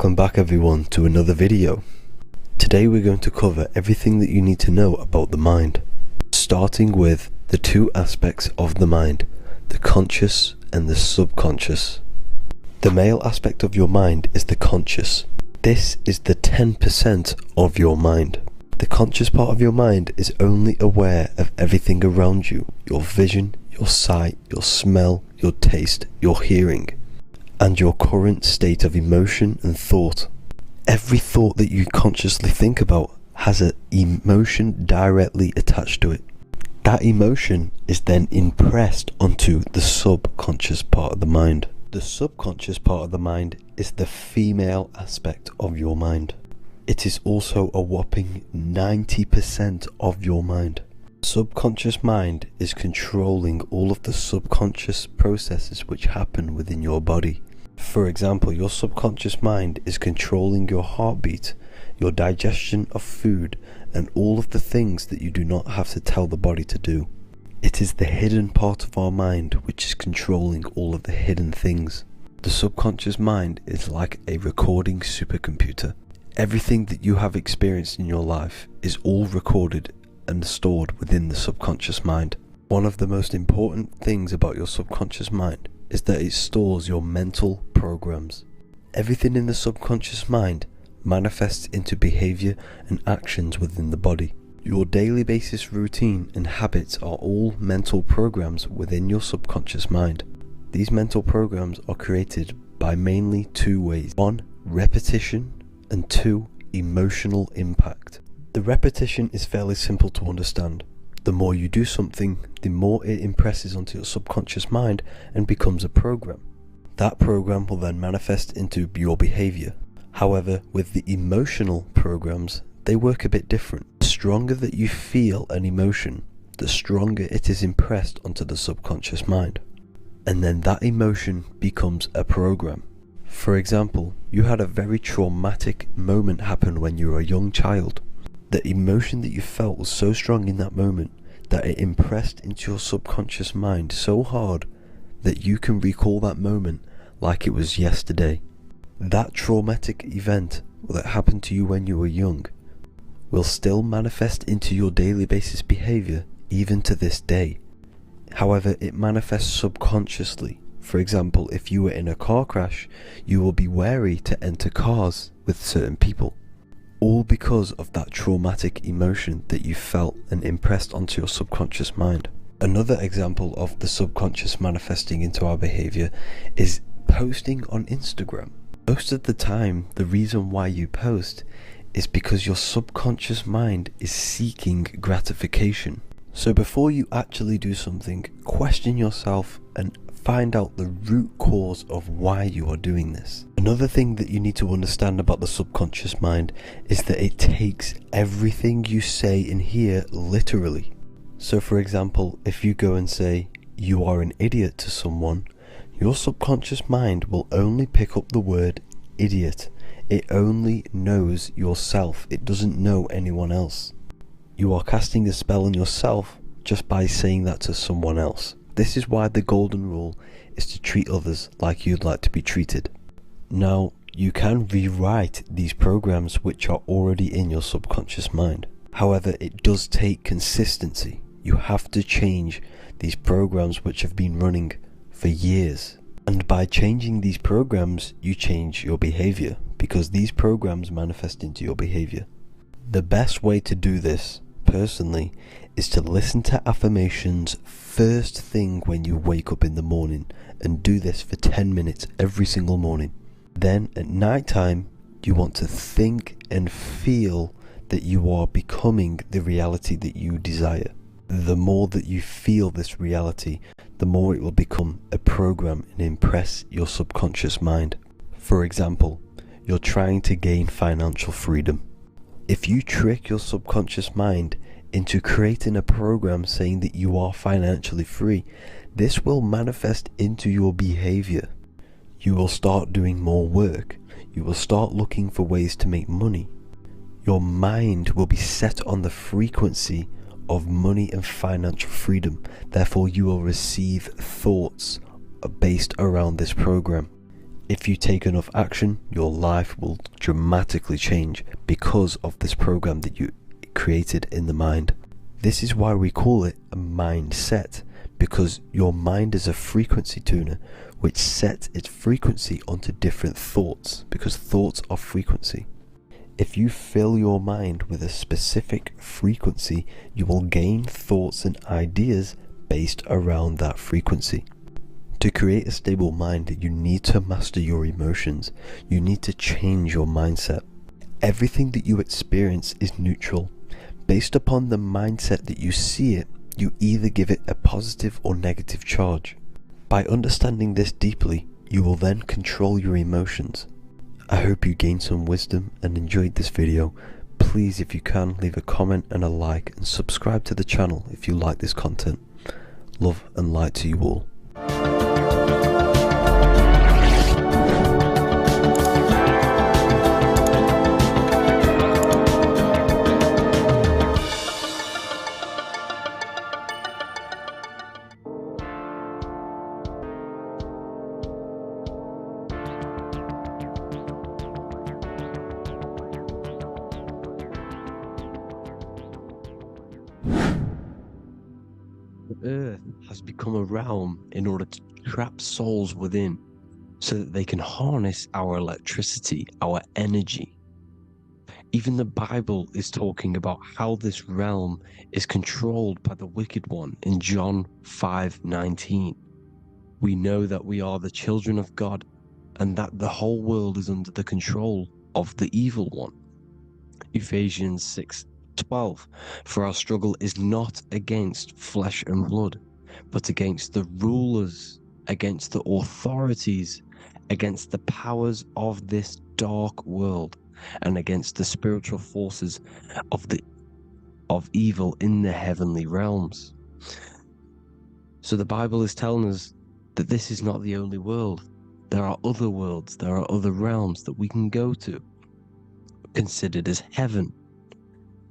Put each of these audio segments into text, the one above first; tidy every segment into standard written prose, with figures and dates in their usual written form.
Welcome back everyone to another video. Today we're going to cover everything that you need to know about the mind, starting with the two aspects of the mind, the conscious and the subconscious. The male aspect of your mind is the conscious. This is the 10% of your mind. The conscious part of your mind is only aware of everything around you, your vision, your sight, your smell, your taste, your hearing, and your current state of emotion and thought. Every thought that you consciously think about has an emotion directly attached to it. That emotion is then impressed onto the subconscious part of the mind. The subconscious part of the mind is the female aspect of your mind. It is also a whopping 90% of your mind. Subconscious mind is controlling all of the subconscious processes which happen within your body. For example, your subconscious mind is controlling your heartbeat, your digestion of food, and all of the things that you do not have to tell the body to do. It is the hidden part of our mind which is controlling all of the hidden things. The subconscious mind is like a recording supercomputer. Everything that you have experienced in your life is all recorded and stored within the subconscious mind. One of the most important things about your subconscious mind is that it stores your mental programs. Everything in the subconscious mind manifests into behavior and actions within the body. Your daily basis routine and habits are all mental programs within your subconscious mind. These mental programs are created by mainly two ways. 1. Repetition, and 2. Emotional impact. The repetition is fairly simple to understand. The more you do something, the more it impresses onto your subconscious mind and becomes a program. That program will then manifest into your behavior. However, with the emotional programs, they work a bit different. The stronger that you feel an emotion, the stronger it is impressed onto the subconscious mind. And then that emotion becomes a program. For example, you had a very traumatic moment happen when you were a young child. The emotion that you felt was so strong in that moment that it impressed into your subconscious mind so hard that you can recall that moment like it was yesterday. That traumatic event that happened to you when you were young will still manifest into your daily basis behavior even to this day. However, it manifests subconsciously. For example, if you were in a car crash, you will be wary to enter cars with certain people. All because of that traumatic emotion that you felt and impressed onto your subconscious mind. Another example of the subconscious manifesting into our behavior is posting on Instagram. Most of the time, the reason why you post is because your subconscious mind is seeking gratification. So before you actually do something, question yourself and find out the root cause of why you are doing this. Another thing that you need to understand about the subconscious mind is that it takes everything you say and hear literally. So for example, if you go and say, "You are an idiot" to someone, your subconscious mind will only pick up the word idiot. It only knows yourself. It doesn't know anyone else. You are casting a spell on yourself just by saying that to someone else. This is why the golden rule is to treat others like you'd like to be treated. Now, you can rewrite these programs which are already in your subconscious mind. However, it does take consistency. You have to change these programs which have been running for years. And by changing these programs, you change your behavior, because these programs manifest into your behavior. The best way to do this, personally, is to listen to affirmations first thing when you wake up in the morning, and do this for 10 minutes every single morning. Then at night time, you want to think and feel that you are becoming the reality that you desire. The more that you feel this reality, the more it will become a program and impress your subconscious mind. For example, you're trying to gain financial freedom. If you trick your subconscious mind into creating a program saying that you are financially free, this will manifest into your behavior. You will start doing more work. You will start looking for ways to make money. Your mind will be set on the frequency of money and financial freedom. Therefore, you will receive thoughts based around this program. If you take enough action, your life will dramatically change because of this program that you created in the mind. This is why we call it a mindset, because your mind is a frequency tuner which sets its frequency onto different thoughts, because thoughts are frequency. If you fill your mind with a specific frequency, you will gain thoughts and ideas based around that frequency. To create a stable mind, you need to master your emotions. You need to change your mindset. Everything that you experience is neutral. Based upon the mindset that you see it, you either give it a positive or negative charge. By understanding this deeply, you will then control your emotions. I hope you gained some wisdom and enjoyed this video. Please, if you can, leave a comment and a like, and subscribe to the channel if you like this content. Love and light to you all. The earth has become a realm in order to trap souls within, so that they can harness our electricity, our energy. Even the Bible is talking about how this realm is controlled by the wicked one in John 5:19. We know that we are the children of God and that the whole world is under the control of the evil one. Ephesians 6:12, for our struggle is not against flesh and blood, but against the rulers, against the authorities, against the powers of this dark world, and against the spiritual forces of evil in the heavenly realms. So the Bible is telling us that this is not the only world. There are other worlds, there are other realms that we can go to, considered as heaven.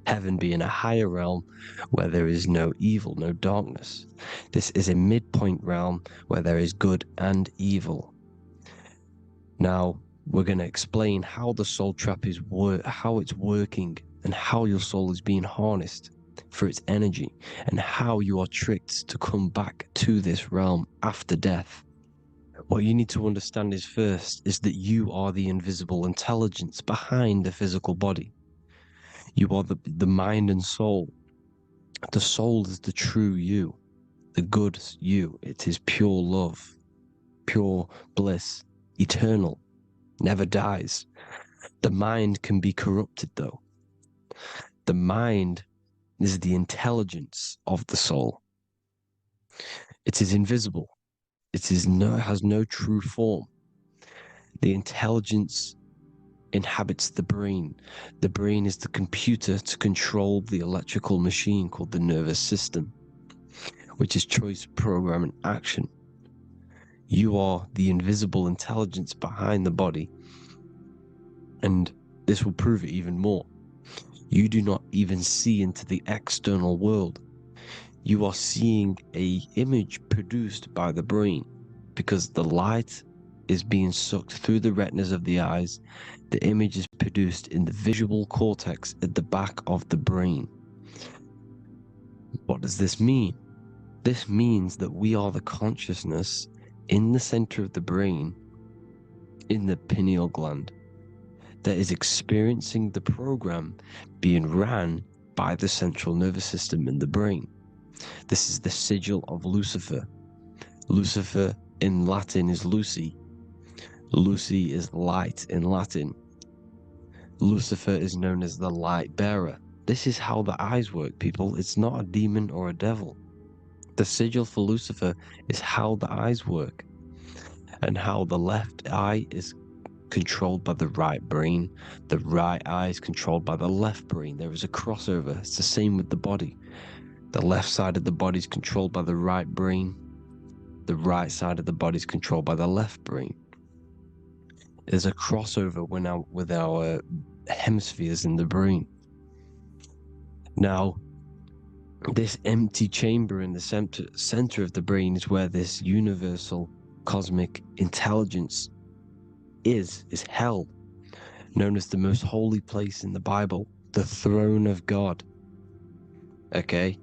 Heaven being a higher realm where there is no evil, no darkness. This is a midpoint realm where there is good and evil. Now, we're going to explain how the soul trap is how it's working, and how your soul is being harnessed for its energy, and how you are tricked to come back to this realm after death. What you need to understand is first is that you are the invisible intelligence behind the physical body. You are the mind and soul. The soul is the true you, the good you. It is pure love, pure bliss, eternal, never dies. The mind can be corrupted though. The mind is the intelligence of the soul. It is invisible. It has no true form. The intelligence inhabits the brain. The brain is the computer to control the electrical machine called the nervous system, which is choice, program, and action. You are the invisible intelligence behind the body, and this will prove it even more. You do not even see into the external world. You are seeing an image produced by the brain, because the light is being sucked through the retinas of the eyes. The image is produced in the visual cortex at the back of the brain. What does this mean? This means that we are the consciousness in the center of the brain, in the pineal gland, that is experiencing the program being ran by the central nervous system in the brain. This is the sigil of Lucifer. Lucifer in Latin is Lucy. Lucy is light in Latin. Lucifer is known as the light bearer. This is how the eyes work, people. It's not a demon or a devil. The sigil for Lucifer is how the eyes work, and how the left eye is controlled by the right brain. The right eye is controlled by the left brain. There is a crossover. It's the same with the body. The left side of the body is controlled by the right brain. The right side of the body is controlled by the left brain. There's a crossover with our hemispheres in the brain. Now, this empty chamber in the center of the brain is where this universal cosmic intelligence is hell, known as the most holy place in the Bible, the throne of God. Okay?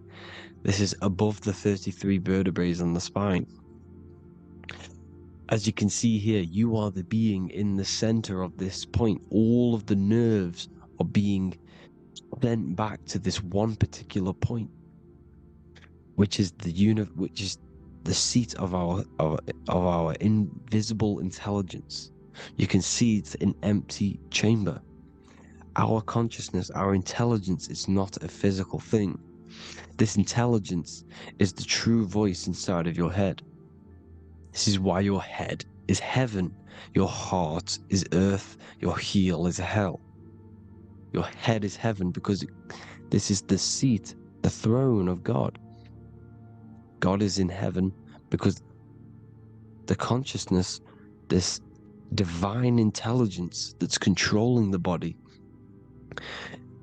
This is above the 33 vertebrae on the spine. As you can see here, you are the being in the center of this point. All of the nerves are being sent back to this one particular point, which is the seat of our invisible intelligence. You can see it's an empty chamber. Our consciousness, our intelligence is not a physical thing. This intelligence is the true voice inside of your head. This is why your head is heaven, your heart is earth, your heel is hell. Your head is heaven because this is the seat, the throne of God. God is in heaven because the consciousness, this divine intelligence that's controlling the body,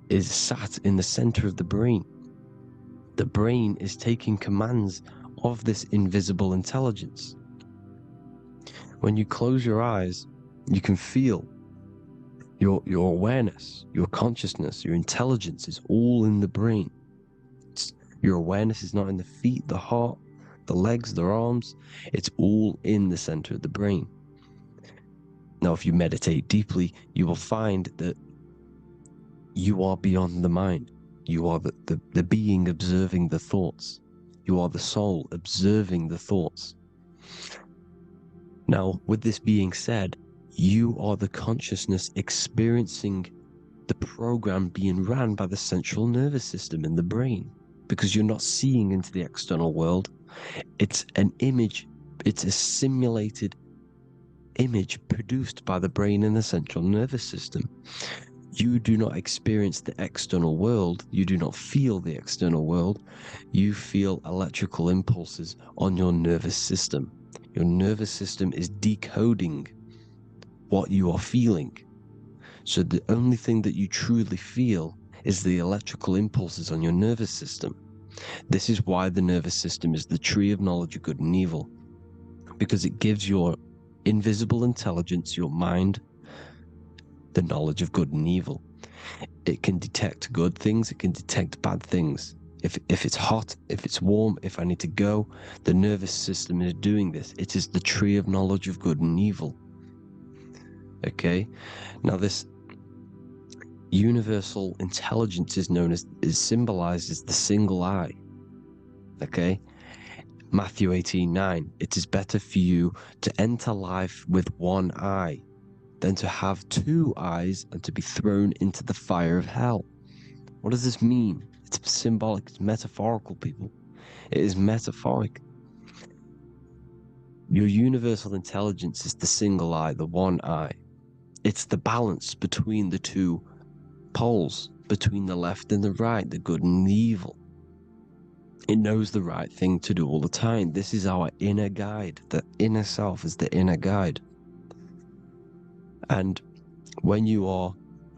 is sat in the center of the brain. The brain is taking commands of this invisible intelligence. When you close your eyes, you can feel your awareness, your consciousness, your intelligence is all in the brain. Your awareness is not in the feet, the heart, the legs, the arms. It's all in the center of the brain. Now, if you meditate deeply, you will find that you are beyond the mind. You are the being observing the thoughts. You are the soul observing the thoughts. Now, with this being said, you are the consciousness experiencing the program being ran by the central nervous system in the brain, because you're not seeing into the external world. It's an image, it's a simulated image produced by the brain and the central nervous system. You do not experience the external world. You do not feel the external world. You feel electrical impulses on your nervous system. Your nervous system is decoding what you are feeling. So the only thing that you truly feel is the electrical impulses on your nervous system. This is why the nervous system is the tree of knowledge of good and evil, because it gives your invisible intelligence, your mind, the knowledge of good and evil. It can detect good things, it can detect bad things. If it's hot, if it's warm, if I need to go, the nervous system is doing this. It is the tree of knowledge of good and evil. Okay? Now this universal intelligence is symbolized as the single eye. Okay? Matthew 18:9. It is better for you to enter life with one eye than to have two eyes and to be thrown into the fire of hell. What does this mean? It's symbolic, it's metaphorical, people. It is metaphoric. Your universal intelligence is the single eye, the one eye. It's the balance between the two poles, between the left and the right, the good and the evil. It knows the right thing to do all the time. This is our inner guide. The inner self is the inner guide. And when you are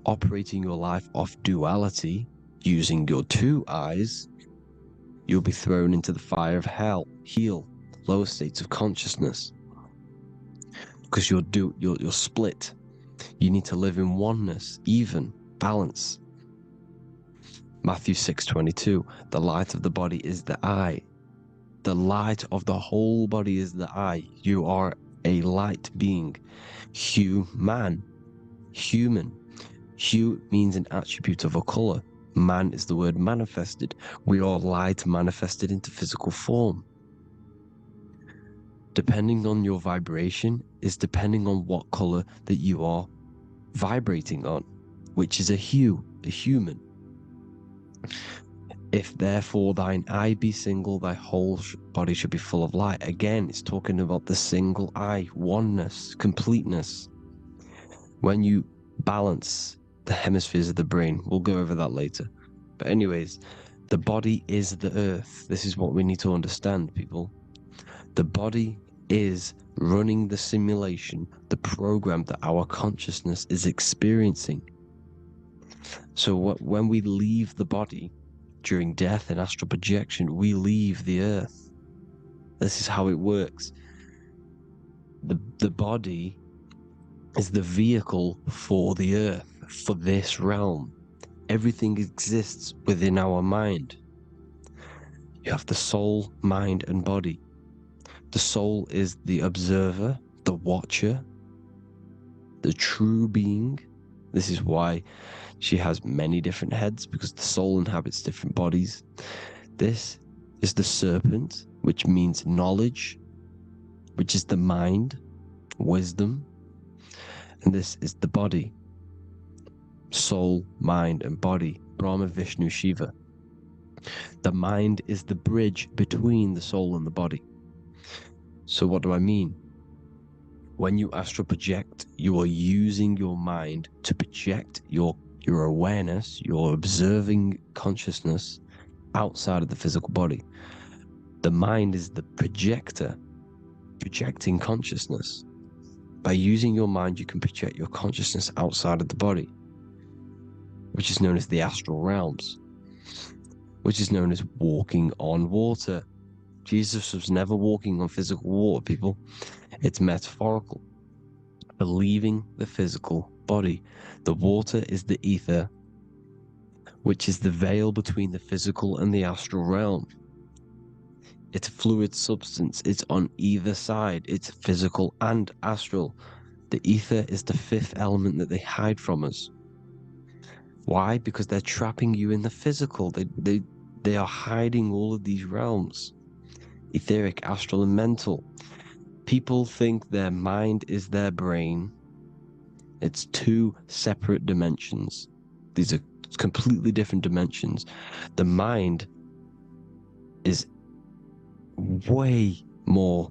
operating your life off duality, using your two eyes, you'll be thrown into the fire of hell, heel, lower states of consciousness. Because you're split. You need to live in oneness, even, balance. Matthew 6:22, the light of the body is the eye. The light of the whole body is the eye. You are a light being. Human. Hue means an attribute of a color. Man is the word manifested. We are light manifested into physical form. Depending on your vibration is depending on what color that you are vibrating on, which is a hue, a human. If therefore thine eye be single, thy whole body should be full of light. Again, it's talking about the single eye, oneness, completeness. When you balance the hemispheres of the brain, we'll go over that later. But anyways, the body is the earth. This is what we need to understand, people. The body is running the simulation, the program that our consciousness is experiencing. So when we leave the body during death and astral projection, we leave the earth. This is how it works. The body is the vehicle for the earth, for this realm. Everything exists within our mind. You have the soul, mind, and body. The soul is the observer, the watcher, the true being. This is why she has many different heads, because the soul inhabits different bodies. This is the serpent, which means knowledge, which is the mind, wisdom. And this is the body, soul, mind, and body, Brahma, Vishnu, Shiva. The mind is the bridge between the soul and the body. So what do I mean? When you astral project, you are using your mind to project your awareness, your observing consciousness outside of the physical body. The mind is the projector, projecting consciousness. By using your mind, you can project your consciousness outside of the body, which is known as the astral realms, which is known as walking on water. Jesus was never walking on physical water, people. It's metaphorical. Believing the physical body. The water is the ether, which is the veil between the physical and the astral realm. It's a fluid substance. It's on either side. It's physical and astral. The ether is the fifth element that they hide from us. Why? Because they're trapping you in the physical. They are hiding all of these realms. Etheric, astral, and mental. People think their mind is their brain. It's two separate dimensions. These are completely different dimensions. The mind is way more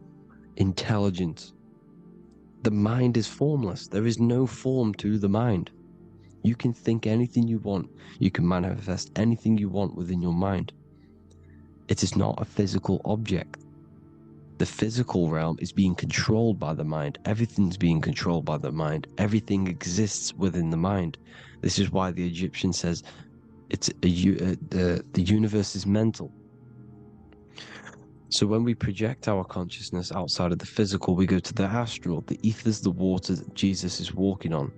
intelligent. The mind is formless. There is no form to the mind. You can think anything you want. You can manifest anything you want within your mind. It is not a physical object. The physical realm is being controlled by the mind. Everything's being controlled by the mind. Everything exists within the mind. This is why the Egyptian says the universe is mental. So when we project our consciousness outside of the physical, we go to the astral. The ether is the water that Jesus is walking on.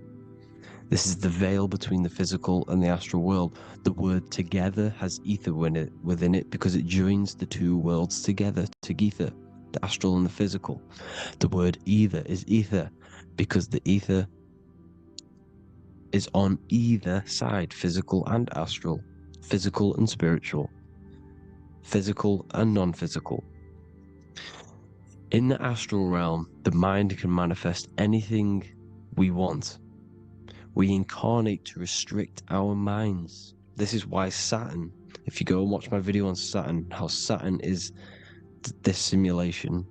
This is the veil between the physical and the astral world. The word together has ether within it because it joins the two worlds together, together, the astral and the physical. The word either is ether because the ether is on either side, physical and astral, physical and spiritual, physical and non-physical. In the astral realm, the mind can manifest anything we want. We incarnate to restrict our minds. This is why Saturn, if you go and watch my video on Saturn, how Saturn is this simulation,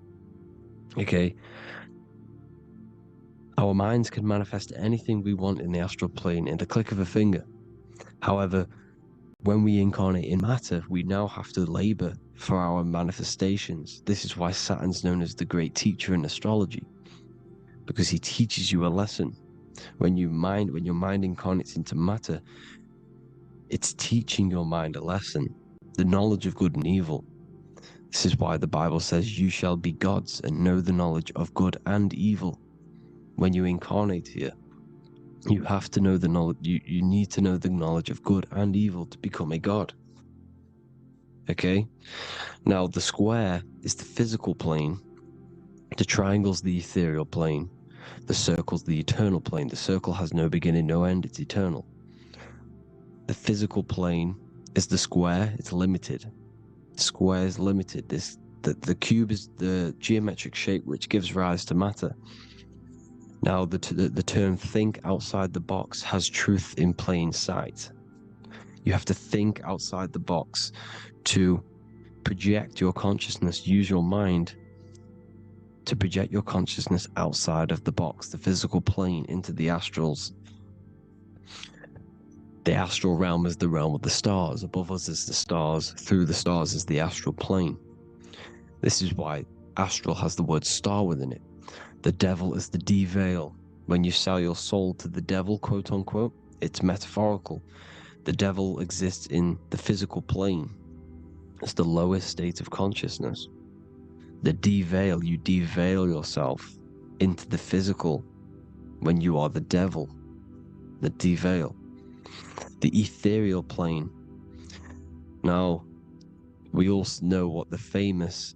okay? Our minds can manifest anything we want in the astral plane in the click of a finger. However, when we incarnate in matter, we now have to labor for our manifestations. This is why Saturn's known as the great teacher in astrology, because he teaches you a lesson. When your mind incarnates into matter, it's teaching your mind a lesson, the knowledge of good and evil. This is why the Bible says you shall be gods and know the knowledge of good and evil. When you incarnate here, you have to know the knowledge. You need to know the knowledge of good and evil to become a god. Okay? Now, the square is the physical plane. The triangle's the ethereal plane. The circle's the eternal plane. The circle has no beginning, no end. It's eternal. The physical plane is the square. It's limited. The square is limited. The cube is the geometric shape which gives rise to matter. Now, the term think outside the box has truth in plain sight. You have to think outside the box to project your consciousness, use your mind to project your consciousness outside of the box, the physical plane, into the astrals. The astral realm is the realm of the stars. Above us is the stars. Through the stars is the astral plane. This is why astral has the word star within it. The devil is the de-veil. When you sell your soul to the devil, quote unquote, it's metaphorical. The devil exists in the physical plane. It's the lowest state of consciousness. The de-veil, you de-veil yourself into the physical. when you are the devil, the deveil, the ethereal plane. Now, we also know what the famous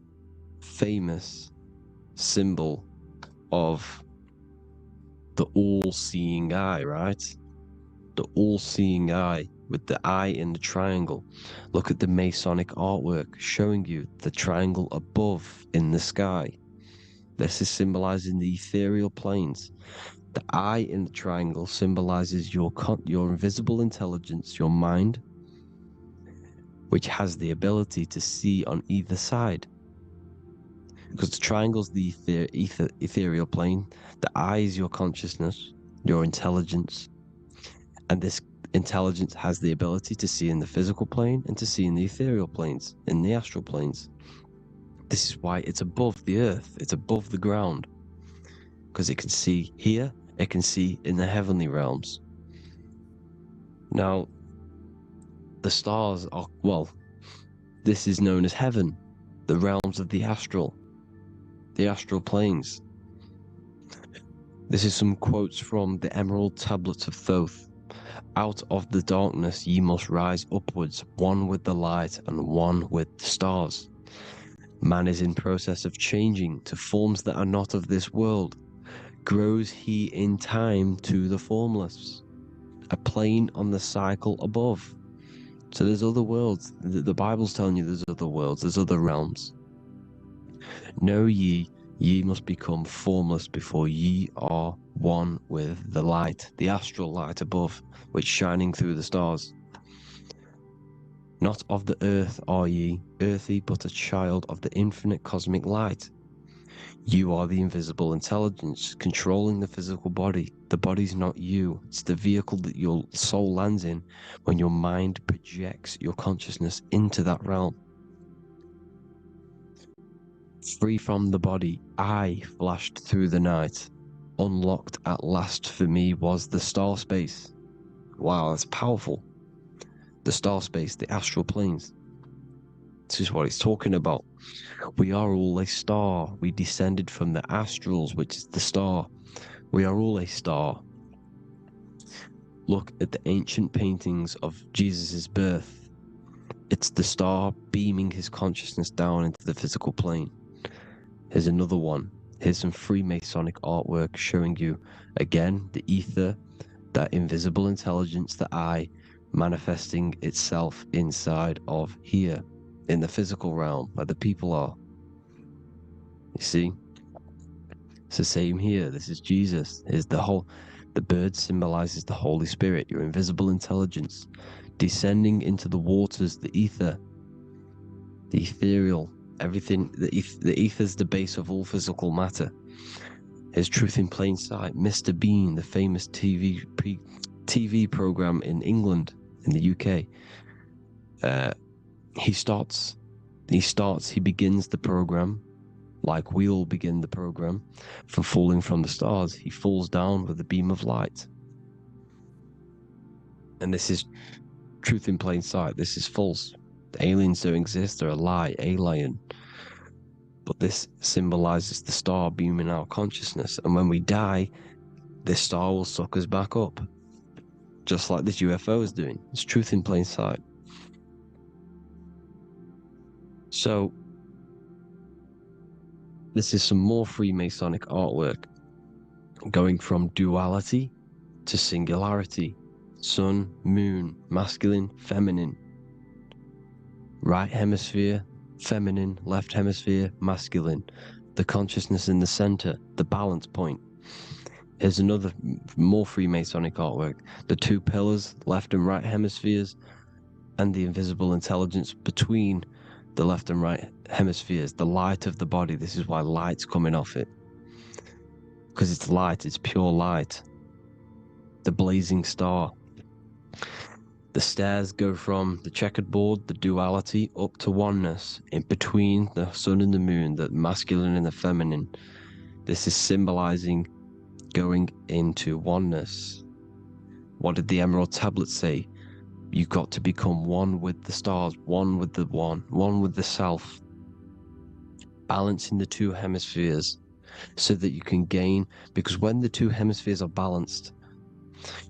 symbol of the all-seeing eye, right? The all-seeing eye with the eye in the triangle. Look at the Masonic artwork showing you the triangle above in the sky. This is symbolizing the ethereal planes. The eye in the triangle symbolizes your invisible intelligence, your mind, which has the ability to see on either side. Because the triangle's the ethereal plane, the eye is your consciousness, your intelligence, and this intelligence has the ability to see in the physical plane and to see in the ethereal planes, in the astral planes. This is why it's above the earth, it's above the ground, because it can see here, it can see in the heavenly realms. Now, the stars are, well, this is known as heaven, the realms of the astral planes. This is some quotes from the Emerald Tablets of Thoth. Out of the darkness ye must rise upwards, one with the light and one with the stars. Man is in process of changing to forms that are not of this world. Grows he in time to the formless, a plane on the cycle above. So there's other worlds. The Bible's telling you there's other worlds, there's other realms. Know ye must become formless before ye are one with the light, the astral light above, which shining through the stars. Not of the earth are ye, earthy, but a child of the infinite cosmic light. You are the invisible intelligence controlling the physical body. The body's not you. It's the vehicle that your soul lands in when your mind projects your consciousness into that realm. Free from the body, I flashed through the night. Unlocked at last for me was the star space. Wow, that's powerful. The star space, the astral planes. This is what it's talking about. We are all a star. We descended from the astrals, which is the star. We are all a star. Look at the ancient paintings of Jesus' birth. It's the star beaming his consciousness down into the physical plane. Here's another one. Here's some Freemasonic artwork showing you, again, the ether, that invisible intelligence, the eye, manifesting itself inside of here, in the physical realm, where the people are. You see? It's the same here. This is Jesus. Here's the bird symbolizes the Holy Spirit, your invisible intelligence, descending into the waters, the ether, the ethereal, everything. The ether's the base of all physical matter. Here's Truth in Plain Sight. Mr. Bean, the famous TV program in England, in the UK. He begins the program like we all begin the program for falling from the stars. He falls down with a beam of light. And this is Truth in Plain Sight. This is false. The aliens don't exist. They're a lie, alien. But this symbolizes the star beaming our consciousness. And when we die, this star will suck us back up. Just like this UFO is doing. It's Truth in Plain Sight. So, this is some more Freemasonic artwork. Going from duality to singularity. Sun, moon, masculine, feminine. Right hemisphere, feminine, left hemisphere, masculine. The consciousness in the center, the balance point. Here's another more Freemasonic artwork. The two pillars, left and right hemispheres, and the invisible intelligence between the left and right hemispheres, the light of the body. This is why light's coming off it. Because it's light, it's pure light. The blazing star. The stairs go from the checkered board, the duality, up to oneness, in between the sun and the moon, the masculine and the feminine. This is symbolizing going into oneness. What did the Emerald Tablet say? You've got to become one with the stars, one with the self. Balancing the two hemispheres. so that you can gain, because when the two hemispheres are balanced,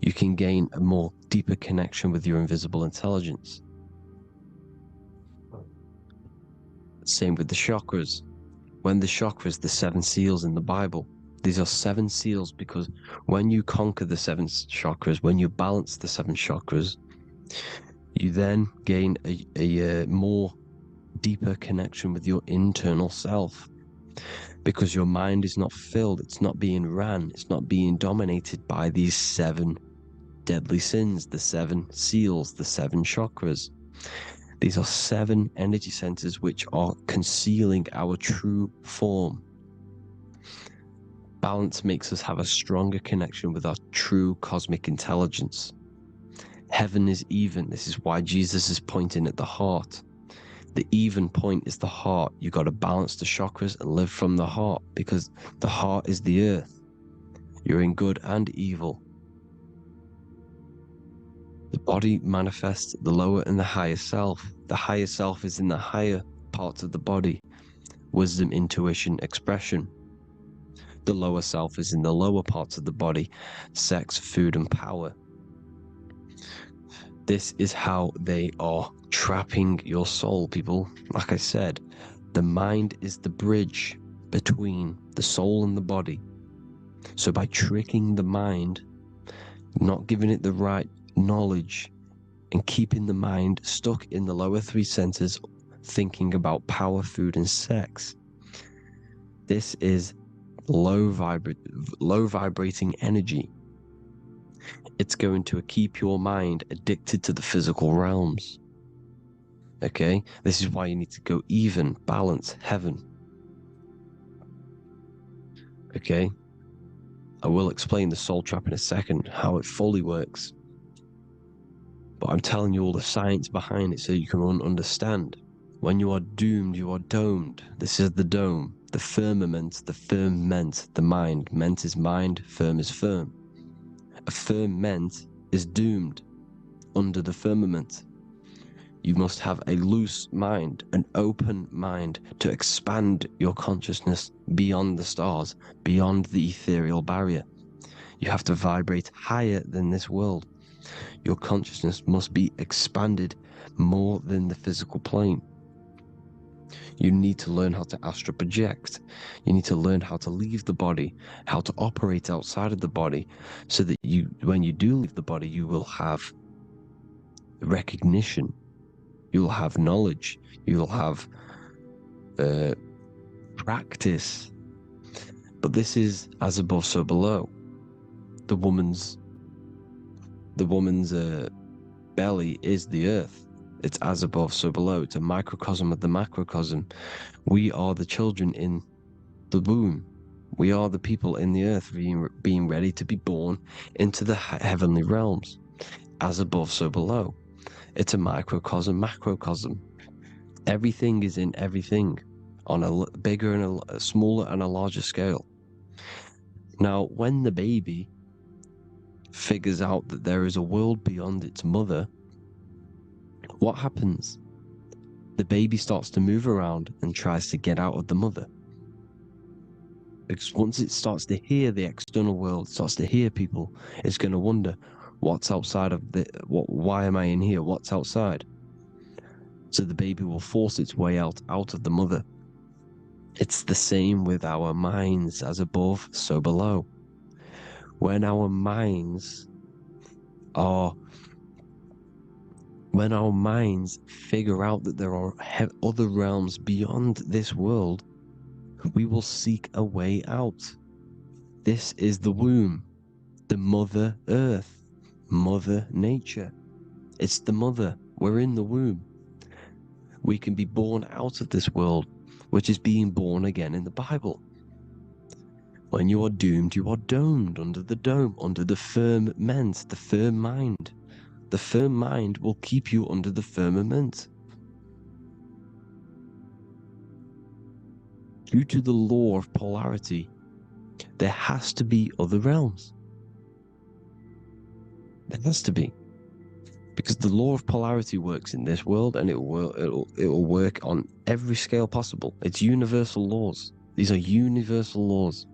you can gain a more deeper connection with your invisible intelligence. Same with the chakras. When the chakras, the 7 seals in the Bible, these are 7 seals because when you conquer the 7 chakras, when you balance the 7 chakras, you then gain a more deeper connection with your internal self, because your mind is not filled, it's not being ran, it's not being dominated by these 7 deadly sins, the 7 seals, the 7 chakras. These are 7 energy centers which are concealing our true form. Balance makes us have a stronger connection with our true cosmic intelligence. Heaven is even. This is why Jesus is pointing at the heart. The even point is the heart. You got to balance the chakras and live from the heart, because the heart is the earth. You're in good and evil. The body manifests the lower and the higher self. The higher self is in the higher parts of the body. Wisdom, intuition, expression. The lower self is in the lower parts of the body. Sex, food, and power. This is how they are trapping your soul, people. Like I said, the mind is the bridge between the soul and the body. So by tricking the mind, not giving it the right knowledge, and keeping the mind stuck in the lower 3 centers, thinking about power, food, and sex, this is low vibrating energy. It's going to keep your mind addicted to the physical realms. Okay, this is why you need to go even, balance, heaven. Okay, I will explain the soul trap in a second, how it fully works. But I'm telling you all the science behind it so you can understand. When you are doomed, you are domed. This is the dome, the firmament, the firmament, the mind. Ment is mind, firm is firm. A firmament is doomed under the firmament. You must have a loose mind, an open mind, to expand your consciousness beyond the stars, beyond the ethereal barrier. You have to vibrate higher than this world. Your consciousness must be expanded more than the physical plane. You need to learn how to astral project. You need to learn how to leave the body, how to operate outside of the body, so that you, when you do leave the body, you will have recognition. You'll have knowledge. You'll have practice. But this is as above, so below. The woman's belly is the earth. It's as above, so below. It's a microcosm of the macrocosm. We are the children in the womb. We are the people in the earth being ready to be born into the heavenly realms. As above, so below. It's a microcosm, macrocosm. Everything is in everything on a bigger and a smaller and a larger scale. Now, when the baby figures out that there is a world beyond its mother, what happens? The baby starts to move around and tries to get out of the mother. Because once it starts to hear the external world, starts to hear people, it's going to wonder, what's outside of why am I in here? What's outside? So the baby will force its way out of the mother. It's the same with our minds, as above, so below. When our minds figure out that there are other realms beyond this world, we will seek a way out. This is the womb, the Mother Earth, Mother Nature. It's the mother. We're in the womb. We can be born out of this world, which is being born again in the Bible. When you are doomed, you are domed under the dome, under the firmament, the firm mind. The firm mind will keep you under the firmament. Due to the law of polarity, there has to be other realms. There has to be. Because the law of polarity works in this world, and it will work on every scale possible. It's universal laws. These are universal laws.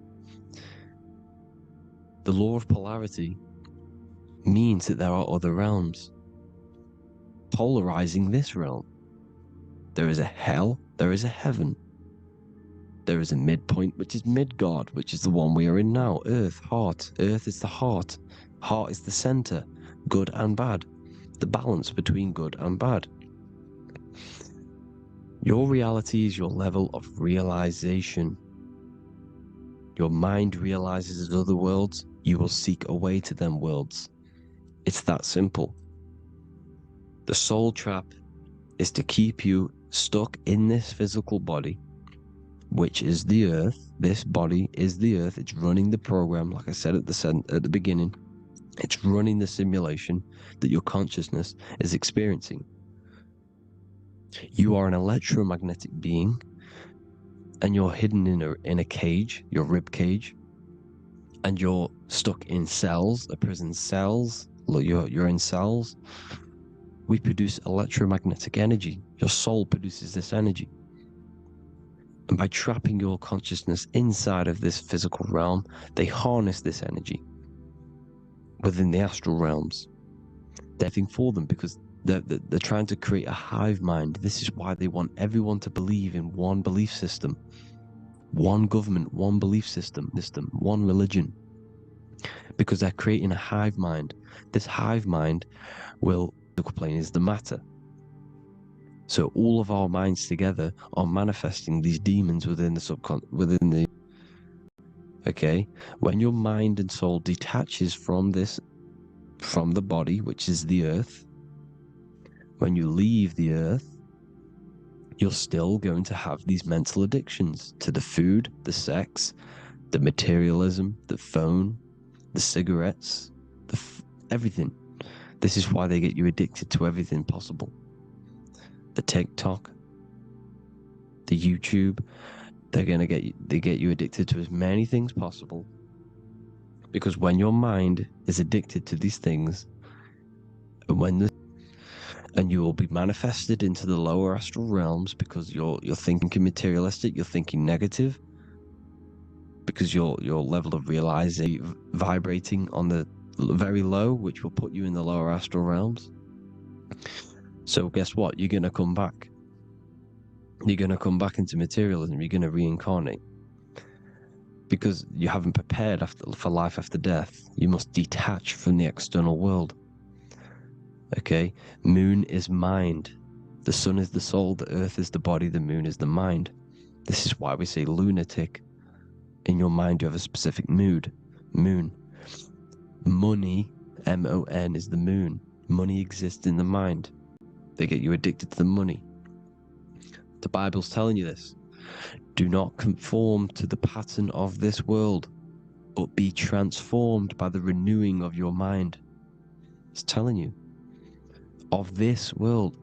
The law of polarity means that there are other realms polarizing this realm. There is a hell, there is a heaven. There is a midpoint, which is Midgard, which is the one we are in now. Earth, heart. Earth is the heart. Heart is the center. Good and bad. The balance between good and bad. Your reality is your level of realization. Your mind realizes other worlds, you will seek a way to them worlds. It's that simple. The soul trap is to keep you stuck in this physical body, which is the earth. This body is the earth. It's running the program, like I said at the beginning. It's running the simulation that your consciousness is experiencing. You are an electromagnetic being, and you're hidden in a cage, your rib cage, and you're stuck in cells, a prison cells. Look, you're in cells. We produce electromagnetic energy. Your soul produces this energy. And by trapping your consciousness inside of this physical realm, they harness this energy within the astral realms. They're nothing for them because they're trying to create a hive mind. This is why they want everyone to believe in one belief system, one government, one belief system, one religion, because they're creating a hive mind. This hive mind will, the plane is the matter. So all of our minds together are manifesting these demons within the okay? When your mind and soul detaches from the body, which is the earth, when you leave the earth, you're still going to have these mental addictions to the food, the sex, the materialism, the phone, the cigarettes, everything. This is why they get you addicted to everything possible. The TikTok, the YouTube, they get you addicted to as many things possible. Because when your mind is addicted to these things, and you will be manifested into the lower astral realms because you're thinking materialistic, you're thinking negative, because your level of realization vibrating on the very low, which will put you in the lower astral realms. So guess what? You're going to come back. You're going to come back into materialism. You're going to reincarnate. Because you haven't prepared for life after death. You must detach from the external world. Okay? Moon is mind. The sun is the soul. The earth is the body. The moon is the mind. This is why we say lunatic. In your mind, you have a specific mood. Moon. Money, M-O-N, is the moon. Money exists in the mind. They get you addicted to the money. The Bible's telling you this. Do not conform to the pattern of this world, but be transformed by the renewing of your mind. It's telling you. Of this world,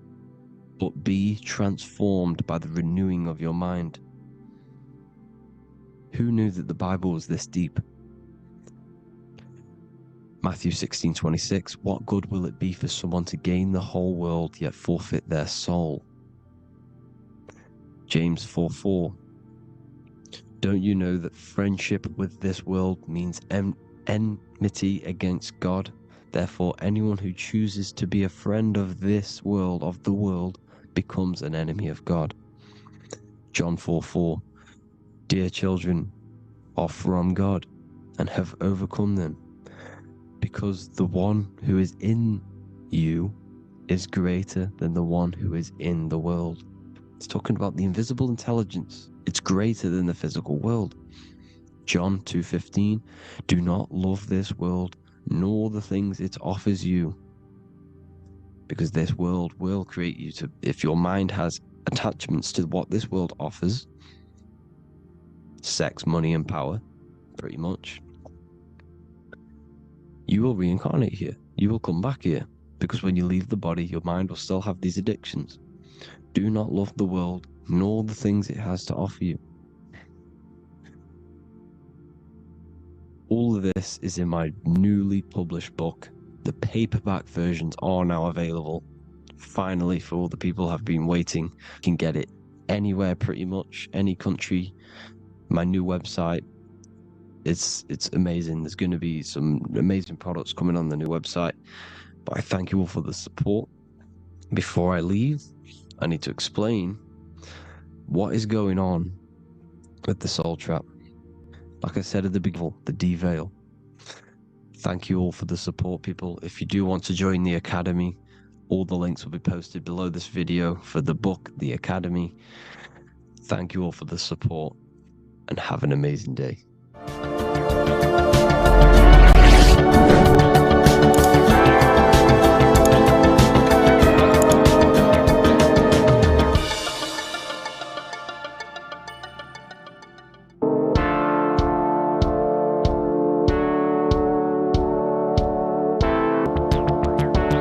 but be transformed by the renewing of your mind. Who knew that the Bible was this deep? Matthew 16:26, what good will it be for someone to gain the whole world yet forfeit their soul? James 4:4, don't you know that friendship with this world means enmity against God? Therefore, anyone who chooses to be a friend of this world, of the world, becomes an enemy of God. John 4:4, dear children are from God and have overcome them, because the one who is in you is greater than the one who is in the world. It's talking about the invisible intelligence. It's greater than the physical world. John 2:15, do not love this world, nor the things it offers you. Because this world will create you to, if your mind has attachments to what this world offers, sex, money, and power, pretty much, you will reincarnate here. You will come back here. Because when you leave the body, your mind will still have these addictions. Do not love the world, nor the things it has to offer you. All of this is in my newly published book. The paperback versions are now available. Finally, for all the people who have been waiting, you can get it anywhere pretty much, any country. my new website. It's amazing. There's going to be some amazing products coming on the new website. But I thank you all for the support. Before I leave, I need to explain what is going on with the soul trap. Like I said at the beginning, the deveil. Thank you all for the support, people. If you do want to join the Academy, all the links will be posted below this video for the book, The Academy. Thank you all for the support and have an amazing day.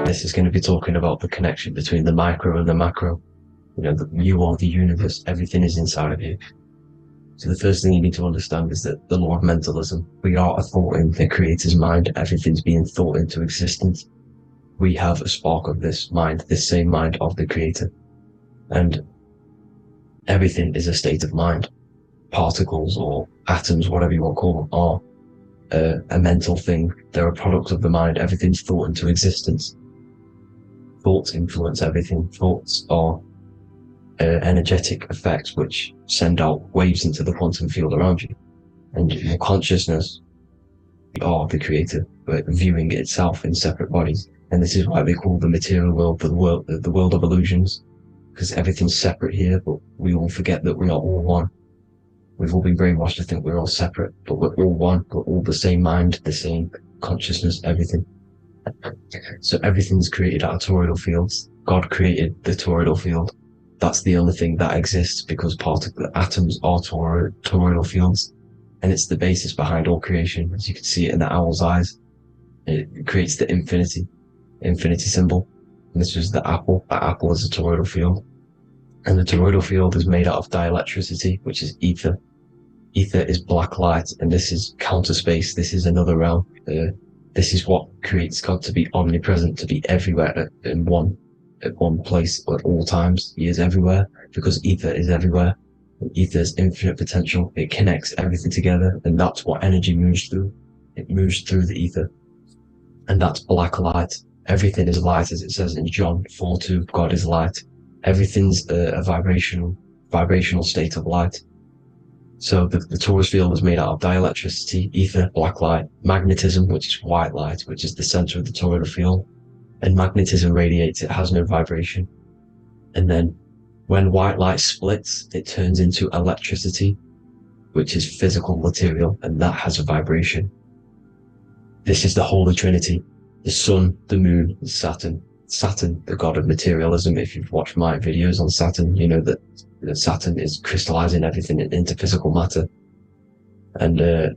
This is going to be talking about the connection between the micro and the macro. You know, you are the universe, everything is inside of you. So the first thing you need to understand is that the law of mentalism, we are a thought in the creator's mind, everything's being thought into existence. We have a spark of this mind, this same mind of the creator. And everything is a state of mind. Particles or atoms, whatever you want to call them, are a mental thing. They're a product of the mind, everything's thought into existence. Thoughts influence everything. Thoughts are energetic effects which send out waves into the quantum field around you. And your consciousness, you are the creator, but viewing itself in separate bodies. And this is why they call the material world the world of illusions, because everything's separate here, but we all forget that we are all one. We've all been brainwashed to think we're all separate, but we're all one. We're all the same mind, the same consciousness, everything. So everything's created out of toroidal fields. God created the toroidal field. That's the only thing that exists because atoms are toroidal fields. And it's the basis behind all creation. As you can see it in the owl's eyes. It creates the infinity symbol. And this was the apple. That apple is a toroidal field. And the toroidal field is made out of dielectricity, which is ether. Ether is black light, and this is counter space. This is another realm. This is what creates God to be omnipresent, to be everywhere at one place at all times. He is everywhere because ether is everywhere. Ether is infinite potential. It connects everything together, and that's what energy moves through. It moves through the ether, and that's black light. Everything is light, as it says in John 4:2. God is light. Everything's a vibrational state of light. So the Taurus field is made out of dielectricity, ether, black light, magnetism, which is white light, which is the center of the toroidal field. And magnetism radiates, it has no vibration. And then when white light splits, it turns into electricity, which is physical material, and that has a vibration. This is the Holy Trinity, the sun, the moon, and Saturn. Saturn, the god of materialism. If you've watched my videos on Saturn, you know that Saturn is crystallizing everything into physical matter. And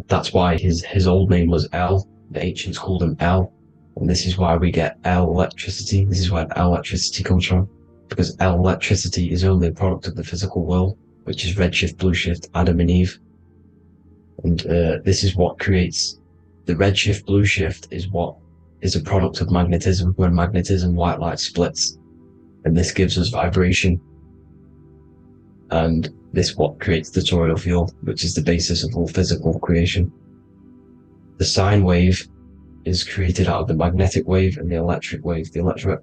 that's why his old name was El. The ancients called him El. And this is why we get L electricity. This is where L electricity comes from. Because L electricity is only a product of the physical world, which is redshift, blueshift, Adam and Eve. And this is what creates the redshift, blueshift is a product of magnetism. When magnetism, white light splits. And this gives us vibration. And this is what creates the toroidal field, which is the basis of all physical creation. The sine wave is created out of the magnetic wave and the electric wave. The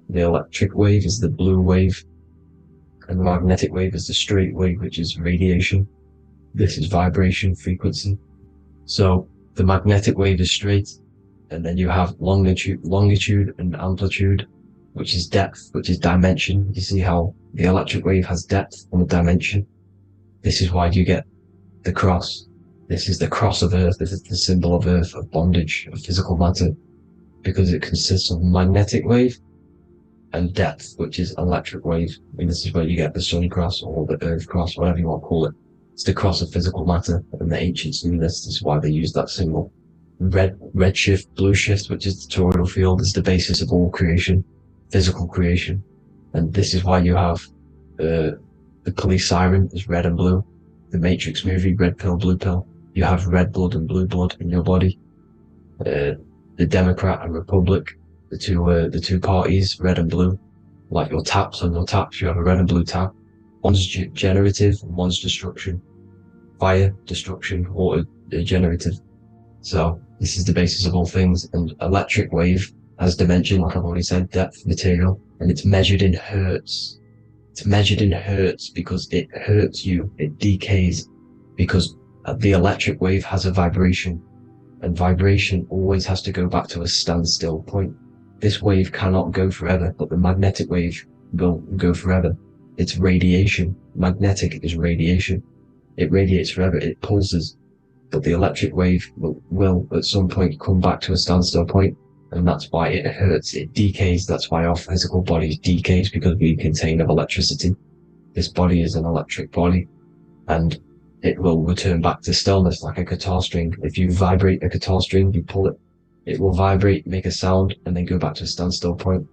electric wave is the blue wave, and the magnetic wave is the straight wave, which is radiation. This is vibration, frequency. So the magnetic wave is straight, and then you have longitude and amplitude, which is depth, which is dimension. You see how the electric wave has depth and a dimension. This is why you get the cross. This is the cross of Earth. This is the symbol of Earth, of bondage, of physical matter, because it consists of magnetic wave and depth, which is electric wave. I mean, this is where you get the sun cross or the earth cross, whatever you want to call it. It's the cross of physical matter, and the ancients knew this. This is why they used that symbol. Redshift, blueshift, which is the toroidal field, is the basis of all creation, physical creation. And this is why you have the police siren is red and blue. The Matrix movie, red pill, blue pill. You have red blood and blue blood in your body. The Democrat and Republic, the two parties, red and blue. Like your taps, on your taps, you have a red and blue tap. One's generative and one's destruction. fire, destruction, water, generative. So this is the basis of all things. And electric wave has dimension, like I've already said, depth, material, and it's measured in hertz. It's measured in hertz because it hurts you, it decays, because the electric wave has a vibration, and vibration always has to go back to a standstill point. This wave cannot go forever, but the magnetic wave will go forever. It's radiation. Magnetic is radiation. It radiates forever, it pulses, but the electric wave will at some point come back to a standstill point, and that's why it hurts, it decays. That's why our physical body decays, because we contain of electricity. This body is an electric body, and it will return back to stillness like a guitar string. If you vibrate a guitar string, you pull it, it will vibrate, make a sound, and then go back to a standstill point.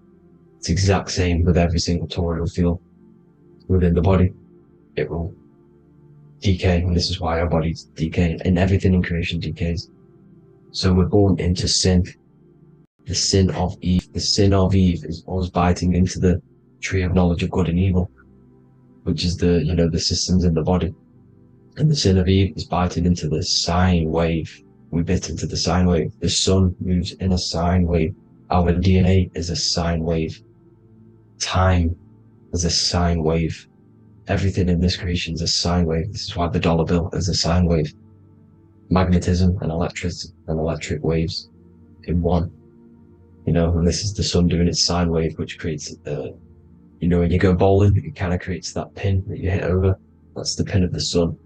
It's the exact same with every single toroidal field within the body. It will decay, and this is why our bodies decay, and everything in creation decays. So we're born into sin. The sin of Eve. The sin of Eve is always biting into the tree of knowledge of good and evil, which is the, the systems in the body. And the sin of Eve is biting into the sine wave. We bit into the sine wave. The sun moves in a sine wave. Our DNA is a sine wave. Time is a sine wave. Everything in this creation is a sine wave. This is why the dollar bill is a sine wave. Magnetism and electric waves in one. And this is the sun doing its sine wave, which creates, when you go bowling, it kind of creates that pin that you hit over. That's the pin of the sun.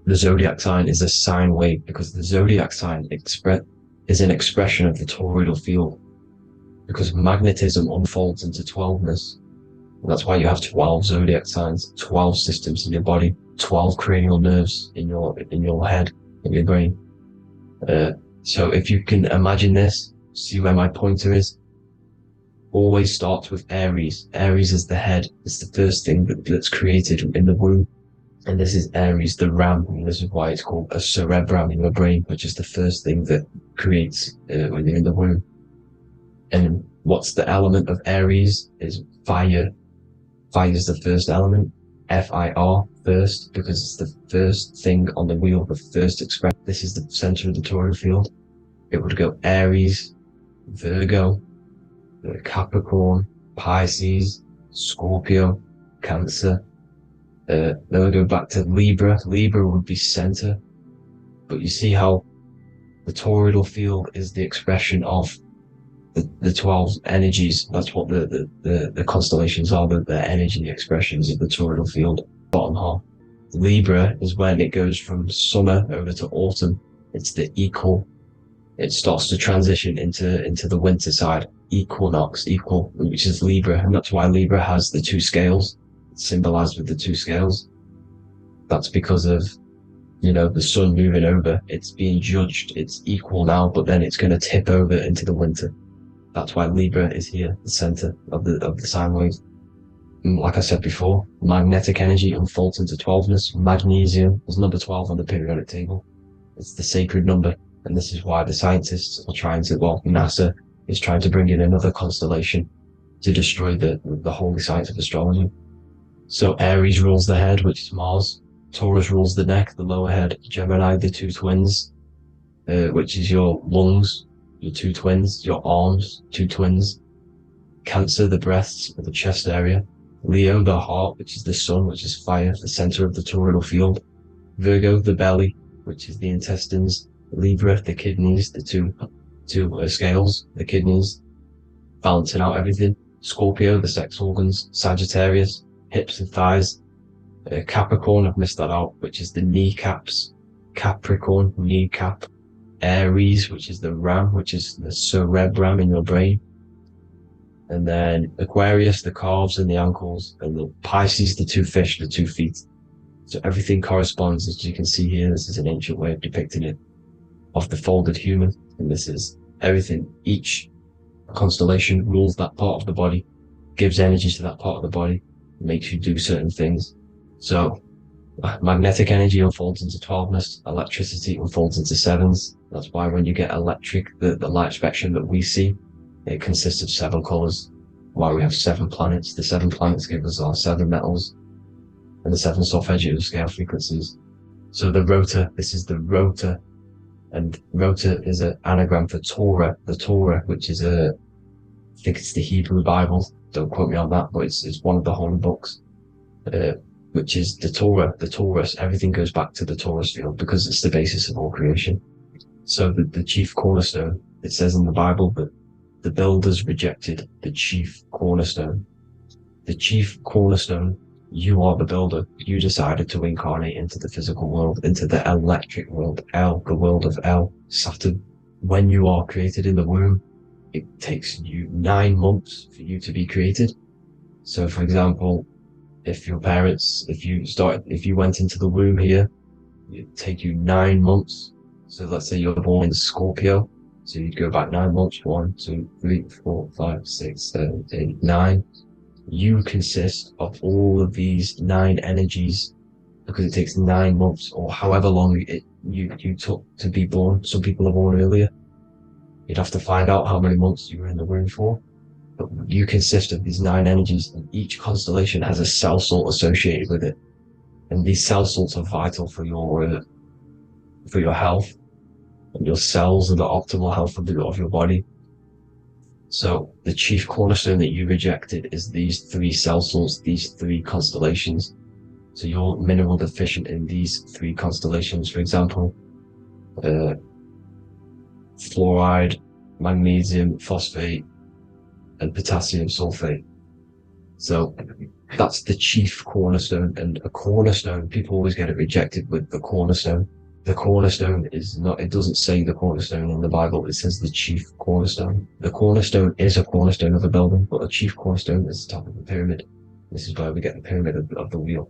The zodiac sign is a sine wave, because the zodiac sign is an expression of the toroidal field, because magnetism unfolds into 12ness. And that's why you have 12 zodiac signs, 12 systems in your body, 12 cranial nerves in your head, in your brain. So if you can imagine this, see where my pointer is. Always starts with Aries. Aries is the head. It's the first thing that's created in the womb. And this is Aries, the ram. And this is why it's called a cerebrum in your brain, which is the first thing that creates when you're in the womb. And what's the element of Aries is fire. Fire is the first element. F-I-R, first, because it's the first thing on the wheel, the first expression. This is the center of the toroidal field. It would go Aries, Virgo, Capricorn, Pisces, Scorpio, Cancer. Then we go back to Libra. Libra would be center. But you see how the toroidal field is the expression of the 12 energies. That's what the constellations are, the energy expressions of the toroidal field. Bottom half. Libra is when it goes from summer over to autumn. It's the equal. It starts to transition into the winter side. Equinox, which is Libra, and that's why Libra has the two scales. It's symbolized with the two scales. That's because of, the sun moving over. It's being judged. It's equal now, but then it's going to tip over into the winter. That's why Libra is here, the center of the sine wave. And like I said before, magnetic energy unfolds into 12ness. Magnesium is number 12 on the periodic table. It's the sacred number. And this is why the scientists are trying to, NASA is trying to bring in another constellation to destroy the holy science of astrology. So Aries rules the head, which is Mars. Taurus rules the neck, the lower head. Gemini, the two twins, which is your lungs, your two twins, your arms, two twins. Cancer, the breasts, or the chest area. Leo, the heart, which is the sun, which is fire, the center of the toroidal field. Virgo, the belly, which is the intestines. Libra, the kidneys, the two scales, the kidneys, balancing out everything. Scorpio, the sex organs. Sagittarius, hips and thighs. Capricorn, I've missed that out, which is the kneecaps. Capricorn, kneecap. Aries, which is the ram, which is the cerebrum in your brain. And then Aquarius, the calves and the ankles. And the Pisces, the two fish, the 2 feet. So everything corresponds, as you can see here. This is an ancient way of depicting it, of the folded human. And this is everything. Each constellation rules that part of the body, gives energy to that part of the body, makes you do certain things. So magnetic energy unfolds into 12ness, electricity unfolds into 7s. That's why when you get electric, the light spectrum that we see, it consists of 7 colors. Why we have 7 planets. The 7 planets give us our 7 metals and the 7 solfeggio scale frequencies. So the rota, this is the rota, and rota is an anagram for Torah, the Torah, which is I think it's the Hebrew Bible, don't quote me on that, but it's one of the holy books, which is the Torah, the Taurus. Everything goes back to the Taurus field because it's the basis of all creation. So the chief cornerstone, it says in the Bible that the builders rejected the chief cornerstone. The chief cornerstone, you are the builder. You decided to incarnate into the physical world, into the electric world, El, the world of El, Saturn. When you are created in the womb, it takes you 9 months for you to be created. So for example, if your parents, if you went into the womb here, it'd take you 9 months. So let's say you're born in Scorpio. So you'd go back 9 months, 1, 2, 3, 4, 5, 6, 7, 8, 9. You consist of all of these 9 energies because it takes 9 months or however long you took to be born. Some people are born earlier. You'd have to find out how many months you were in the womb for. But you consist of these 9 energies, and each constellation has a cell salt associated with it. And these cell salts are vital for your health. And your cells and the optimal health of your body. So the chief cornerstone that you rejected is these 3 cell salts, these 3 constellations. So you're mineral deficient in these 3 constellations. For example, fluoride, magnesium, phosphate, and potassium sulfate. So that's the chief cornerstone. And a cornerstone, people always get it rejected with the cornerstone. The cornerstone is not, it doesn't say the cornerstone in the Bible, it says the chief cornerstone. The cornerstone is a cornerstone of a building, but a chief cornerstone is the top of the pyramid. This is where we get the pyramid of the wheel.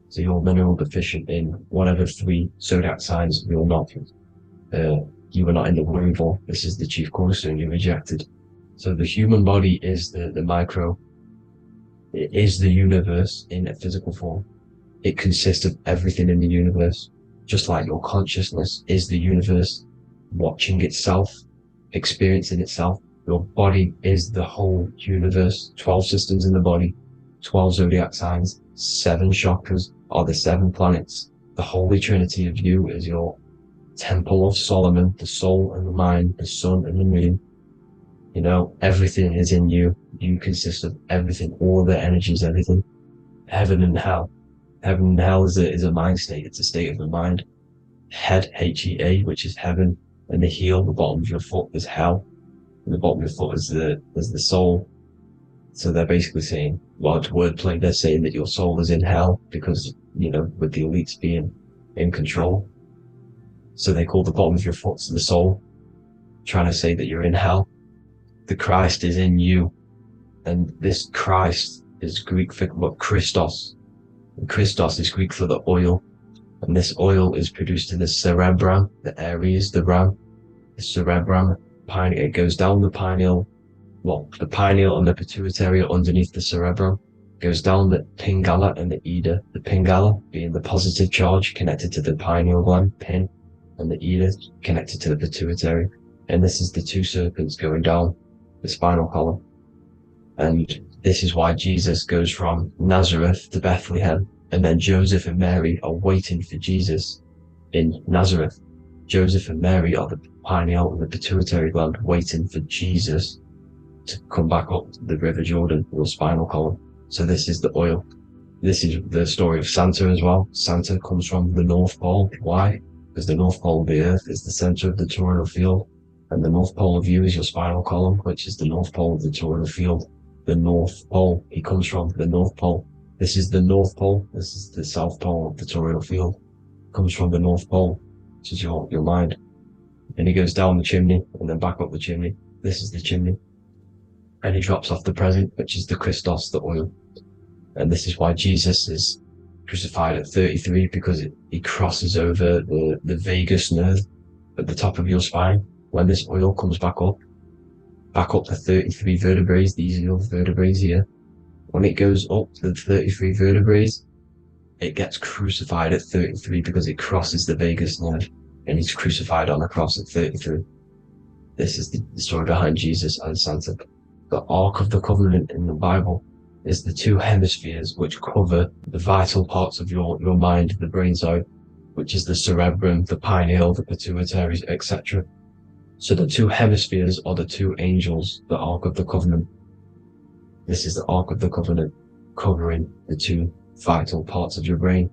So you're mineral deficient in whatever 3 zodiac signs you're not. You were not in the womb for. This is the chief cornerstone you rejected. So the human body is the micro. It is the universe in a physical form. It consists of everything in the universe. Just like your consciousness is the universe watching itself, experiencing itself. Your body is the whole universe. 12 systems in the body, 12 zodiac signs, 7 chakras are the 7 planets. The Holy Trinity of you is your Temple of Solomon, the soul and the mind, the sun and the moon. You know, everything is in you. You consist of everything, all the energies, everything. Heaven and hell. Heaven and hell is a mind state. It's a state of the mind. Head, H-E-A, which is heaven, and the heel, the bottom of your foot, is hell. And the bottom of your foot is the soul. So they're basically saying, well, it's wordplay. They're saying that your soul is in hell because, you know, with the elites being in control. So they call the bottom of your foot the soul, trying to say that you're in hell. The Christ is in you. And this Christ is Greek for what? Christos. And Christos is Greek for the oil, and this oil is produced in the cerebrum, the Aries, the ram, the cerebrum, it goes down the pineal, well, the pineal and the pituitary are underneath the cerebrum, goes down the pingala and the ida, the pingala being the positive charge connected to the pineal gland, pin, and the ida connected to the pituitary, and this is the 2 serpents going down the spinal column. And this is why Jesus goes from Nazareth to Bethlehem, and then Joseph and Mary are waiting for Jesus in Nazareth. Joseph and Mary are the pineal and the pituitary gland waiting for Jesus to come back up the River Jordan, your spinal column. So this is the oil. This is the story of Santa as well. Santa comes from the North Pole. Why? Because the North Pole of the Earth is the center of the toroidal field, and the North Pole of you is your spinal column, which is the North Pole of the toroidal field. The North Pole. He comes from the North Pole. This is the North Pole. This is the South Pole of the toroidal field. Comes from the North Pole, which is your mind. And he goes down the chimney and then back up the chimney. This is the chimney. And he drops off the present, which is the Christos, the oil. And this is why Jesus is crucified at 33, because he crosses over the vagus nerve at the top of your spine. When this oil comes back up the 33 vertebrae, these are your vertebrae here. When it goes up to the 33 vertebrae, it gets crucified at 33 because it crosses the vagus nerve, and he's crucified on a cross at 33. This is the story behind Jesus and Santa. The Ark of the Covenant in the Bible is the 2 hemispheres which cover the vital parts of your mind, the brain side. which is the cerebrum, the pineal, the pituitary, etc. So the two hemispheres are the two angels, the Ark of the Covenant. This is the Ark of the Covenant, covering the two vital parts of your brain.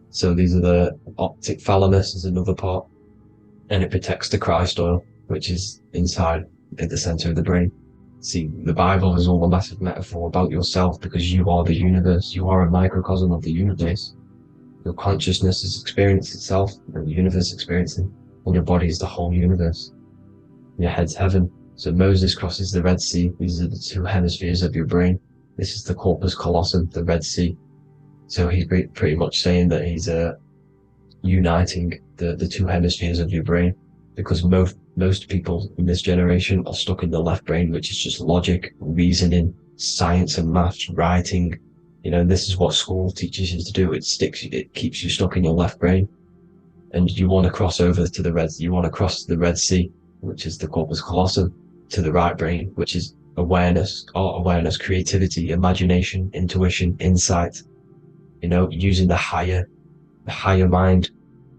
So these are the optic thalamus is another part, and it protects the Christ oil, which is inside at the center of the brain. See, the Bible is all a massive metaphor about yourself, because you are the universe. You are a microcosm of the universe. Your consciousness is experiencing itself, and the universe experiencing, and your body is the whole universe. Your head's heaven. So Moses crosses the Red Sea. These are the two hemispheres of your brain. This is the corpus callosum, the Red Sea. So he's pretty much saying that he's uniting the two hemispheres of your brain, because most people in this generation are stuck in the left brain, which is just logic, reasoning, science and maths, writing. You know, this is what school teaches you to do. It keeps you stuck in your left brain. And you want to cross over to you want to cross the Red Sea, which is the corpus callosum, to the right brain, which is awareness, art awareness, creativity, imagination, intuition, insight. You know, using the higher mind,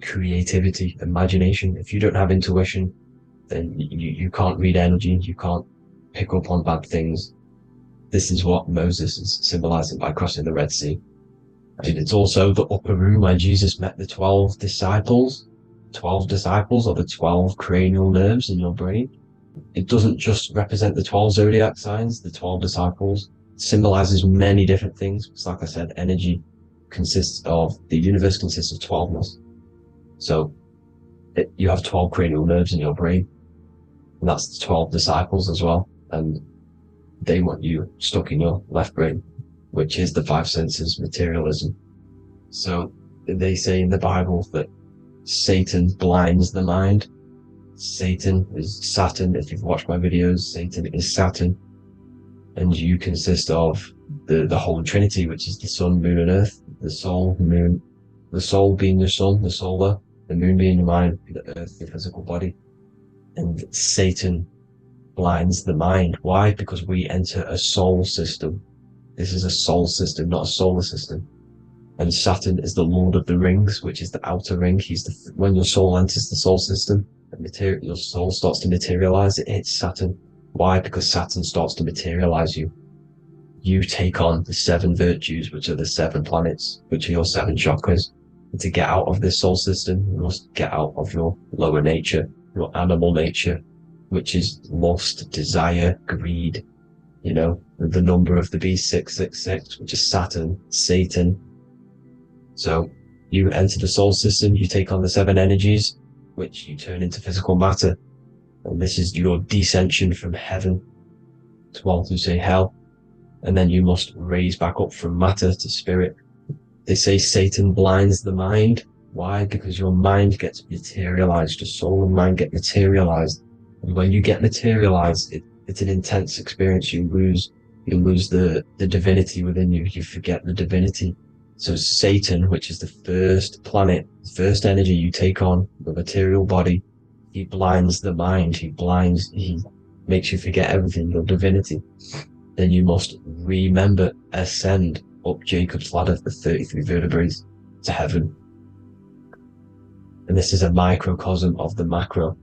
creativity, imagination. If you don't have intuition, then you can't read energy, you can't pick up on bad things. This is what Moses is symbolizing by crossing the Red Sea. And it's also the upper room where Jesus met the 12 disciples. 12 disciples are the 12 cranial nerves in your brain. It doesn't just represent the 12 zodiac signs. The 12 disciples symbolizes many different things. It's like I said, energy the universe consists of 12ness. So you have 12 cranial nerves in your brain, and that's the 12 disciples as well. And they want you stuck in your left brain, which is the five senses, materialism. So they say in the Bible that Satan blinds the mind. Satan is Saturn. If you've watched my videos, Satan is Saturn. And you consist of the Holy Trinity, which is the sun, moon, and earth. The soul, moon, the soul being your sun, the solar, the moon being your mind, the earth, your physical body. And Satan blinds the mind. Why? Because we enter a soul system. This is a soul system, not a solar system. And Saturn is the Lord of the Rings, which is the outer ring. When your soul enters the soul system, your soul starts to materialize. It hits Saturn. Why? Because Saturn starts to materialize you. You take on the 7 virtues, which are the 7 planets, which are your 7 chakras. And to get out of this soul system, you must get out of your lower nature, your animal nature, which is lust, desire, greed. You know, the number of the beast, 666, which is Saturn, Satan. So you enter the soul system, you take on the 7 energies, which you turn into physical matter. And this is your descension from heaven to what you say hell. And then you must raise back up from matter to spirit. They say Satan blinds the mind. Why? Because your mind gets materialized. Your soul and mind get materialized. And when you get materialized, it's an intense experience. You lose the divinity within you. You forget the divinity. So Satan, which is the first planet, the first energy you take on, the material body, he blinds the mind. He makes you forget everything, your divinity. Then you must ascend up Jacob's ladder, the 33 vertebrae, to heaven. And this is a microcosm of the macro,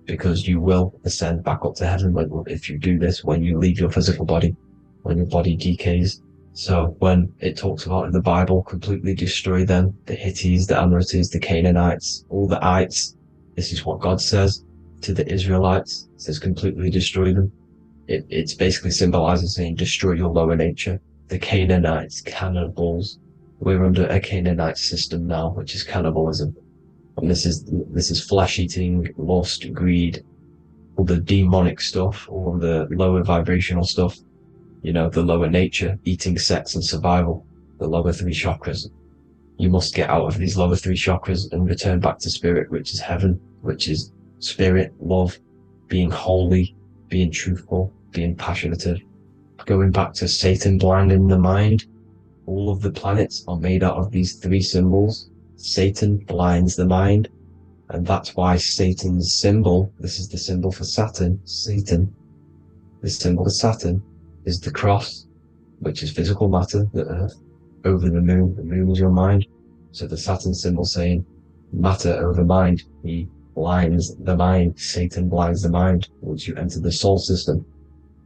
because you will ascend back up to heaven if you do this, when you leave your physical body, when your body decays. So when it talks about in the Bible, completely destroy them, the Hittites, the Amorites, the Canaanites, all the ites, this is what God says to the Israelites. It says completely destroy them. It's basically symbolizing saying destroy your lower nature. The Canaanites, cannibals. We're under a Canaanite system now, which is cannibalism. And this is flesh eating, lust, greed, all the demonic stuff, all the lower vibrational stuff. You know, the lower nature, eating, sex, and survival, the lower 3 chakras. You must get out of these lower 3 chakras and return back to spirit, which is heaven, which is spirit, love, being holy, being truthful, being passionate. Going back to Satan blinding the mind, all of the planets are made out of these 3 symbols. Satan blinds the mind, and that's why Satan's symbol, this is the symbol for Saturn, Satan, the symbol for Saturn is the cross, which is physical matter, the earth, over the moon. The moon is your mind. So the Saturn symbol saying matter over mind. He blinds the mind. Satan blinds the mind once you enter the soul system.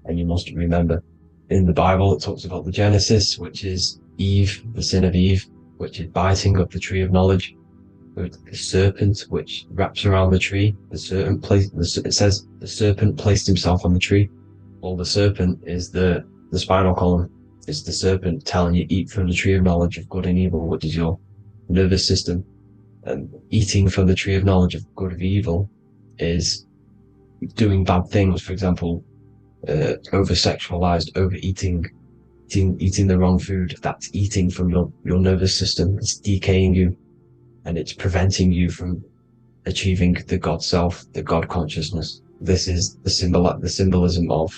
And you must remember, in the Bible, it talks about the Genesis, which is Eve, the sin of Eve, which is biting of the tree of knowledge. The serpent, which wraps around the tree. It says the serpent placed himself on the tree. Well, the serpent is the spinal column. It's the serpent telling you eat from the tree of knowledge of good and evil, which is your nervous system. And eating from the tree of knowledge of good and evil is doing bad things. For example, over-sexualized, overeating, eating the wrong food. That's eating from your nervous system. It's decaying you, and it's preventing you from achieving the God self, the God consciousness. This is the symbolism of,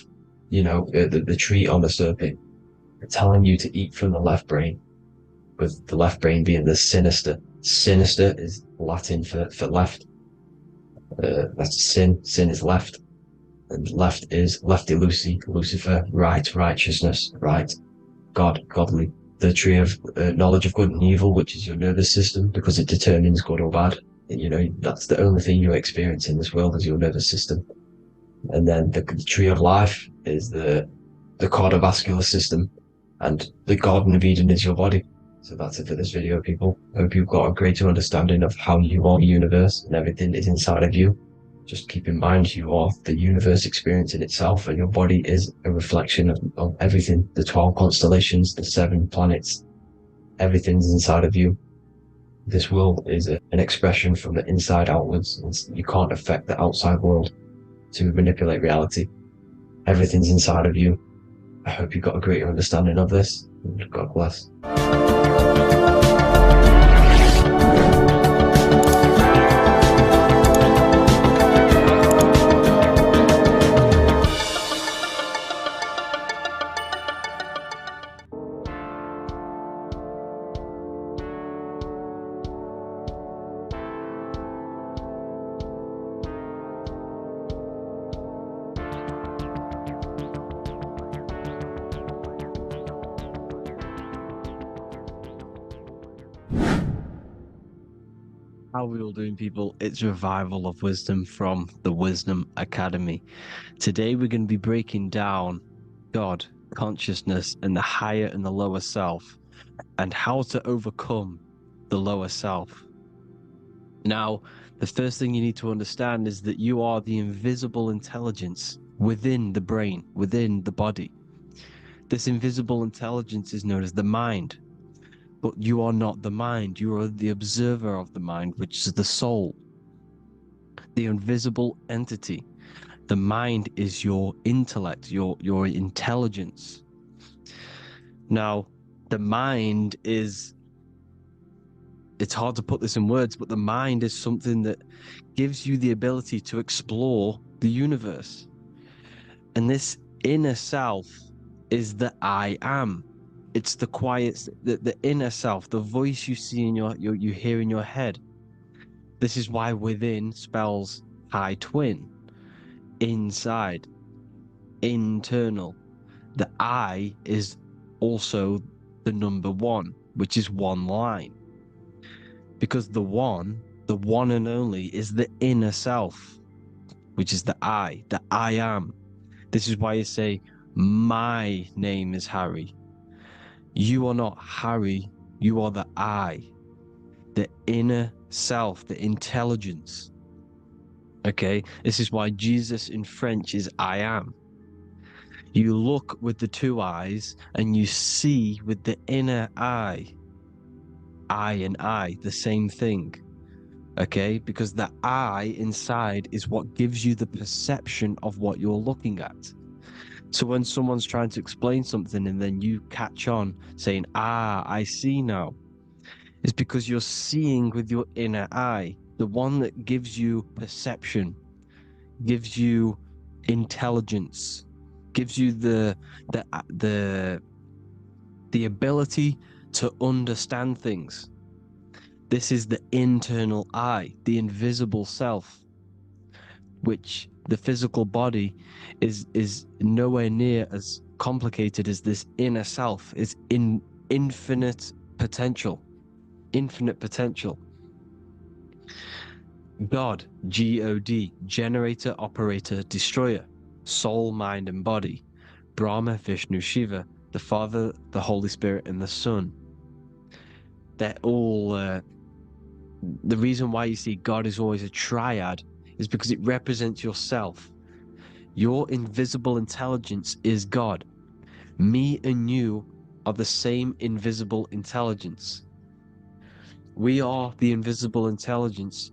the tree on the serpent, telling you to eat from the left brain, with the left brain being the sinister. Sinister is Latin for left. That's sin. Sin is left. And left is lefty Lucy, Lucifer, right, righteousness, right, God, godly. The tree of knowledge of good and evil, which is your nervous system, because it determines good or bad. That's the only thing you experience in this world is your nervous system. And then the tree of life is the cardiovascular system, and the Garden of Eden is your body. So that's it for this video, people. Hope you've got a greater understanding of how you are the universe and everything is inside of you. Just keep in mind you are the universe experience in itself, and your body is a reflection of everything. The 12 constellations, the 7 planets, everything's inside of you. This world is an expression from the inside outwards. You can't affect the outside world to manipulate reality. Everything's inside of you. I hope you got a greater understanding of this. God bless. How are we all doing, people? It's Revival of Wisdom from the Wisdom Academy. Today we're going to be breaking down God, consciousness, and the higher and the lower self, and how to overcome the lower self. Now, the first thing you need to understand is that you are the invisible intelligence within the brain, within the body. This invisible intelligence is known as the mind. But you are not the mind. You are the observer of the mind, which is the soul, the invisible entity. The mind is your intellect, your intelligence. Now, the mind is, it's hard to put this in words, but the mind is something that gives you the ability to explore the universe. And this inner self is the I am. It's the quiet, the inner self, the voice you see in you hear in your head. This is why within spells high twin, inside, internal. The I is also the number 1, which is one line. Because the one and only, is the inner self, which is the I am. This is why you say, my name is Harry. You are not Harry, you are the I, the inner self, the intelligence. Okay, this is why Jesus in French is I am. You look with the 2 eyes and you see with the inner eye. I and I, the same thing. Okay, because the I inside is what gives you the perception of what you're looking at. So when someone's trying to explain something and then you catch on saying, I see now, it's because you're seeing with your inner eye, the one that gives you perception, gives you intelligence, gives you the ability to understand things. This is the internal I, the invisible self, which the physical body is nowhere near as complicated as this inner self. Is in infinite potential. infinite potential. God, G-O-D, generator, operator, destroyer, soul, mind, and body. Brahma, Vishnu, Shiva, the Father, the Holy Spirit, and the Son. They're all... the reason why you see God is always a triad is because it represents yourself. Your invisible intelligence is God. Me and you are the same invisible intelligence. We are the invisible intelligence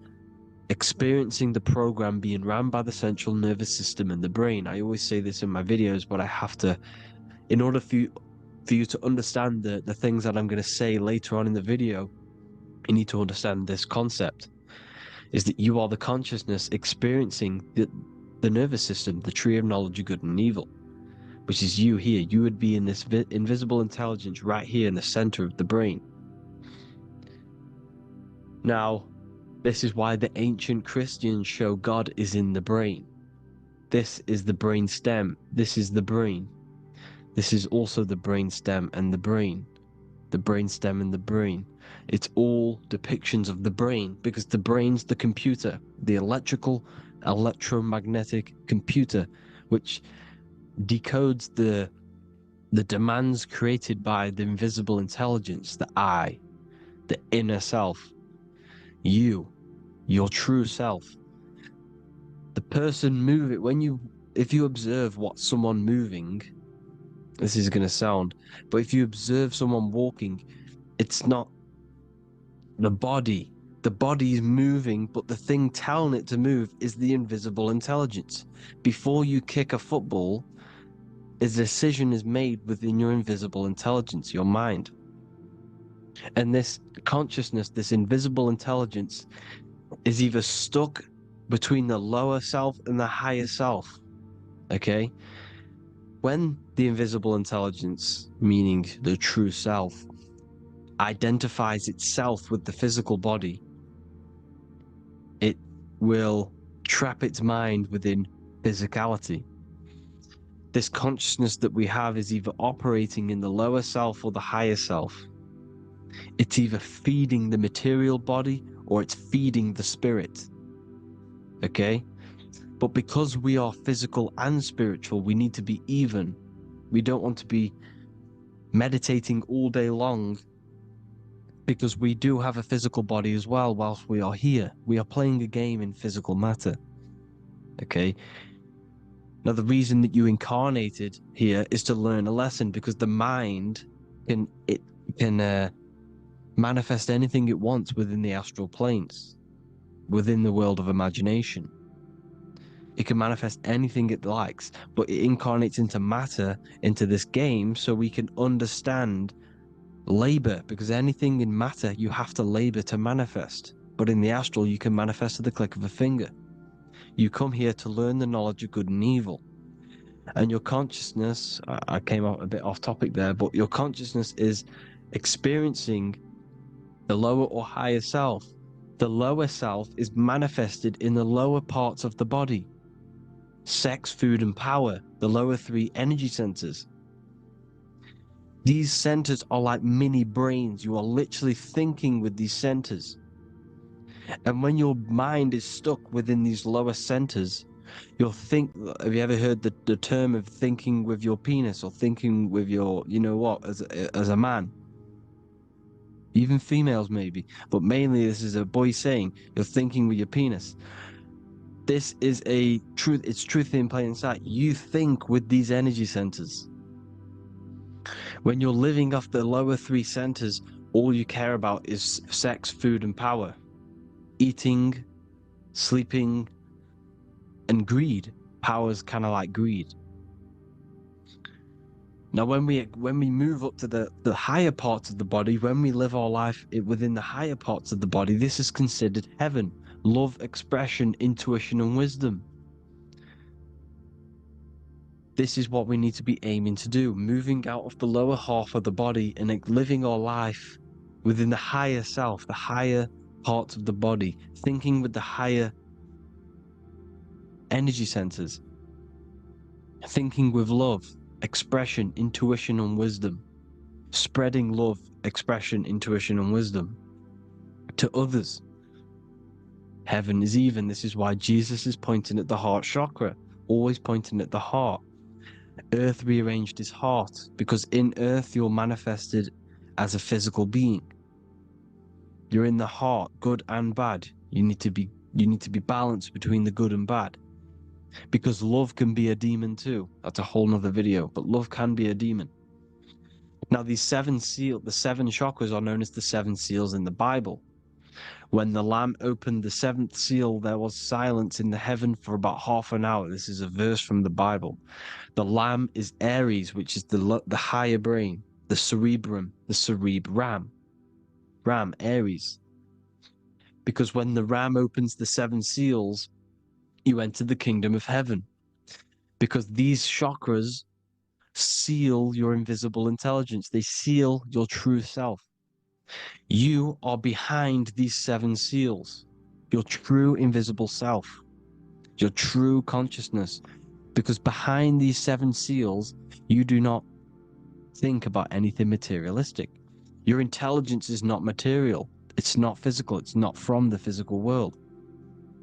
experiencing the program being run by the central nervous system and the brain. I always say this in my videos, but I have to, in order for you to understand the things that I'm going to say later on in the video, you need to understand this concept, is that you are the consciousness experiencing the nervous system, the tree of knowledge of good and evil, which is you here. You would be in this invisible intelligence right here in the center of the brain. Now, this is why the ancient Christians show God is in the brain. This is the brain stem. This is the brain. This is also the brain stem and the brain. The brain stem and the brain. It's all depictions of the brain, because the brain's the computer, the electromagnetic computer, which decodes the demands created by the invisible intelligence, the I, the inner self, you, your true self. The person if you observe what someone moving, this is going to sound, but if you observe someone walking, it's not the body. The body is moving, but the thing telling it to move is the invisible intelligence. Before you kick a football, a decision is made within your invisible intelligence, your mind. And this consciousness, this invisible intelligence, is either stuck between the lower self and the higher self. Okay? When the invisible intelligence, meaning the true self, identifies itself with the physical body, it will trap its mind within physicality. This consciousness that we have is either operating in the lower self or the higher self. It's either feeding the material body or it's feeding the spirit. Okay? But because we are physical and spiritual, we need to be even. We don't want to be meditating all day long, because we do have a physical body as well whilst we are here. We are playing a game in physical matter. Okay? Now, the reason that you incarnated here is to learn a lesson, because the mind can manifest anything it wants within the astral planes, within the world of imagination. It can manifest anything it likes, but it incarnates into matter, into this game, so we can understand labor, because anything in matter you have to labor to manifest. But in the astral, you can manifest at the click of a finger. You come here to learn the knowledge of good and evil. And your consciousness, I came out a bit off topic there, but your consciousness is experiencing the lower or higher self. The lower self is manifested in the lower parts of the body. Sex, food, and power, the lower three energy centers. These centers are like mini brains. You are literally thinking with these centers. And when your mind is stuck within these lower centers, you'll think, have you ever heard the term of thinking with your penis, or thinking with your, you know what, as a man? Even females maybe, but mainly this is a boy saying, you're thinking with your penis. This is a truth, it's truth in plain sight. You think with these energy centers. When you're living off the lower three centers, all you care about is sex, food, and power. Eating, sleeping, and greed. Power's kind of like greed. Now, when we move up to the higher parts of the body, when we live our life within the higher parts of the body, this is considered heaven. Love, expression, intuition, and wisdom. This is what we need to be aiming to do, moving out of the lower half of the body and living our life within the higher self, the higher parts of the body, thinking with the higher energy centers, thinking with love, expression, intuition, and wisdom, spreading love, expression, intuition, and wisdom. to others. Heaven is even. This is why Jesus is pointing at the heart chakra, always pointing at the heart. Earth rearranged his heart, because in earth you're manifested as a physical being. You're in the heart, good and bad. You need to be balanced between the good and bad. Because love can be a demon too. That's a whole nother video, but love can be a demon. Now the seven chakras are known as the seven seals in the Bible. When the Lamb opened the seventh seal, there was silence in the heaven for about half an hour. This is a verse from the Bible. The Lamb is Aries, which is the higher brain, the cerebrum, Ram, Aries. Because when the Ram opens the seven seals, you enter the kingdom of heaven. Because these chakras seal your invisible intelligence. They seal your true self. You are behind these seven seals, your true invisible self, your true consciousness. Because behind these seven seals, you do not think about anything materialistic. Your intelligence is not material. It's not physical. It's not from the physical world.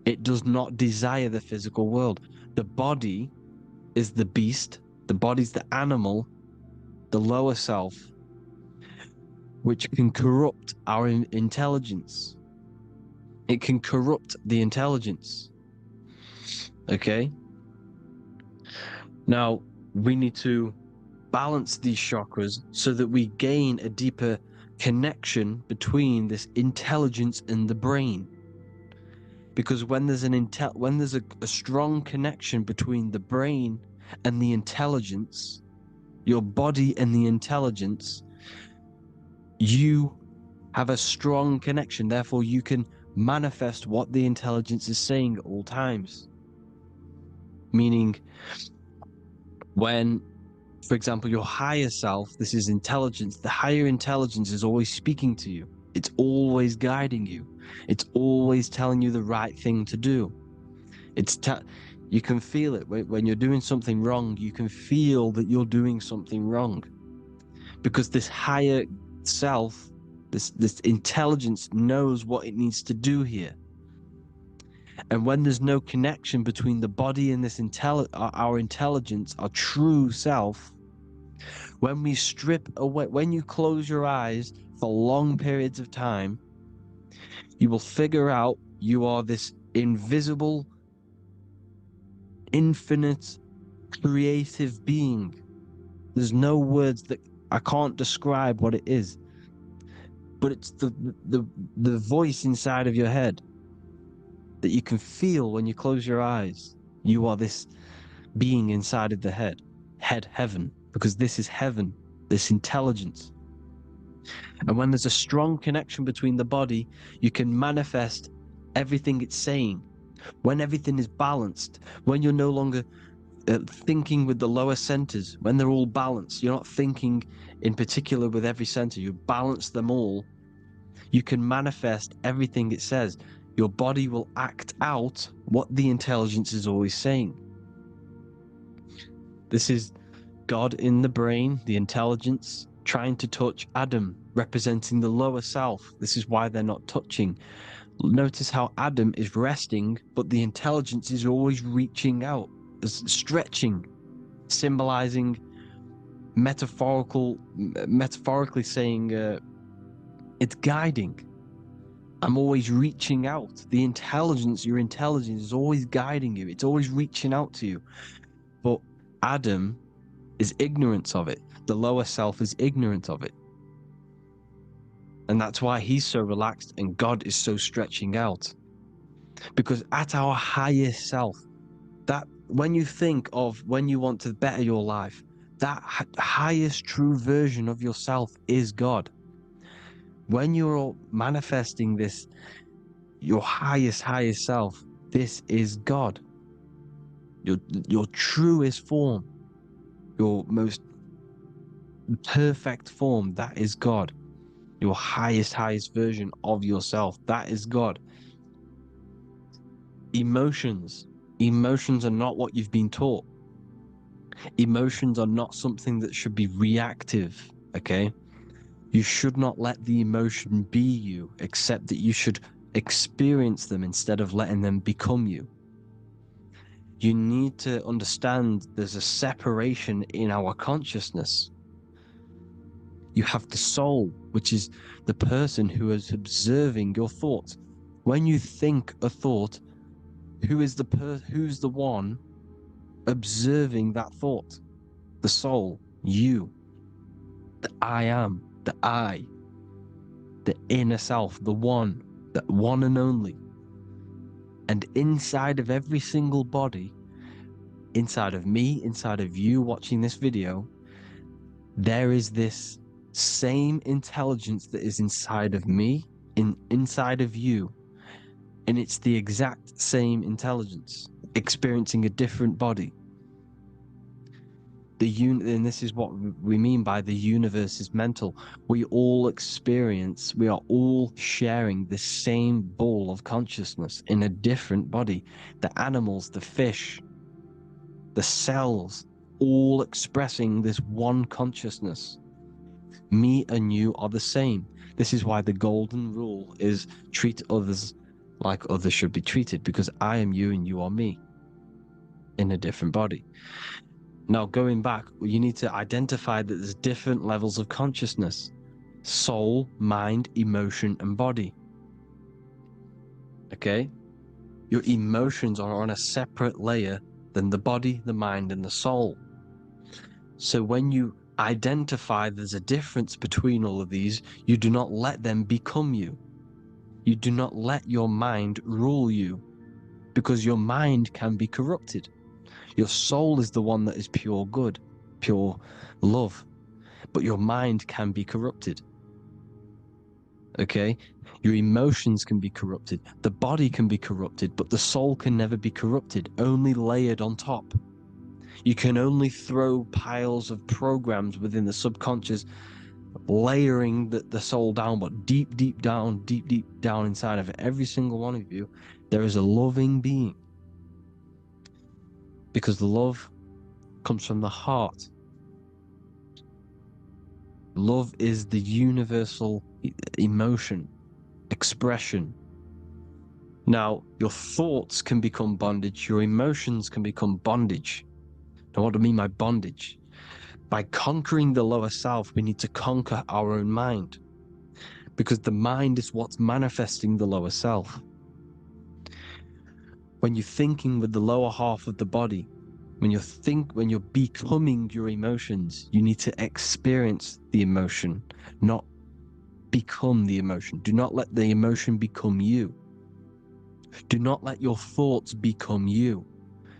It does not desire the physical world. The body is the beast. The body's the animal, the lower self, which can corrupt our intelligence. It can corrupt the intelligence. Okay? Now, we need to balance these chakras so that we gain a deeper connection between this intelligence and the brain. Because when there's a strong connection between the brain and the intelligence, your body and the intelligence, you have a strong connection. Therefore, you can manifest what the intelligence is saying at all times. Meaning, when, for example, your higher self, this is intelligence, the higher intelligence is always speaking to you. It's always guiding you. It's always telling you the right thing to do. You can feel it when you're doing something wrong. You can feel that you're doing something wrong, because this higher self, this intelligence knows what it needs to do here. And when there's no connection between the body and this our intelligence, our true self, when we strip away, when you close your eyes for long periods of time, you will figure out you are this invisible, infinite, creative being. There's no words that I can't describe what it is, but it's the voice inside of your head that you can feel when you close your eyes. You are this being inside of the head, heaven, because this is heaven, this intelligence. And when there's a strong connection between the body, you can manifest everything it's saying. When everything is balanced, when you're no longer thinking with the lower centers, when they're all balanced, you're not thinking in particular with every center, you balance them all, you can manifest everything it says. Your body will act out what the intelligence is always saying. This is God in the brain, the intelligence, trying to touch Adam, representing the lower self. This is why they're not touching. Notice how Adam is resting, but the intelligence is always reaching out, stretching, symbolizing metaphorically saying it's guiding. I'm always reaching out. The intelligence, your intelligence is always guiding you. It's always reaching out to you. But Adam is ignorant of it. The lower self is ignorant of it. And that's why he's so relaxed and God is so stretching out. Because at our highest self, that when you think of when you want to better your life, that highest true version of yourself is God. When you're manifesting this, your highest self, this is God. Your truest form, your most perfect form, that is God. Your highest version of yourself, that is God. Emotions are not what you've been taught. Emotions are not something that should be reactive, okay? You should not let the emotion be you, except that you should experience them instead of letting them become you. You need to understand there's a separation in our consciousness. You have the soul, which is the person who is observing your thoughts. When you think a thought, who's the one observing that thought? The soul, you, the I am, the I, the inner self, the one and only. And inside of every single body, inside of me, inside of you watching this video, there is this same intelligence that is inside of me, inside of you. And it's the exact same intelligence, experiencing a different body. And this is what we mean by the universe is mental. We are all sharing the same ball of consciousness in a different body. The animals, the fish, the cells, all expressing this one consciousness. Me and you are the same. This is why the golden rule is treat others like others should be treated, because I am you and you are me in a different body. Now, going back, you need to identify that there's different levels of consciousness: soul, mind, emotion, and body. Okay? Your emotions are on a separate layer than the body, the mind, and the soul. So when you identify there's a difference between all of these, you do not let them become you. You do not let your mind rule you, because your mind can be corrupted. Your soul is the one that is pure good, pure love, but your mind can be corrupted. Okay? Your emotions can be corrupted. The body can be corrupted, but the soul can never be corrupted, only layered on top. You can only throw piles of programs within the subconscious, layering the soul down, but deep down inside of every single one of you, there is a loving being. Because the love comes from the heart. Love is the universal emotion, expression. Now, your thoughts can become bondage, your emotions can become bondage. Now, what do I mean by bondage? By conquering the lower self, we need to conquer our own mind, because the mind is what's manifesting the lower self. When you're thinking with the lower half of the body, when you're becoming your emotions, you need to experience the emotion, not become the emotion. Do not let the emotion become you. Do not let your thoughts become you,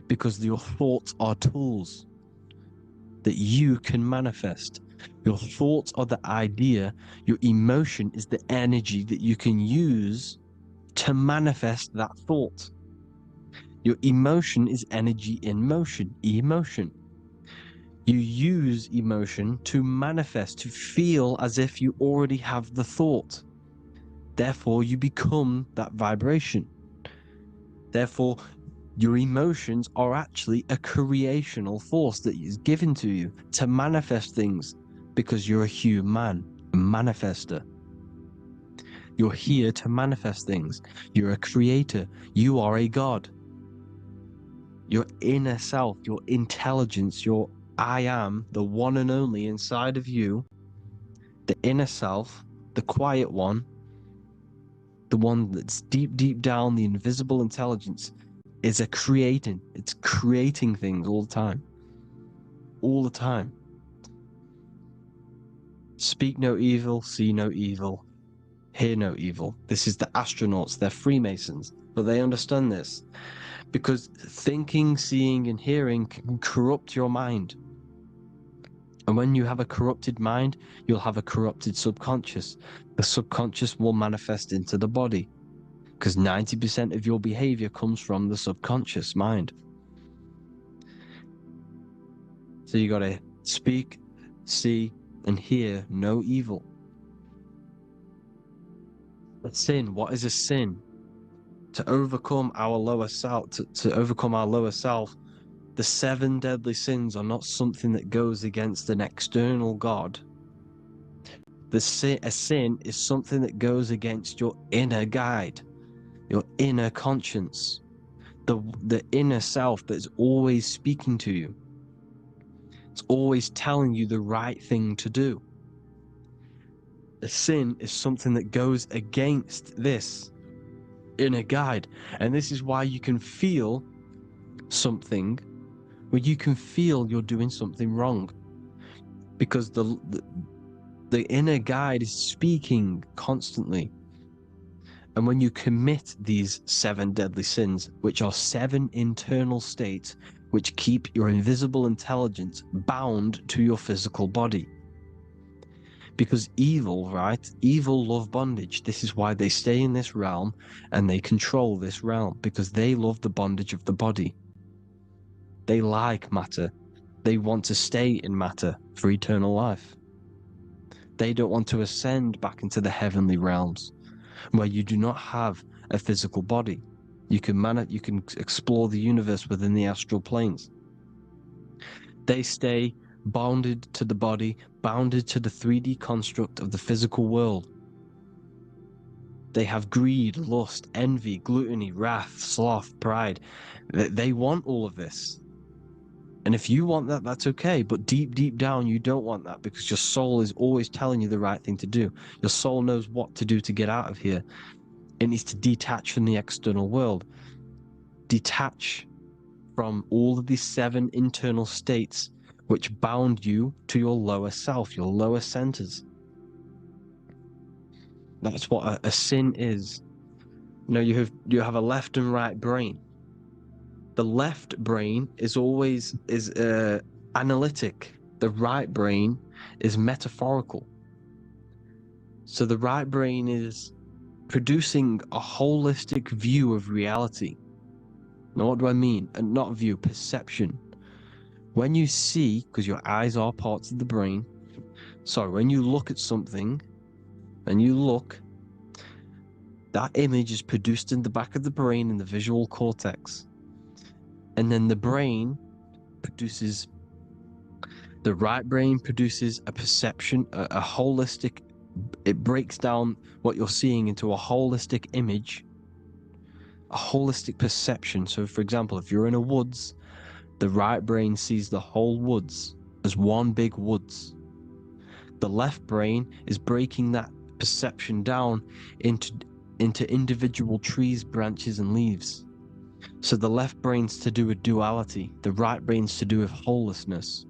because your thoughts are tools that you can manifest. Your thoughts are the idea. Your emotion is the energy that you can use to manifest that thought. Your emotion is energy in motion, emotion. You use emotion to manifest, to feel as if you already have the thought. Therefore, you become that vibration. Therefore, your emotions are actually a creational force that is given to you to manifest things, because you're a human, a manifester. You're here to manifest things. You're a creator. You are a god. Your inner self, your intelligence, your I am, the one and only inside of you, the inner self, the quiet one, the one that's deep down, the invisible intelligence, is it's creating things all the time. All the time. Speak no evil, see no evil, hear no evil. This is the astronauts, they're Freemasons, but they understand this. Because thinking, seeing, and hearing can corrupt your mind. And when you have a corrupted mind, you'll have a corrupted subconscious. The subconscious will manifest into the body, because 90% of your behavior comes from the subconscious mind. So you got to speak, see, and hear no evil. But sin, what is a sin? To overcome our lower self, to overcome our lower self, the 7 deadly sins are not something that goes against an external God. A sin is something that goes against your inner guide, your inner conscience, the inner self that's always speaking to you. It's always telling you the right thing to do. A sin is something that goes against this inner guide. And this is why you can feel something where you can feel you're doing something wrong. Because the inner guide is speaking constantly. And when you commit these 7 deadly sins, which are 7 internal states which keep your invisible intelligence bound to your physical body. Because evil, right? Evil love bondage. This is why they stay in this realm and they control this realm, because they love the bondage of the body. They like matter. They want to stay in matter for eternal life. They don't want to ascend back into the heavenly realms where you do not have a physical body. You can explore the universe within the astral planes. They stay bounded to the body, bounded to the 3D construct of the physical world. They have greed, lust, envy, gluttony, wrath, sloth, pride. They want all of this. And if you want that, that's okay. But deep, deep down, you don't want that, because your soul is always telling you the right thing to do. Your soul knows what to do to get out of here. It needs to detach from the external world. Detach from all of these 7 internal states which bound you to your lower self, your lower centers. That's what a sin is. You know, you have a left and right brain. The left brain is always analytic. The right brain is metaphorical. So the right brain is producing a holistic view of reality. Now, what do I mean? And not view, perception. When you see, because your eyes are parts of the brain, when you look at something and you look, that image is produced in the back of the brain in the visual cortex. And then the right brain produces a perception, a holistic, it breaks down what you're seeing into a holistic image, a holistic perception. So for example, if you're in a woods, the right brain sees the whole woods as one big woods. The left brain is breaking that perception down into individual trees, branches, and leaves. So the left brain's to do with duality. The right brain's to do with wholeness,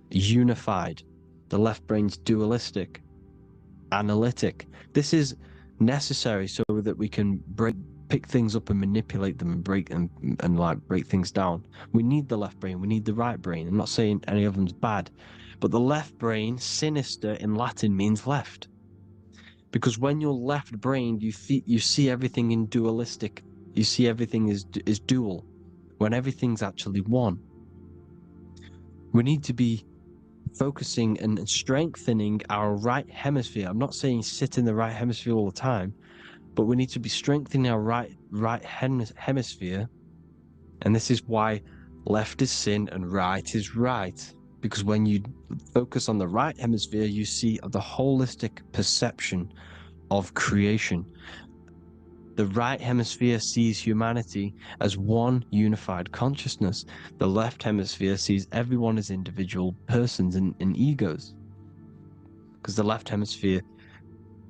unified. The left brain's dualistic, analytic. This is necessary so that we can pick things up and manipulate them and break things down. We need the left brain. We need the right brain. I'm not saying any of them's bad, but the left brain, sinister in Latin, means left. Because when you're left-brained, you see everything in dualistic. You see everything is dual, when everything's actually one. We need to be focusing and strengthening our right hemisphere. I'm not saying sit in the right hemisphere all the time, but we need to be strengthening our right hemisphere. And this is why left is sin and right is right. Because when you focus on the right hemisphere, you see the holistic perception of creation. The right hemisphere sees humanity as one unified consciousness. The left hemisphere sees everyone as individual persons and egos. Because the left hemisphere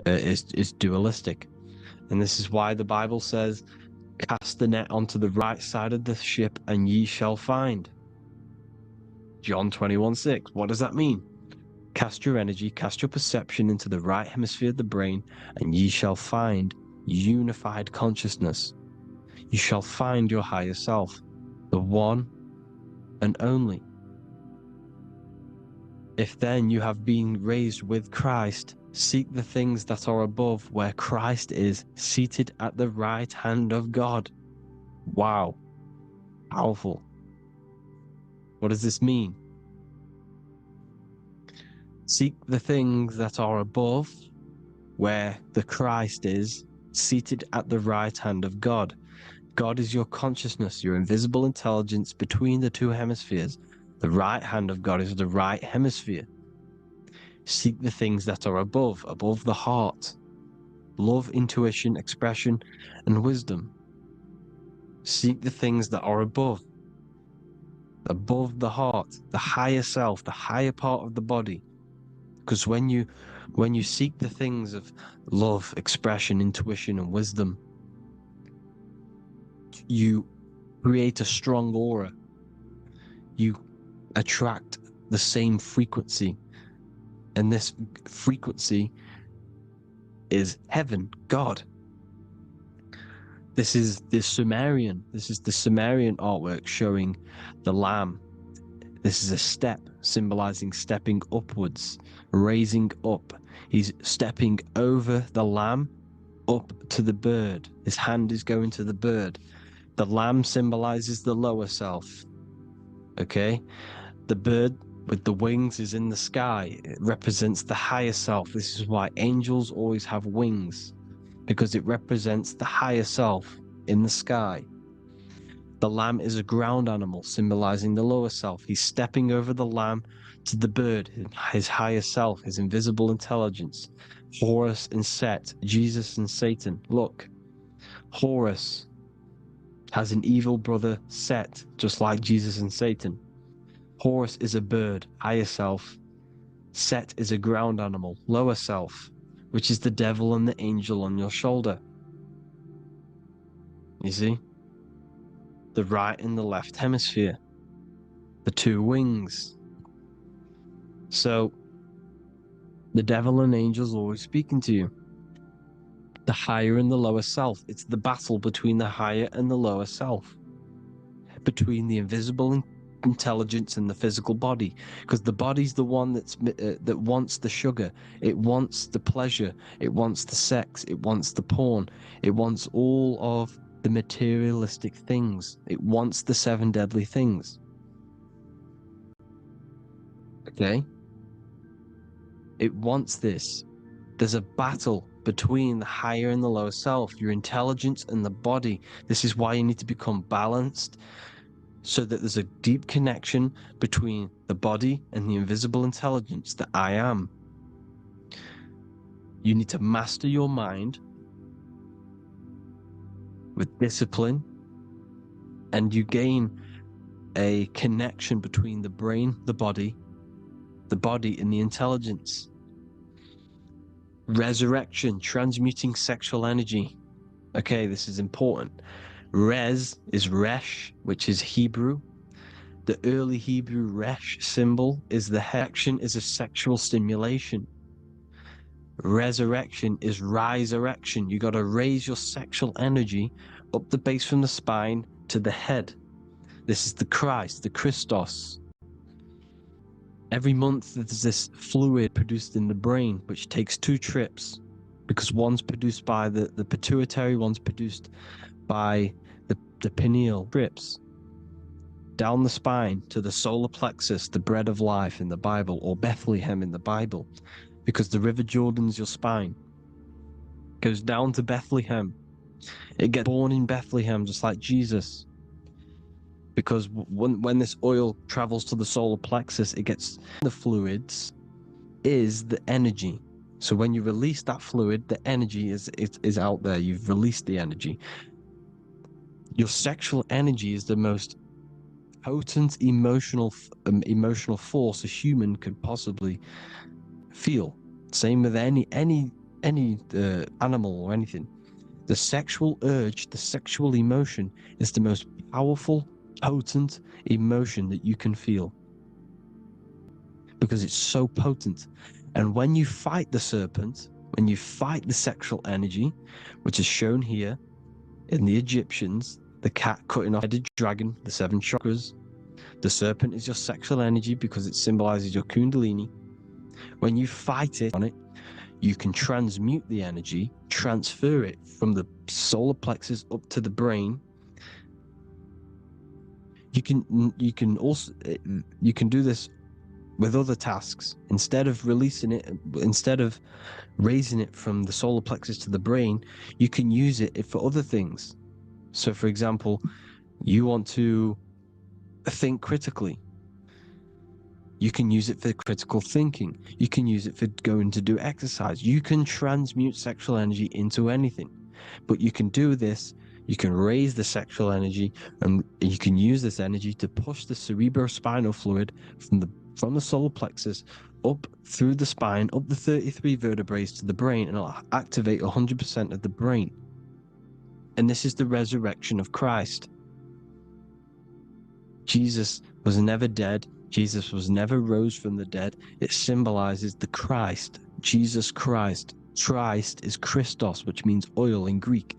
is dualistic. And this is why the Bible says, cast the net onto the right side of the ship and ye shall find. John 21:6. What does that mean? Cast your energy, cast your perception into the right hemisphere of the brain, and ye shall find unified consciousness. You shall find your higher self, the one and only. If then you have been raised with Christ, seek the things that are above, where Christ is seated at the right hand of God. Wow. Powerful. What does this mean? Seek the things that are above, where the Christ is seated at the right hand of God. God is your consciousness, your invisible intelligence between the 2 hemispheres. The right hand of God is the right hemisphere. Seek the things that are above the heart. Love, intuition, expression, and wisdom. Seek the things that are above the heart, the higher self, the higher part of the body. Because when you seek the things of love, expression, intuition, and wisdom, you create a strong aura. You attract the same frequency, and this frequency is heaven, God. This is the Sumerian artwork showing the lamb. This is a step symbolizing stepping upwards, raising up. He's stepping over the lamb up to the bird. His hand is going to the bird. The lamb symbolizes the lower self. Okay? The bird with the wings is in the sky. It represents the higher self. This is why angels always have wings, because it represents the higher self in the sky. The lamb is a ground animal, symbolizing the lower self. He's stepping over the lamb to the bird, his higher self, his invisible intelligence. Horus and Set, Jesus and Satan. Look, Horus has an evil brother, Set, just like Jesus and Satan. Horus is a bird, higher self. Set is a ground animal, lower self, which is the devil and the angel on your shoulder. You see? The right and the left hemisphere. The two wings. So, the devil and angels always speaking to you. The higher and the lower self. It's the battle between the higher and the lower self. Between the invisible intelligence and the physical body, because the body's the one that wants the sugar, it wants the pleasure, it wants the sex, it wants the porn, it wants all of the materialistic things, it wants the 7 deadly things. Okay, it wants this. There's a battle between the higher and the lower self, your intelligence and the body. This is why you need to become balanced, so that there's a deep connection between the body and the invisible intelligence, the I am. You need to master your mind with discipline, and you gain a connection between the brain, the body and the intelligence. Resurrection, transmuting sexual energy. Okay, this is important. Res is Resh, which is Hebrew. The early Hebrew Resh symbol is the action is a sexual stimulation. Resurrection is rise-erection. You got to raise your sexual energy up the base from the spine to the head. This is the Christ, the Christos. Every month there's this fluid produced in the brain, which takes 2 trips, because one's produced by the pituitary, one's produced by the pineal. Trips down the spine to the solar plexus, the bread of life in the Bible, or Bethlehem in the Bible, because the River Jordan's your spine. Goes down to Bethlehem. It gets born in Bethlehem, just like Jesus. Because when this oil travels to the solar plexus, it gets the fluids is the energy. So when you release that fluid, the energy is out there. You've released the energy. Your sexual energy is the most potent emotional force a human could possibly feel. Same with any animal or anything. The sexual urge, the sexual emotion is the most powerful, potent emotion that you can feel, because it's so potent. And when you fight the serpent, when you fight the sexual energy, which is shown here in the Egyptians, the cat cutting off the headed dragon, the 7 chakras, the serpent is your sexual energy because it symbolizes your Kundalini. When you fight it on it, you can transmute the energy, transfer it from the solar plexus up to the brain. You can also do this with other tasks. Instead of releasing it, instead of raising it from the solar plexus to the brain, you can use it for other things. So for example, you want to think critically. You can use it for critical thinking. You can use it for going to do exercise. You can transmute sexual energy into anything. But you can do this, you can raise the sexual energy, and you can use this energy to push the cerebrospinal fluid from the solar plexus up through the spine, up the 33 vertebrae to the brain, and it'll activate 100% of the brain. And this is the resurrection of Christ. Jesus was never dead. Jesus was never rose from the dead. It symbolizes the Christ, Jesus Christ. Christ is Christos, which means oil in Greek.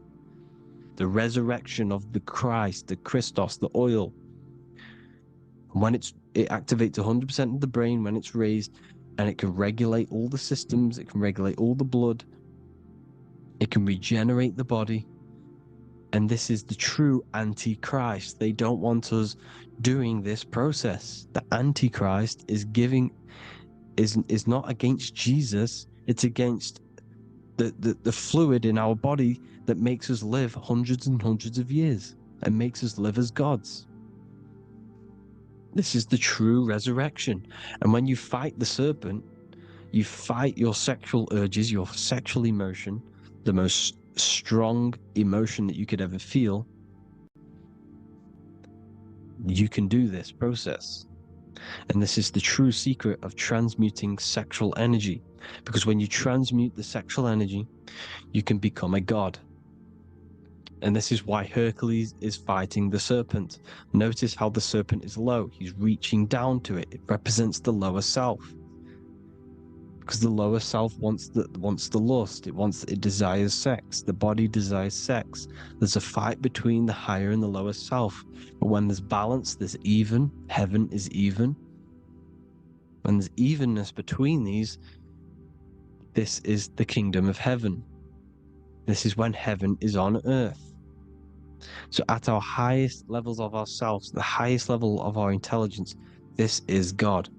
The resurrection of the Christ, the Christos, the oil. When it activates 100% of the brain when it's raised, and it can regulate all the systems, it can regulate all the blood, it can regenerate the body. And this is the true Antichrist. They don't want us doing this process. The Antichrist is not against Jesus, it's against the fluid in our body that makes us live hundreds and hundreds of years and makes us live as gods. This is the true resurrection. And when you fight the serpent, you fight your sexual urges, your sexual emotion, the most strong emotion that you could ever feel. You can do this process. And this is the true secret of transmuting sexual energy. Because when you transmute the sexual energy, you can become a god. And this is why Hercules is fighting the serpent. Notice how the serpent is low. He's reaching down to it. It represents the lower self. Because the lower self wants the lust. It desires sex. The body desires sex. There's a fight between the higher and the lower self. But when there's balance, there's even. Heaven is even. When there's evenness between these, this is the kingdom of heaven. This is when heaven is on earth. So at our highest levels of ourselves, the highest level of our intelligence, this is God.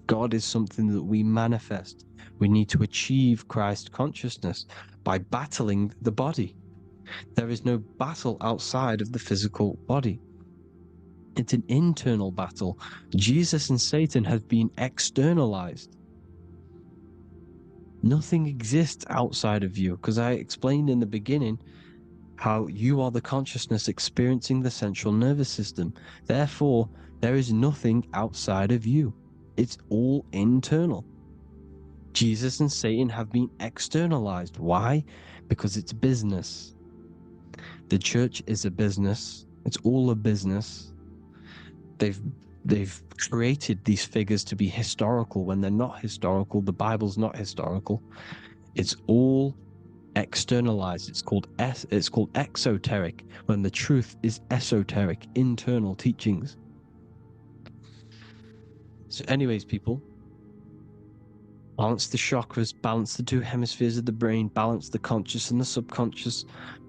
God is something that we manifest. We need to achieve Christ consciousness by battling the body. There is no battle outside of the physical body. It's an internal battle. Jesus and Satan have been externalized. Nothing exists outside of you, because I explained in the beginning how you are the consciousness experiencing the central nervous system. Therefore, there is nothing outside of you. It's all internal. Jesus and Satan have been externalized. Why? Because it's business. The church is a business. It's all a business. They've created these figures to be historical when they're not historical. The Bible's not historical. It's all externalized. It's called exoteric, when the truth is esoteric, internal teachings. So anyways, people, balance the chakras, balance the two hemispheres of the brain, balance the conscious and the subconscious.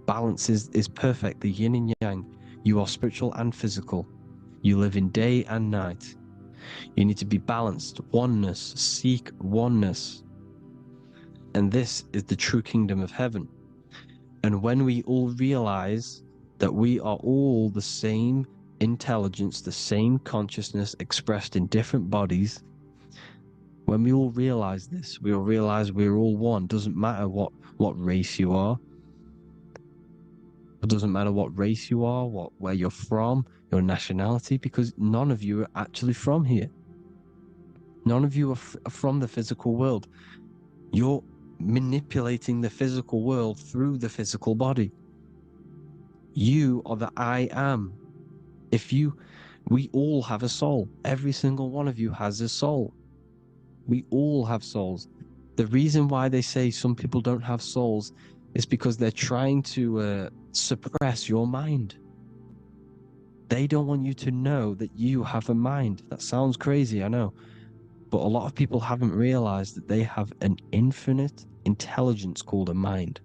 Balance is perfect, the yin and yang. You are spiritual and physical. You live in day and night. You need to be balanced. Oneness. Seek oneness. And this is the true kingdom of heaven. And when we all realize that we are all the same intelligence, the same consciousness expressed in different bodies, when we all realize this, we all realize we're all one. Doesn't matter what race you are. It doesn't matter what race you are, where you're from, your nationality, because none of you are actually from here. None of you are from the physical world. You're manipulating the physical world through the physical body. You are the I am. We all have a soul. Every single one of you has a soul. We all have souls. The reason why they say some people don't have souls is because they're trying to suppress your mind. They don't want you to know that you have a mind. That sounds crazy, I know. But a lot of people haven't realized that they have an infinite intelligence called a mind.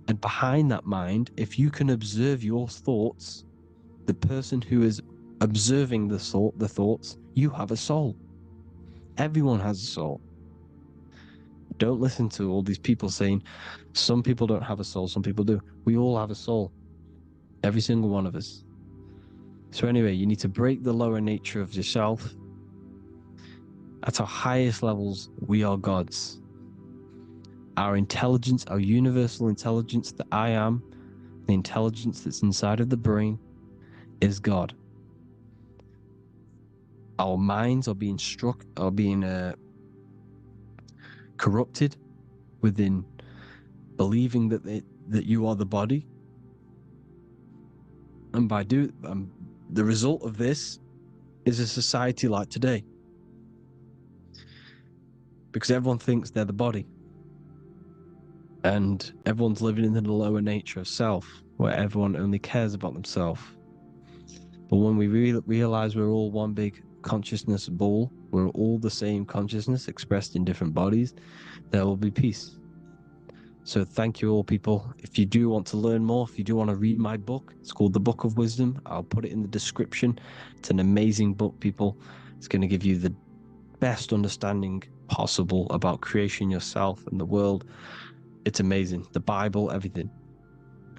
And behind that mind, if you can observe your thoughts, the person who is observing the thoughts, you have a soul. Everyone has a soul. Don't listen to all these people saying some people don't have a soul, some people do. We all have a soul. Every single one of us. So anyway, you need to break the lower nature of yourself At our highest levels, we are gods. Our intelligence, our universal intelligence, the I am, the intelligence that's inside of the brain, is God. Our minds are being corrupted within believing that you are the body, and by the result of this is a society like today, because everyone thinks they're the body, and everyone's living in the lower nature of self, where everyone only cares about themselves. But when we realize we're all one big consciousness ball, we're all the same consciousness expressed in different bodies, there will be peace. So thank you all, people. If you do want to learn more, if you do want to read my book, it's called The Book of Wisdom. I'll put it in the description. It's an amazing book, people. It's going to give you the best understanding possible about creation, yourself, and the world. It's amazing. The Bible, everything.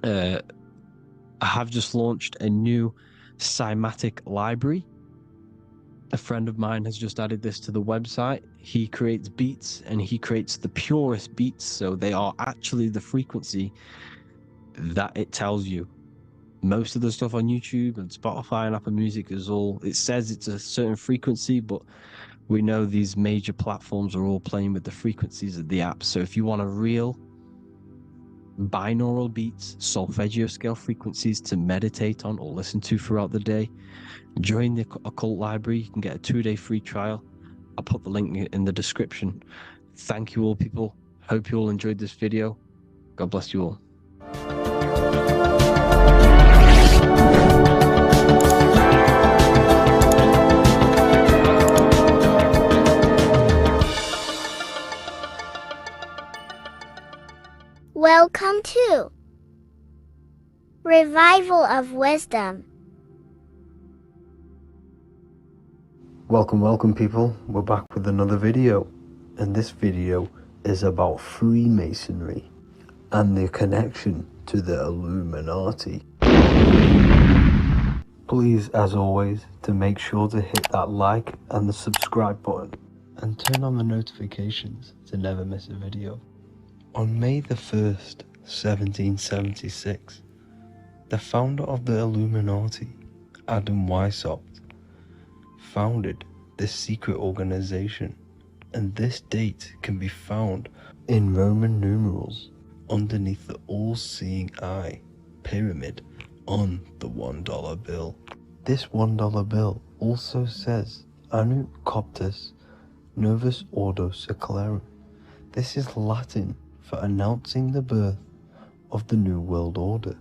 I have just launched a new Simatic library. A friend of mine has just added this to the website. He creates beats, and he creates the purest beats, so they are actually the frequency that it tells you. Most of the stuff on YouTube and Spotify and Apple Music is all, it says it's a certain frequency, but we know these major platforms are all playing with the frequencies of the apps. So if you want a real binaural beats, solfeggio scale frequencies to meditate on or listen to throughout the day, join the Occult library. You can get a 2-day free trial. I'll put the link in the description. Thank you all, people. Hope you all enjoyed this video. God bless you all. Welcome to Revival of Wisdom. Welcome people, we're back with another video, and this video is about Freemasonry and the connection to the Illuminati. Please, as always, to make sure to hit that like and the subscribe button and turn on the notifications to never miss a video. On May the 1st, 1776, the founder of the Illuminati, Adam Weishaupt, founded this secret organization, and this date can be found in Roman numerals underneath the all-seeing eye pyramid on the $1 bill. This $1 bill also says Anu Coptus Novus Ordo Secularum. This is Latin for announcing the birth of the New World Order.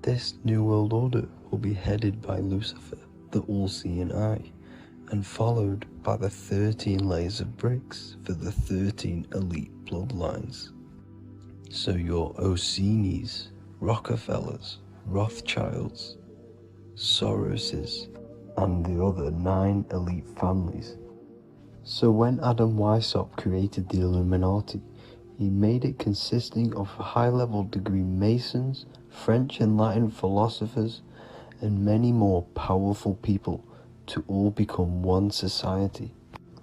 This New World Order will be headed by Lucifer, the all-seeing eye, and followed by the 13 layers of bricks for the 13 elite bloodlines. So your Orsini's, Rockefellers, Rothschilds, Soroses, and the other 9 elite families. So when Adam Weishaupt created the Illuminati, he made it consisting of high-level degree Masons, French and Latin philosophers, and many more powerful people to all become one society.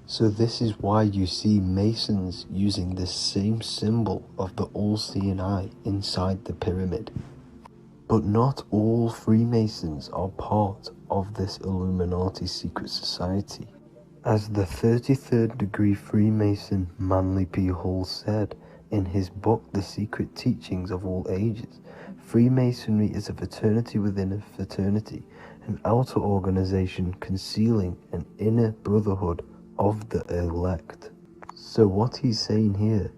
So this is why you see Masons using this same symbol of the all-seeing eye inside the pyramid. But not all Freemasons are part of this Illuminati secret society. As the 33rd degree Freemason Manly P. Hall said in his book The Secret Teachings of All Ages, Freemasonry is a fraternity within a fraternity, an outer organization concealing an inner brotherhood of the elect. So what he's saying here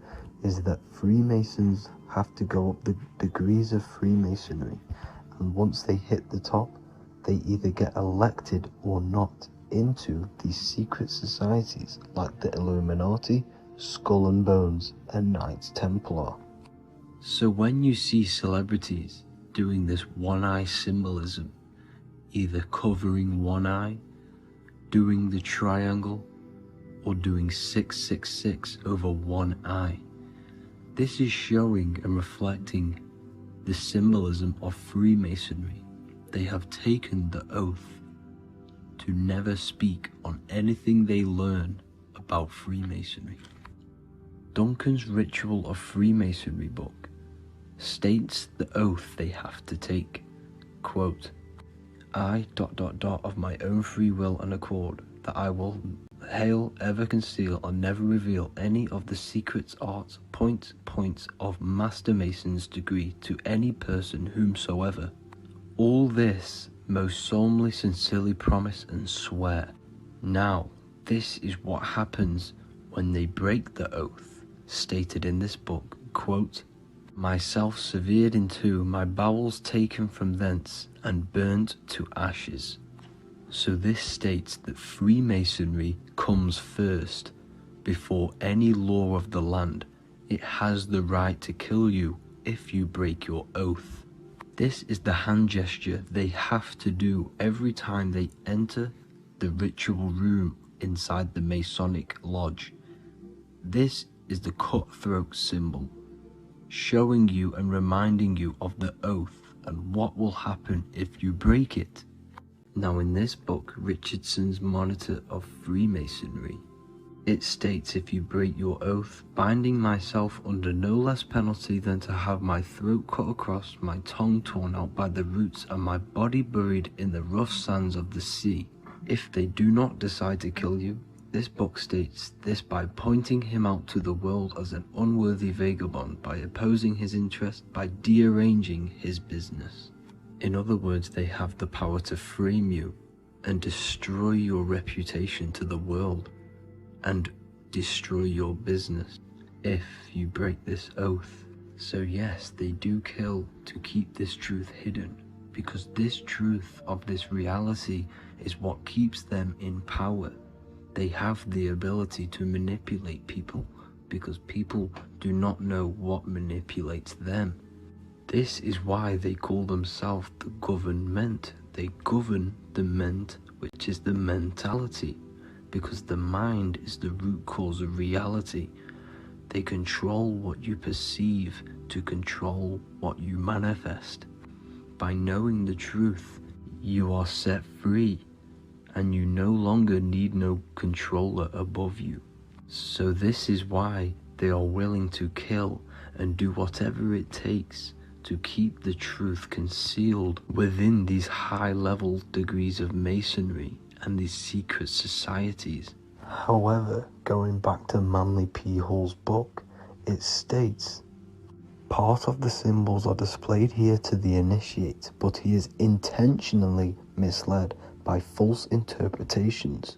is that Freemasons have to go up the degrees of Freemasonry, and once they hit the top, they either get elected or not into these secret societies like the Illuminati, Skull and Bones, and Knights Templar. So when you see celebrities doing this one-eye symbolism, either covering one eye, doing the triangle, or doing 666 over one eye, this is showing and reflecting the symbolism of Freemasonry. They have taken the oath to never speak on anything they learn about Freemasonry. Duncan's Ritual of Freemasonry book states the oath they have to take. Quote, I ... of my own free will and accord, that I will hail, ever conceal, or never reveal any of the secrets, arts, points of Master Mason's degree to any person whomsoever. All this most solemnly, sincerely promise and swear. Now, this is what happens when they break the oath, stated in this book, quote, myself severed in two, my bowels taken from thence, and burnt to ashes. So this states that Freemasonry comes first, before any law of the land. It has the right to kill you if you break your oath. This is the hand gesture they have to do every time they enter the ritual room inside the Masonic lodge. This is the cutthroat symbol, showing you and reminding you of the oath and what will happen if you break it. Now in this book, Richardson's Monitor of Freemasonry, it states, if you break your oath, binding myself under no less penalty than to have my throat cut across, my tongue torn out by the roots, and my body buried in the rough sands of the sea. If they do not decide to kill you, this book states this by pointing him out to the world as an unworthy vagabond, by opposing his interest, by dearranging his business. In other words, they have the power to frame you and destroy your reputation to the world and destroy your business if you break this oath. So yes, they do kill to keep this truth hidden, because this truth of this reality is what keeps them in power. They have the ability to manipulate people, because people do not know what manipulates them. This is why they call themselves the government. They govern the ment, which is the mentality, because the mind is the root cause of reality. They control what you perceive to control what you manifest. By knowing the truth, you are set free, and you no longer need no controller above you. So this is why they are willing to kill and do whatever it takes to keep the truth concealed within these high-level degrees of masonry and these secret societies. However, going back to Manly P. Hall's book, it states, part of the symbols are displayed here to the initiate, but he is intentionally misled by false interpretations.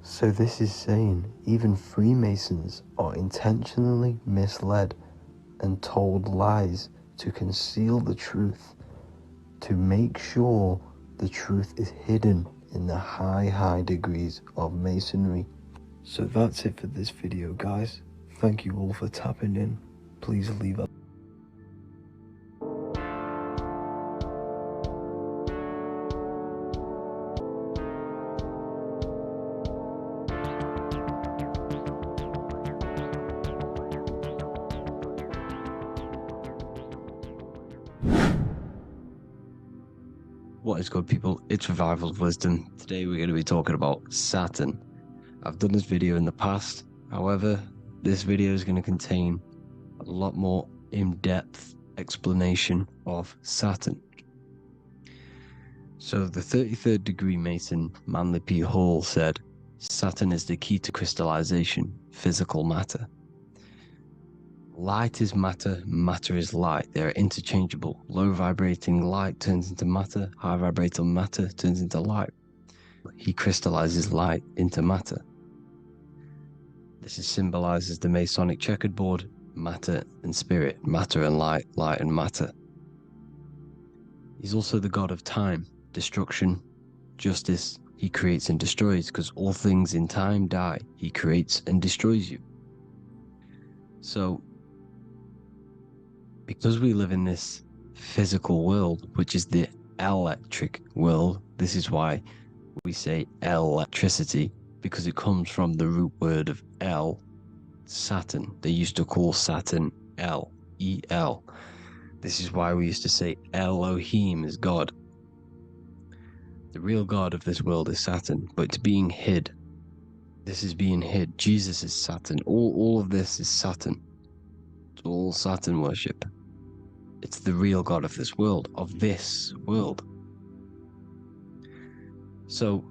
So this is saying even Freemasons are intentionally misled and told lies to conceal the truth, to make sure the truth is hidden in the high degrees of masonry. So that's it for this video, guys. Thank you all for tapping in. Please leave a What is good, people? It's Revival of Wisdom. Today we're going to be talking about Saturn. I've done this video in the past, however, this video is going to contain a lot more in-depth explanation of Saturn. So the 33rd degree Mason, Manly P. Hall, said, Saturn is the key to crystallization, physical matter. Light is matter, matter is light. They are interchangeable. Low vibrating light turns into matter, high vibrating matter turns into light. He crystallizes light into matter. This is symbolized as the Masonic checkerboard, matter and spirit, matter and light, light and matter. He's also the god of time, destruction, justice. He creates and destroys, because all things in time die. He creates and destroys you. So, because we live in this physical world, which is the electric world, this is why we say electricity, because it comes from the root word of El, Saturn. They used to call Saturn El, E-L. This is why we used to say Elohim is God. The real God of this world is Saturn, but it's being hid. This is being hid. Jesus is Saturn. All of this is Saturn. It's all Saturn worship. It's the real God of this world, So,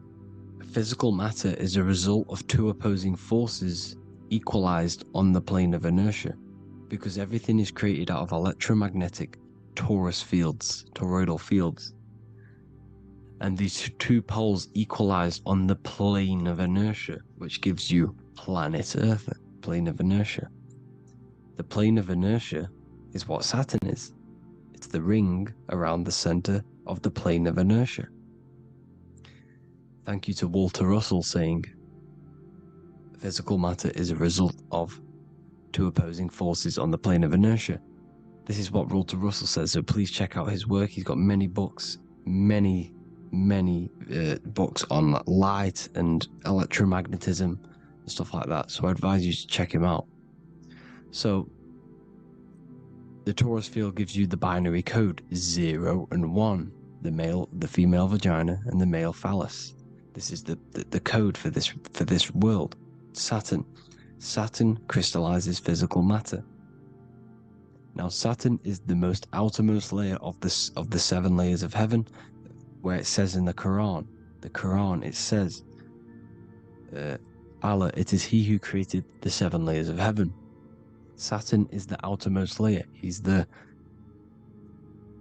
physical matter is a result of two opposing forces equalized on the plane of inertia, because everything is created out of electromagnetic toroidal fields. And these two poles equalize on the plane of inertia, which gives you planet Earth, plane of inertia. The plane of inertia is what Saturn is. It's the ring around the center of the plane of inertia. Thank you to Walter Russell saying, physical matter is a result of two opposing forces on the plane of inertia. This is what Walter Russell says, so please check out his work. He's got many books, many books on light and electromagnetism and stuff like that, so I advise you to check him out. So the Taurus field gives you the binary code 0 and 1, the female vagina and the male phallus. This is the code for this world. Saturn crystallizes physical matter. Now Saturn is the most outermost layer of the 7 layers of heaven, where it says in the Quran it says, Allah, it is He who created the 7 layers of heaven. Saturn is the outermost layer. He's the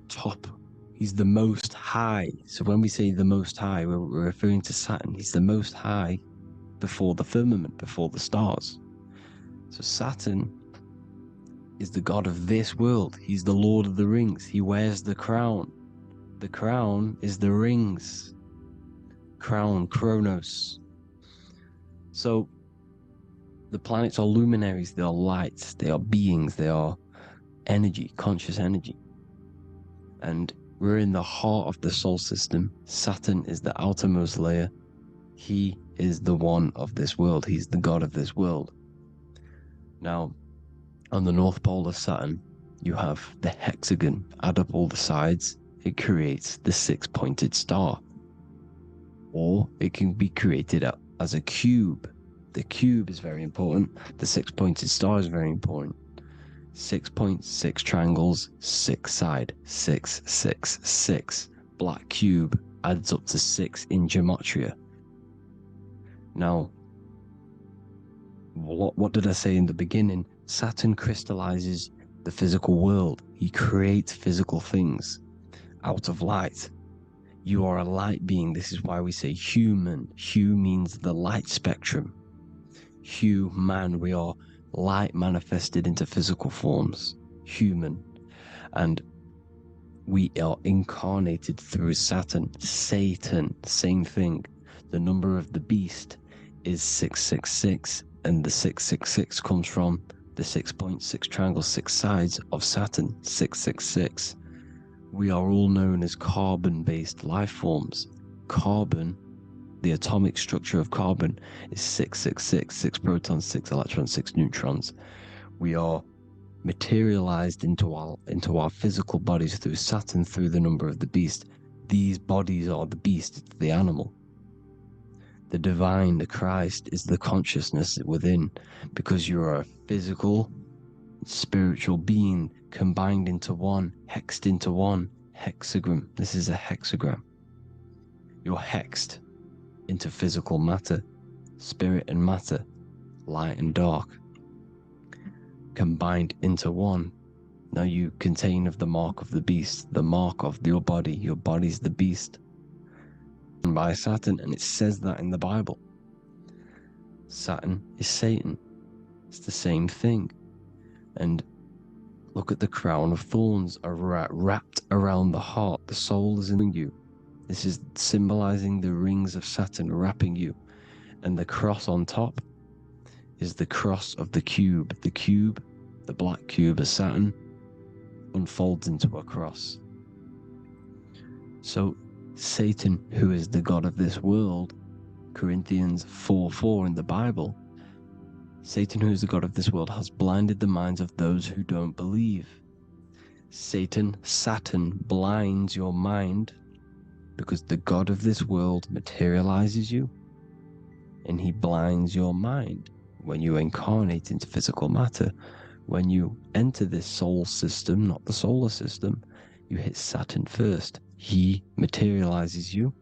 top. He's the most high. So when we say the most high, we're referring to Saturn. He's the most high before the firmament, before the stars. So Saturn is the god of this world. He's the Lord of the Rings. He wears the crown. The crown is the rings. Crown, Kronos. So the planets are luminaries, they are lights, they are beings, they are energy, conscious energy. And we're in the heart of the solar system. Saturn is the outermost layer. He is the one of this world. He's the god of this world. Now, on the North Pole of Saturn, you have the hexagon. Add up all the sides, it creates the 6-pointed star. Or it can be created as a cube. The cube is very important. The 6-pointed star is very important. 6 points, 6 triangles, 6 side, 6, 6, 6. Black cube adds up to 6 in gematria. Now, what did I say in the beginning? Saturn crystallizes the physical world. He creates physical things out of light. You are a light being. This is why we say human. Hue means the light spectrum. Hue, man, we are light manifested into physical forms. Human. And we are incarnated through Saturn. Satan, same thing. The number of the beast is 666, and the 666 comes from the 6.6 triangle, 6 sides of Saturn, 666. We are all known as carbon-based life forms. Carbon, the atomic structure of carbon, is 666, 6 protons, 6 electrons, 6 neutrons. We are materialized into our physical bodies through Saturn, through the number of the beast. These bodies are the beast, it's the animal. The divine, the Christ, is the consciousness within, because you are a physical, spiritual being combined into one, hexed into one. Hexagram. This is a hexagram. You're hexed into physical matter, spirit and matter, light and dark, combined into one. Now you contain of the mark of the beast, the mark of your body. Your body's the beast. By Saturn, and it says that in the Bible. Saturn is Satan. It's the same thing. And look at the crown of thorns wrapped around the heart. The soul is in you. This is symbolizing the rings of Saturn wrapping you. And the cross on top is the cross of the cube. The cube, the black cube of Saturn, unfolds into a cross. So Satan, who is the god of this world, Corinthians 4:4 in the Bible, Satan, who is the god of this world, has blinded the minds of those who don't believe. Saturn blinds your mind because the God of this world materializes you and he blinds your mind when you incarnate into physical matter. When you enter this soul system, not the solar system, you hit Saturn first. He materializes you.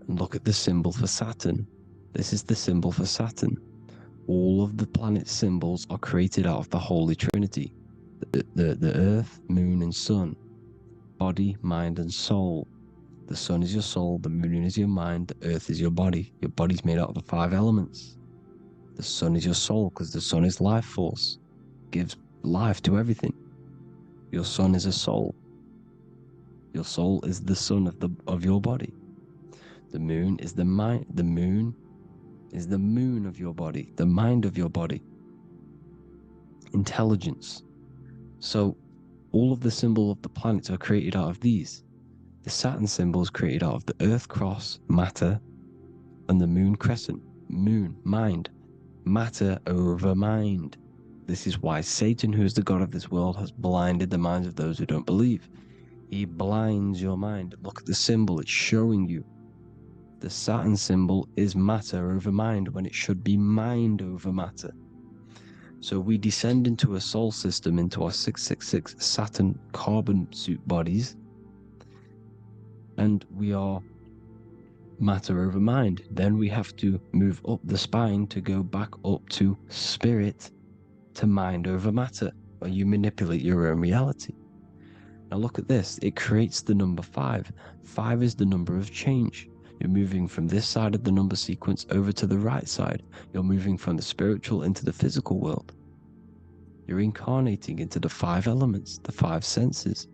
And look at the symbol for Saturn. This is the symbol for Saturn. All of the planet symbols are created out of the Holy Trinity. The Earth, Moon, and Sun. Body, mind, and soul. The Sun is your soul, the Moon is your mind, the Earth is your body. Your body's made out of the 5 elements. The Sun is your soul, because the Sun is life force. Gives life to everything. Your Sun is a soul. Your soul is the sun of your body. The Moon is the mind. The Moon is the moon of your body, the mind of your body. Intelligence. So all of the symbol of the planets are created out of these. The Saturn symbol is created out of the Earth cross, matter, and the Moon crescent, moon, mind. Matter over mind. This is why Satan, who is the god of this world, has blinded the minds of those who don't believe. He blinds your mind. Look at the symbol, it's showing you. The Saturn symbol is matter over mind when it should be mind over matter. So we descend into a soul system, into our 666 Saturn carbon suit bodies, and we are matter over mind. Then we have to move up the spine to go back up to spirit, to mind over matter, where you manipulate your own reality. Now look at this, it creates the number 5. 5 is the number of change. You're moving from this side of the number sequence over to the right side. You're moving from the spiritual into the physical world. You're incarnating into the 5 elements, the 5 senses.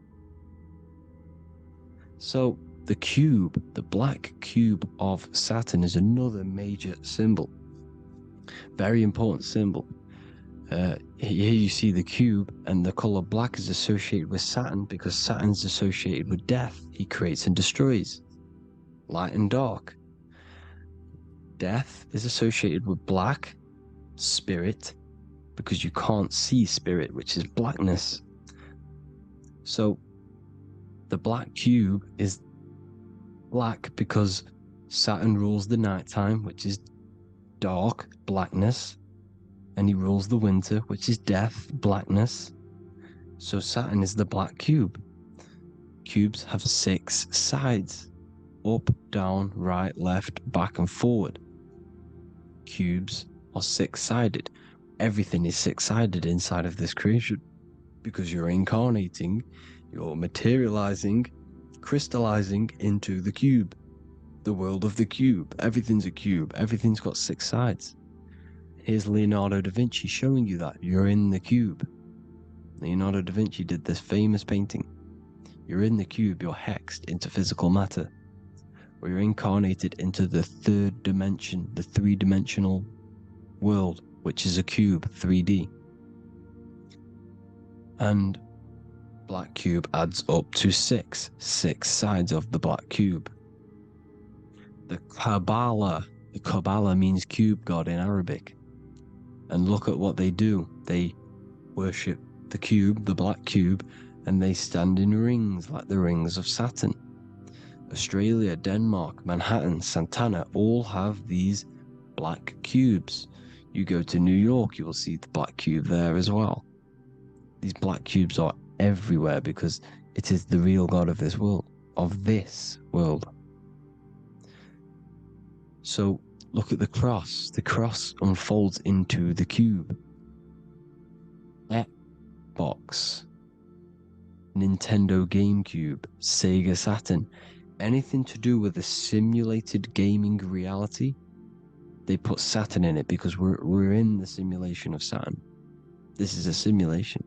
So the cube, the black cube of Saturn, is another major symbol. Very important symbol. Here you see the cube, and the color black is associated with Saturn because Saturn's associated with death. He creates and destroys. Light and dark. Death is associated with black, spirit, because you can't see spirit, which is blackness. So the black cube is black because Saturn rules the nighttime, which is dark, blackness, and he rules the winter, which is death, blackness. So Saturn is the black cube. Cubes have 6 sides: up, down, right, left, back, and forward. Cubes are 6-sided. Everything is 6-sided inside of this creation because you're incarnating, you're materializing, crystallizing into the cube, the world of the cube. Everything's a cube. Everything's got 6 sides. Here's Leonardo da Vinci showing you that you're in the cube. Leonardo da Vinci did this famous painting. You're in the cube, you're hexed into physical matter, where you're incarnated into the 3rd dimension, the 3-dimensional world, which is a cube, 3D. And black cube adds up to 6 sides of the black cube. The Kabbalah means cube god in Arabic. And look at what they do. They worship the cube, the black cube, and they stand in rings like the rings of Saturn. Australia, Denmark, Manhattan, Santana all have these black cubes. You go to New York, you will see the black cube there as well. These black cubes are everywhere because it is the real God of this world, So look at the cross. The cross unfolds into the cube. Xbox, Nintendo GameCube, Sega Saturn, anything to do with a simulated gaming reality, they put Saturn in it because we're in the simulation of Saturn. This is a simulation.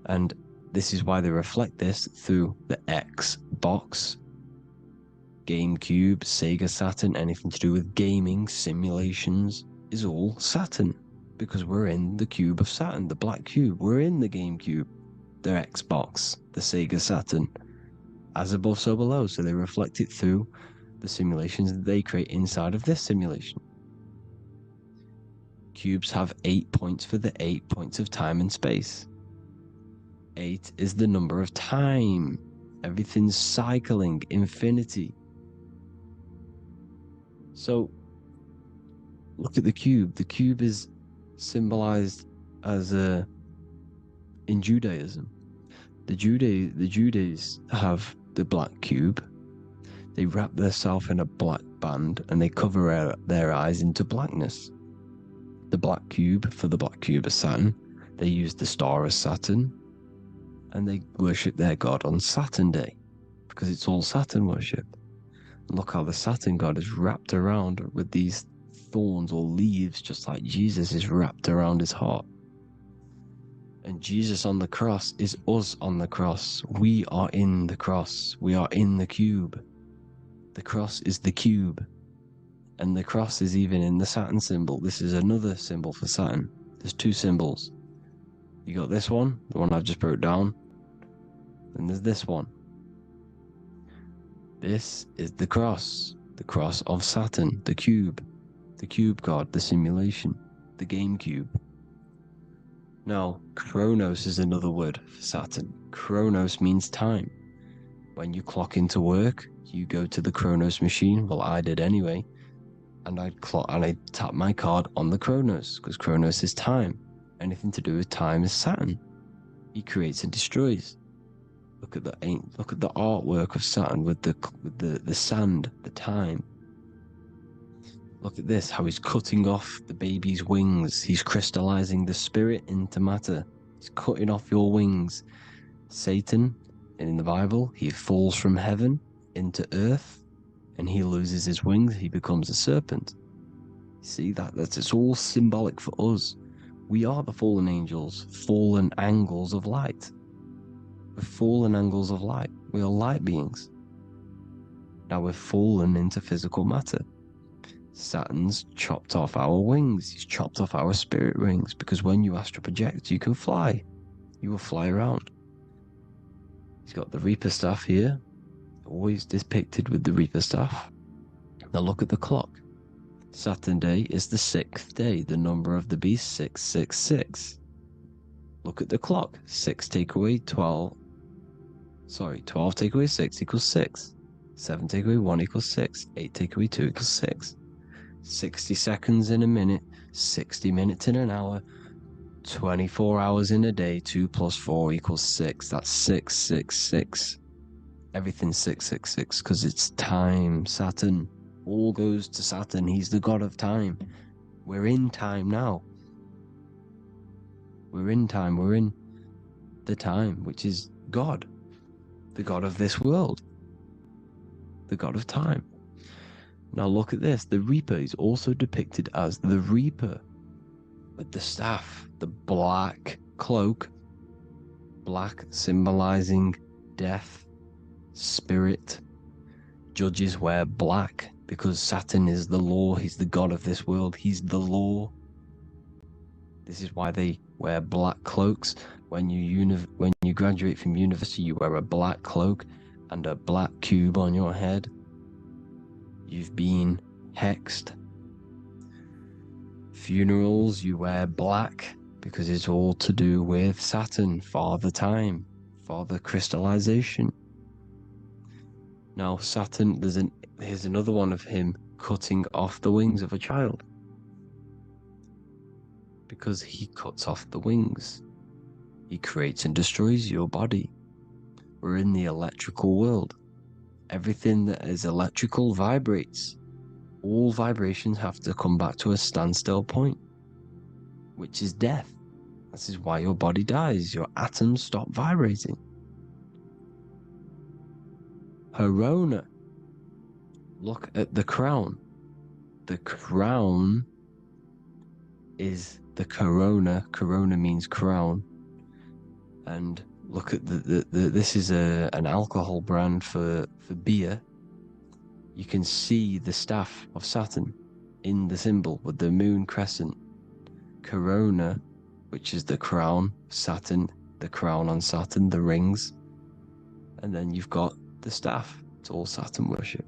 And this is why they reflect this through the Xbox, GameCube, Sega Saturn, anything to do with gaming, simulations, is all Saturn. Because we're in the cube of Saturn, the black cube. We're in the GameCube, the Xbox, the Sega Saturn. As above, so below. So they reflect it through the simulations that they create inside of this simulation. Cubes have 8 points for the 8 points of time and space. 8 is the number of time. Everything's cycling, infinity. So look at the cube. The cube is symbolized as in Judaism. The Judays have the black cube. They wrap themselves in a black band and they cover their eyes into blackness. The black cube, for the black cube of Saturn, they use the star as Saturn, and they worship their god on Saturn Day, because it's all Saturn worship. And look how the Saturn god is wrapped around with these thorns or leaves, just like Jesus is wrapped around his heart. And Jesus on the cross is us on the cross. We are in the cross. We are in the cube. The cross is the cube. And the cross is even in the Saturn symbol. This is another symbol for Saturn. There's two symbols. You got this one, the one I've just broke down. And there's this one. This is the cross of Saturn, the cube god, the simulation, the game cube. Now, Chronos is another word for Saturn. Chronos means time. When you clock into work, you go to the Chronos machine. Well, I did anyway. And I tap my card on the Chronos, because Chronos is time. Anything to do with time is Saturn. He creates and destroys. Look at the artwork of Saturn with the sand, the time. Look at this, how he's cutting off the baby's wings. He's crystallizing the spirit into matter. He's cutting off your wings. Satan, in the Bible, he falls from heaven into earth, and he loses his wings. He becomes a serpent. See, it's all symbolic for us. We are the fallen angels, fallen angles of light. We're fallen angles of light. We are light beings. Now we're fallen into physical matter. Saturn's chopped off our wings. He's chopped off our spirit wings, because when you astral project, you can fly. You will fly around. He's got the Reaper staff here, always depicted with the Reaper staff. Now look at the clock. Saturn Day is the 6th day, the number of the beast, 666. Look at the clock. 6 take away 12. 12 take away 6 equals 6. 7 take away 1 equals 6. 8 take away 2 equals 6. 60 seconds in a minute, 60 minutes in an hour, 24 hours in a day, 2 plus 4 equals 6. That's 666. Everything's 666 because it's time. Saturn. All goes to Saturn. He's the god of time. We're in time now. We're in time. We're in the time, which is God. The god of this world. The god of time. Now look at this. The Reaper is also depicted as the Reaper with the staff, the black cloak. Black symbolizing death, spirit. Judges wear black because Saturn is the law. He's the god of this world. He's the law. This is why they wear black cloaks. When you graduate from university, you wear a black cloak and a black cube on your head. You've been hexed. Funerals, you wear black because it's all to do with Saturn, Father Time, Father Crystallization. Now Saturn, here's another one of him cutting off the wings of a child. Because he cuts off the wings. He creates and destroys your body. We're in the electrical world. Everything that is electrical vibrates. All vibrations have to come back to a standstill point, which is death. This is why your body dies. Your atoms stop vibrating. Corona. Look at the crown. The crown is the corona. Corona means crown. And look at this is an alcohol brand for beer. You can see the staff of Saturn in the symbol with the moon crescent. Corona, which is the crown, Saturn, the crown on Saturn, the rings. And then you've got the staff. It's all Saturn worship.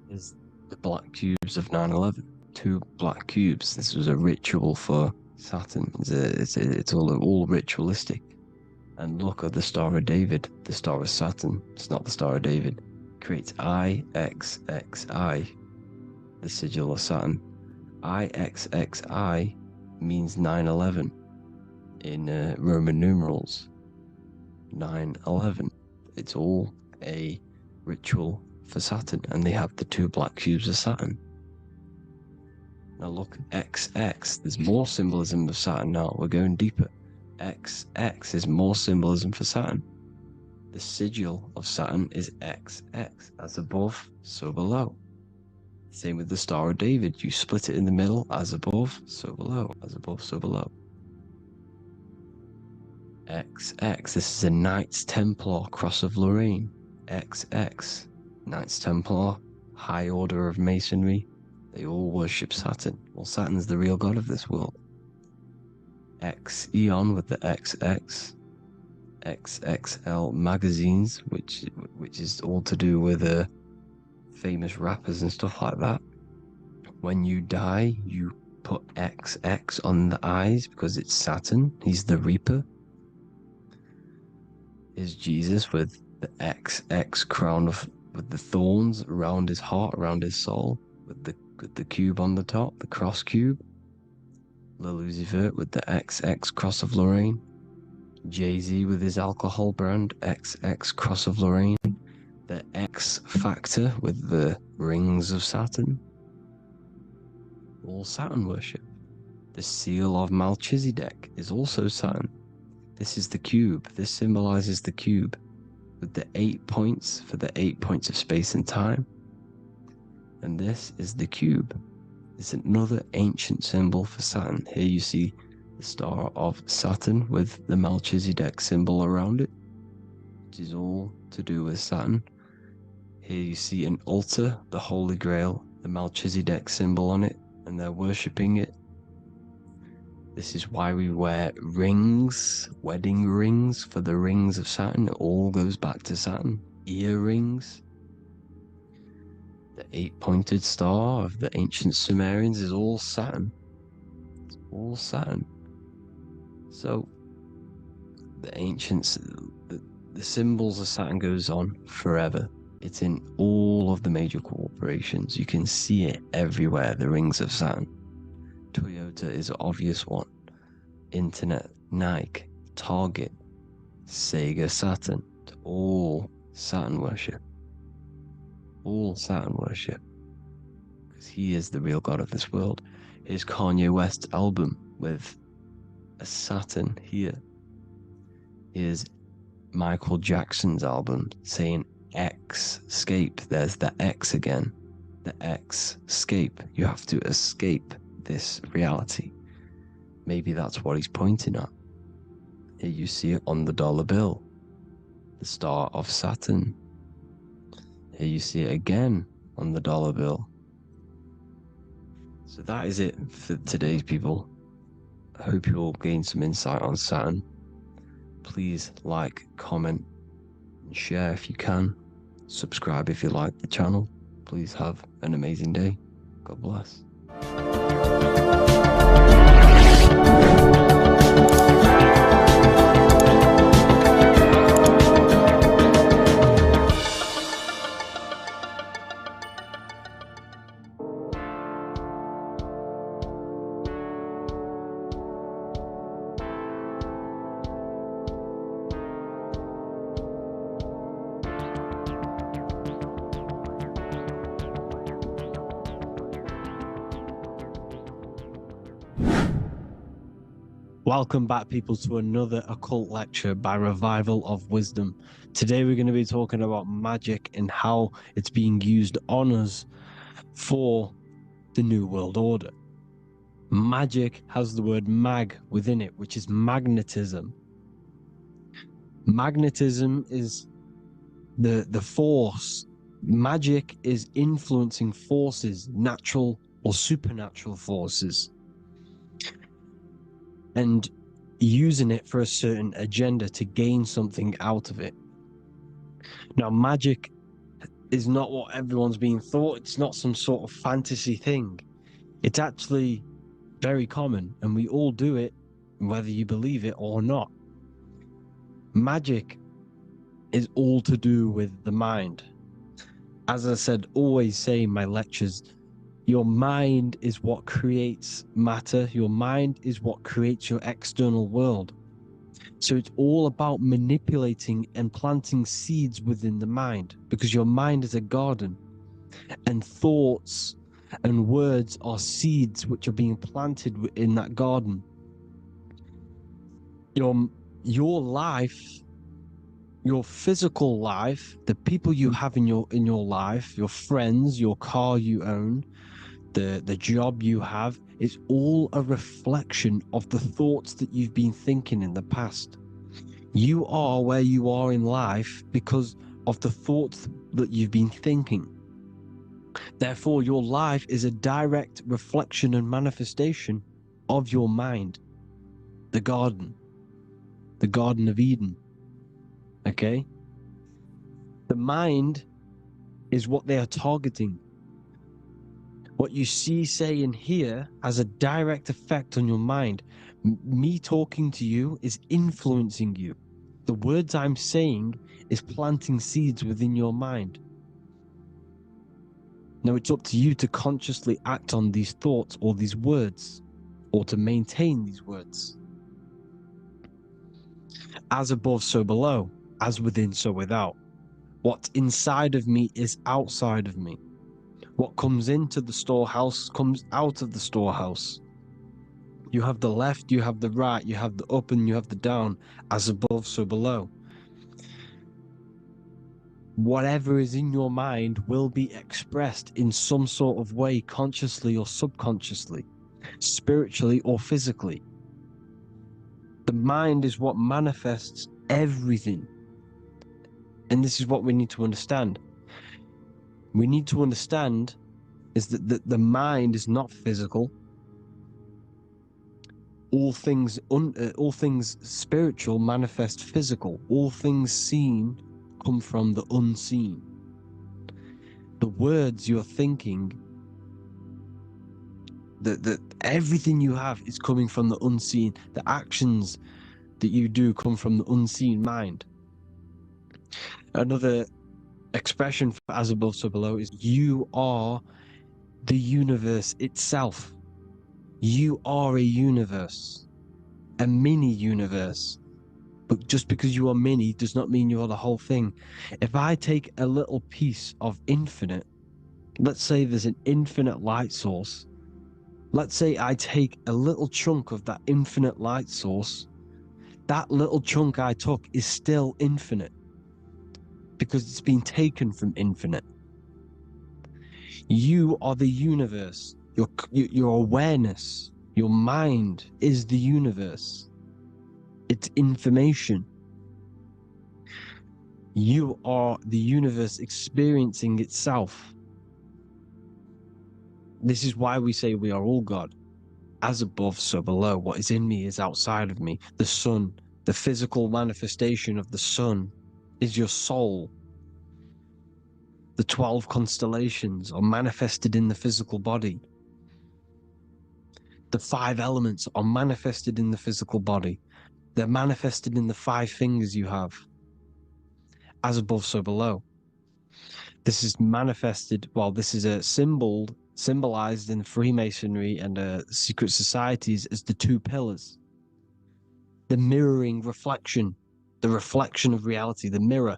Is the black cubes of 9/11. 2 black cubes. This was a ritual for Saturn. It's all ritualistic. And look at the Star of David, the Star of Saturn. It's not the Star of David. Creates IXXI, the sigil of Saturn. IXXI means 9/11 in Roman numerals. 9/11. It's all a ritual for Saturn, and they have the two black cubes of Saturn. Now look, XX, there's more symbolism of Saturn now. We're going deeper. XX is more symbolism for Saturn. The sigil of Saturn is XX, as above, so below. Same with the Star of David. You split it in the middle, as above, so below, as above, so below. XX, this is a Knights Templar Cross of Lorraine. XX, Knights Templar, high order of Masonry. They all worship Saturn. Well, Saturn's the real god of this world. X Eon with the XX. XXL magazines, which is all to do with famous rappers and stuff like that. When you die, you put XX on the eyes because it's Saturn. He's the Reaper. Is Jesus with the XX crown with the thorns around his heart, around his soul, with the cube on the top, the cross cube. Le Lucifer with the XX Cross of Lorraine. Jay-Z with his alcohol brand, XX Cross of Lorraine. The X Factor with the rings of Saturn. All Saturn worship. The seal of Melchizedek is also Saturn. This is the cube. This symbolizes the cube with the 8 points for the 8 points of space and time. And this is the cube. It's another ancient symbol for Saturn. Here you see the star of Saturn with the Melchizedek symbol around it, which is all to do with Saturn. Here you see an altar, the Holy Grail, the Melchizedek symbol on it, and they're worshipping it. This is why we wear rings, wedding rings for the rings of Saturn. It all goes back to Saturn. Earrings. The 8-pointed star of the ancient Sumerians is all Saturn. It's all Saturn. So, the ancients, the symbols of Saturn goes on forever. It's in all of the major corporations. You can see it everywhere, the rings of Saturn. Toyota is an obvious one. Internet, Nike, Target, Sega, Saturn. It's all Saturn worship. All Saturn worship. Because he is the real god of this world. Here's Kanye West's album with a Saturn here. Here's Michael Jackson's album saying escape. There's the X again. The escape. You have to escape this reality. Maybe that's what he's pointing at. Here you see it on the dollar bill. The star of Saturn. Here you see it again on the dollar bill. So that is it for today's people. I hope you all gain some insight on Saturn. Please like, comment, and share if you can. Subscribe if you like the channel. Please have an amazing day. God bless. Welcome back, people, to another occult lecture by Revival of Wisdom. Today we're going to be talking about magic and how it's being used on us for the New World Order. Magic has the word mag within it, which is magnetism. Magnetism is the force. Magic is influencing forces, natural or supernatural forces, and using it for a certain agenda to gain something out of it. Now, magic is not what everyone's being thought. It's not some sort of fantasy thing. It's actually Very common, and we all do it, whether you believe it or not. Magic is all to do with the mind. As I said, always say in my lectures, your mind is what creates matter. Your mind is what creates your external world. So it's all about manipulating and planting seeds within the mind, because your mind is a garden, and thoughts and words are seeds which are being planted in that garden. Your life, your physical life, the people you have in your life, your friends, your car you own, the job you have, is all a reflection of the thoughts that you've been thinking in the past. You are where you are in life because of the thoughts that you've been thinking. Therefore, your life is a direct reflection and manifestation of your mind. The Garden of Eden. Okay? The mind is what they are targeting. What you see, say, and hear has a direct effect on your mind. Me talking to you is influencing you. The words I'm saying is planting seeds within your mind. Now it's up to you to consciously act on these thoughts or these words, or to maintain these words. As above, so below. As within, so without. What's inside of me is outside of me. What comes into the storehouse comes out of the storehouse. You have the left, you have the right, you have the up and you have the down. As above, so below. Whatever is in your mind will be expressed in some sort of way, consciously or subconsciously, spiritually or physically. The mind is what manifests everything. And this is what we need to understand. We need to understand is that the mind is not physical. All things spiritual manifest physical. All things seen come from the unseen. The words you're thinking, that everything you have is coming from the unseen. The actions that you do come from the unseen mind. Another expression for as above, so below is you are the universe itself. You are a universe, a mini universe. But just because you are mini does not mean you are the whole thing. If I take a little piece of infinite, let's say there's an infinite light source. Let's say I take a little chunk of that infinite light source. That little chunk I took is still infinite because it's been taken from infinite. You are the universe. Your awareness, your mind is the universe. It's information. You are the universe experiencing itself. This is why we say we are all God. As above, so below. What is in me is outside of me. The sun, the physical manifestation of the sun, is your soul. The 12 constellations are manifested in the physical body. The 5 elements are manifested in the physical body. They're manifested in the 5 fingers you have. As above, so below. This is manifested, well, this is a symbolized in Freemasonry and secret societies as the 2 pillars. The mirroring reflection, the reflection of reality, the mirror.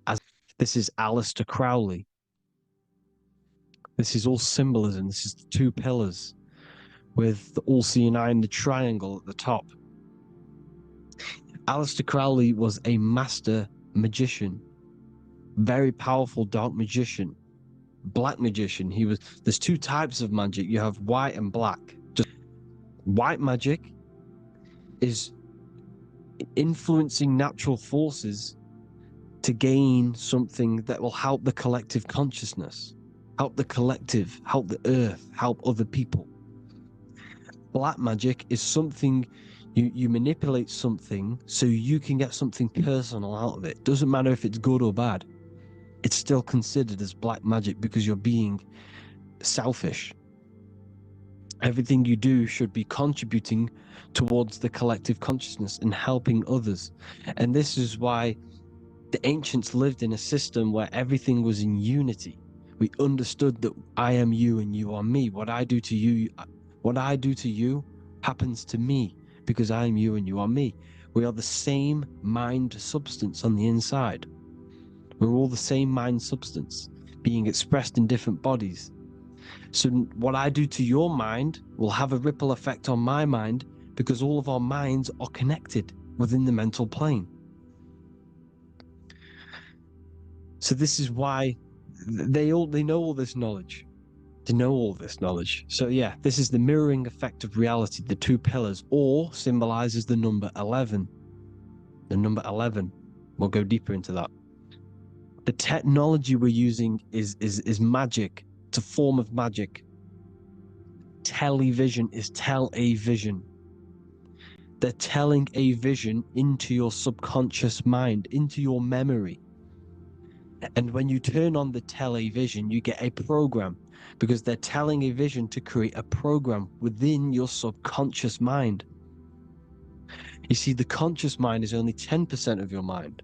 As this is Aleister Crowley. This is all symbolism. This is the 2 pillars with the all-seeing eye and the triangle at the top. Aleister Crowley was a master magician, very powerful dark magician, black magician. There's 2 types of magic. You have white and black. Just white magic is influencing natural forces to gain something that will help the collective consciousness, help the collective, help the earth, help other people. Black magic is something you manipulate something so you can get something personal out of it. Doesn't matter if it's good or bad. It's still considered as black magic because you're being selfish. Everything you do should be contributing towards the collective consciousness and helping others. And this is why the ancients lived in a system where everything was in unity. We understood that I am you and you are me. What I do to you happens to me because I am you and you are me. We are the same mind substance on the inside. We're all the same mind substance being expressed in different bodies. So what I do to your mind will have a ripple effect on my mind because all of our minds are connected within the mental plane. So this is why they know all this knowledge. They know all this knowledge. So yeah, this is the mirroring effect of reality, the two pillars, or symbolizes the number 11. The number 11. We'll go deeper into that. The technology we're using is magic. It's a form of magic. Television is tell a vision. They're telling a vision into your subconscious mind, into your memory. And when you turn on the television, you get a program because they're telling a vision to create a program within your subconscious mind. You see, the conscious mind is only 10% of your mind,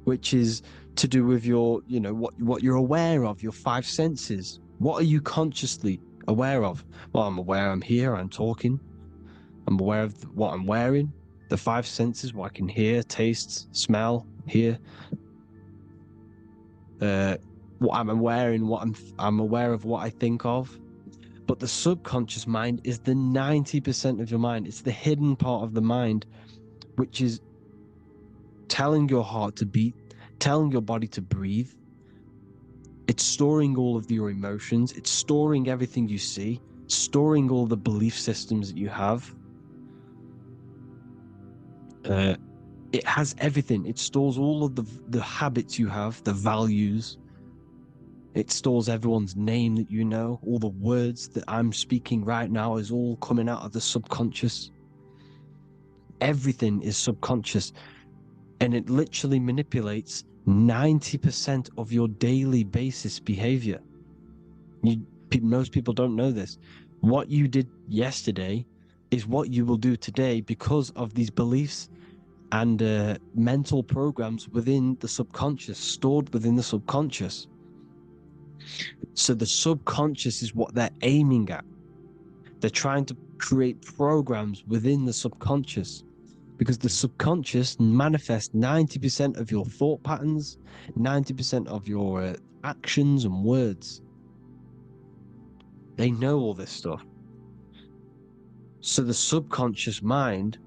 which is to do with your, what you're aware of, your five senses. What are you consciously aware of? Well, I'm aware I'm here, I'm talking. I'm aware of what I'm wearing, the five senses, what I can hear, taste, smell, hear. What I'm wearing, I'm aware of what I think of. But the subconscious mind is the 90% of your mind. It's the hidden part of the mind, which is telling your heart to beat, telling your body to breathe. It's storing all of your emotions. It's storing everything you see, storing all the belief systems that you have. It has everything. It stores all of the habits you have, the values. It stores everyone's name that you know. All the words that I'm speaking right now is all coming out of the subconscious. Everything is subconscious. And it literally manipulates 90% of your daily basis behavior. Most people don't know this. What you did yesterday is what you will do today because of these beliefs and mental programs within the subconscious, stored within the subconscious. So the subconscious is what they're aiming at. They're trying to create programs within the subconscious because the subconscious manifests 90% of your thought patterns, 90% of your actions and words. They know all this stuff. So the subconscious mind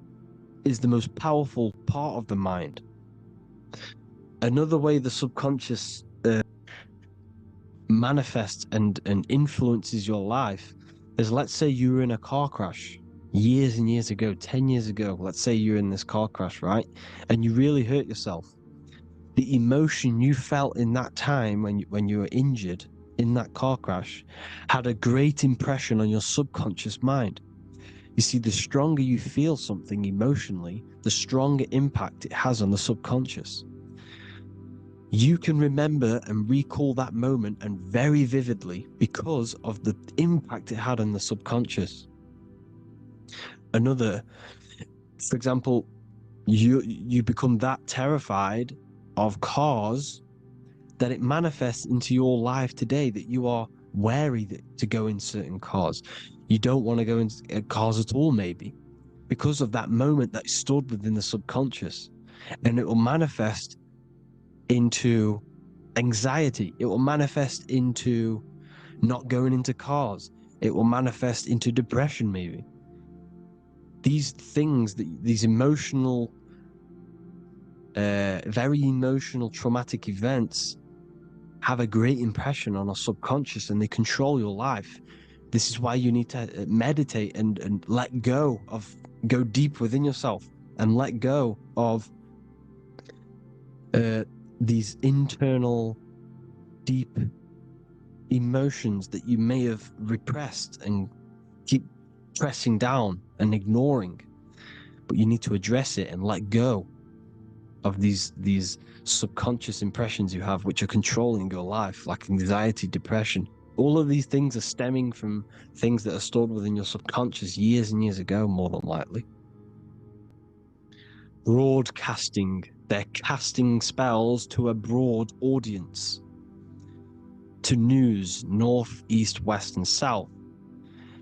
is the most powerful part of the mind. Another way the subconscious manifests and influences your life is, let's say you were in a car crash years and years ago, 10 years ago. Let's say you're in this car crash, right? And you really hurt yourself. The emotion you felt in that time when you were injured in that car crash had a great impression on your subconscious mind. You see, the stronger you feel something emotionally, the stronger impact it has on the subconscious. You can remember and recall that moment, and very vividly, because of the impact it had on the subconscious. For example, you become that terrified of cars that it manifests into your life today, that you are wary to go in certain cars. You don't want to go into cars at all, maybe, because of that moment that is stored within the subconscious. And it will manifest into anxiety. It will manifest into not going into cars. It will manifest into depression, maybe. These things, these emotional, very emotional, traumatic events have a great impression on our subconscious, and they control your life. This is why you need to meditate and let go go deep within yourself and let go of these internal deep emotions that you may have repressed and keep pressing down and ignoring. But you need to address it and let go of these subconscious impressions you have, which are controlling your life, like anxiety, depression. All of these things are stemming from things that are stored within your subconscious years and years ago, more than likely. Broadcasting. They're casting spells to a broad audience. To news, north, east, west, and south.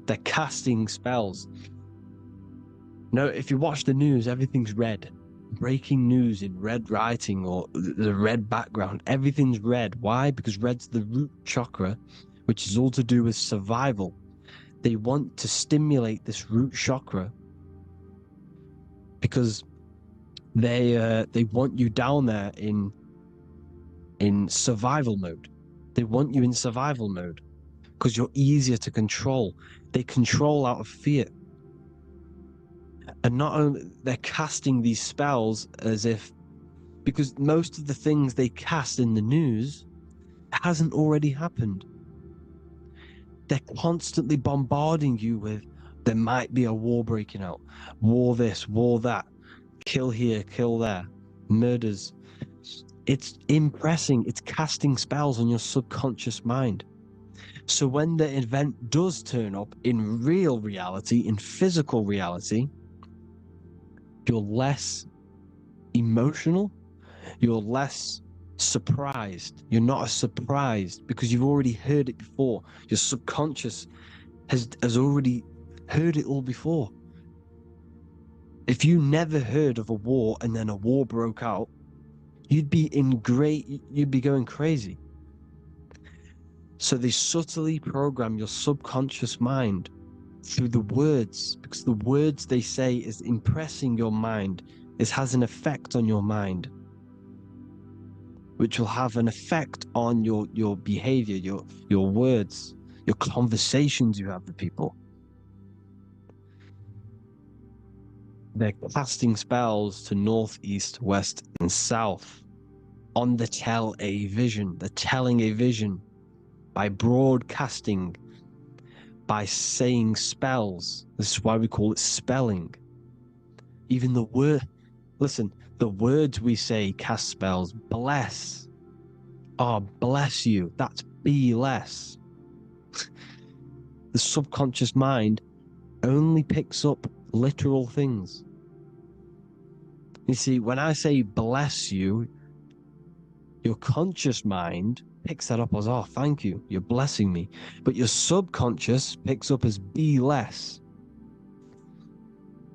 They're casting spells. No, if you watch the news, everything's red. Breaking news in red writing or the red background. Everything's red. Why? Because red's the root chakra, which is all to do with survival. They want to stimulate this root chakra because they want you down there in survival mode. They want you in survival mode because you're easier to control. They control out of fear. And not only they're casting these spells as if, because most of the things they cast in the news hasn't already happened. They're constantly bombarding you with, there might be a war breaking out, war this, war that, kill here, kill there, murders. It's impressing, it's casting spells on your subconscious mind. So when the event does turn up in real reality, in physical reality, you're less emotional, you're less surprised. You're not as surprised because you've already heard it before. Your subconscious has already heard it all before. If you never heard of a war and then a war broke out, you'd be going crazy. So they subtly program your subconscious mind through the words, because the words they say is impressing your mind. It has an effect on your mind, which will have an effect on your behavior, your words, your conversations you have with people. They're casting spells to north, east, west, and south on the tell a vision. They're telling a vision by broadcasting, by saying spells. This is why we call it spelling. Even the word, listen, the words we say cast spells. Bless. Oh, bless you. That's be less. The subconscious mind only picks up literal things. You see, when I say bless you, your conscious mind picks that up as, oh, thank you, you're blessing me. But your subconscious picks up as be less.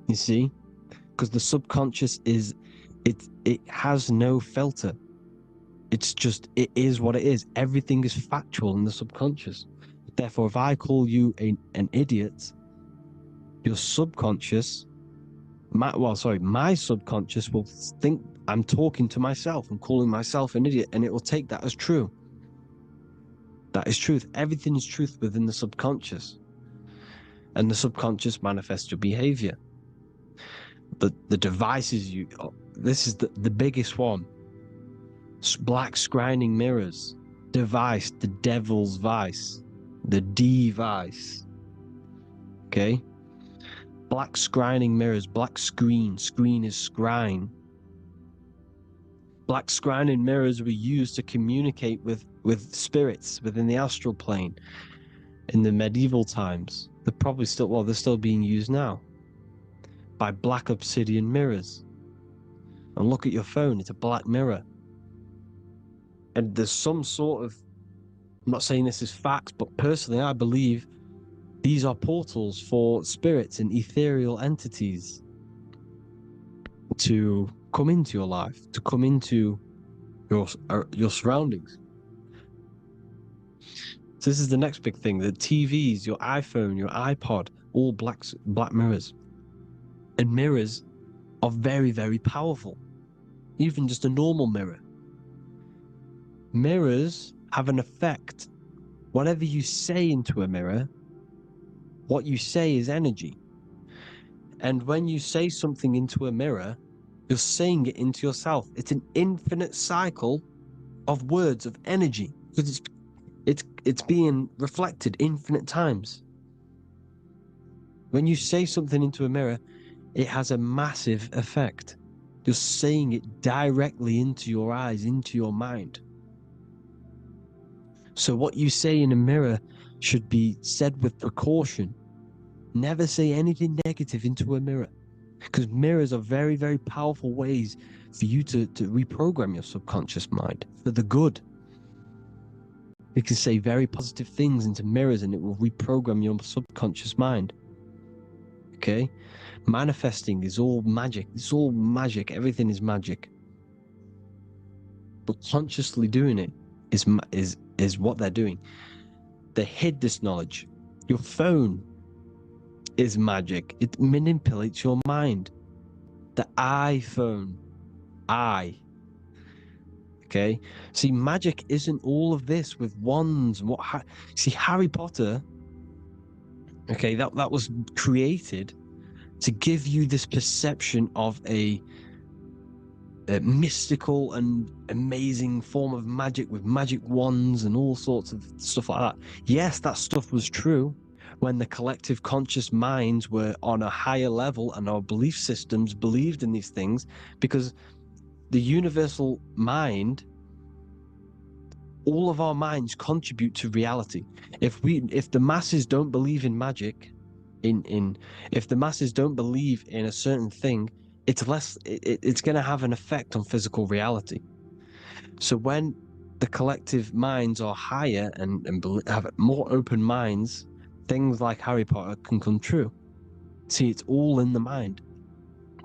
You see? Because the subconscious it has no filter. It's just, it is what it is. Everything is factual in the subconscious. Therefore, if I call you an idiot, your subconscious, my subconscious will think I'm talking to myself and calling myself an idiot, and it will take that as true. That is truth. Everything is truth within the subconscious. And the subconscious manifests your behavior. The devices this is the biggest one. Black scrying mirrors. Device, the devil's vice. The device. Okay? Black scrying mirrors, black screen. Screen is scrying. Black scrying mirrors were used to communicate with spirits within the astral plane in the medieval times. They're probably still, they're still being used now by black obsidian mirrors. And look at your phone, it's a black mirror. And there's some sort of, I'm not saying this is fact, but personally I believe these are portals for spirits and ethereal entities to come into your life, to come into your surroundings. So this is the next big thing. The TVs, your iPhone, your iPod, all black mirrors. And mirrors are very, very powerful. Even just a normal mirror. Mirrors have an effect. Whatever you say into a mirror, what you say is energy. And when you say something into a mirror, you're saying it into yourself. It's an infinite cycle of words, of energy. Because it's being reflected infinite times. When you say something into a mirror, it has a massive effect. You're saying it directly into your eyes, into your mind. So what you say in a mirror should be said with precaution. Never say anything negative into a mirror, because mirrors are very, very powerful ways for you to reprogram your subconscious mind for the good. You can say very positive things into mirrors and it will reprogram your subconscious mind. Okay? Manifesting is all magic. It's all magic. Everything is magic. But consciously doing it is what they're doing. They hid this knowledge. Your phone is magic. It manipulates your mind. The iPhone. Okay? See, magic isn't all of this with wands. See, Harry Potter, okay, that was created to give you this perception of a mystical and amazing form of magic with magic wands and all sorts of stuff like that. Yes, that stuff was true when the collective conscious minds were on a higher level and our belief systems believed in these things, because the universal mind, all of our minds contribute to reality. If the masses don't believe in magic, if the masses don't believe in a certain thing, it's going to have an effect on physical reality. So when the collective minds are higher and have more open minds, things like Harry Potter can come true. See, it's all in the mind.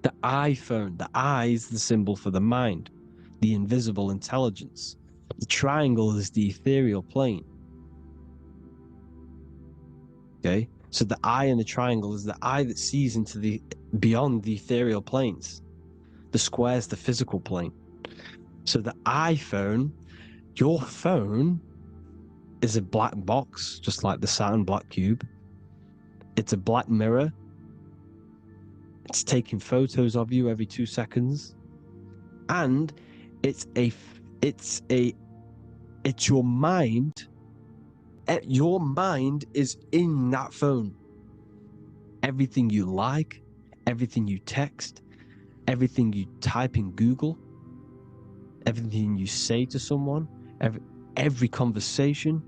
The iPhone, the eye is the symbol for the mind, the invisible intelligence. The triangle is the ethereal plane. Okay? So the eye in the triangle is the eye that sees into beyond the ethereal planes. The square is the physical plane. So the iPhone, your phone, is a black box, just like the Saturn black cube. It's a black mirror. It's taking photos of you every 2 seconds. And it's your mind. Your mind is in that phone. Everything you like, everything you text, everything you type in Google, everything you say to someone, every conversation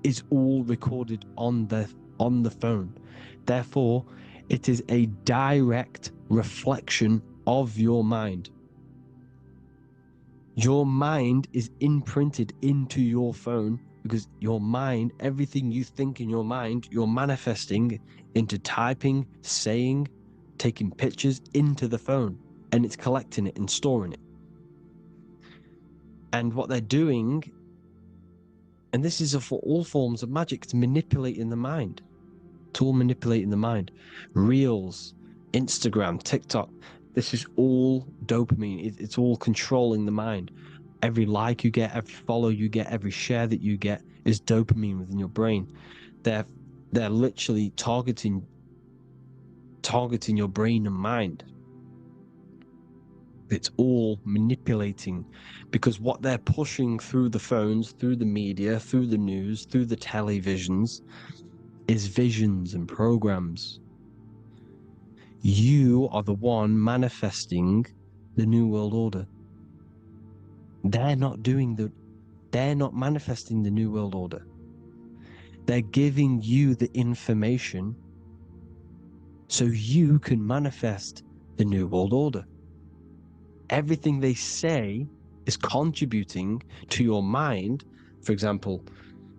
is all recorded on the phone. Therefore, it is a direct reflection of your mind. Your mind is imprinted into your phone because your mind, everything you think in your mind, you're manifesting into typing, saying, taking pictures into the phone, and it's collecting it and storing it. And what they're doing, and this is for all forms of magic, it's manipulating the mind. It's all manipulating the mind. Reels, Instagram, TikTok, this is all dopamine. It's all controlling the mind. Every like you get, every follow you get, every share that you get is dopamine within your brain. They're literally targeting your brain and mind. It's all manipulating, because what they're pushing through the phones, through the media, through the news, through the televisions is visions and programs. You are the one manifesting the New World Order. They're not manifesting the New World Order. They're giving you the information so you can manifest the New World Order. Everything they say is contributing to your mind. For example,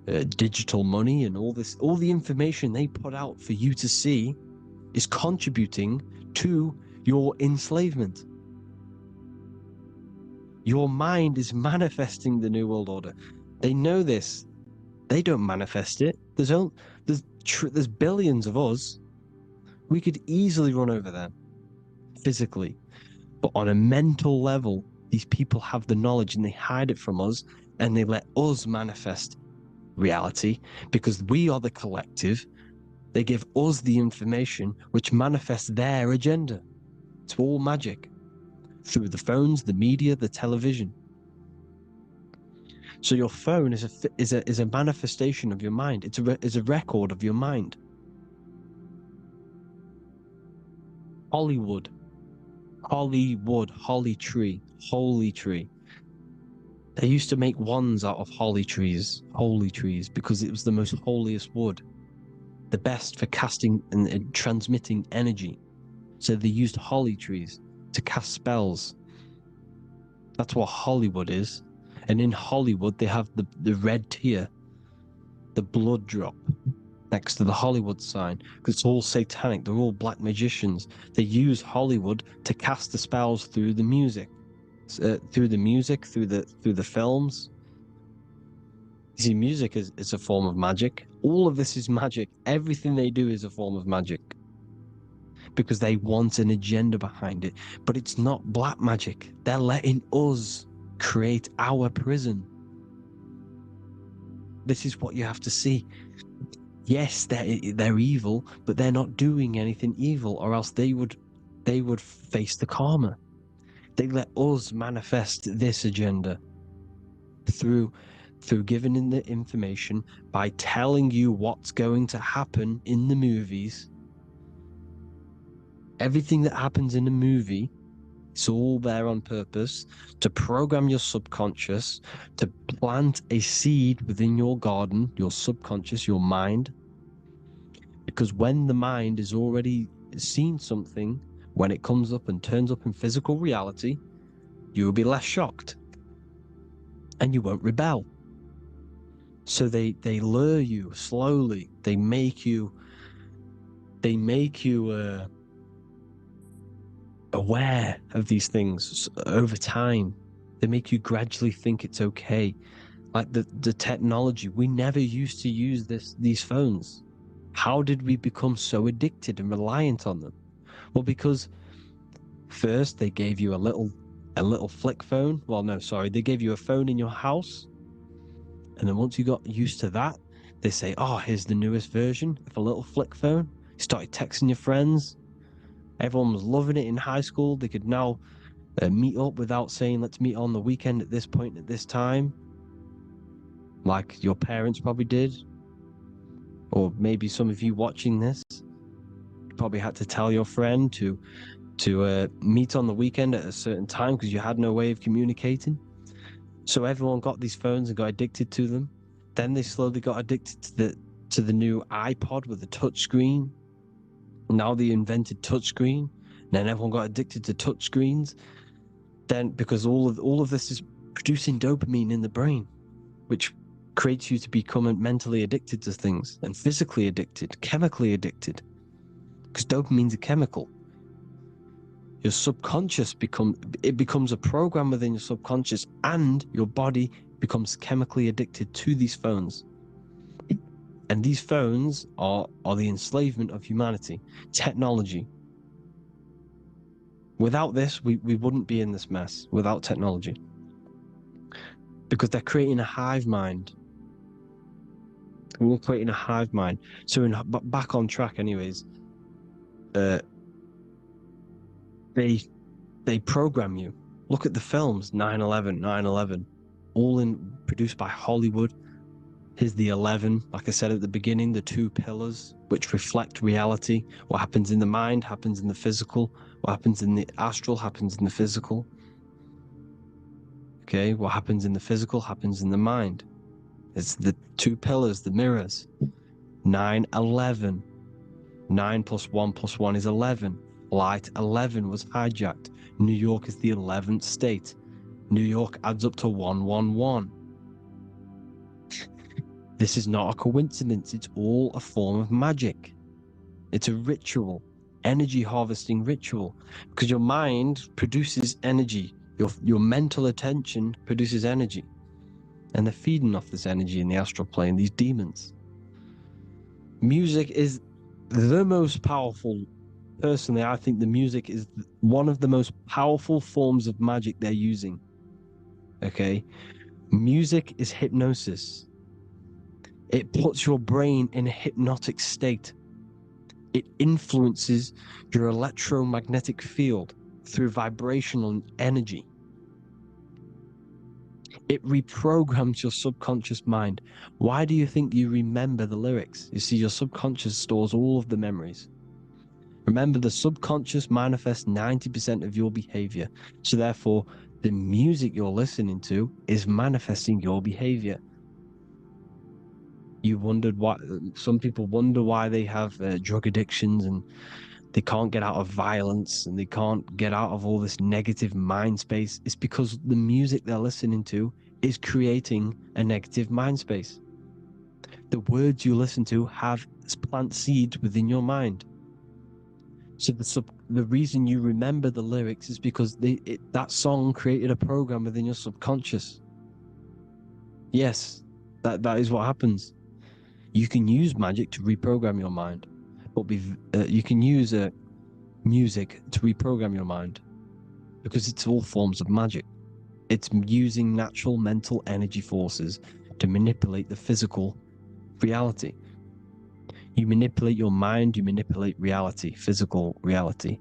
digital money and all the information they put out for you to see is contributing to your enslavement. Your mind is manifesting the New World Order. They know this. They don't manifest it. There's billions of us. We could easily run over them physically. But on a mental level, these people have the knowledge and they hide it from us, and they let us manifest reality because we are the collective. They give us the information which manifests their agenda. It's all magic through the phones, the media, the television. So your phone is a manifestation of your mind. It's a record of your mind. Hollywood, holly tree. They used to make wands out of holy trees, because it was the most holiest wood, the best for casting and transmitting energy. So they used holly trees to cast spells. That's what Hollywood is. And in Hollywood, they have the red tear, the blood drop next to the Hollywood sign, because it's all satanic. They're all black magicians. They use Hollywood to cast the spells through the music, through the films. You see, music is a form of magic. All of this is magic. Everything they do is a form of magic, because they want an agenda behind it. But it's not black magic. They're letting us create our prison. This is what you have to see. Yes, they're evil, but they're not doing anything evil, or else they would face the karma. They let us manifest this agenda through giving in the information, by telling you what's going to happen in the movies. Everything that happens in a movie, it's all there on purpose to program your subconscious, to plant a seed within your garden, your subconscious, your mind. Because when the mind has already seen something, when it comes up and turns up in physical reality, you will be less shocked and you won't rebel. So they lure you slowly. They make you aware of these things over time. They make you gradually think it's okay. Like the technology, we never used to use these phones. How did we become so addicted and reliant on them? Well, because first they gave you a little flick phone. Well, no, sorry, they gave you a phone in your house, and then once you got used to that, they say, oh, here's the newest version of a little flick phone. You started texting your friends. Everyone was loving it in high school. They could now meet up without saying, let's meet on the weekend at this point at this time, like your parents probably did. Or maybe some of you watching this, you probably had to tell your friend to meet on the weekend at a certain time because you had no way of communicating. So everyone got these phones and got addicted to them. Then they slowly got addicted to the new iPod with the touch screen. Now they invented touch screen. Then everyone got addicted to touch screens. Then because all of this is producing dopamine in the brain, which creates you to become mentally addicted to things, and physically addicted, chemically addicted, because dopamine's a chemical. Your subconscious becomes a program within your subconscious, and your body becomes chemically addicted to these phones. And these phones are the enslavement of humanity, technology. Without this, we wouldn't be in this mess, without technology. Because they're creating a hive mind. We're creating a hive mind. So back on track anyways, they program you. Look at the films, 9/11, all produced by Hollywood. Here's the 11, like I said at the beginning, the two pillars which reflect reality. What happens in the mind happens in the physical. What happens in the astral happens in the physical. Okay, what happens in the physical happens in the mind. It's the two pillars, the mirrors. 9/11. 9 + 1 + 1 is 11. Flight 11 was hijacked. New York is the 11th state. New York adds up to 111. This is not a coincidence. It's all a form of magic. It's a ritual, energy harvesting ritual, because your mind produces energy. Your mental attention produces energy, and they're feeding off this energy in the astral plane, these demons. Music is the most powerful. Personally, I think the music is one of the most powerful forms of magic they're using. Okay? Music is hypnosis. It puts your brain in a hypnotic state. It influences your electromagnetic field through vibrational energy. It reprograms your subconscious mind. Why do you think you remember the lyrics? You see, your subconscious stores all of the memories. Remember, the subconscious manifests 90% of your behavior. So therefore, The music you're listening to is manifesting your behavior. You wondered why some people wonder why they have drug addictions and they can't get out of violence and they can't get out of all this negative mind space. It's because the music they're listening to is creating a negative mind space. The words you listen to have plant seeds within your mind. So the reason you remember the lyrics is because that song created a program within your subconscious. Yes, that is what happens. You can use magic to reprogram your mind, but you can use music to reprogram your mind because it's all forms of magic. It's using natural mental energy forces to manipulate the physical reality. You manipulate your mind, you manipulate reality, physical reality.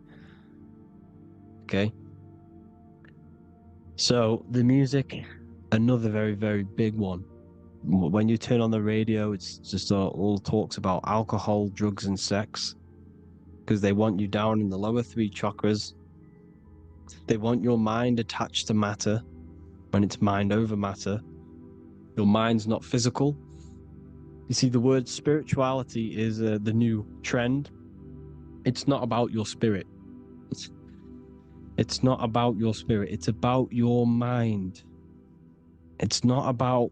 Okay? So the music, another very, very big one. When you turn on the radio, it's just all talks about alcohol, drugs, and sex because they want you down in the lower three chakras. They want your mind attached to matter when it's mind over matter. Your mind's not physical. You see, the word spirituality is the new trend. It's not about your spirit. It's not about your spirit. It's about your mind. It's not about,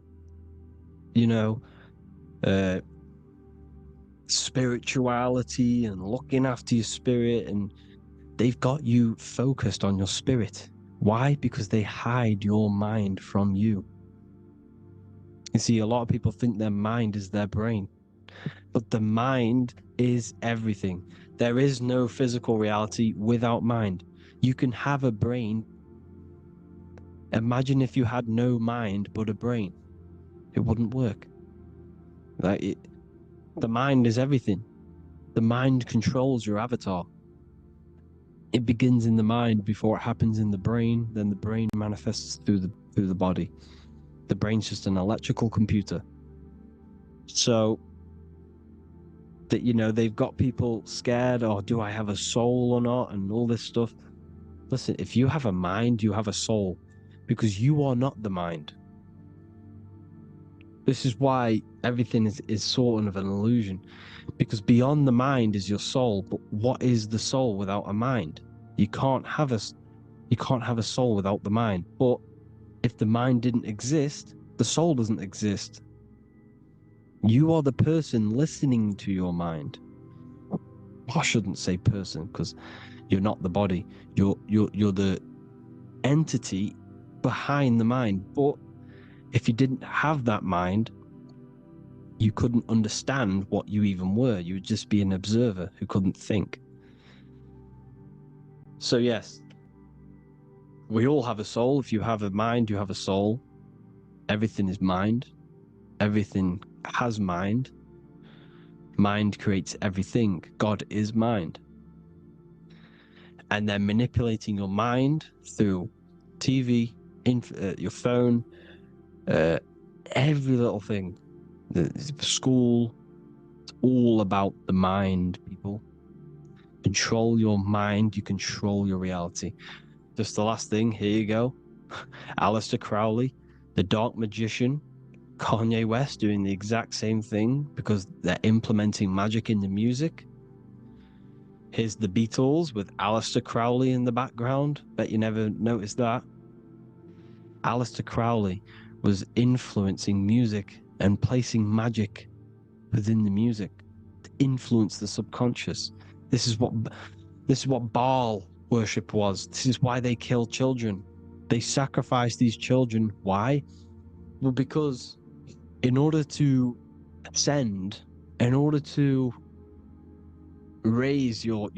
spirituality and looking after your spirit. And they've got you focused on your spirit. Why? Because they hide your mind from you. You see, a lot of people think their mind is their brain, but the mind is everything. There is no physical reality without mind. You can have a brain. Imagine if you had no mind but a brain. It wouldn't work. The mind is everything. The mind controls your avatar. It begins in the mind before it happens in the brain. Then the brain manifests through the body. The brain's just an electrical computer. So that, they've got people scared, or do I have a soul or not, and all this stuff. Listen, if you have a mind, you have a soul, because you are not the mind. This is why everything is sort of an illusion, because beyond the mind is your soul. But what is the soul without a mind? You can't have a soul without the mind. But if the mind didn't exist, the soul doesn't exist. You are the person listening to your mind. I shouldn't say person, because you're not the body. You're the entity behind the mind. But if you didn't have that mind, you couldn't understand what you even were. You would just be an observer who couldn't think. So yes, we all have a soul. If you have a mind, you have a soul. Everything is mind. Everything has mind. Mind creates everything. God is mind. And they're manipulating your mind through TV, your phone, every little thing. The school. It's all about the mind, people. Control your mind, you control your reality. Just the last thing, here you go. Aleister Crowley, the Dark Magician, Kanye West doing the exact same thing because they're implementing magic in the music. Here's the Beatles with Aleister Crowley in the background. Bet you never noticed that. Aleister Crowley was influencing music and placing magic within the music to influence the subconscious. This is what Baal worship was. This is why they killed children. They sacrificed these children. Why? Well, because in order to ascend, in order to raise your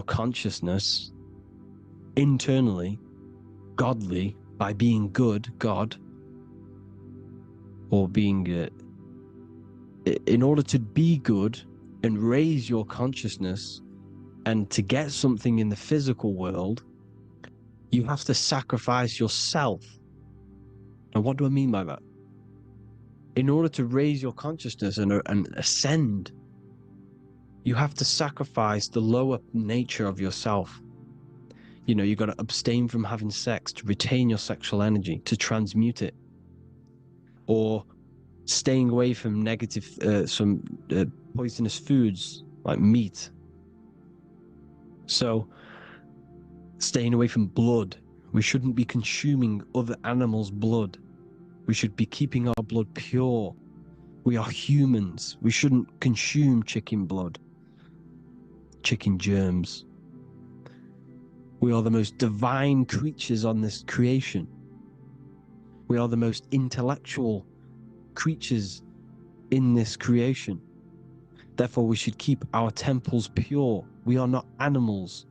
consciousness internally, godly, by being good, God, or being in order to be good and raise your consciousness and to get something in the physical world, you have to sacrifice yourself. And what do I mean by that? In order to raise your consciousness and ascend, you have to sacrifice the lower nature of yourself. You know, you've got to abstain from having sex to retain your sexual energy, to transmute it. Or staying away from poisonous foods like meat. So, staying away from blood. We shouldn't be consuming other animals' blood. We should be keeping our blood pure. We are humans. We shouldn't consume chicken blood, chicken germs. We are the most divine creatures on this creation. We are the most intellectual creatures in this creation. Therefore, we should keep our temples pure. We are not animals.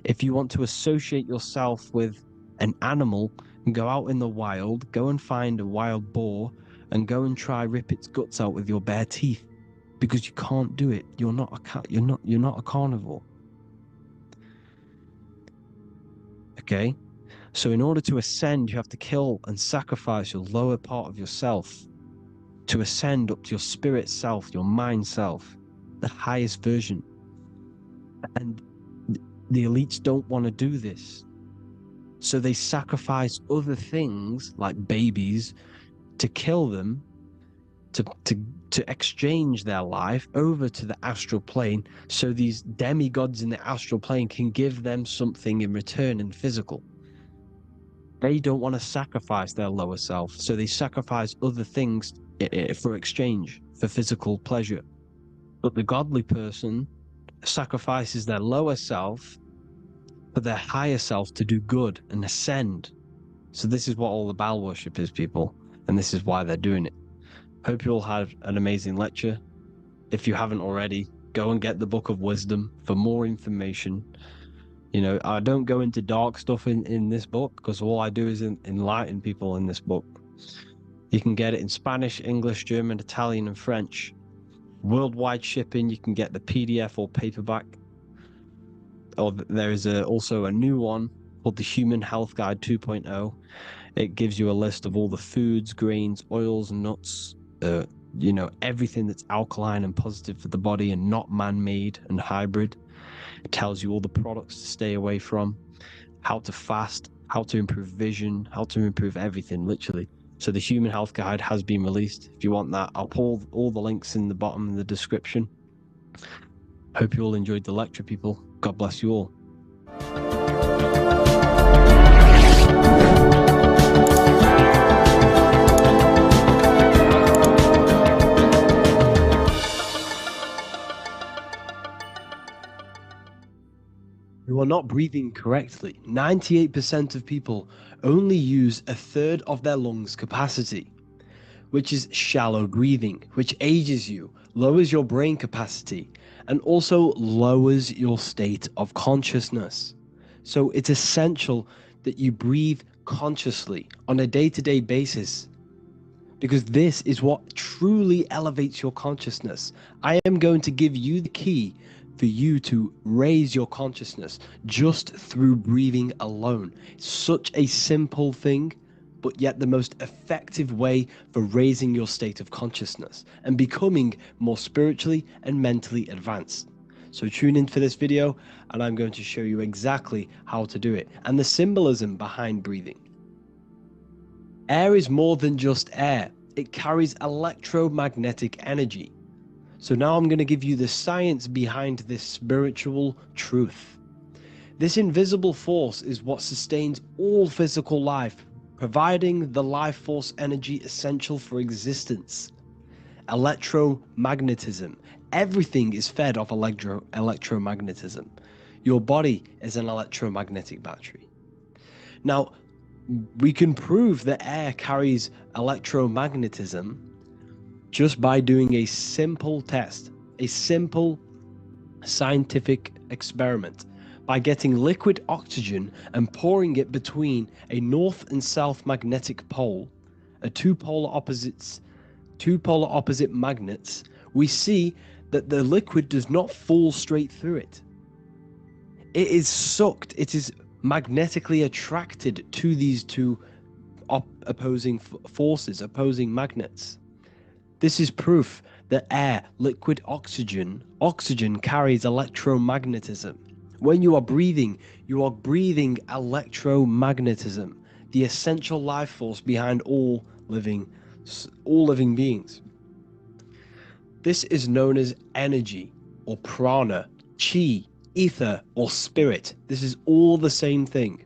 If you want to associate yourself with an animal, go out in the wild, go and find a wild boar, and go and try rip its guts out with your bare teeth, because you can't do it. You're not a cat. You're not a carnivore. Okay? So in order to ascend, you have to kill and sacrifice your lower part of yourself to ascend up to your spirit self, your mind self, the highest version. And the elites don't want to do this. So they sacrifice other things like babies to kill them, to exchange their life over to the astral plane, so these demigods in the astral plane can give them something in return in physical. They don't want to sacrifice their lower self, so they sacrifice other things for exchange, for physical pleasure. But the godly person sacrifices their lower self for their higher self to do good and ascend. So this is what all the Baal worship is, people, and this is why they're doing it. Hope you all had an amazing lecture. If you haven't already, go and get the Book of Wisdom for more information. You know, I don't go into dark stuff in this book, because all I do is enlighten people in this book. You can get it in Spanish, English, German, Italian, and French. Worldwide shipping. You can get the PDF or paperback. Or there is also a new one called the Human Health Guide 2.0. It gives you a list of all the foods, grains, oils, and nuts, you know, everything that's alkaline and positive for the body and not man-made and hybrid. It tells you all the products to stay away from, how to fast, how to improve vision, how to improve everything, literally. So the Human Health Guide has been released. If you want that, I'll pull all the links in the bottom in the description. Hope you all enjoyed the lecture, people. God bless you all. You are not breathing correctly. 98% of people only use a third of their lungs capacity, which is shallow breathing, which ages you, lowers your brain capacity, and also lowers your state of consciousness. So it's essential that you breathe consciously on a day-to-day basis, because this is what truly elevates your consciousness. I am going to give you the key for you to raise your consciousness just through breathing alone. It's such a simple thing, but yet the most effective way for raising your state of consciousness and becoming more spiritually and mentally advanced. So tune in for this video, and I'm going to show you exactly how to do it and the symbolism behind breathing. Air is more than just air. It carries electromagnetic energy. So now I'm going to give you the science behind this spiritual truth. This invisible force is what sustains all physical life, providing the life force energy essential for existence. Electromagnetism. Everything is fed off electromagnetism. Your body is an electromagnetic battery. Now, we can prove that air carries electromagnetism just by doing a simple test, a simple scientific experiment, by getting liquid oxygen and pouring it between a north and south magnetic pole, two polar opposite magnets. We see that the liquid does not fall straight through it. It is sucked, it is magnetically attracted to these two opposing forces, opposing magnets. This is proof that air, liquid oxygen carries electromagnetism. When you are breathing electromagnetism, the essential life force behind all living beings. This is known as energy or prana, chi, ether or spirit. This is all the same thing.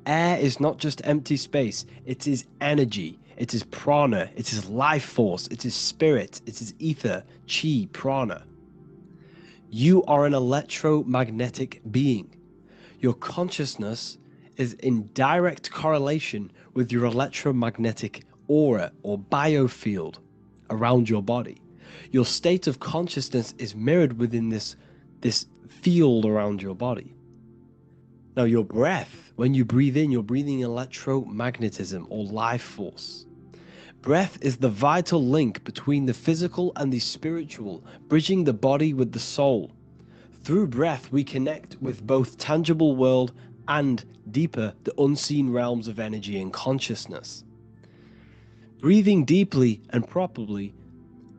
Air is not just empty space, it is energy, it is prana, it is life force, it is spirit, it is ether, chi, prana. You are an electromagnetic being. Your consciousness is in direct correlation with your electromagnetic aura or biofield around your body. Your state of consciousness is mirrored within this field around your body. Now, your breath, when you breathe in, you're breathing electromagnetism or life force. Breath is the vital link between the physical and the spiritual, bridging the body with the soul. Through breath, we connect with both tangible world and deeper, the unseen realms of energy and consciousness. Breathing deeply and properly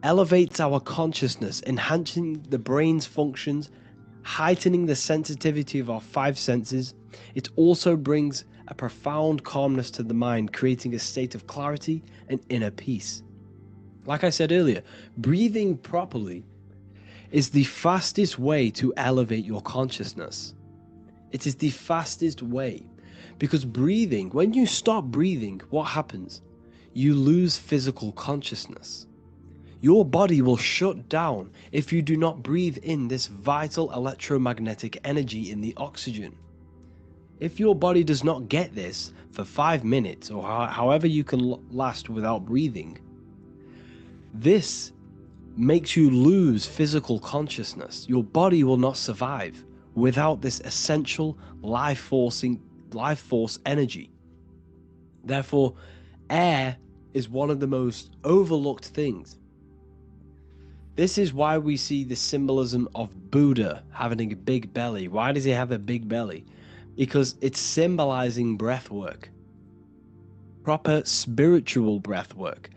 elevates our consciousness, enhancing the brain's functions, heightening the sensitivity of our five senses. It also brings a profound calmness to the mind, creating a state of clarity and inner peace. Like I said earlier, breathing properly is the fastest way to elevate your consciousness. It is the fastest way, because breathing, when you stop breathing, what happens? You lose physical consciousness. Your body will shut down if you do not breathe in this vital electromagnetic energy in the oxygen. If your body does not get this for 5 minutes or however you can last without breathing, this makes you lose physical consciousness. Your body will not survive without this essential life force energy. Therefore, air is one of the most overlooked things. This is why we see the symbolism of Buddha having a big belly. Why does he have a big belly? Because it's symbolizing breath work. Proper spiritual breath work.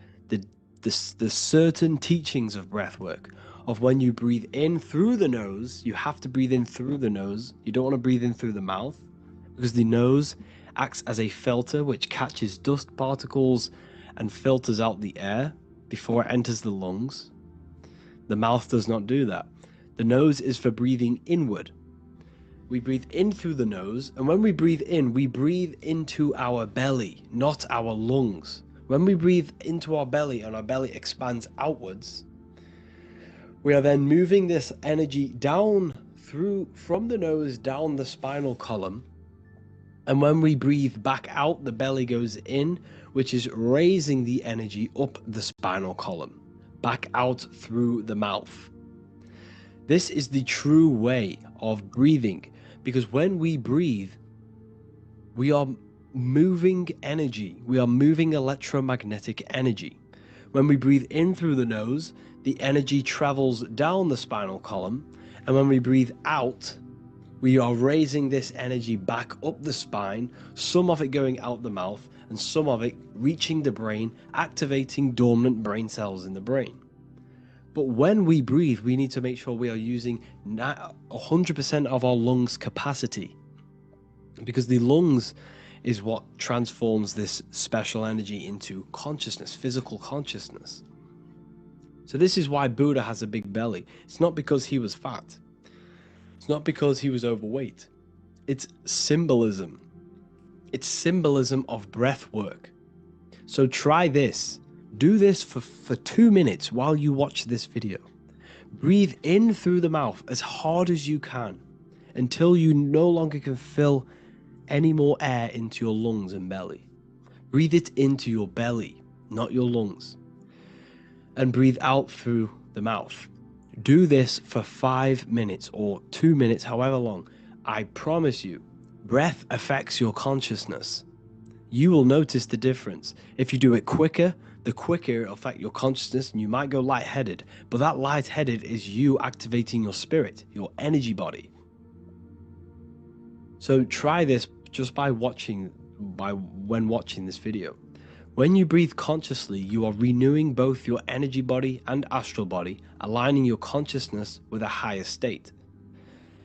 The certain teachings of breath work, of when you breathe in through the nose, you have to breathe in through the nose. You don't want to breathe in through the mouth, because the nose acts as a filter which catches dust particles and filters out the air before it enters the lungs. The mouth does not do that. The nose is for breathing inward. We breathe in through the nose, and when we breathe in, we breathe into our belly, not our lungs. When we breathe into our belly and our belly expands outwards, we are then moving this energy down from the nose down the spinal column. And when we breathe back out, the belly goes in, which is raising the energy up the spinal column, back out through the mouth. This is the true way of breathing, because when we breathe, we are moving energy. We are moving electromagnetic energy. When we breathe in through the nose, the energy travels down the spinal column, and when we breathe out, we are raising this energy back up the spine, some of it going out the mouth, and some of it reaching the brain, activating dormant brain cells in the brain. But when we breathe, we need to make sure we are using 100% of our lungs' capacity, because the lungs is what transforms this special energy into consciousness, physical consciousness. So this is why Buddha has a big belly. It's not because he was fat. It's not because he was overweight. It's symbolism. It's symbolism of breath work. So try this. Do this for 2 minutes while you watch this video. Breathe in through the mouth as hard as you can until you no longer can fill any more air into your lungs and belly. Breathe it into your belly, not your lungs. And breathe out through the mouth. Do this for 5 minutes or 2 minutes, however long. I promise you, breath affects your consciousness. You will notice the difference. If you do it quicker, the quicker it'll affect your consciousness, and you might go lightheaded. But that lightheaded is you activating your spirit, your energy body. So try this just when watching this video. When you breathe consciously, you are renewing both your energy body and astral body, aligning your consciousness with a higher state.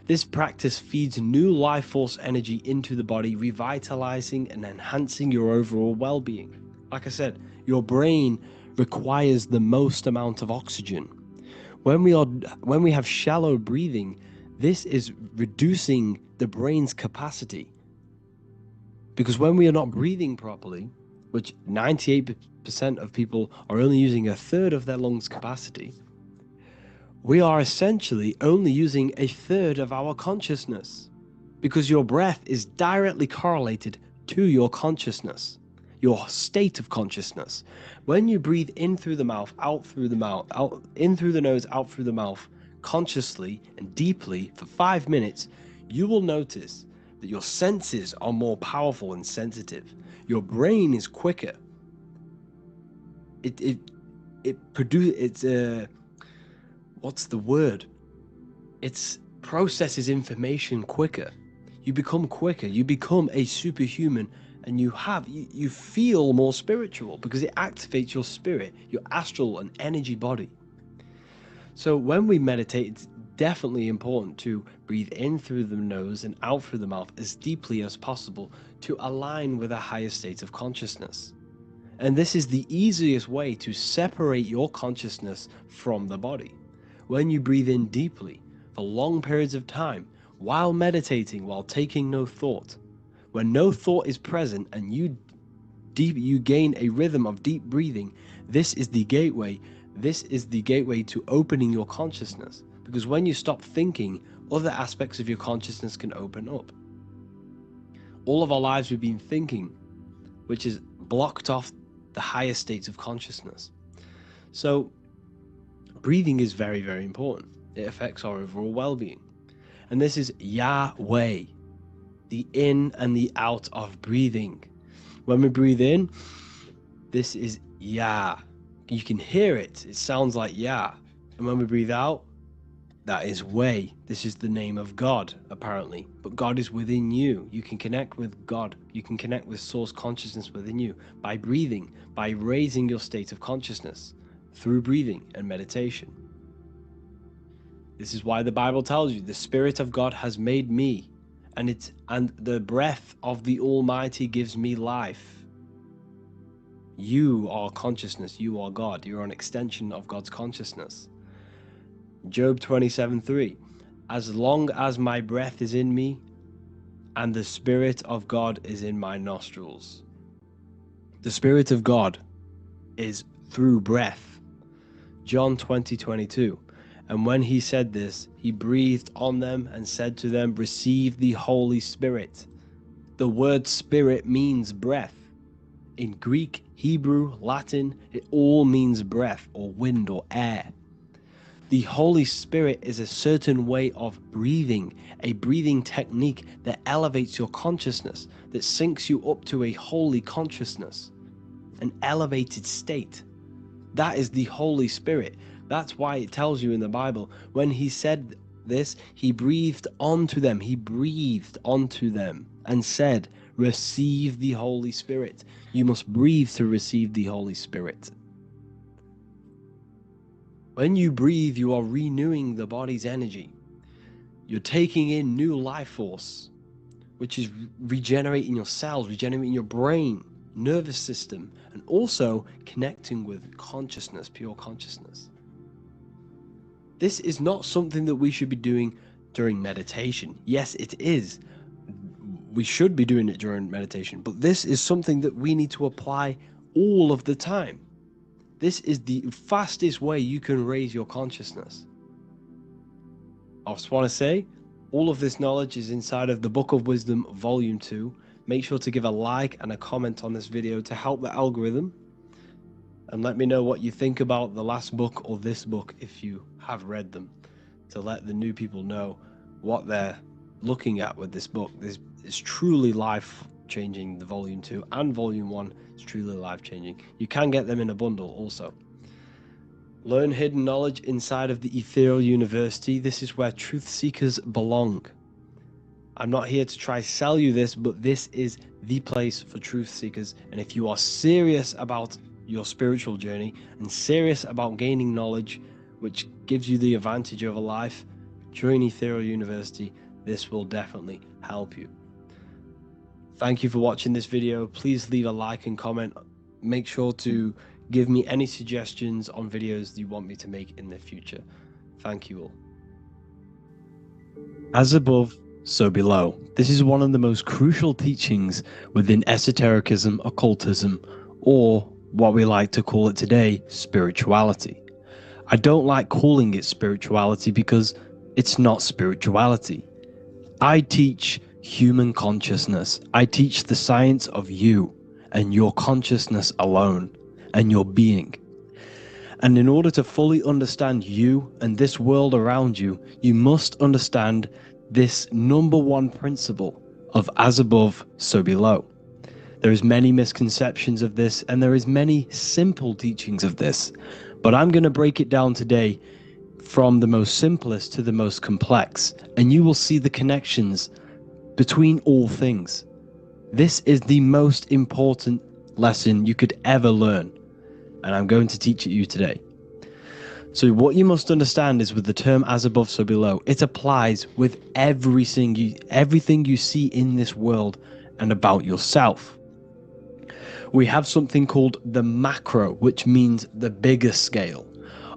This practice feeds new life force energy into the body, revitalizing and enhancing your overall well-being. Like I said, your brain requires the most amount of oxygen. When we have shallow breathing, this is reducing the brain's capacity. Because when we are not breathing properly, which 98% of people are only using a third of their lungs capacity, we are essentially only using a third of our consciousness, because your breath is directly correlated to your consciousness, your state of consciousness. When you breathe in through the mouth, out through the mouth, out in through the nose, out through the mouth, consciously and deeply for 5 minutes, you will notice that your senses are more powerful and sensitive. Your brain is quicker. What's the word? It processes information quicker. You become quicker. You become a superhuman, and you feel more spiritual because it activates your spirit, your astral and energy body. So when we meditate, it's definitely important to breathe in through the nose and out through the mouth as deeply as possible to align with a higher state of consciousness. And this is the easiest way to separate your consciousness from the body. When you breathe in deeply for long periods of time, while meditating, while taking no thought, when no thought is present and you gain a rhythm of deep breathing, this is the gateway. This is the gateway to opening your consciousness. Because when you stop thinking, other aspects of your consciousness can open up. All of our lives we've been thinking, which is blocked off the higher states of consciousness. So breathing is very, very important. It affects our overall well-being. And this is Yahweh, the in and the out of breathing. When we breathe in, this is Yah. You can hear it. It sounds like Yah. And when we breathe out, that is Way. This is the name of God, apparently. But God is within you. You can connect with God. You can connect with source consciousness within you by breathing, by raising your state of consciousness through breathing and meditation. This is why the Bible tells you the Spirit of God has made me, and the breath of the Almighty gives me life. You are consciousness. You are God. You're an extension of God's consciousness. Job 27:3. As long as my breath is in me and the Spirit of God is in my nostrils. The Spirit of God is through breath. John 20:22. And when he said this, he breathed on them and said to them, receive the Holy Spirit. The word spirit means breath. In Greek, Hebrew, Latin, it all means breath or wind or air. The Holy Spirit is a certain way of breathing, a breathing technique that elevates your consciousness, that syncs you up to a holy consciousness, an elevated state. That is the Holy Spirit. That's why it tells you in the Bible, when he said this, he breathed onto them. He breathed onto them and said, receive the Holy Spirit. You must breathe to receive the Holy Spirit. When you breathe, you are renewing the body's energy. You're taking in new life force, which is regenerating your cells, regenerating your brain, nervous system, and also connecting with consciousness, pure consciousness. This is not something that we should be doing during meditation. Yes, it is. We should be doing it during meditation, but this is something that we need to apply all of the time. This is the fastest way you can raise your consciousness. I just want to say, all of this knowledge is inside of the Book of Wisdom, Volume 2. Make sure to give a like and a comment on this video to help the algorithm. And let me know what you think about the last book or this book if you have read them, to let the new people know what they're looking at with this book. This is truly life-changing. The Volume 2 and Volume 1 is truly life-changing. You can get them in a bundle also. Learn hidden knowledge inside of the Ethereal University. This is where truth seekers belong. I'm not here to try sell you this, but this is the place for truth seekers. And if you are serious about your spiritual journey and serious about gaining knowledge, which gives you the advantage over life, during Ethereal University, this will definitely help you. Thank you for watching this video. Please leave a like and comment. Make sure to give me any suggestions on videos you want me to make in the future. Thank you all. As above, so below. This is one of the most crucial teachings within esotericism, occultism, or what we like to call it today, spirituality. I don't like calling it spirituality because it's not spirituality. I teach human consciousness. I teach the science of you and your consciousness alone and your being. And in order to fully understand you and this world around you, you must understand this number one principle of as above, so below. There is many misconceptions of this, and there is many simple teachings of this, but I'm going to break it down today from the most simplest to the most complex, and you will see the connections between all things. This is the most important lesson you could ever learn, and I'm going to teach it you today. So what you must understand is with the term as above, so below, it applies with everything you see in this world and about yourself. We have something called the macro, which means the bigger scale.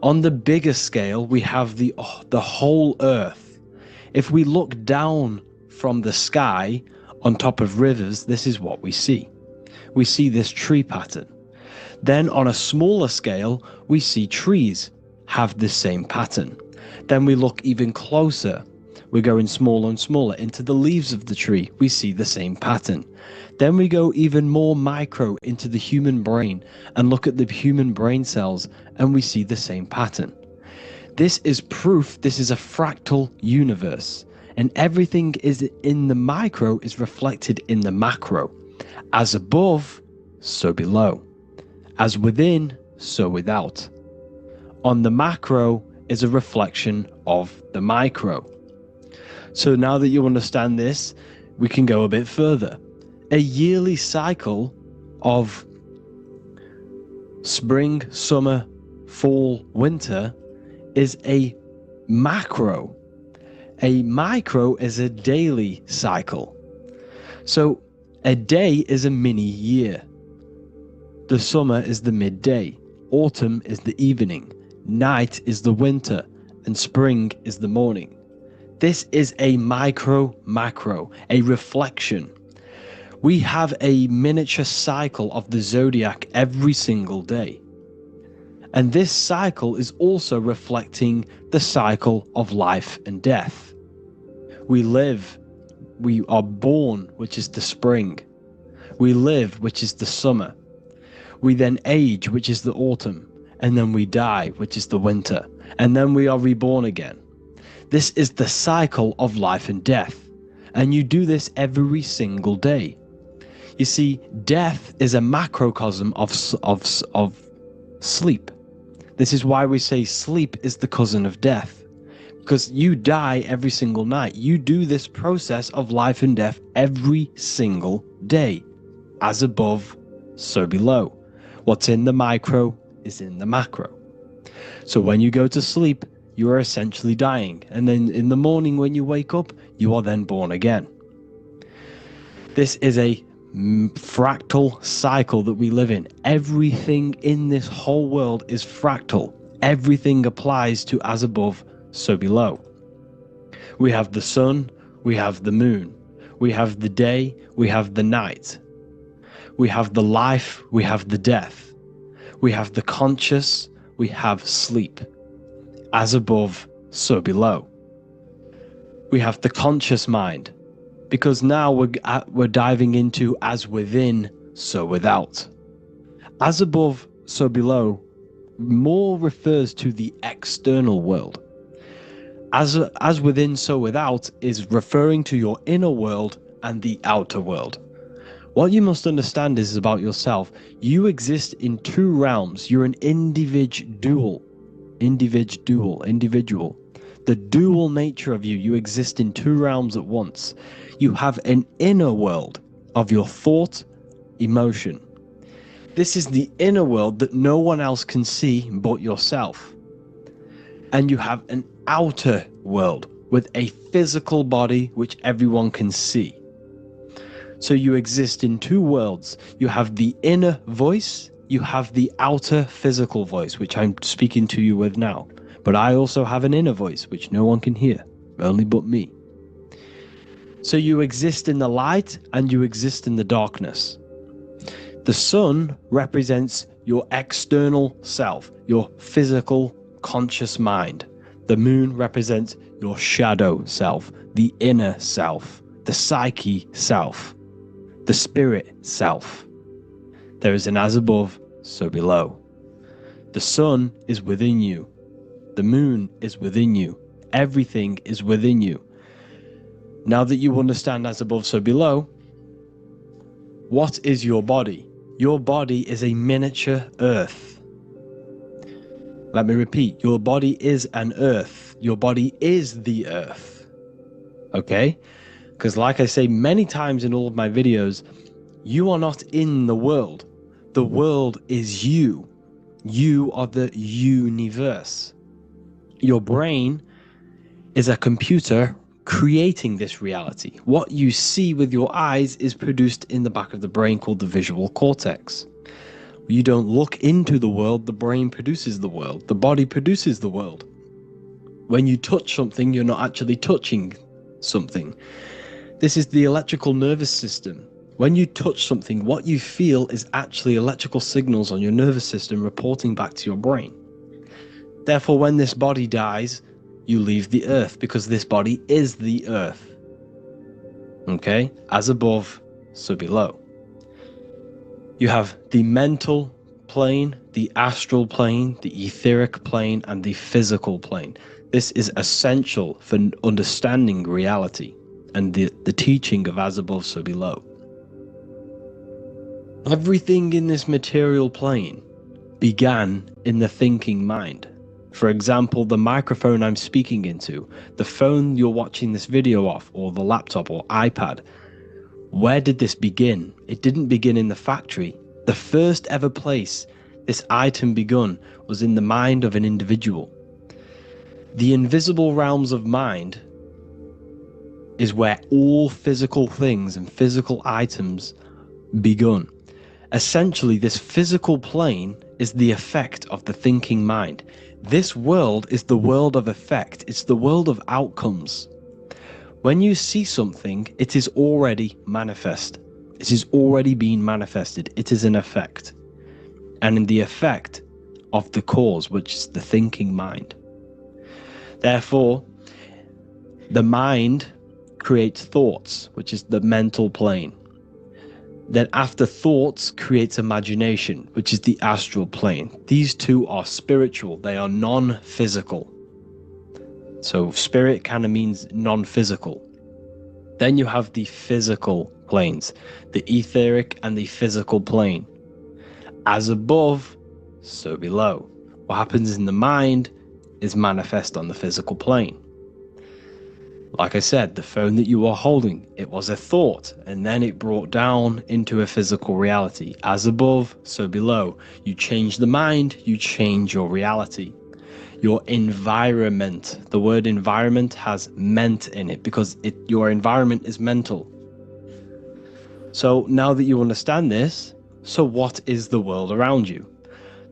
On the bigger scale, we have the whole earth. If we look down from the sky on top of rivers, this is what we see. We see this tree pattern. Then on a smaller scale, we see trees have the same pattern. Then we look even closer. We're going smaller and smaller into the leaves of the tree. We see the same pattern. Then we go even more micro into the human brain and look at the human brain cells, and we see the same pattern. This is proof this is a fractal universe, and everything is in the micro is reflected in the macro. As above, so below. As within, so without. On the macro is a reflection of the micro. So now that you understand this, we can go a bit further. A yearly cycle of spring, summer, fall, winter is a macro. A micro is a daily cycle. So a day is a mini year. The summer is the midday. Autumn is the evening. Night is the winter. And spring is the morning. This is a macro, a reflection. We have a miniature cycle of the zodiac every single day. And this cycle is also reflecting the cycle of life and death. We live, we are born, which is the spring. We live, which is the summer. We then age, which is the autumn. And then we die, which is the winter. And then we are reborn again. This is the cycle of life and death. And you do this every single day. You see, death is a macrocosm of sleep. This is why we say sleep is the cousin of death. Because you die every single night. You do this process of life and death every single day. As above, so below. What's in the micro is in the macro. So when you go to sleep, you are essentially dying. And then in the morning when you wake up, you are then born again. This is a fractal cycle that we live in. Everything in this whole world is fractal. Everything applies to as above, so below. We have the sun, we have the moon, we have the day, we have the night. We have the life, we have the death. We have the conscious, we have sleep. As above, so below. We have the conscious mind, because now we're diving into as within, so without. As above, so below more refers to the external world. As within, so without is referring to your inner world and the outer world. What you must understand is about yourself. You exist in two realms. You're an individual. The dual nature of you. You exist in two realms at once. You have an inner world of your thought, emotion. This is the inner world that no one else can see but yourself. And you have an outer world with a physical body which everyone can see. So you exist in two worlds. You have the inner voice, you have the outer physical voice, which I'm speaking to you with now. But I also have an inner voice, which no one can hear, only but me. So you exist in the light and you exist in the darkness. The sun represents your external self, your physical conscious mind. The moon represents your shadow self, the inner self, the psyche self, the spirit self. There is an as above, so below. The sun is within you. The moon is within you. Everything is within you. Now that you understand as above, so below, what is your body? Your body is a miniature earth. Let me repeat, your body is an earth. Your body is the earth. Okay? Because like I say many times in all of my videos, you are not in the world. The world is you. You are the universe. Your brain is a computer creating this reality. What you see with your eyes is produced in the back of the brain called the visual cortex. You don't look into the world, the brain produces the world. The body produces the world. When you touch something, you're not actually touching something. This is the electrical nervous system. When you touch something, what you feel is actually electrical signals on your nervous system reporting back to your brain. Therefore, when this body dies, you leave the earth because this body is the earth. Okay? As above, so below. You have the mental plane, the astral plane, the etheric plane, and the physical plane. This is essential for understanding reality and the teaching of as above, so below. Everything in this material plane began in the thinking mind. For example, the microphone I'm speaking into, the phone you're watching this video off, or the laptop or iPad. Where did this begin? It didn't begin in the factory. The first ever place this item begun was in the mind of an individual. The invisible realms of mind is where all physical things and physical items begun. Essentially, this physical plane is the effect of the thinking mind. This world is the world of effect. It's the world of outcomes. When you see something, it is already manifest. It is already being manifested. It is an effect. And in the effect of the cause, which is the thinking mind. Therefore, the mind creates thoughts, which is the mental plane. Then after thoughts creates imagination, which is the astral plane. These two are spiritual. They are non-physical. So spirit kind of means non-physical. Then you have the physical planes, the etheric and the physical plane. As above, so below. What happens in the mind is manifest on the physical plane. Like I said, the phone that you are holding, it was a thought, and then it brought down into a physical reality. As above, so below. You change the mind, you change your reality. Your environment, the word environment has ment in it because your environment is mental. So now that you understand this, so what is the world around you?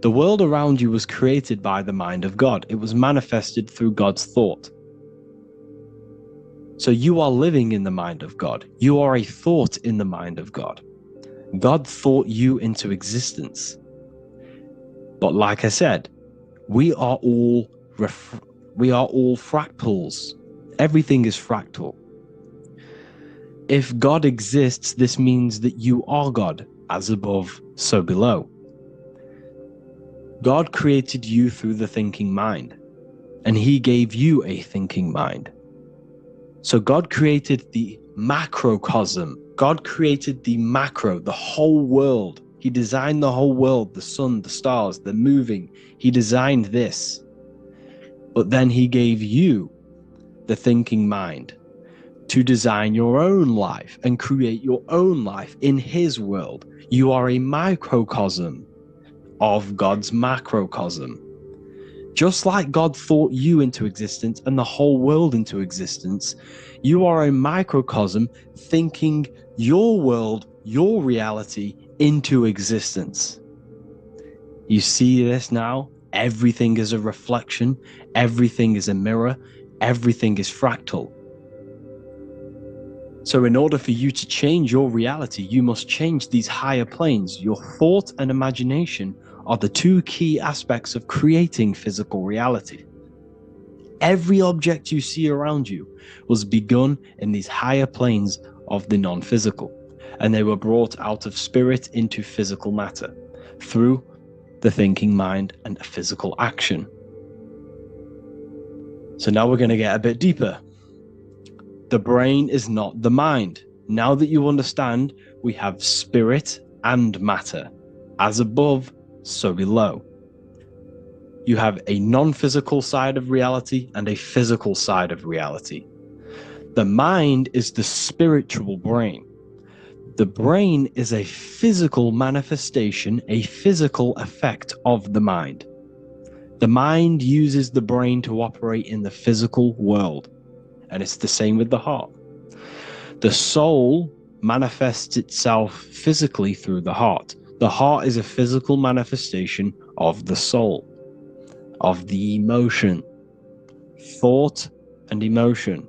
The world around you was created by the mind of God. It was manifested through God's thought. So you are living in the mind of God. You are a thought in the mind of God. God thought you into existence. But like I said, we are all fractals. Everything is fractal. If God exists, this means that you are God, as above, so below. God created you through the thinking mind, and he gave you a thinking mind. So God created the macrocosm. God created the macro, the whole world. He designed the whole world, the sun, the stars, the moving. He designed this. But then he gave you the thinking mind to design your own life and create your own life in his world. You are a microcosm of God's macrocosm. Just like God thought you into existence and the whole world into existence, you are a microcosm thinking your world, your reality into existence. You see this now? Everything is a reflection, everything is a mirror, everything is fractal. So in order for you to change your reality, you must change these higher planes. Your thought and imagination are the two key aspects of creating physical reality. Every object you see around you was begun in these higher planes of the non-physical, and they were brought out of spirit into physical matter through the thinking mind and physical action. So now we're going to get a bit deeper. The brain is not the mind. Now that you understand, we have spirit and matter. As above, so below. You have a non-physical side of reality and a physical side of reality. The mind is the spiritual brain. The brain is a physical manifestation, a physical effect of the mind. The mind uses the brain to operate in the physical world. And it's the same with the heart. The soul manifests itself physically through the heart. The heart is a physical manifestation of the soul, of the emotion, thought and emotion,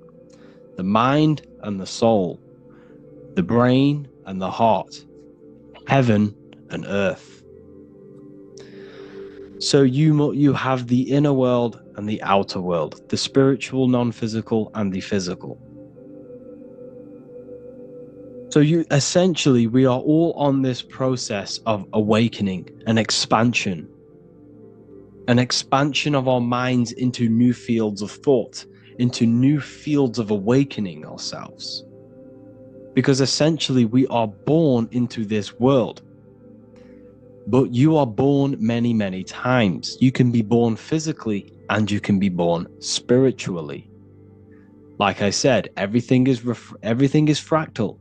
the mind and the soul, the brain and the heart, heaven and earth. So you have the inner world and the outer world, the spiritual, non-physical, and the physical. So essentially, we are all on this process of awakening, an expansion of our minds into new fields of thought, into new fields of awakening ourselves. Because essentially, we are born into this world. But you are born many, many times. You can be born physically and you can be born spiritually. Like I said, everything is fractal.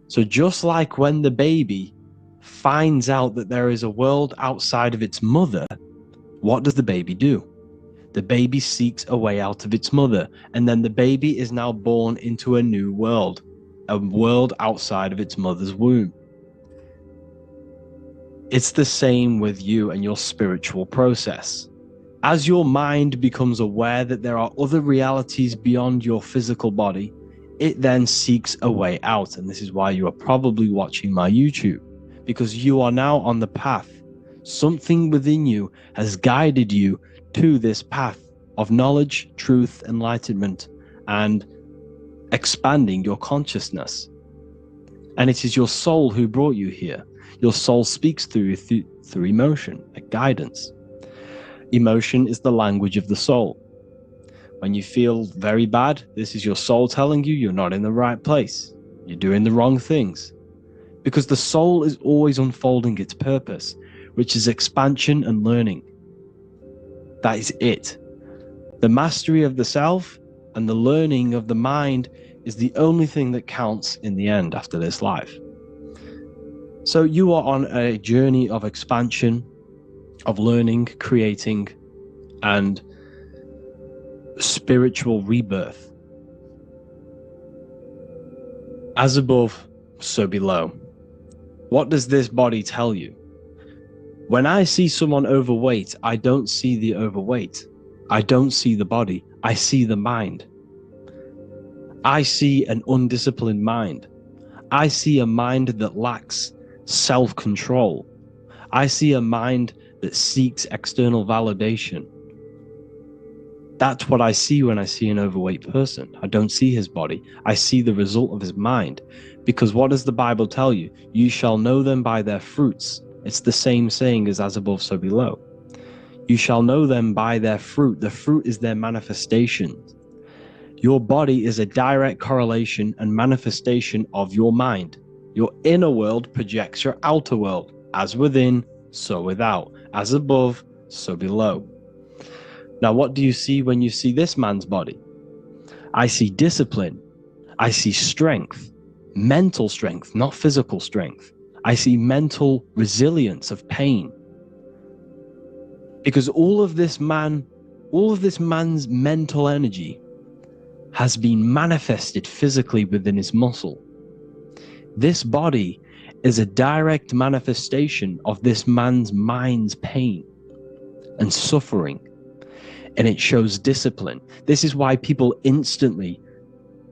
So just like when the baby finds out that there is a world outside of its mother, what does the baby do? The baby seeks a way out of its mother, and then the baby is now born into a new world, a world outside of its mother's womb. It's the same with you and your spiritual process. As your mind becomes aware that there are other realities beyond your physical body, it then seeks a way out. And this is why you are probably watching my YouTube, because you are now on the path. Something within you has guided you to this path of knowledge, truth, enlightenment, and expanding your consciousness. And it is your soul who brought you here. Your soul speaks through emotion, like guidance. Emotion is the language of the soul. When you feel very bad, this is your soul telling you you're not in the right place. You're doing the wrong things. Because the soul is always unfolding its purpose, which is expansion and learning. That is it. The mastery of the self and the learning of the mind is the only thing that counts in the end after this life. So you are on a journey of expansion, of learning, creating, and spiritual rebirth. As above, so below. What does this body tell you? When I see someone overweight, I don't see the overweight. I don't see the body. I see the mind. I see an undisciplined mind. I see a mind that lacks self-control. I see a mind that seeks external validation. That's what I see when I see an overweight person. I don't see his body. I see the result of his mind. Because what does the Bible tell you? You shall know them by their fruits. It's the same saying as above, so below. You shall know them by their fruit. The fruit is their manifestation. Your body is a direct correlation and manifestation of your mind. Your inner world projects your outer world. As within, so without. As above, so below. Now, what do you see when you see this man's body? I see discipline. I see strength. Mental strength, not physical strength. I see mental resilience of pain. Because all of this man's mental energy has been manifested physically within his muscle. This body is a direct manifestation of this man's mind's pain and suffering, and it shows discipline. This is why people instantly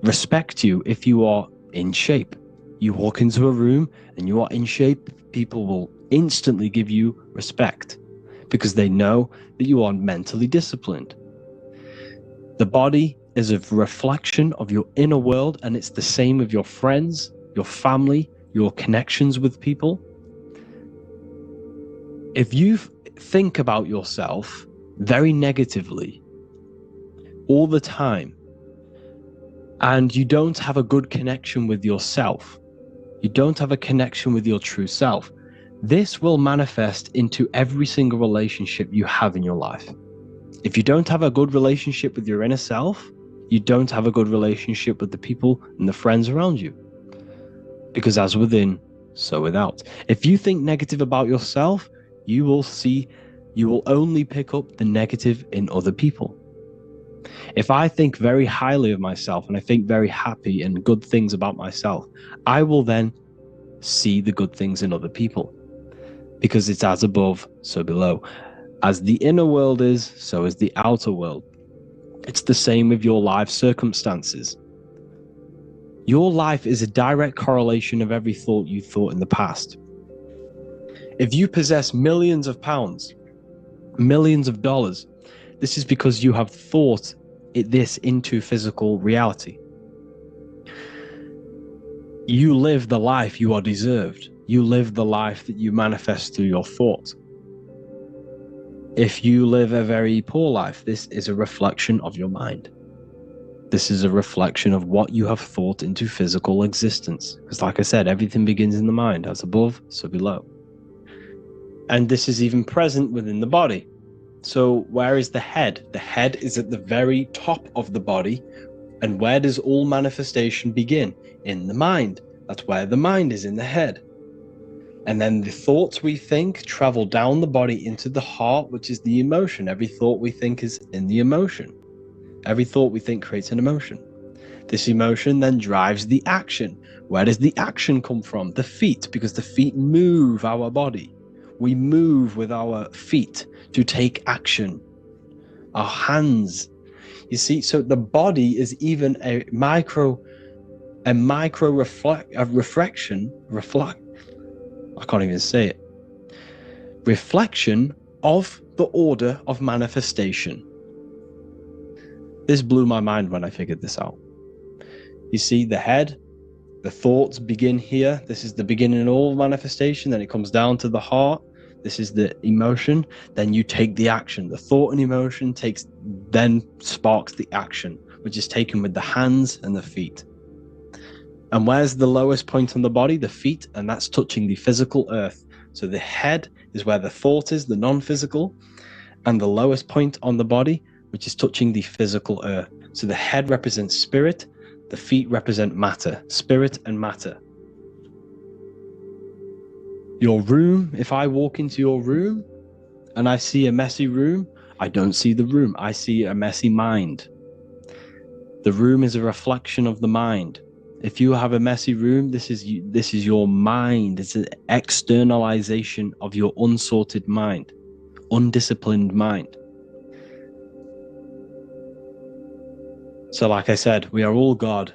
respect you if you are in shape. You walk into a room and you are in shape, people will instantly give you respect because they know that you are mentally disciplined. The body is a reflection of your inner world, and it's the same with your friends, your family, your connections with people. If you think about yourself very negatively all the time, and you don't have a good connection with yourself, you don't have a connection with your true self, this will manifest into every single relationship you have in your life. If you don't have a good relationship with your inner self, you don't have a good relationship with the people and the friends around you. Because as within, so without. If you think negative about yourself, you will only pick up the negative in other people. If I think very highly of myself and I think very happy and good things about myself, I will then see the good things in other people. Because it's as above, so below. As the inner world is, so is the outer world. It's the same with your life circumstances. Your life is a direct correlation of every thought you thought in the past. If you possess millions of pounds, millions of dollars, this is because you have thought this into physical reality. You live the life you are deserved. You live the life that you manifest through your thought. If you live a very poor life, this is a reflection of your mind. This is a reflection of what you have thought into physical existence. Because like I said, everything begins in the mind, as above, so below. And this is even present within the body. So where is the head? The head is at the very top of the body. And where does all manifestation begin? In the mind. That's where the mind is, in the head. And then the thoughts we think travel down the body into the heart, which is the emotion. Every thought we think is in the emotion. Every thought we think creates an emotion. This emotion then drives the action. Where does the action come from? The feet, because the feet move our body. We move with our feet to take action. Our hands. You see, so the body is even a micro reflection. I can't even say it. Reflection of the order of manifestation. This blew my mind when I figured this out. You see, the head, the thoughts begin here. This is the beginning of all manifestation. Then it comes down to the heart. This is the emotion. Then you take the action. The thought and emotion then sparks the action, which is taken with the hands and the feet. And where's the lowest point on the body? The feet, and that's touching the physical earth. So the head is where the thought is, the non-physical, and the lowest point on the body, which is touching the physical earth. So the head represents spirit, the feet represent matter, spirit and matter. Your room, if I walk into your room and I see a messy room, I don't see the room, I see a messy mind. The room is a reflection of the mind. If you have a messy room, this is your mind. It's an externalization of your unsorted mind, undisciplined mind. So like I said, we are all God,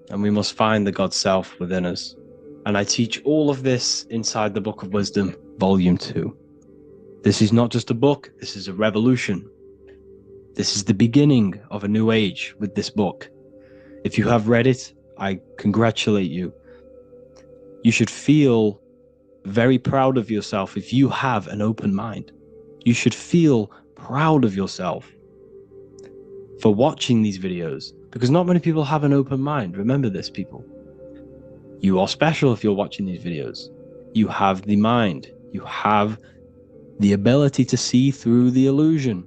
and we must find the God self within us. And I teach all of this inside the Book of Wisdom, Volume 2. This is not just a book, this is a revolution. This is the beginning of a new age with this book. If you have read it, I congratulate you. You should feel very proud of yourself if you have an open mind. You should feel proud of yourself for watching these videos, because not many people have an open mind. Remember this, people. You are special if you're watching these videos. You have the mind. You have the ability to see through the illusion.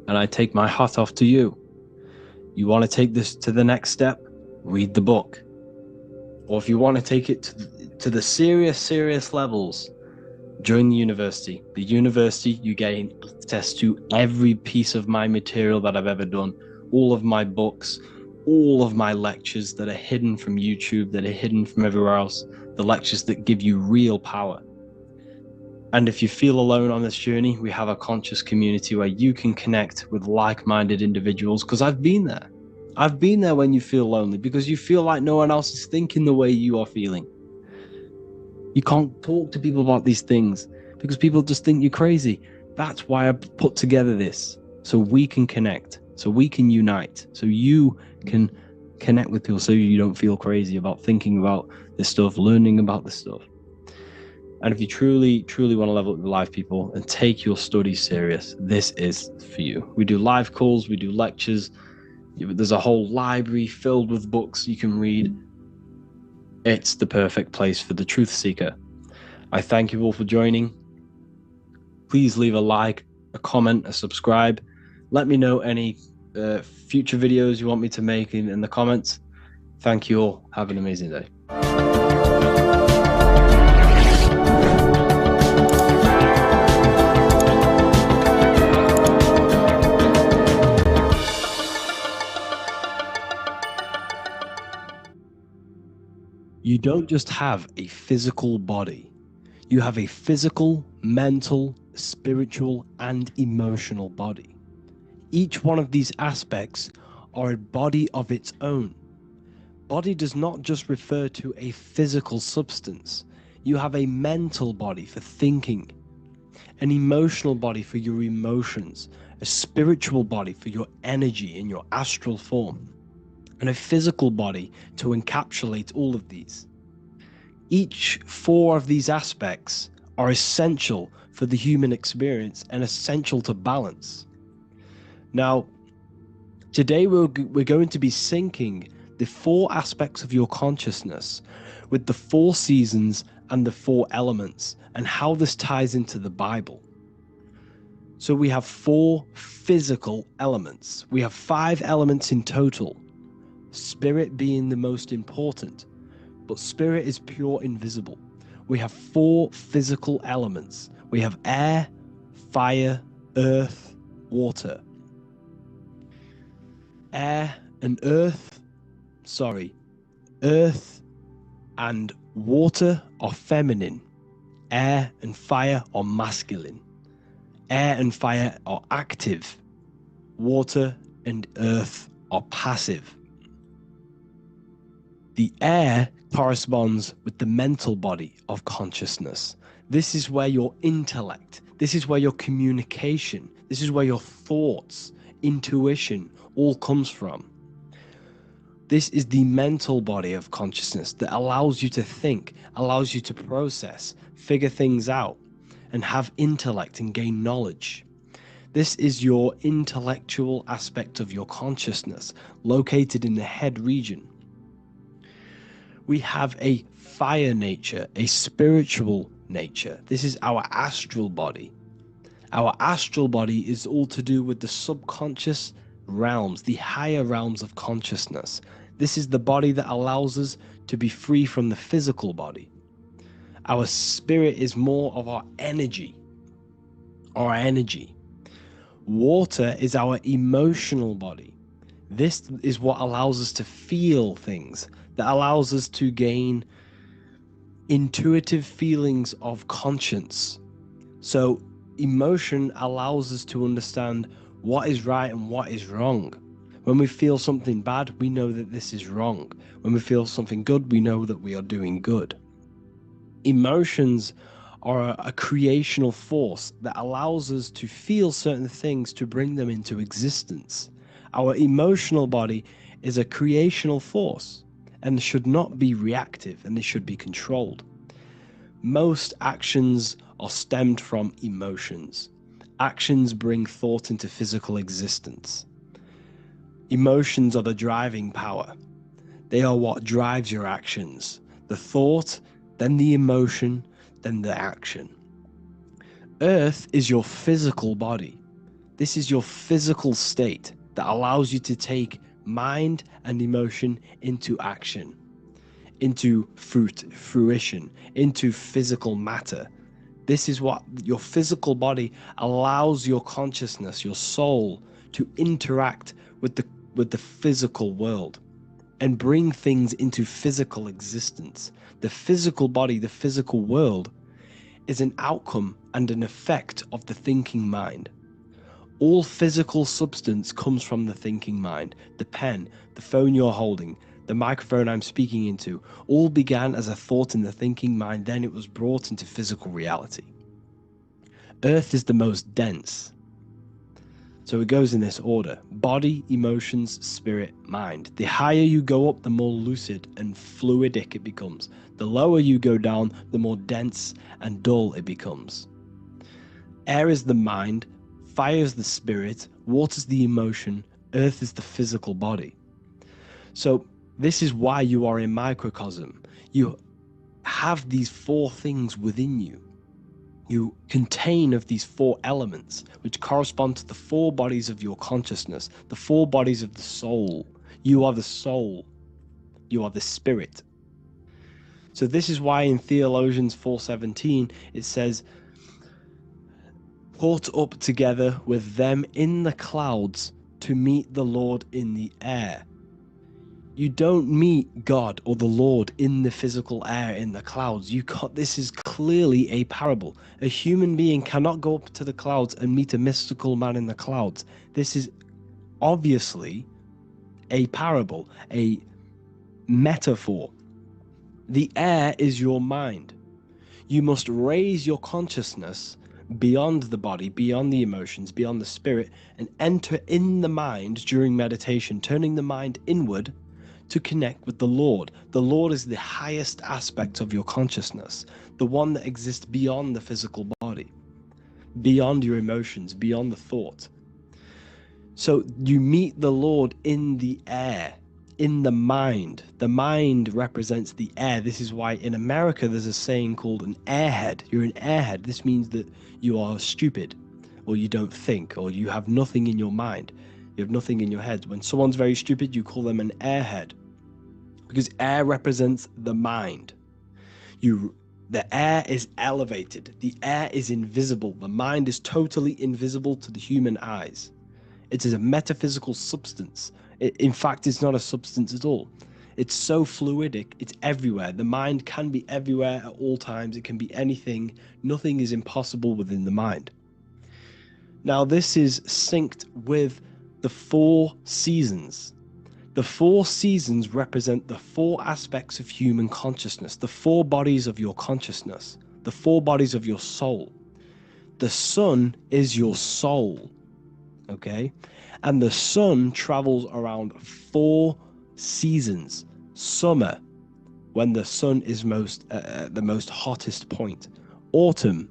And I take my hat off to you. You want to take this to the next step? Read the book. Or if you want to take it to the serious levels, Join the university. The university, you gain access to every piece of my material that I've ever done, all of my books, all of my lectures that are hidden from YouTube, that are hidden from everywhere else, the lectures that give you real power. And if you feel alone on this journey, we have a conscious community where you can connect with like-minded individuals, because I've been there. I've been there when you feel lonely, because you feel like no one else is thinking the way you are feeling. You can't talk to people about these things because people just think you're crazy. That's why I put together this, so we can connect, so we can unite, so you can connect with people, so you don't feel crazy about thinking about this stuff, learning about this stuff. And if you truly, truly want to level up your life, people, and take your studies serious, this is for you. We do live calls, we do lectures. There's a whole library filled with books you can read. It's the perfect place for the truth seeker. I thank you all for joining. Please leave a like, a comment, a subscribe. Let me know any future videos you want me to make in the comments. Thank you all. Have an amazing day. You don't just have a physical body. You have a physical, mental, spiritual, and emotional body. Each one of these aspects are a body of its own. Body does not just refer to a physical substance. You have a mental body for thinking, an emotional body for your emotions, a spiritual body for your energy in your astral form, and a physical body to encapsulate all of these. Each 4 of these aspects are essential for the human experience and essential to balance. Now, today we're going to be syncing the 4 aspects of your consciousness with the 4 seasons and the 4 elements, and how this ties into the Bible. So we have 4 physical elements. We have 5 elements in total, spirit being the most important, but spirit is pure invisible. We have 4 physical elements. We have air, fire, earth, water. Earth and water are feminine. Air and fire are masculine. Air and fire are active. Water and earth are passive. The air corresponds with the mental body of consciousness. This is where your intellect, this is where your communication, this is where your thoughts, intuition all comes from. This is the mental body of consciousness that allows you to think, allows you to process, figure things out, and have intellect and gain knowledge. This is your intellectual aspect of your consciousness, located in the head region. We have a fire nature, a spiritual nature. This is our astral body. Our astral body is all to do with the subconscious realms, the higher realms of consciousness. This is the body that allows us to be free from the physical body. Our spirit is more of our energy. Water is our emotional body. This is what allows us to feel things, that allows us to gain intuitive feelings of conscience. So emotion allows us to understand what is right and what is wrong. When we feel something bad, we know that this is wrong. When we feel something good, we know that we are doing good. Emotions are a creational force that allows us to feel certain things to bring them into existence. Our emotional body is a creational force and should not be reactive, and it should be controlled. Most actions are stemmed from emotions. Actions bring thought into physical existence. Emotions are the driving power. They are what drives your actions. The thought, then the emotion, then the action. Earth is your physical body. This is your physical state that allows you to take mind and emotion into action, into fruition, into physical matter. This is what your physical body allows your consciousness, your soul, to interact with the physical world and bring things into physical existence. The physical body, the physical world, is an outcome and an effect of the thinking mind. All physical substance comes from the thinking mind. The pen, the phone you're holding, the microphone I'm speaking into, all began as a thought in the thinking mind, then it was brought into physical reality. Earth is the most dense. So it goes in this order: body, emotions, spirit, mind. The higher you go up, the more lucid and fluidic it becomes. The lower you go down, the more dense and dull it becomes. Air is the mind, fire is the spirit, water is the emotion, earth is the physical body. So this is why you are a microcosm. You have these four things within you. You contain of these four elements, which correspond to the four bodies of your consciousness, the four bodies of the soul. You are the soul. You are the spirit. So this is why in Theologians 4:17 it says, "Caught up together with them in the clouds to meet the Lord in the air." You don't meet God or the Lord in the physical air, in the clouds. This is clearly a parable. A human being cannot go up to the clouds and meet a mystical man in the clouds. This is obviously a parable, a metaphor. The air is your mind. You must raise your consciousness beyond the body, beyond the emotions, beyond the spirit, and enter in the mind during meditation, turning the mind inward to connect with the Lord. The Lord is the highest aspect of your consciousness, the one that exists beyond the physical body, beyond your emotions, beyond the thought. So you meet the Lord in the air, in the mind. The mind represents the air. This is why in America there's a saying called an airhead. You're an airhead. This means that you are stupid, or you don't think, or you have nothing in your mind. You have nothing in your head. When someone's very stupid, you call them an airhead, because air represents the mind. The air is elevated. The air is invisible. The mind is totally invisible to the human eyes. It is a metaphysical substance. In fact, it's not a substance at all. It's so fluidic. It's everywhere. The mind can be everywhere at all times. It can be anything. Nothing is impossible within the mind. Now, this is synced with the 4 seasons. The 4 seasons represent the 4 aspects of human consciousness, the 4 bodies of your consciousness, the 4 bodies of your soul. The sun is your soul, okay? And the sun travels around 4 seasons. Summer, when the sun is the most hottest point. Autumn,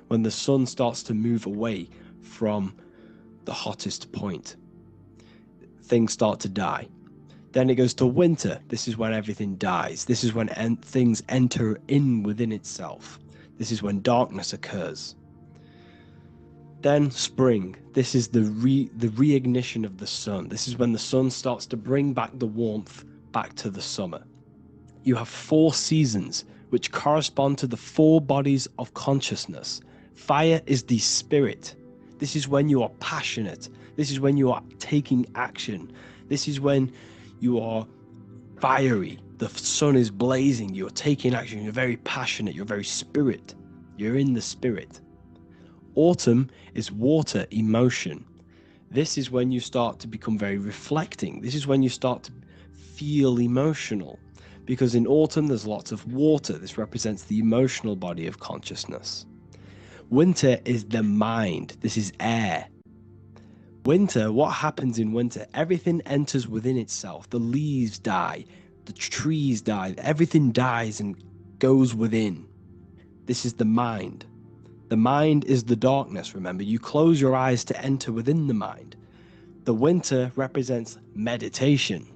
when the sun starts to move away from the hottest point. Things start to die. Then it goes to winter. This is when everything dies. This is when things enter in within itself. This is when darkness occurs. Then spring. This is the reignition of the sun. This is when the sun starts to bring back the warmth back to the summer. You have 4 seasons which correspond to the 4 bodies of consciousness. Fire is the spirit. This is when you are passionate. This is when you are taking action. This is when you are fiery. The sun is blazing. You're taking action. You're very passionate. You're very spirit. You're in the spirit. Autumn is water, emotion. This is when you start to become very reflecting. This is when you start to feel emotional. Because in autumn, there's lots of water. This represents the emotional body of consciousness. Winter is the mind. This is air. Winter, what happens in winter? Everything enters within itself. The leaves die. The trees die. Everything dies and goes within. This is the mind. The mind is the darkness, remember. You close your eyes to enter within the mind. The winter represents meditation.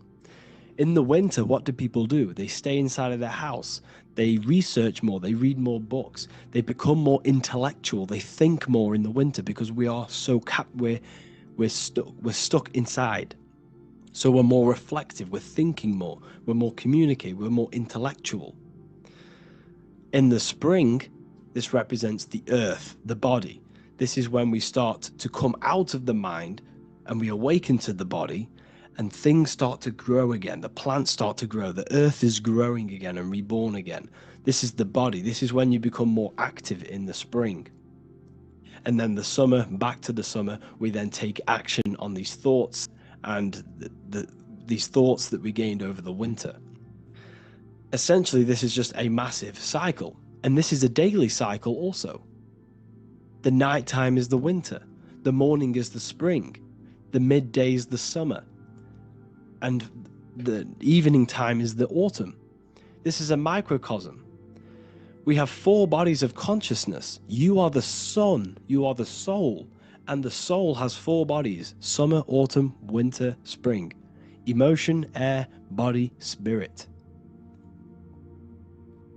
In the winter, what do people do? They stay inside of their house. They research more. They read more books. They become more intellectual. They think more in the winter because we are so we're stuck inside. So we're more reflective. We're thinking more. We're more communicative. We're more intellectual. In the spring, This represents the earth, the body. This is when we start to come out of the mind and we awaken to the body, and things start to grow again. The plants start to grow. The earth is growing again and reborn again. This is the body. This is when you become more active in the spring. And then the summer, back to the summer, we then take action on these thoughts and these thoughts that we gained over the winter. Essentially, this is just a massive cycle. And this is a daily cycle also. The nighttime is the winter. The morning is the spring. The midday is the summer. And the evening time is the autumn. This is a microcosm. We have 4 bodies of consciousness. You are the sun, you are the soul, and the soul has 4 bodies: summer, autumn, winter, spring. Emotion, air, body, spirit.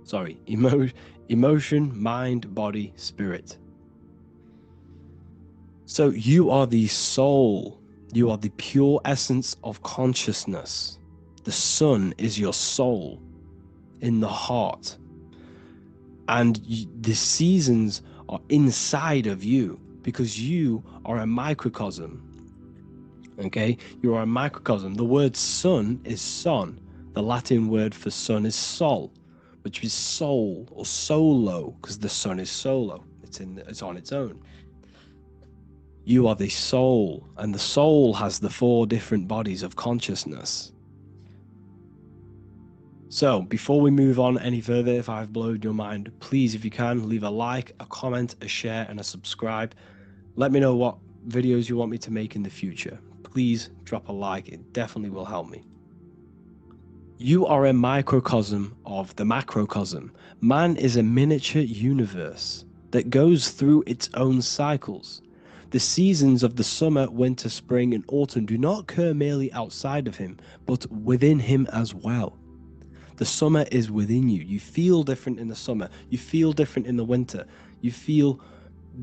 Sorry, emotion, mind, body, spirit. So you are the soul. You are the pure essence of consciousness. The sun is your soul in the heart. And the seasons are inside of you because you are a microcosm. Okay? You are a microcosm. The word sun is son. The Latin word for sun is sol, which is soul or solo, because the sun is solo. It's on its own. You are the soul, and the soul has the 4 different bodies of consciousness. So, before we move on any further, if I've blown your mind, please, if you can, leave a like, a comment, a share, and a subscribe. Let me know what videos you want me to make in the future. Please drop a like, it definitely will help me. You are a microcosm of the macrocosm. Man is a miniature universe that goes through its own cycles. The seasons of the summer, winter, spring, and autumn do not occur merely outside of him, but within him as well. The summer is within you. You feel different in the summer. You feel different in the winter. You feel,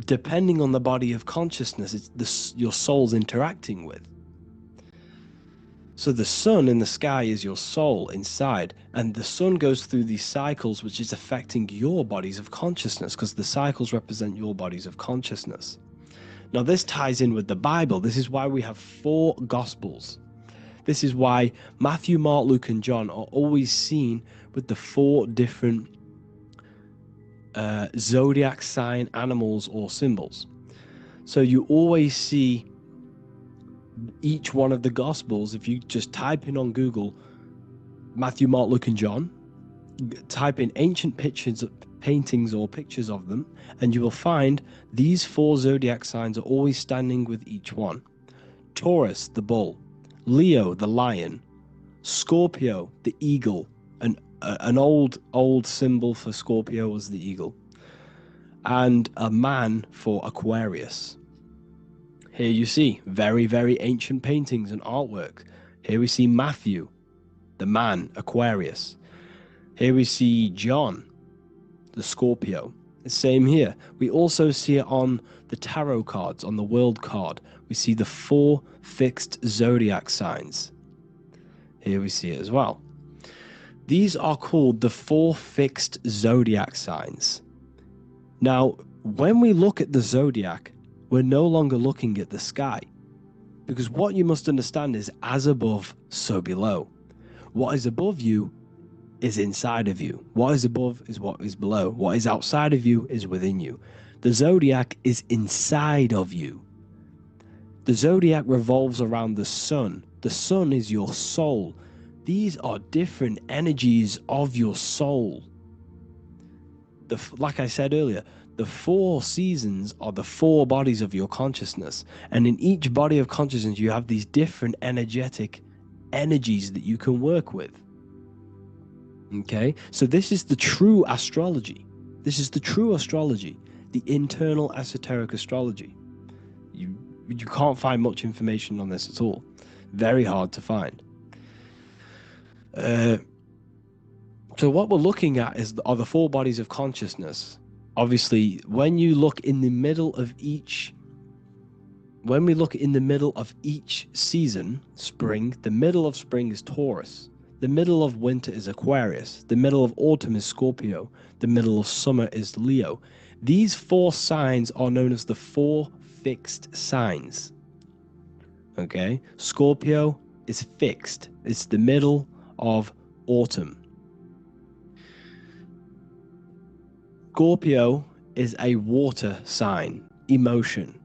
depending on the body of consciousness, it's your soul's interacting with. So the sun in the sky is your soul inside, and the sun goes through these cycles, which is affecting your bodies of consciousness, because the cycles represent your bodies of consciousness. Now, this ties in with the Bible. This is why we have 4 Gospels. This is why Matthew, Mark, Luke, and John are always seen with the 4 different zodiac sign animals or symbols. So you always see each one of the Gospels. If you just type in on Google Matthew, Mark, Luke, and John, type in ancient pictures, paintings or pictures of them, and you will find these 4 zodiac signs are always standing with each one. Taurus, the bull; Leo, the lion; Scorpio, the eagle. An old symbol for Scorpio was the eagle, and a man for Aquarius. Here you see very, very ancient paintings and artwork. Here we see Matthew, the man, Aquarius. Here we see John, the Scorpio. The same here. We also see it on the tarot cards, on the world card. We see the 4 fixed zodiac signs. Here we see it as well. These are called the 4 fixed zodiac signs. Now, when we look at the zodiac, we're no longer looking at the sky, because what you must understand is as above, so below. What is above you is inside of you. What is above is what is below. What is outside of you is within you. The zodiac is inside of you. The zodiac revolves around the sun. The sun is your soul. These are different energies of your soul. Like I said earlier, the 4 seasons are the 4 bodies of your consciousness. And in each body of consciousness, you have these different energetic energies that you can work with. Okay, so this is the true astrology. This is the true astrology, the internal esoteric astrology. You can't find much information on this at all. Very hard to find. So what we're looking at are the 4 bodies of consciousness. Obviously, when you look in the middle of each, when we look in the middle of each season, spring, the middle of spring is Taurus. The middle of winter is Aquarius. The middle of autumn is Scorpio. The middle of summer is Leo. These 4 signs are known as the 4 fixed signs. Okay, Scorpio is fixed. It's the middle of autumn. Scorpio is a water sign, emotion.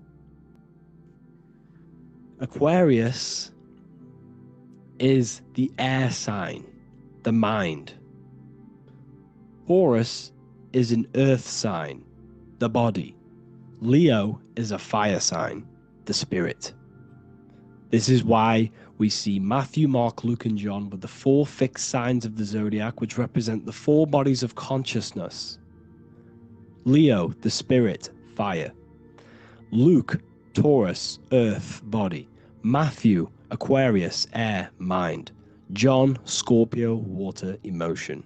Aquarius is the air sign, the mind. Taurus is an earth sign, the body. Leo is a fire sign, the spirit. This is why we see Matthew, Mark, Luke, and John with the 4 fixed signs of the zodiac, which represent the 4 bodies of consciousness. Leo, the spirit, fire. Luke, Taurus, earth, body. Matthew, Aquarius, air, mind. John, Scorpio, water, emotion.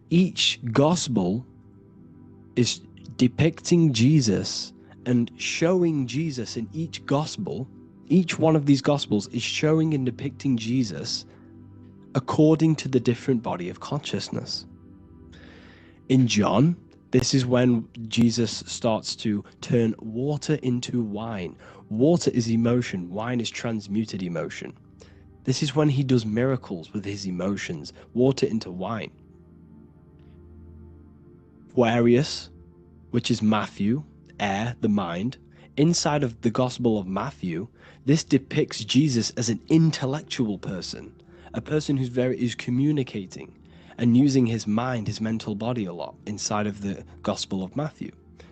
Each gospel is depicting Jesus and showing Jesus in each gospel. Each one of these gospels is showing and depicting Jesus according to the different body of consciousness. In John, this is when Jesus starts to turn water into wine. Water is emotion, wine is transmuted emotion. This is when he does miracles with his emotions, water into wine. Aquarius, which is Matthew, air, the mind. Inside of the Gospel of Matthew, this depicts Jesus as an intellectual person, a person who's communicating and using his mind, his mental body a lot inside of the Gospel of Matthew.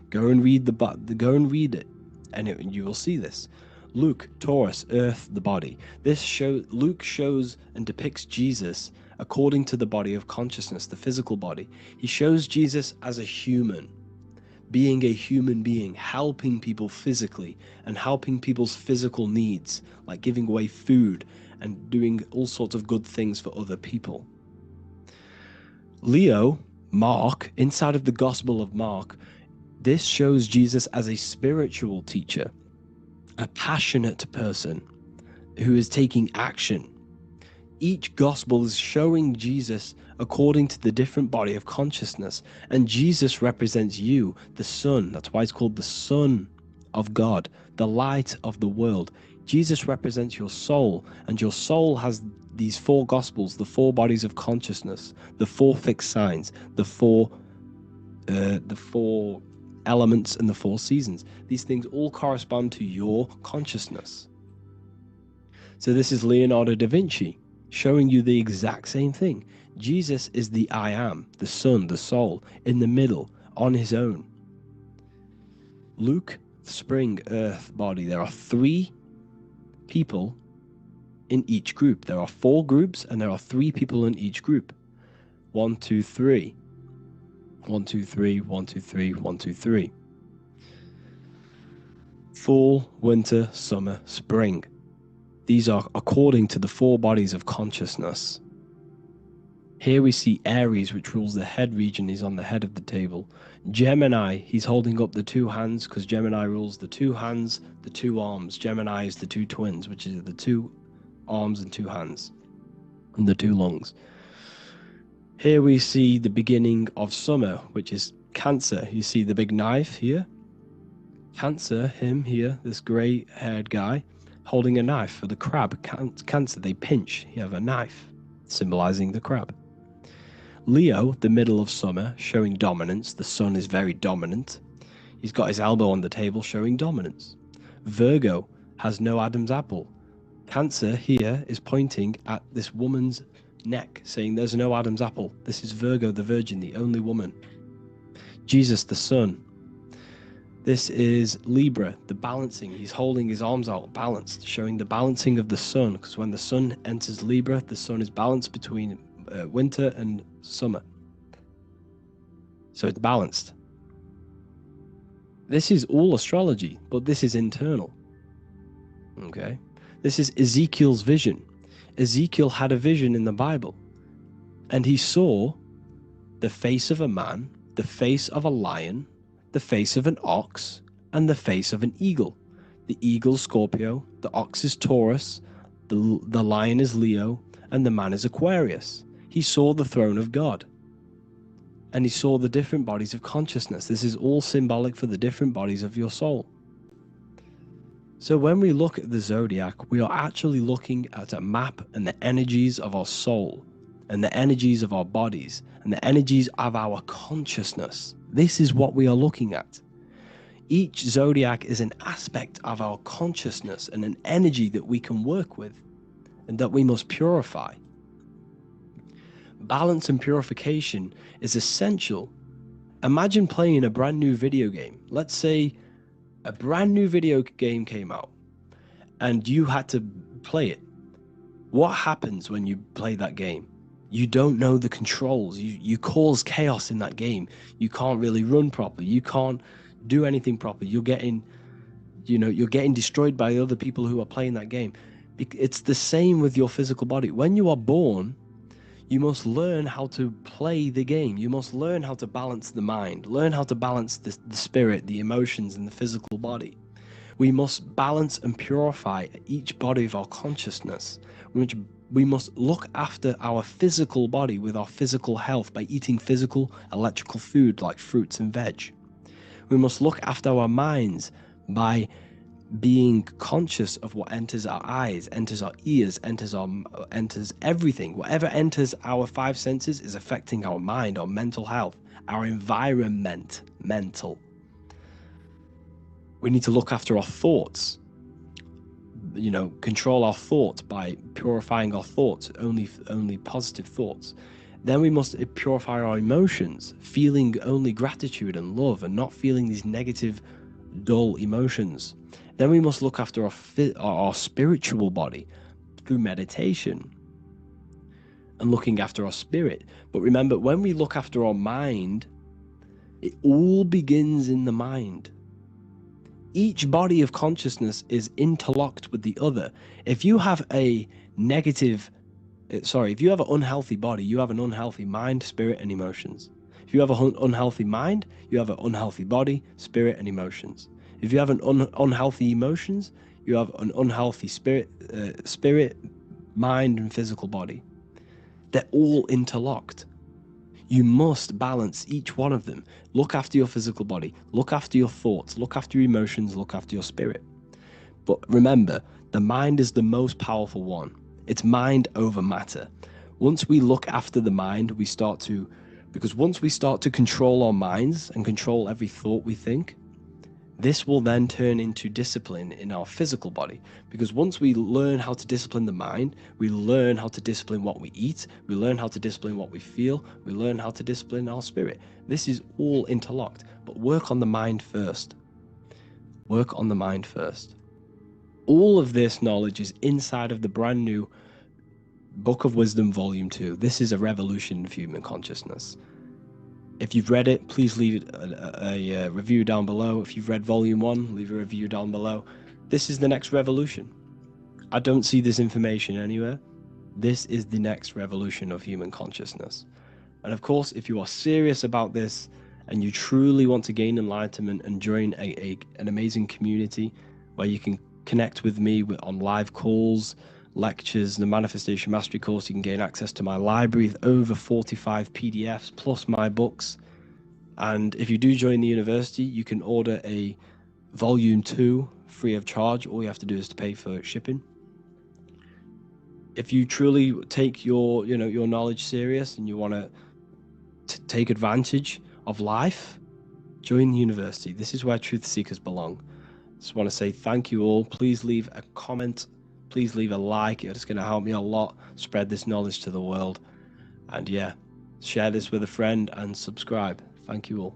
Go and read it, and you will see this. Luke, Taurus, earth, the body. Luke shows and depicts Jesus according to the body of consciousness, the physical body. He shows Jesus as a human, being a human being, helping people physically and helping people's physical needs, like giving away food and doing all sorts of good things for other people. Leo, Mark, inside of the Gospel of Mark, this shows Jesus as a spiritual teacher, a passionate person who is taking action. Each gospel is showing Jesus according to the different body of consciousness, and Jesus represents you, the sun. That's why it's called the Son of God, the light of the world. Jesus represents your soul, and your soul has these 4 gospels, the 4 bodies of consciousness, the 4 fixed signs, the four elements and the 4 seasons. These things all correspond to your consciousness. So this is Leonardo da Vinci showing you the exact same thing. Jesus is the I am, the sun, the soul, in the middle, on his own. Luke, spring, earth, body. There are 3 people in each group. There are 4 groups, and there are 3 people in each group. 1, 2, 3. 1, 2, 3, 1, 2, 3, 1, 2, 3. Fall, winter, summer, spring. These are according to the 4 bodies of consciousness. Here we see Aries, which rules the head region. He's on the head of the table. Gemini, he's holding up the 2 hands because Gemini rules the 2 hands, the 2 arms. Gemini is the 2 twins, which is the 2 arms and 2 hands, and the 2 lungs. Here we see the beginning of summer, which is Cancer. You see the big knife here? Cancer, him here, this grey-haired guy, holding a knife for the crab. Cancer, they pinch. You have a knife, symbolizing the crab. Leo, the middle of summer, showing dominance. The sun is very dominant. He's got his elbow on the table, showing dominance. Virgo has no Adam's apple. Cancer here is pointing at this woman's neck, saying there's no Adam's apple. This is Virgo, the virgin, the only woman. Jesus, the sun. This is Libra, the balancing. He's holding his arms out, balanced, showing the balancing of the sun, because when the sun enters Libra, the sun is balanced between winter and summer. So it's balanced. This is all astrology, but this is internal. Okay? This is Ezekiel's vision. Ezekiel had a vision in the Bible, and he saw the face of a man, the face of a lion, the face of an ox, and the face of an eagle. The eagle, Scorpio, the ox is Taurus, the lion is Leo, and the man is Aquarius. He saw the throne of God. and he saw the different bodies of consciousness. This is all symbolic for the different bodies of your soul. So when we look at the zodiac, we are actually looking at a map and the energies of our soul and the energies of our bodies and the energies of our consciousness. This is what we are looking at. Each zodiac is an aspect of our consciousness and an energy that we can work with and that we must purify. Balance and purification is essential. Imagine playing a brand new video game. Let's say a brand new video game came out and you had to play it. What happens when you play that game? You don't know the controls. You cause chaos in that game. You can't really run properly. You can't do anything properly. You're getting destroyed by other people who are playing that game. It's the same with your physical body. When you are born, you must learn how to play the game. You must learn how to balance the mind, learn how to balance the spirit, the emotions, and the physical body. We must balance and purify each body of our consciousness. We must look after our physical body with our physical health by eating physical, electrical food like fruits and veg. We must look after our minds by being conscious of what enters our eyes, enters our ears, enters everything. Whatever enters our five senses is affecting our mind, our mental health, our environment, mental. We need to look after our thoughts, control our thoughts by purifying our thoughts, only positive thoughts. Then we must purify our emotions, feeling only gratitude and love and not feeling these negative, dull emotions. Then we must look after our spiritual body through meditation and looking after our spirit. But remember, when we look after our mind, it all begins in the mind. Each body of consciousness is interlocked with the other. If you have an unhealthy body, you have an unhealthy mind, spirit, and emotions. If you have an unhealthy mind, you have an unhealthy body, spirit, and emotions. If you have an unhealthy emotions, you have an unhealthy spirit, mind, and physical body. They're all interlocked. You must balance each one of them. Look after your physical body, look after your thoughts, look after your emotions, look after your spirit. But remember, the mind is the most powerful one. It's mind over matter. Once we look after the mind, once we start to control our minds and control every thought we think, this will then turn into discipline in our physical body. Because once we learn how to discipline the mind, we learn how to discipline what we eat, we learn how to discipline what we feel, we learn how to discipline our spirit. This is all interlocked, but work on the mind first. Work on the mind first. All of this knowledge is inside of the brand new Book of Wisdom, Volume 2. This is a revolution of human consciousness. If you've read it, please leave a review down below. If you've read Volume 1, leave a review down below. This is the next revolution. I don't see this information anywhere. This is the next revolution of human consciousness. And of course, if you are serious about this and you truly want to gain enlightenment and join an amazing community where you can connect with me on live calls, lectures, the Manifestation Mastery course, you can gain access to my library with over 45 PDFs plus my books. And if you do join the university, you can order a Volume 2 free of charge. All you have to do is to pay for shipping. If you truly take your knowledge serious and you want to take advantage of life, join the university. This is where truth seekers belong. Just want to say thank you all. Please leave a comment. Please leave a like. It's going to help me a lot spread this knowledge to the world. And yeah, share this with a friend and subscribe. Thank you all.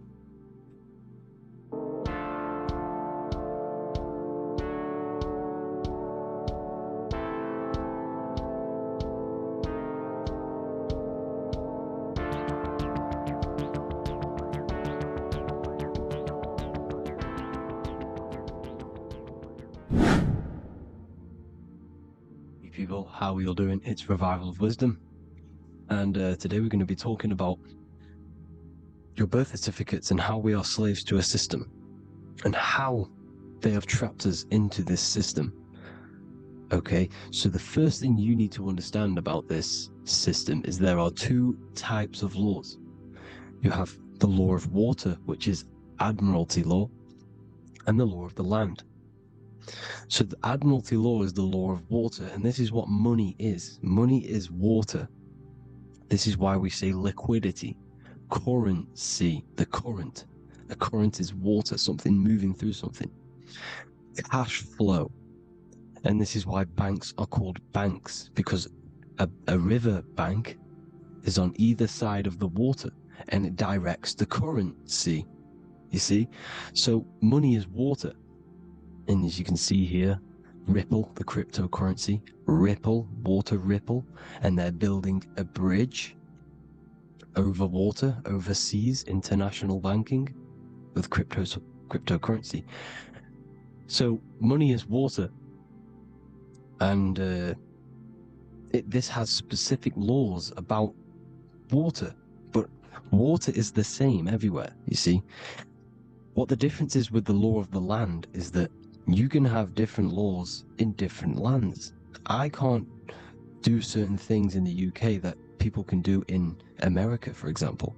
People, how are you all doing? It's Revival of Wisdom, and today we're going to be talking about your birth certificates and how we are slaves to a system and how they have trapped us into this system. Okay, so the first thing you need to understand about this system is there are two types of laws. You have the law of water, which is Admiralty law, and the law of the land. So the Admiralty law is the law of water, and this is what money is. Money is water. This is why we say liquidity, currency, the current. A current is water, something moving through something. Cash flow. And this is why banks are called banks, because a river bank is on either side of the water and it directs the currency. You see? So money is water. And as you can see here, Ripple, the cryptocurrency, Ripple, water Ripple, and they're building a bridge over water, overseas, international banking with cryptocurrency. So money is water, and this has specific laws about water, but water is the same everywhere, you see. What the difference is with the law of the land is that you can have different laws in different lands. I can't do certain things in the UK that people can do in America, for example.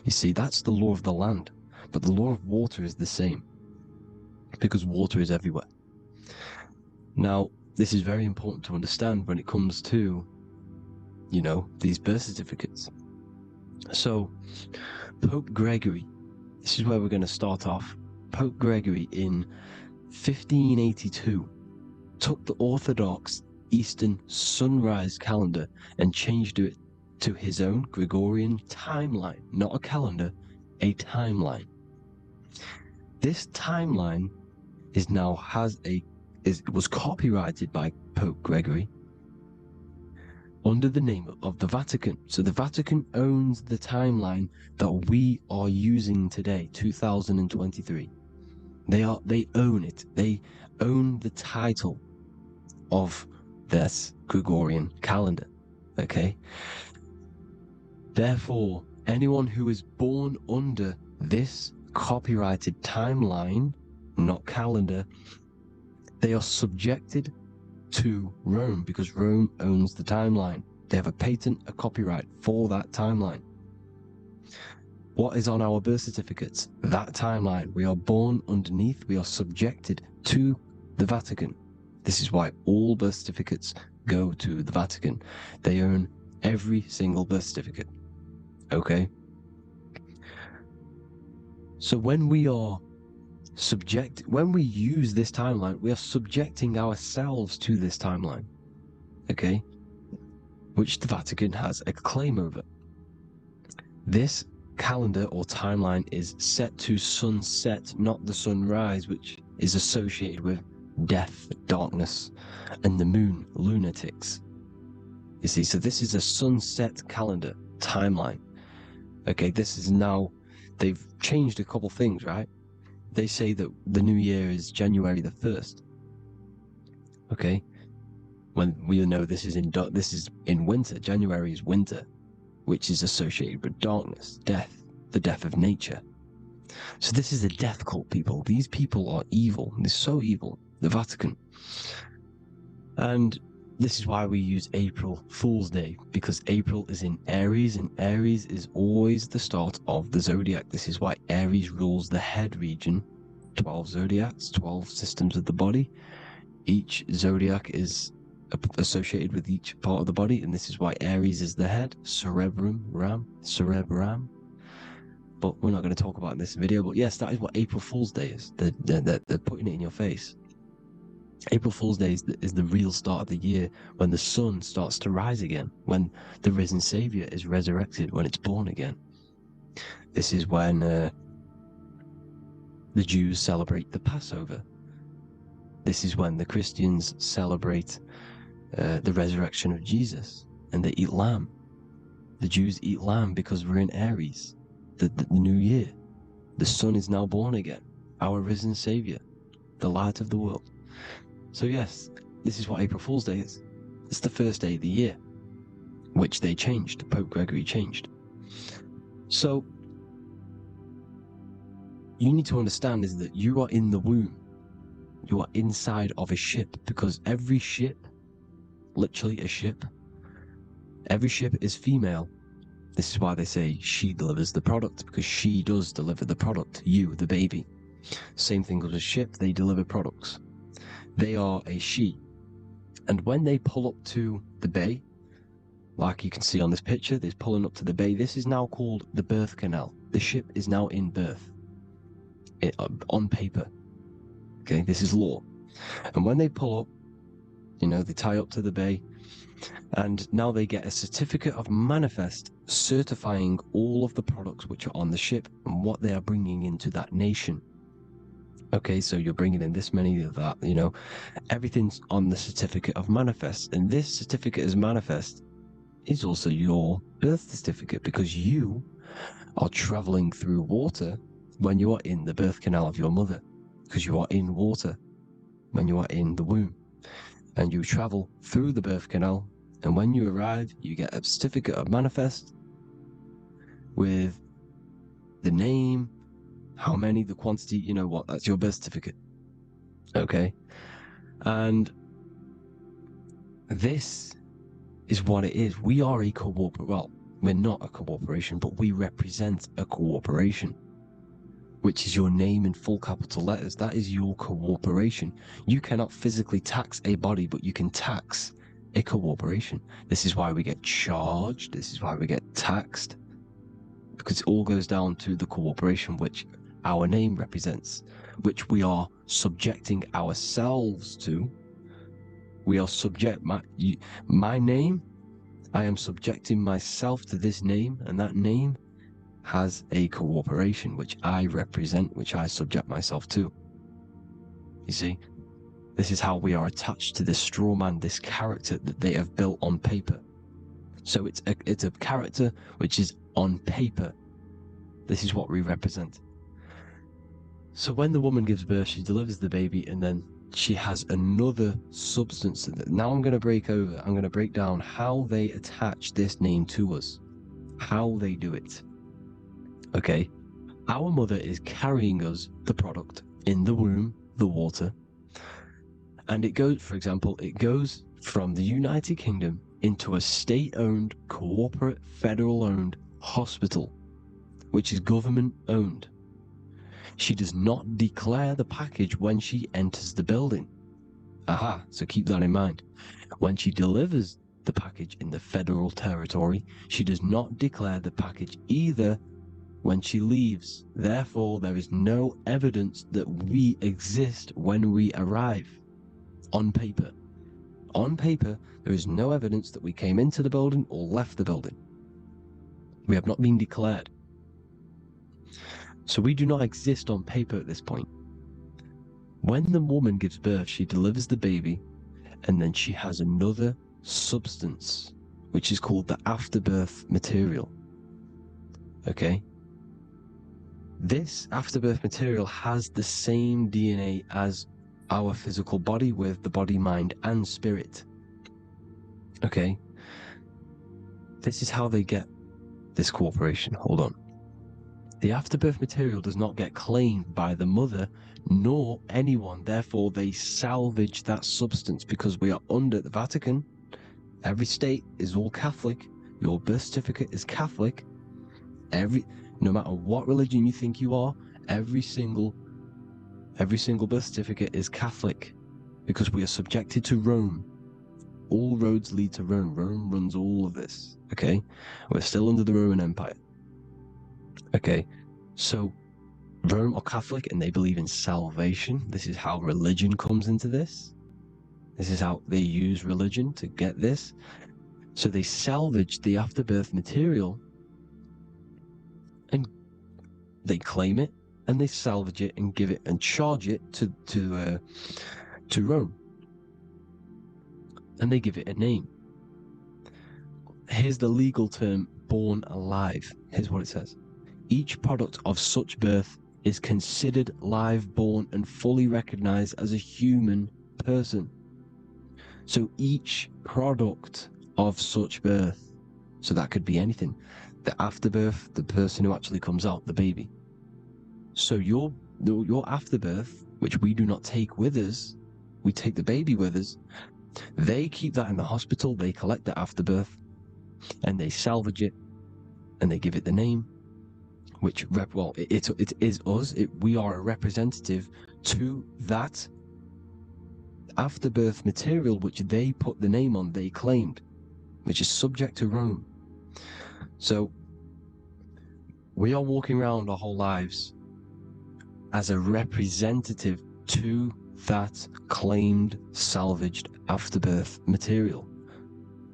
You see, that's the law of the land, but the law of water is the same, because water is everywhere. Now, this is very important to understand when it comes to, you know, these birth certificates. So, Pope Gregory, this is where we're going to start off. Pope Gregory in 1582 took the Orthodox Eastern sunrise calendar and changed it to his own Gregorian timeline, not a calendar, a timeline. This timeline was copyrighted by Pope Gregory under the name of the Vatican. So the Vatican owns the timeline that we are using today, 2023. They own it. They own the title of this Gregorian calendar. Okay? Therefore, anyone who is born under this copyrighted timeline, not calendar, they are subjected to Rome, because Rome owns the timeline. They have a patent, a copyright for that timeline. What is on our birth certificates? That timeline. We are born underneath, we are subjected to the Vatican. This is why all birth certificates go to the Vatican. They own every single birth certificate. Okay? So when we use this timeline, we are subjecting ourselves to this timeline. Okay? Which the Vatican has a claim over. This calendar or timeline is set to sunset, not the sunrise, which is associated with death, darkness, and the moon, lunatics. You see, so this is a sunset calendar timeline. Okay, this is now, they've changed a couple things, right? They say that the new year is January the 1st. Okay, when we know this is in winter. January is winter, which is associated with darkness, death, the death of nature. So this is a death cult, people. These people are evil. They're so evil. The Vatican. And this is why we use April Fool's Day, because April is in Aries, and Aries is always the start of the zodiac. This is why Aries rules the head region. 12 zodiacs, 12 systems of the body. Each zodiac is associated with each part of the body, and this is why Aries is the head, cerebrum. But we're not going to talk about it in this video. But yes, that is what April Fool's Day is. They're putting it in your face. April Fool's Day is the real start of the year, when the sun starts to rise again, when the risen Savior is resurrected, when it's born again. This is when the Jews celebrate the Passover. This is when the Christians celebrate the resurrection of Jesus, and they eat lamb. The Jews eat lamb because we're in Aries, the new year. The sun is now born again, our risen Savior, the light of the world. So yes, this is what April Fool's Day is. It's the first day of the year, which they changed. Pope Gregory changed. So you need to understand is that you are in the womb. You are inside of a ship, because every ship, literally a ship, every ship is female, This is why they say she delivers the product, because she does deliver the product, you, the baby. Same thing with a ship, they deliver products. They are a she. And when they pull up to the bay, like you can see on this picture, they're pulling up to the bay. This is now called the birth canal. The ship is now in birth, on paper. Okay, this is law. And when they pull up, you know, they tie up to the bay, and now they get a certificate of manifest certifying all of the products which are on the ship and what they are bringing into that nation. Okay, so you're bringing in this many of that, you know, everything's on the certificate of manifest. And this certificate as manifest is also your birth certificate, because you are traveling through water when you are in the birth canal of your mother, because you are in water when you are in the womb. And you travel through the birth canal, and when you arrive, you get a certificate of manifest with the name, how many, the quantity, you know what, that's your birth certificate. Okay? And this is what it is. We are a well, we're not a corporation, but we represent a corporation, which is your name in full capital letters. That is your corporation. You cannot physically tax a body, but you can tax a corporation. This is why we get charged. This is why we get taxed, because it all goes down to the corporation which our name represents, which we are subjecting ourselves to. We are subject, my name, I am subjecting myself to this name, and that name has a corporation which I represent, which I subject myself to. You see, this is how we are attached to this straw man, this character that they have built on paper. So it's a character which is on paper. This is what we represent. So when the woman gives birth, she delivers the baby, and then she has another substance. Now I'm going to break down how they attach this name to us, how they do it. Okay, our mother is carrying us the product in the womb, the water, and it goes, for example, it goes from the United Kingdom into a state-owned, corporate, federal-owned hospital, which is government-owned. She does not declare the package when she enters the building. Aha, so keep that in mind. When she delivers the package in the federal territory, she does not declare the package either when she leaves. Therefore, there is no evidence that we exist when we arrive. On paper. On paper, there is no evidence that we came into the building or left the building. We have not been declared. So we do not exist on paper at this point. When the woman gives birth, she delivers the baby, and then she has another substance, which is called the afterbirth material. Okay? This afterbirth material has the same DNA as our physical body, with the body, mind, and spirit. Okay? This is how they get this corporation. Hold on. The afterbirth material does not get claimed by the mother nor anyone. Therefore, they salvage that substance, because we are under the Vatican. Every state is all Catholic. Your birth certificate is Catholic. No matter what religion you think you are, every single birth certificate is Catholic, because we are subjected to Rome. All roads lead to Rome. Rome runs all of this. Okay? We're still under the Roman Empire. Okay, so Rome are Catholic, and they believe in salvation. This is how religion comes into this. This is how they use religion to get this. So they salvage the afterbirth material, and they claim it, and they salvage it and give it and charge it to Rome, and they give it a name. Here's the legal term: born alive. Here's what it says. Each product of such birth is considered live, born, and fully recognized as a human person. So each product of such birth, so that could be anything, the afterbirth, the person who actually comes out, the baby. So your afterbirth, which we do not take with us, we take the baby with us, they keep that in the hospital, they collect the afterbirth, and they salvage it, and they give it the name, which it is us. We are a representative to that afterbirth material which they put the name on, they claimed, which is subject to Rome. So we are walking around our whole lives as a representative to that claimed salvaged afterbirth material,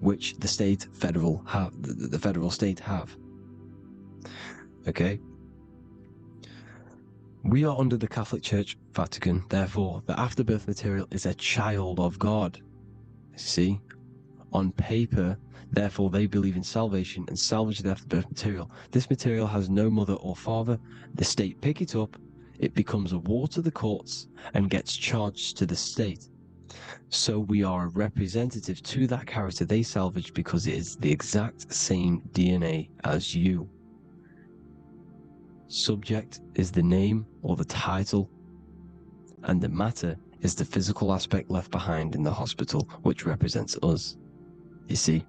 which the federal state have. Okay? We are under the Catholic Church, Vatican, therefore the afterbirth material is a child of God. See? On paper, therefore they believe in salvation and salvage the afterbirth material. This material has no mother or father. The state pick it up, it becomes a war to the courts and gets charged to the state. So we are a representative to that character they salvaged because it is the exact same DNA as you. Subject is the name or the title, and the matter is the physical aspect left behind in the hospital, which represents us. You see?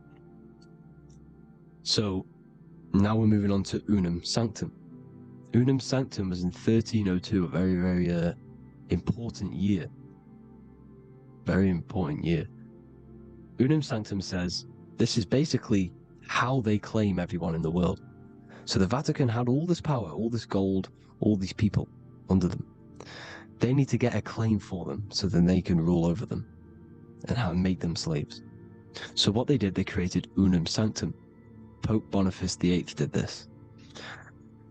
So now we're moving on to Unam Sanctum. Unam Sanctum was in 1302, a very, very important year. Very important year. Unam Sanctum says this is basically how they claim everyone in the world. So the Vatican had all this power, all this gold, all these people under them. They need to get a claim for them so then they can rule over them and make them slaves. So what they did, they created Unam Sanctum. Pope Boniface VIII did this.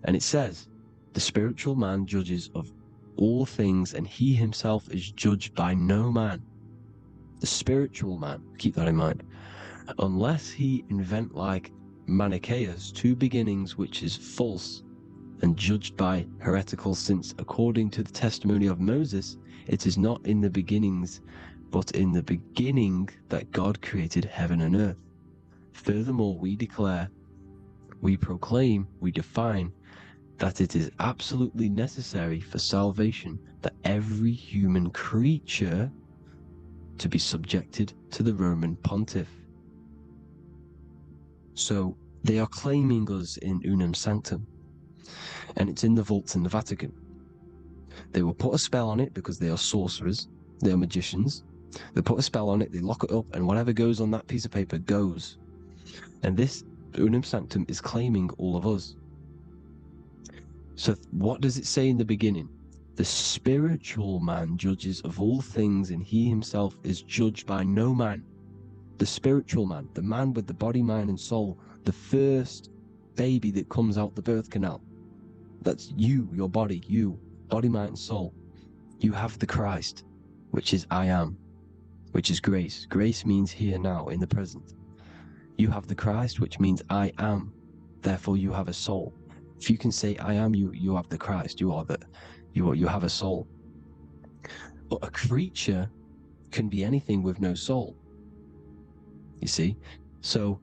And it says, the spiritual man judges of all things and he himself is judged by no man. The spiritual man, keep that in mind, unless he invent like Manichaeus, two beginnings which is false and judged by heretical, since according to the testimony of Moses, it is not in the beginnings, but in the beginning that God created heaven and earth. Furthermore, we declare, we proclaim, we define that it is absolutely necessary for salvation that every human creature to be subjected to the Roman pontiff. So they are claiming us in Unam Sanctum, and it's in the vaults in the Vatican. They will put a spell on it because they are sorcerers, they are magicians. They put a spell on it, they lock it up, and whatever goes on that piece of paper goes. And this Unam Sanctum is claiming all of us. So what does it say in the beginning? The spiritual man judges of all things, and he himself is judged by no man. The spiritual man, the man with the body, mind, and soul, the first baby that comes out the birth canal. That's you, your body, you, body, mind, and soul. You have the Christ, which is I am, which is grace. Grace means here, now, in the present. You have the Christ, which means I am. Therefore, you have a soul. If you can say I am, you have the Christ. You have a soul. But a creature can be anything with no soul. You see? So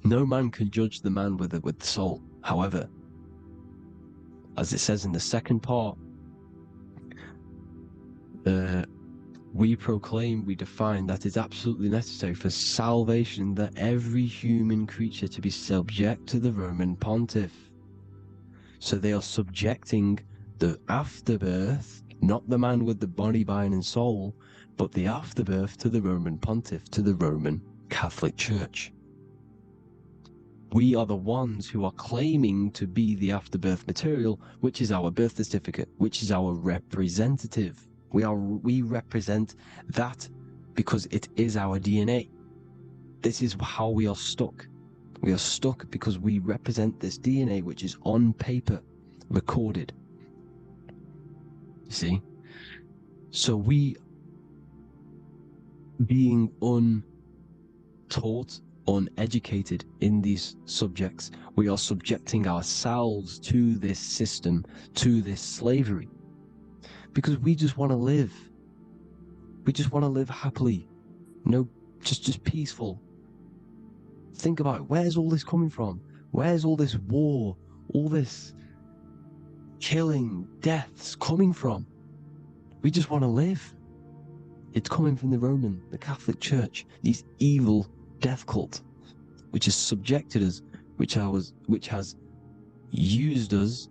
no man can judge the man with the soul. However, as it says in the second part, we proclaim, we define that it's absolutely necessary for salvation that every human creature to be subject to the Roman pontiff. So they are subjecting the afterbirth, not the man with the body, mind, and soul, but the afterbirth to the Roman pontiff, to the Roman Catholic Church. We are the ones who are claiming to be the afterbirth material, which is our birth certificate, which is our representative. We represent that because it is our DNA. This is how we are stuck. We are stuck because we represent this DNA, which is on paper, recorded. You see? So we, being untaught, uneducated in these subjects, we are subjecting ourselves to this system, to this slavery, because we just want to live. We just want to live happily, just peaceful. Think about it. Where's all this coming from? Where's all this war, all this killing, deaths coming from? We just want to live. It's coming from the Catholic Church, these evil death cult, which has subjected us which has used us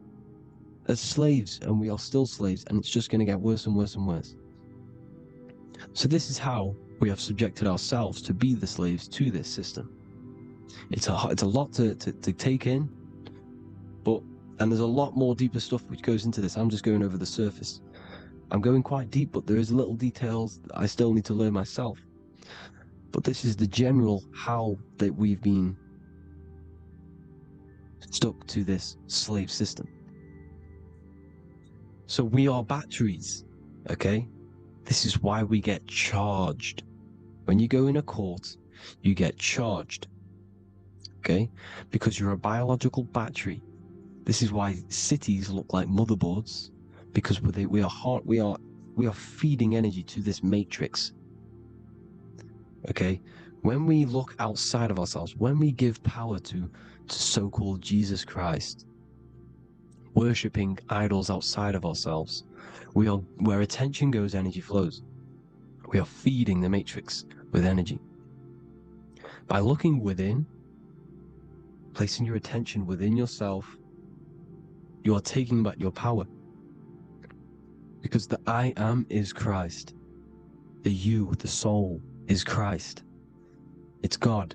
as slaves, and we are still slaves, and it's just going to get worse and worse and worse. So this is how we have subjected ourselves to be the slaves to this system. It's a lot to take in, and there's a lot more deeper stuff which goes into this. I'm just going over the surface. I'm going quite deep, but there is little details that I still need to learn myself. But this is the general how that we've been stuck to this slave system. So we are batteries, okay? This is why we get charged. When you go in a court, you get charged, okay? Because you're a biological battery. This is why cities look like motherboards, because we are feeding energy to this matrix. Okay, when we look outside of ourselves, when we give power to so-called Jesus Christ, worshipping idols outside of ourselves, where attention goes, energy flows. We are feeding the matrix with energy. By looking within, placing your attention within yourself, you are taking back your power. Because the I am is Christ. The you, the soul, is Christ. It's God.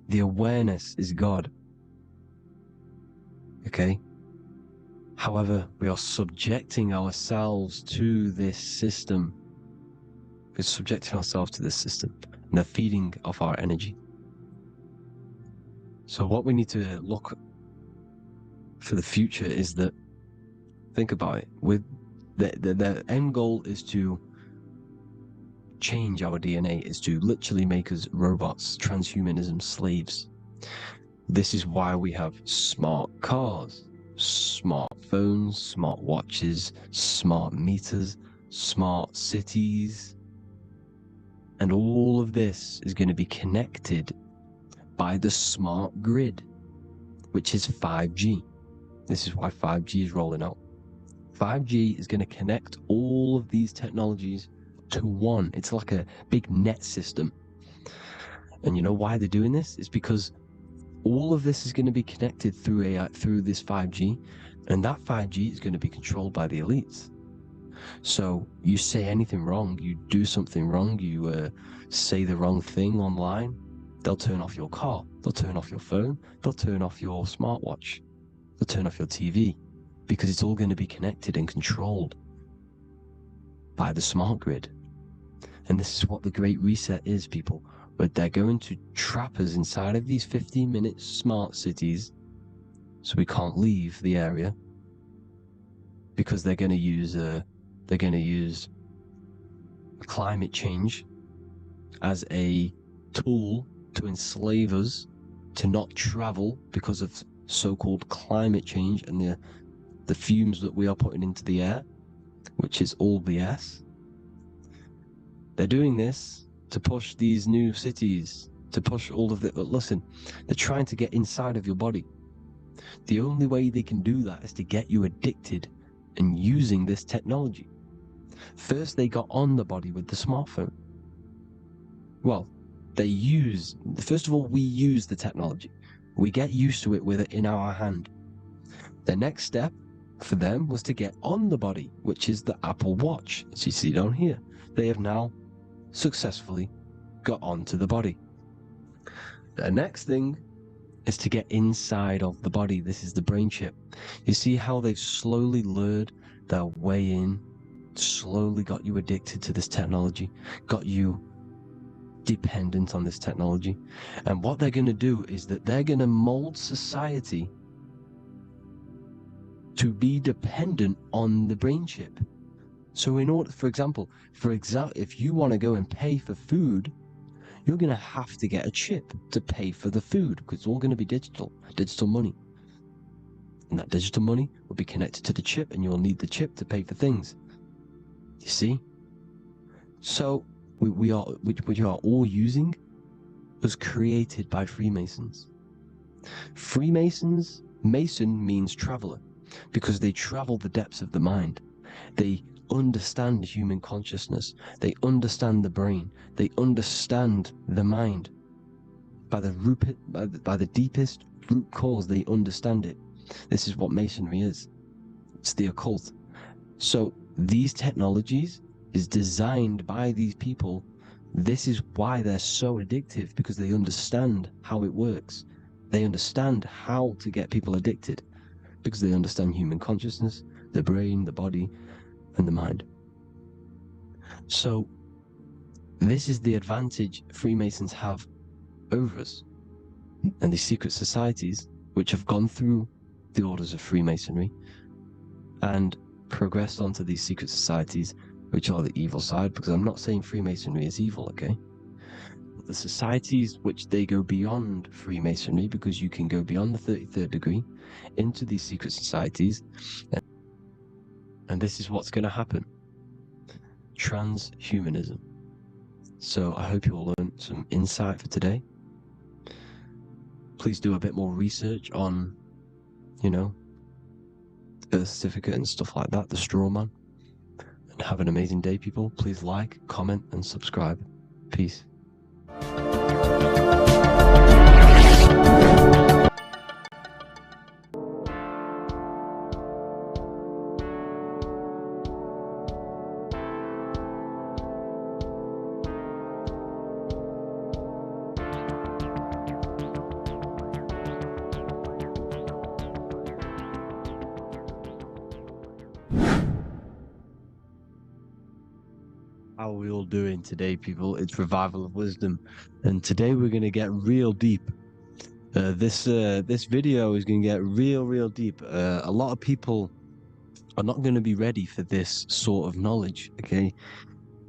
The awareness is God. Okay? However, we are subjecting ourselves to this system. We're subjecting ourselves to this system, and the feeding of our energy. So what we need to look for the future is that, think about it, with the end goal is to change our DNA, is to literally make us robots, transhumanism, slaves. This is why we have smart cars, smart phones, smart watches, smart meters, smart cities, and all of this is going to be connected by the smart grid, which is 5G. This is why 5G is rolling out. 5G is going to connect all of these technologies to one. It's like a big net system. And you know why they're doing this? It's because all of this is going to be connected through AI, through this 5G, and that 5G is going to be controlled by the elites. So you say anything wrong, you do something wrong, you say the wrong thing online, they'll turn off your car, they'll turn off your phone, they'll turn off your smartwatch, they'll turn off your TV, because it's all going to be connected and controlled by the smart grid. And this is what the Great Reset is, people. But they're going to trap us inside of these 15-minute smart cities, so we can't leave the area, because they're going to use climate change as a tool to enslave us, to not travel because of so-called climate change and the fumes that we are putting into the air, which is all BS. They're doing this to push these new cities, to push all of it. But listen, they're trying to get inside of your body. The only way they can do that is to get you addicted and using this technology. First, they got on the body with the smartphone. Well, first of all, we use the technology. We get used to it with it in our hand. The next step for them was to get on the body, which is the Apple Watch, as you see down here. They have now successfully got onto the body. The next thing is to get inside of the body. This is the brain chip. You see how they've slowly lured their way in, slowly got you addicted to this technology, got you dependent on this technology. And what they're going to do is that they're going to mold society to be dependent on the brain chip. So in order, for example, if you want to go and pay for food, you're going to have to get a chip to pay for the food, because it's all going to be digital money. And that digital money will be connected to the chip, and you'll need the chip to pay for things. You see? So we are all using was created by Freemasons. Mason means traveler, because they travel the depths of the mind. They understand human consciousness. They understand the brain. They understand the mind. by the deepest root cause they understand it. This is what Masonry is. It's the occult. So these technologies is designed by these people. This is why they're so addictive, because they understand how it works. They understand how to get people addicted, because they understand human consciousness, the brain, the body, and the mind. So this is the advantage Freemasons have over us. And these secret societies, which have gone through the orders of Freemasonry and progressed onto these secret societies, which are the evil side, because I'm not saying Freemasonry is evil, okay? But the societies which they go beyond Freemasonry, because you can go beyond the 33rd degree into these secret societies, and this is what's going to happen. Transhumanism. So I hope you all learned some insight for today. Please do a bit more research on, birth certificate and stuff like that, the straw man. And have an amazing day, people. Please like, comment, and subscribe. Peace. How are we all doing today, people? It's Revival of Wisdom, and today we're going to get real deep. This video is going to get real deep. A lot of people are not going to be ready for this sort of knowledge. Okay,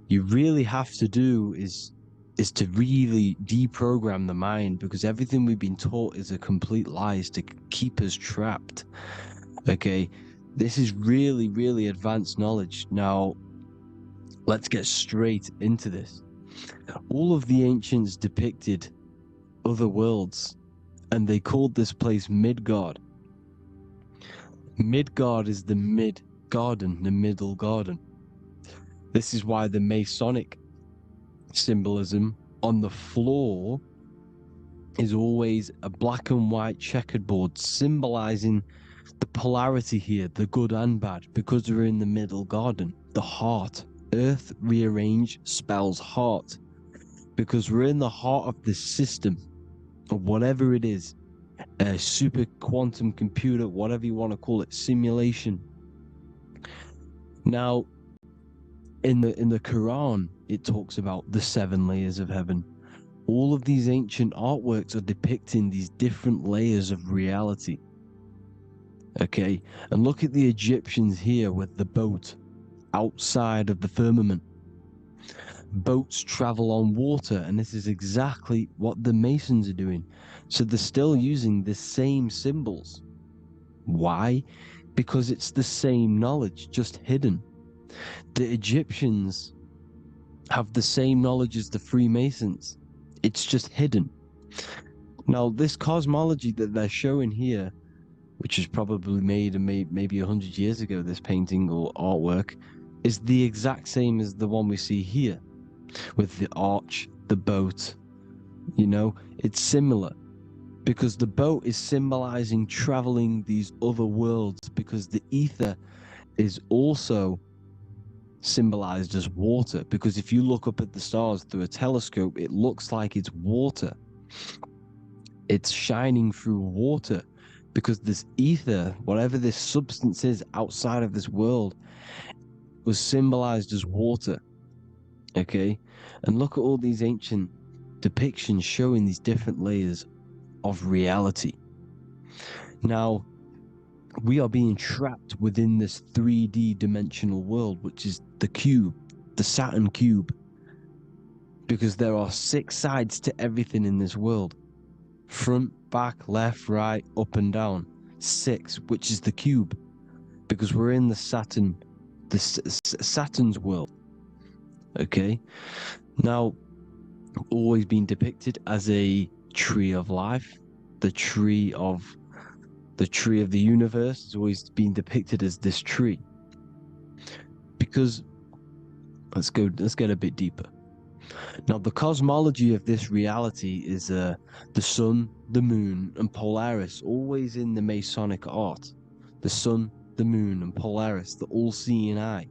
you really have to do is to really deprogram the mind, because everything we've been taught is a complete lie, is to keep us trapped. Okay, this is really advanced knowledge. Now, let's get straight into this. All of the ancients depicted other worlds, and they called this place Midgard. Midgard is the mid-garden, the middle garden. This is why the Masonic symbolism on the floor is always a black and white checkered board, symbolizing the polarity here, the good and bad, because we're in the middle garden, the heart. Earth rearranged spells heart, because we're in the heart of this system, of whatever it is, a super quantum computer, whatever you want to call it, simulation. Now, in the Quran, it talks about the 7 layers of heaven. All of these ancient artworks are depicting these different layers of reality. Okay, and look at the Egyptians here with the boat outside of the firmament. Boats travel on water, and this is exactly what the Masons are doing. So they're still using the same symbols. Why? Because it's the same knowledge, just hidden. The Egyptians have the same knowledge as the Freemasons. It's just hidden. Now, this cosmology that they're showing here, which is probably made maybe 100 years ago, this painting or artwork, is the exact same as the one we see here, with the arch, the boat. It's similar, because the boat is symbolizing traveling these other worlds, because the ether is also symbolized as water, because if you look up at the stars through a telescope, it looks like it's water. It's shining through water, because this ether, whatever this substance is outside of this world, was symbolized as water. Okay, and look at all these ancient depictions showing these different layers of reality. Now, we are being trapped within this 3D dimensional world, which is the cube, the Saturn cube, because there are 6 sides to everything in this world: front, back, left, right, up and down. 6, which is the cube, because we're in the Saturn's world. Okay, now, always been depicted as a tree of life, the tree of the universe has always been depicted as this tree. Because let's get a bit deeper. Now, the cosmology of this reality is the sun, the moon, and Polaris, always in the Masonic art. The sun, the moon, and Polaris, the all-seeing eye.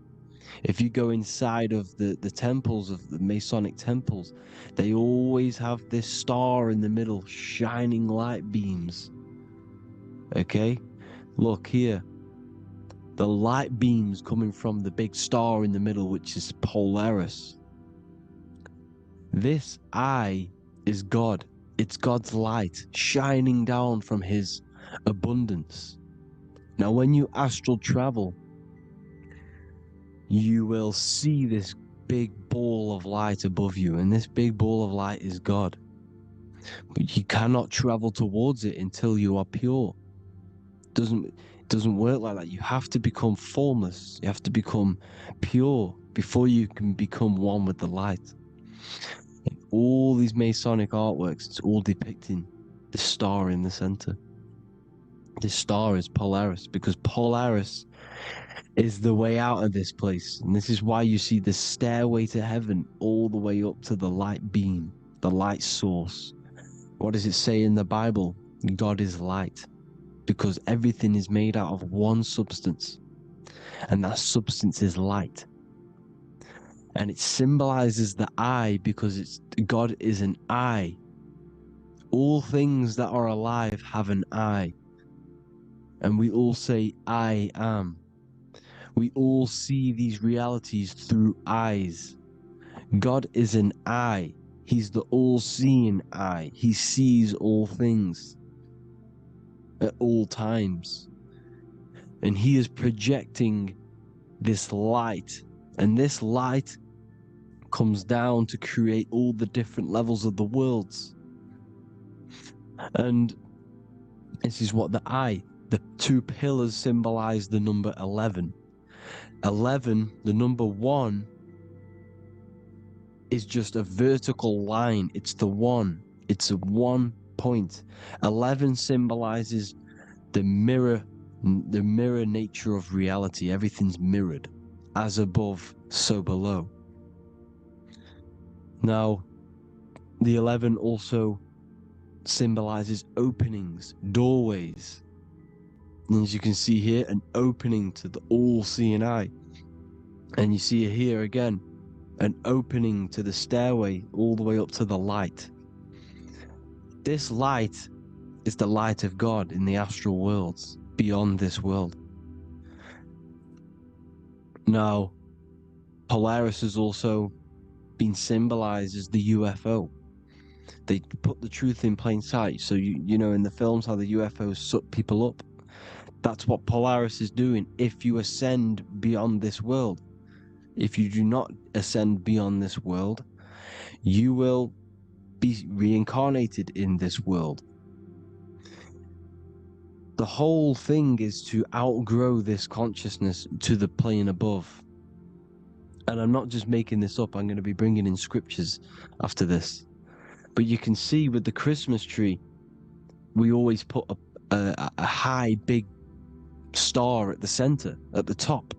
If you go inside of the temples, of the Masonic temples, they always have this star in the middle, shining light beams. Okay? Look here. The light beams coming from the big star in the middle, which is Polaris. This eye is God. It's God's light shining down from his abundance. Now, when you astral travel, you will see this big ball of light above you, and this big ball of light is God. But you cannot travel towards it until you are pure. It doesn't work like that. You have to become formless. You have to become pure before you can become one with the light. In all these Masonic artworks, it's all depicting the star in the center. This star is Polaris, because Polaris is the way out of this place. And this is why you see the stairway to heaven all the way up to the light beam, the light source. What does it say in the Bible? God is light, because everything is made out of one substance, and that substance is light. And it symbolizes the eye, because God is an eye. All things that are alive have an eye. And we all say, I am. We all see these realities through eyes. God is an eye. He's the all-seeing eye. He sees all things at all times. And he is projecting this light. And this light comes down to create all the different levels of the worlds. And this is what the two pillars symbolize the number 11. 11, the number 1, is just a vertical line. It's the one. It's a 1 point. 11 symbolizes the mirror nature of reality. Everything's mirrored. As above, so below. Now, the 11 also symbolizes openings, doorways. And as you can see here, an opening to the all-seeing eye. And you see here again, an opening to the stairway all the way up to the light. This light is the light of God in the astral worlds, beyond this world. Now, Polaris has also been symbolized as the UFO. They put the truth in plain sight. So you know in the films how the UFOs suck people up. That's what Polaris is doing. If you ascend beyond this world, if you do not ascend beyond this world, you will be reincarnated in this world. The whole thing is to outgrow this consciousness to the plane above. And I'm not just making this up. I'm going to be bringing in scriptures after this. But you can see with the Christmas tree, we always put a high, big star at the center, at the top,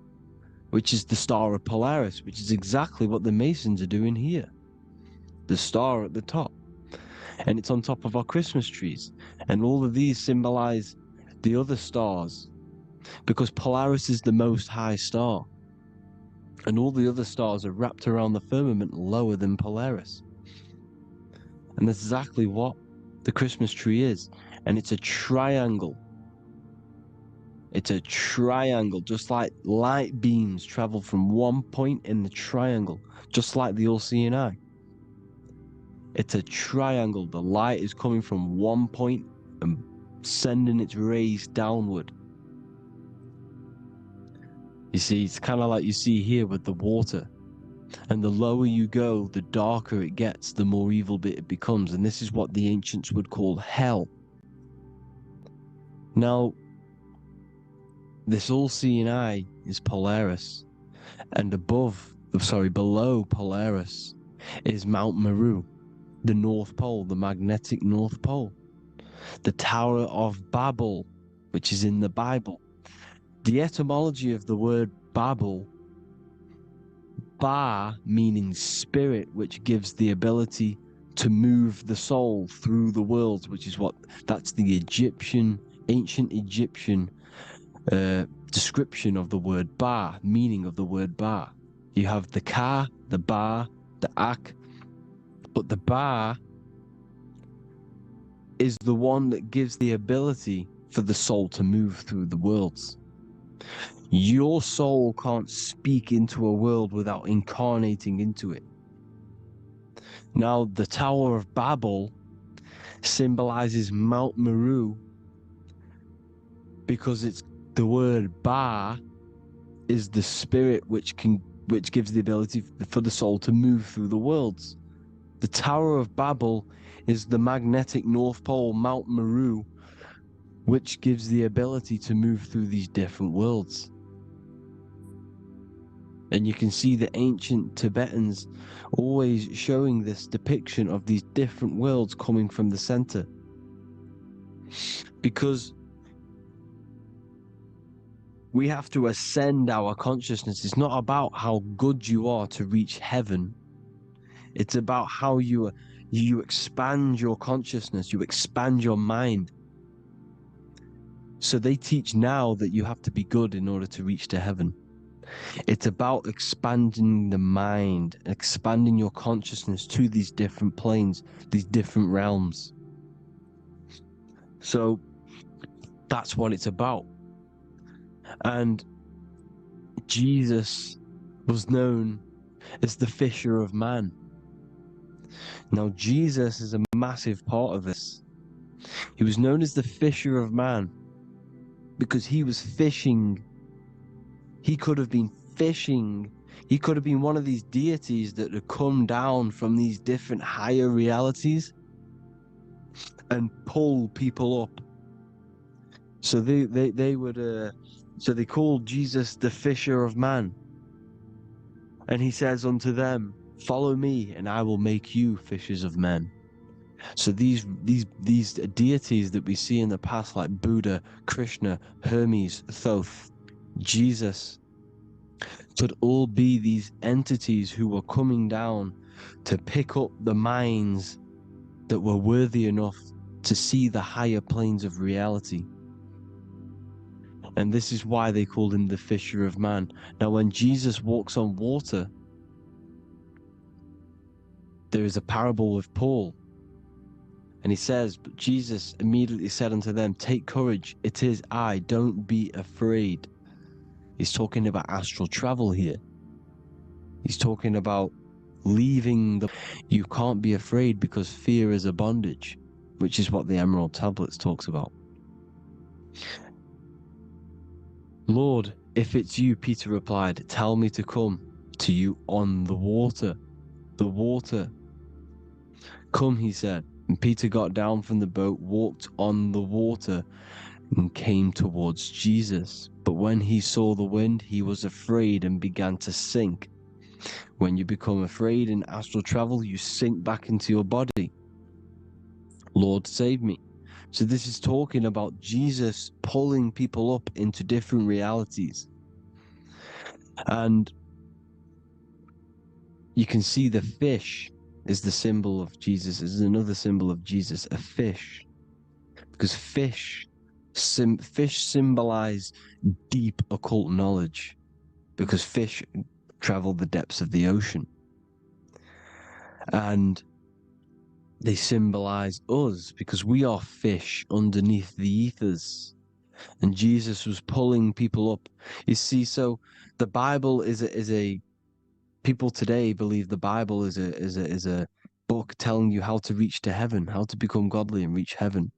which is the star of Polaris, which is exactly what the Masons are doing here. The star at the top. And it's on top of our Christmas trees. And all of these symbolize the other stars, because Polaris is the most high star. And all the other stars are wrapped around the firmament lower than Polaris. And that's exactly what the Christmas tree is. And it's a triangle. It's a triangle, just like light beams travel from one point in the triangle, just like the all-seeing eye. It's a triangle. The light is coming from one point and sending its rays downward. You see, it's kind of like you see here with the water. And the lower you go, the darker it gets, the more evil it becomes. And this is what the ancients would call hell. Now, this all-seeing eye is Polaris. And below Polaris is Mount Meru, the North Pole, the magnetic North Pole. The Tower of Babel, which is in the Bible. The etymology of the word Babel Ba meaning spirit, which gives the ability to move the soul through the worlds, which is that's the ancient Egyptian description of the word Ba, meaning of the word Ba. You have the Ka, the Ba, the Ak, but the Ba is the one that gives the ability for the soul to move through the worlds. Your soul can't speak into a world without incarnating into it. Now, the Tower of Babel symbolizes Mount Meru because it's the word Ba is the spirit which gives the ability for the soul to move through the worlds. The Tower of Babel is the magnetic North Pole, Mount Meru, which gives the ability to move through these different worlds. And you can see the ancient Tibetans always showing this depiction of these different worlds coming from the center. Because we have to ascend our consciousness. It's not about how good you are to reach heaven. It's about how you expand your consciousness, you expand your mind. So they teach now that you have to be good in order to reach to heaven. It's about expanding the mind, expanding your consciousness to these different planes, these different realms. So that's what it's about. And Jesus was known as the fisher of man. Now, Jesus is a massive part of this. He was known as the fisher of man because he was fishing. He could have been fishing. He could have been one of these deities that had come down from these different higher realities and pull people up. So they would so they called Jesus the fisher of man. And he says unto them, follow me and I will make you fishers of men. So these deities that we see in the past, like Buddha, Krishna, Hermes, Thoth, Jesus, could all be these entities who were coming down to pick up the minds that were worthy enough to see the higher planes of reality. And this is why they called him the fisher of man. Now, when Jesus walks on water, there is a parable with Paul. And he says, but Jesus immediately said unto them, take courage, it is I, don't be afraid. He's talking about astral travel here. He's talking about leaving you can't be afraid because fear is a bondage, which is what the Emerald Tablets talks about. Lord, if it's you, Peter replied, tell me to come to you on the water. The water. Come, he said. And Peter got down from the boat, walked on the water, and came towards Jesus. But when he saw the wind, he was afraid and began to sink. When you become afraid in astral travel, you sink back into your body. Lord, save me. So this is talking about Jesus pulling people up into different realities. And you can see the fish is the symbol of Jesus. Is another symbol of Jesus, a fish. Because fish symbolize deep occult knowledge. Because fish travel the depths of the ocean. And they symbolize us because we are fish underneath the ethers. And Jesus was pulling people up. You see, so the Bible is a people today believe the Bible is a book telling you how to reach to heaven, how to become godly and reach heaven.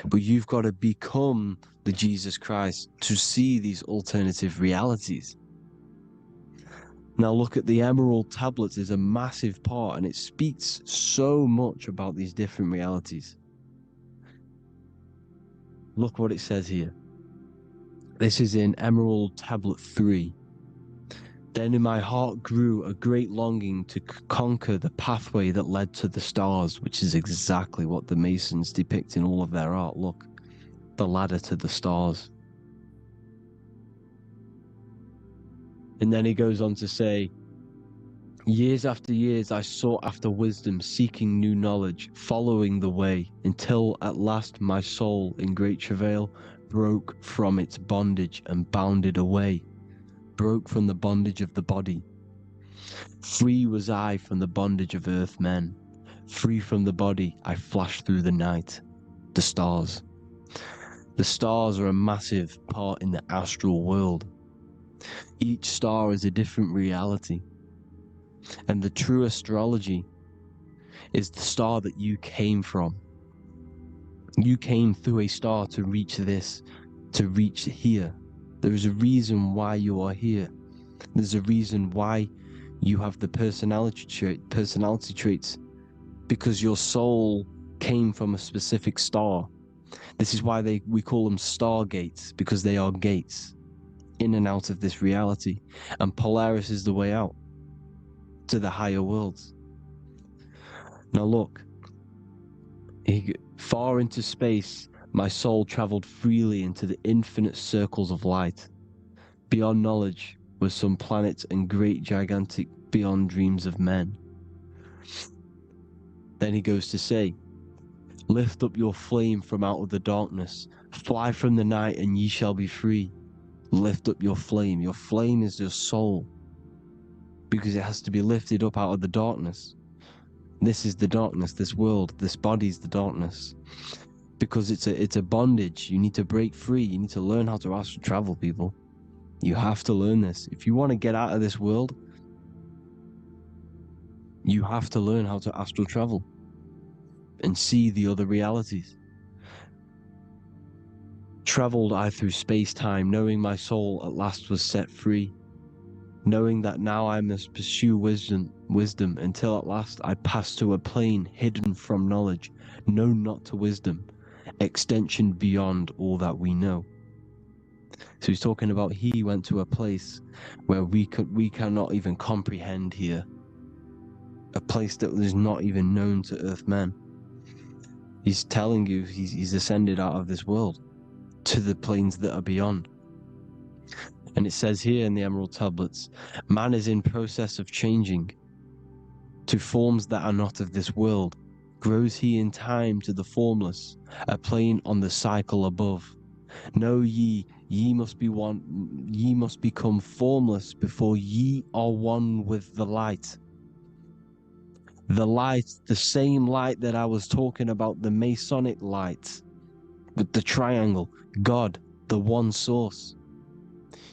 But you've got to become the Jesus Christ to see these alternative realities. Now look at the Emerald Tablets is a massive part, and it speaks so much about these different realities. Look what it says here. This is in Emerald Tablet 3. Then in my heart grew a great longing to conquer the pathway that led to the stars, which is exactly what the Masons depict in all of their art. Look, the ladder to the stars. And then he goes on to say, years after years I sought after wisdom, seeking new knowledge, following the way, until at last my soul in great travail broke from its bondage and bounded away, broke from the bondage of the body. Free was I from the bondage of earth men. Free from the body, I flashed through the night. The stars. The stars are a massive part in the astral world. Each star is a different reality. And the true astrology is the star that you came from. You came through a star to reach this, to reach here. There is a reason why you are here. There's a reason why you have the personality traits, because your soul came from a specific star. This is why we call them stargates, because they are gates in and out of this reality. And Polaris is the way out to the higher worlds. Now look, far into space, my soul traveled freely into the infinite circles of light. Beyond knowledge were some planets and great gigantic beyond dreams of men. Then he goes to say, lift up your flame from out of the darkness, fly from the night and ye shall be free. Lift up your flame. Your flame is your soul, because it has to be lifted up out of the darkness. This is the darkness, this world, this body's the darkness. Because it's a bondage. You need to break free. You need to learn how to astral travel, people. You have to learn this. If you want to get out of this world, you have to learn how to astral travel and see the other realities. Traveled I through space-time, knowing my soul at last was set free, knowing that now I must pursue wisdom until at last I pass to a plane hidden from knowledge, known not to wisdom, extension beyond all that we know. So he's talking about he went to a place where we cannot even comprehend here, a place that is not even known to Earthmen. He's telling you he's ascended out of this world to the planes that are beyond. And it says here in the Emerald Tablets, man is in process of changing to forms that are not of this world. Grows he in time to the formless, a plane on the cycle above. Know ye must be one, ye must become formless before ye are one with the light. The light, the same light that I was talking about, the Masonic light, with the triangle, God, the one source.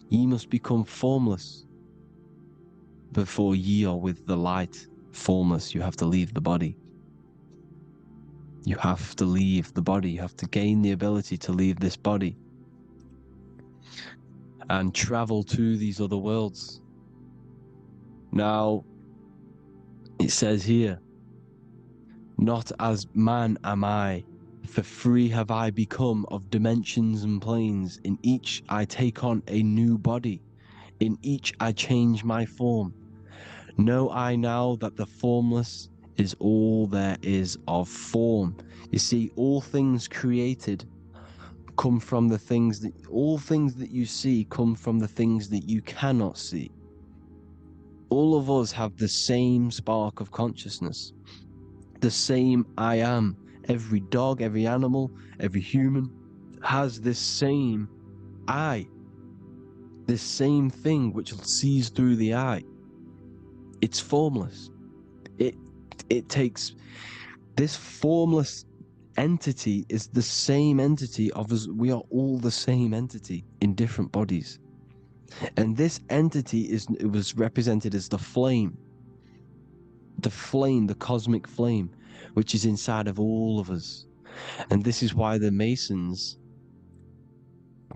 Ye must become formless before ye are with the light. Formless, you have to leave the body. You have to leave the body. You have to gain the ability to leave this body and travel to these other worlds. Now, it says here, not as man am I, for free have I become of dimensions and planes. In each I take on a new body. In each I change my form. Know I now that the formless is all there is of form. You see, all things created come from the things that, all things that you see come from the things that you cannot see. All of us have the same spark of consciousness, the same I am. Every dog, every animal, every human has this same I, this same thing which sees through the eye. It's formless. It takes this formless entity is the same entity of us. We are all the same entity in different bodies. And this entity was represented as the flame, the cosmic flame, which is inside of all of us. And this is why the Masons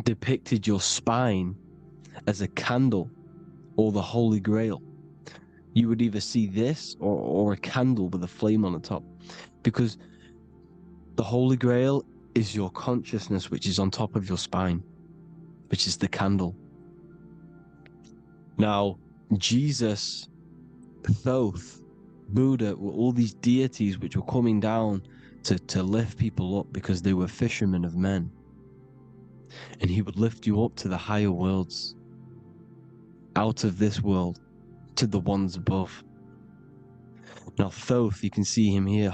depicted your spine as a candle or the Holy Grail. You would either see this or a candle with a flame on the top, because the Holy Grail is your consciousness, which is on top of your spine, which is the candle. Now, Jesus, Thoth, Buddha were all these deities which were coming down to lift people up because they were fishermen of men. And he would lift you up to the higher worlds. out of this world to the ones above. Now Thoth, you can see him here,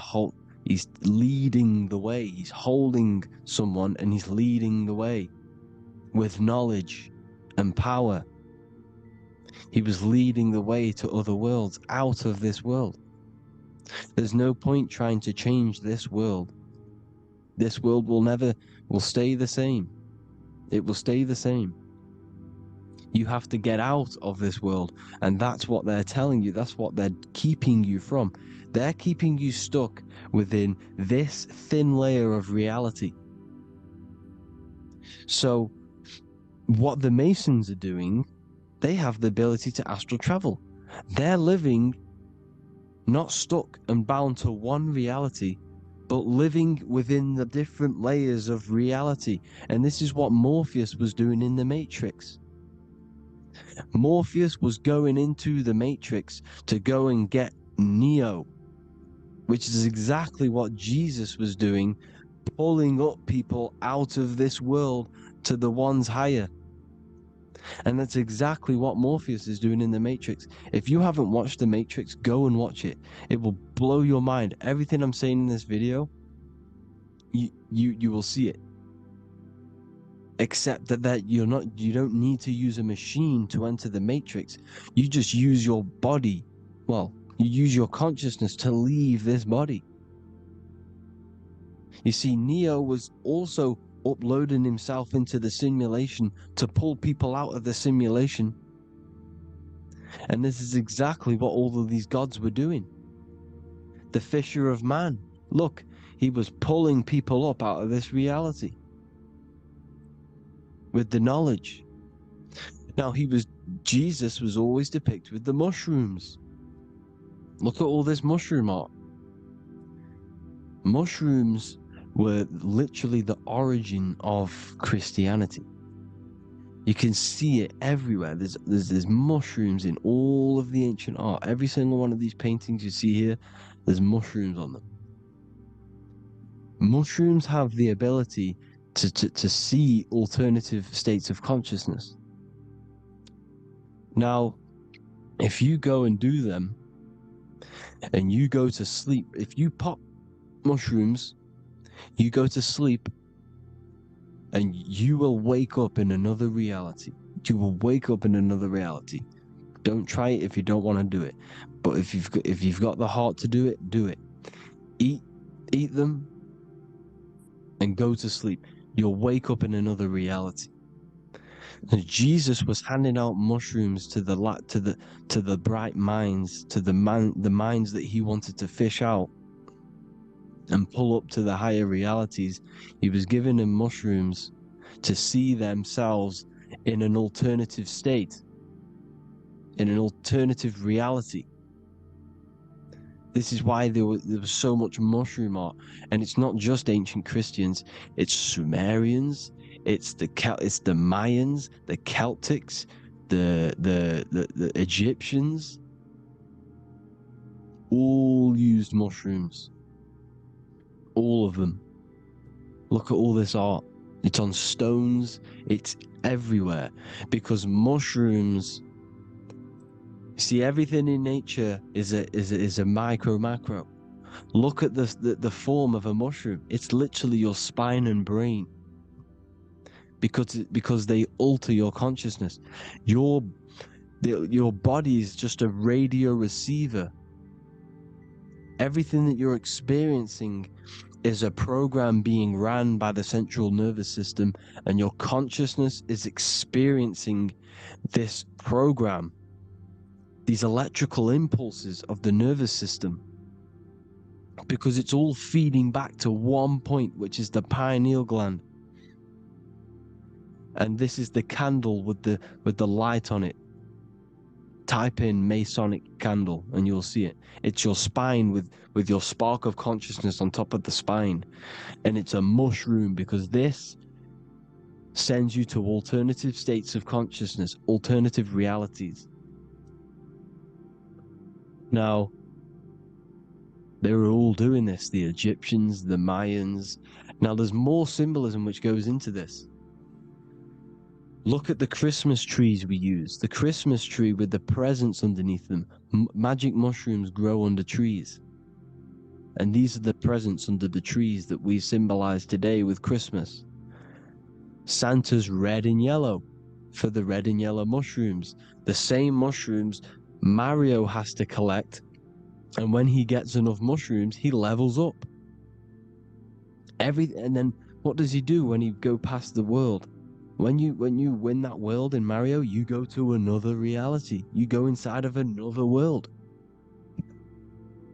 he's leading the way. He's holding someone and he's leading the way with knowledge and power. He was leading the way to other worlds, out of this world. There's no point trying to change this world. This world will stay the same. It will stay the same. You have to get out of this world, and that's what they're telling you. That's what they're keeping you from. They're keeping you stuck within this thin layer of reality. So what the Masons are doing, they have the ability to astral travel. They're living not stuck and bound to one reality, but living within the different layers of reality. And this is what Morpheus was doing in the Matrix. Morpheus was going into the Matrix to go and get Neo, which is exactly what Jesus was doing, pulling up people out of this world to the ones higher. And that's exactly what Morpheus is doing in the Matrix. If you haven't watched the Matrix, go and watch it. It will blow your mind. Everything I'm saying in this video, you will see it. Except that you don't need to use a machine to enter the Matrix. You just use your body. Well, you use your consciousness to leave this body. You see, Neo was also uploading himself into the simulation to pull people out of the simulation. And this is exactly what all of these gods were doing. The Fisher of Man. Look, he was pulling people up out of this reality with the knowledge. Now Jesus was always depicted with the mushrooms. Look at all this mushroom art. Mushrooms were literally the origin of Christianity. You can see it everywhere. There's mushrooms in all of the ancient art. Every single one of these paintings you see here, there's mushrooms on them. Mushrooms have the ability to see alternative states of consciousness. Now, if you go and do them, and you go to sleep, if you pop mushrooms, you go to sleep, and you will wake up in another reality. You will wake up in another reality. Don't try it if you don't want to do it. But if you've got the heart to do it, do it. Eat them, and go to sleep. You'll wake up in another reality. And Jesus was handing out mushrooms to the bright minds, to the minds that he wanted to fish out and pull up to the higher realities. He was giving them mushrooms to see themselves in an alternative state, in an alternative reality. This is why there was so much mushroom art, and it's not just ancient Christians. It's Sumerians, it's the Mayans, the Celtics, the Egyptians. All used mushrooms. All of them. Look at all this art. It's on stones. It's everywhere, because mushrooms. See, everything in nature is a macro. Look at the form of a mushroom. It's literally your spine and brain, because they alter your consciousness. Your body is just a radio receiver. Everything that you're experiencing is a program being ran by the central nervous system, and your consciousness is experiencing this program, these electrical impulses of the nervous system, because it's all feeding back to one point, which is the pineal gland. And this is the candle with the light on it. Type in Masonic candle and you'll see it. It's your spine with your spark of consciousness on top of the spine. And it's a mushroom, because this sends you to alternative states of consciousness, alternative realities. Now, they were all doing this, the Egyptians, the Mayans. Now, there's more symbolism which goes into this. Look at the Christmas trees we use. The Christmas tree with the presents underneath them. Magic mushrooms grow under trees. And these are the presents under the trees that we symbolize today with Christmas. Santa's red and yellow for the red and yellow mushrooms. The same mushrooms Mario has to collect. And when he gets enough mushrooms, he levels up. And then what does he do when he go past the world? When you win that world in Mario, you go to another reality. You go inside of another world.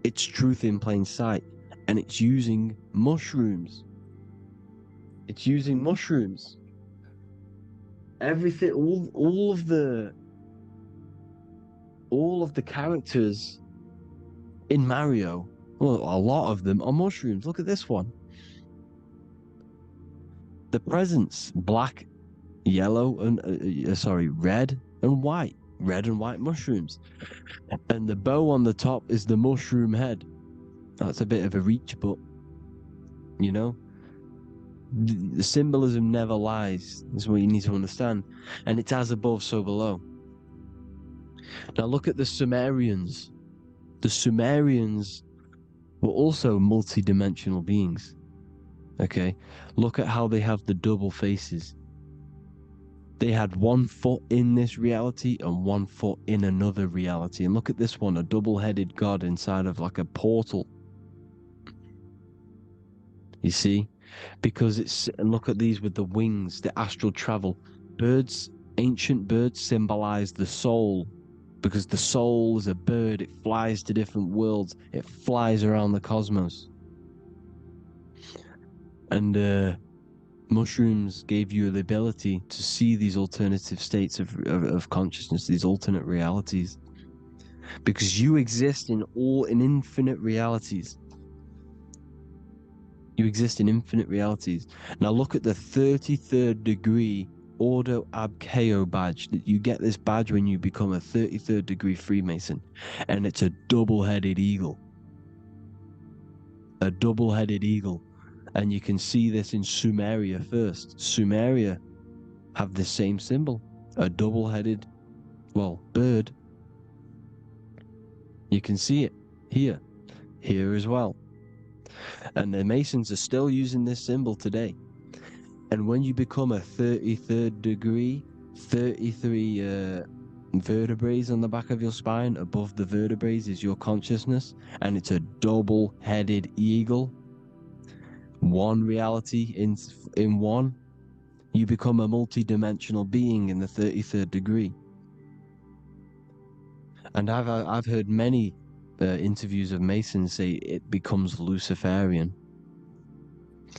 It's truth in plain sight, and it's using mushrooms. It's using mushrooms. Everything, all of the characters in Mario, well, a lot of them are mushrooms. Look at this one. The presents, black, yellow, and red and white. Red and white mushrooms. And the bow on the top is the mushroom head. That's a bit of a reach, but, you know, the symbolism never lies. That's what you need to understand. And it's as above, so below. Now look at the Sumerians. The Sumerians were also multi-dimensional beings. Okay? Look at how they have the double faces. They had 1 foot in this reality and 1 foot in another reality. And look at this one, a double-headed god inside of like a portal. You see? Because it's, and look at these with the wings, the astral travel. Birds, ancient birds symbolize the soul. Because the soul is a bird, it flies to different worlds. It flies around the cosmos. And mushrooms gave you the ability to see these alternative states of consciousness, these alternate realities. Because you exist in infinite realities. You exist in infinite realities. Now look at the 33rd degree Ordo Ab Chao badge. That you get this badge when you become a 33rd degree Freemason. And it's a double-headed eagle. A double-headed eagle. And you can see this in Sumeria first. Sumeria have the same symbol. A double-headed, well, bird. You can see it here. Here as well. And the Masons are still using this symbol today. And when you become a 33rd degree, 33 vertebrae on the back of your spine, above the vertebrae is your consciousness, and it's a double-headed eagle. One reality in one, you become a multi-dimensional being in the 33rd degree. And I've heard many interviews of Masons say it becomes Luciferian.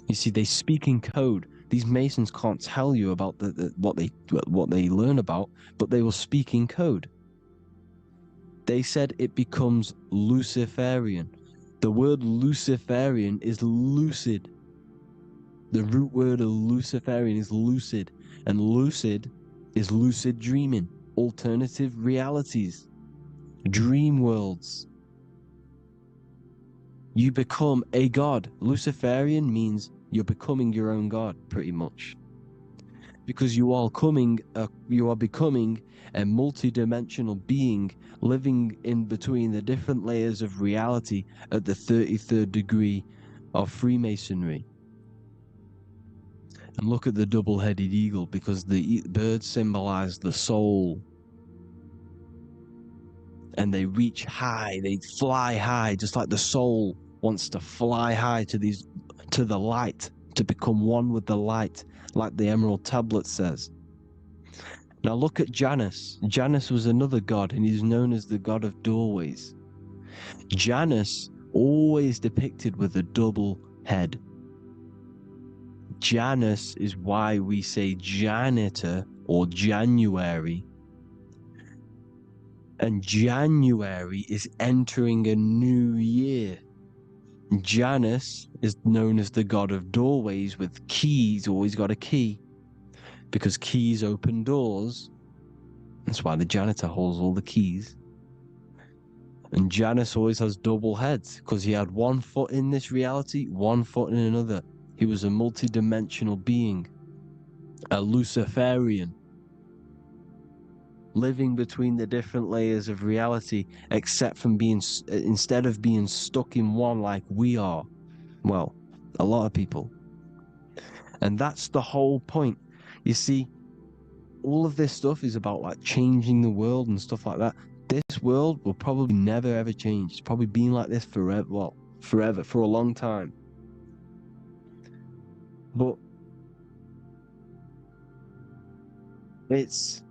You see, they speak in code. These Masons can't tell you about what they learn about, but they will speak in code. They said it becomes Luciferian. The word Luciferian is lucid. The root word of Luciferian is lucid, and lucid is lucid dreaming, alternative realities, dream worlds. You become a god. Luciferian means you're becoming your own god, pretty much. Because you are becoming a multi-dimensional being living in between the different layers of reality at the 33rd degree of Freemasonry. And look at the double-headed eagle, because the birds symbolize the soul. And they reach high, they fly high, just like the soul wants to fly high to the light, to become one with the light, like the Emerald Tablet says. Now look at Janus. Janus was another god, and he's known as the god of doorways. Janus always depicted with a double head. Janus is why we say janitor or January. And January is entering a new year. Janus is known as the god of doorways with keys, always got a key. Because keys open doors. That's why the janitor holds all the keys. And Janus always has double heads, because he had 1 foot in this reality, 1 foot in another. He was a multi-dimensional being. A Luciferian. living between the different layers of reality, except from instead of being stuck in one like we are. Well, a lot of people. And that's the whole point. You see, all of this stuff is about like changing the world and stuff like that. This world will probably never ever change. It's probably been like this forever. Well, forever, for a long time. But it's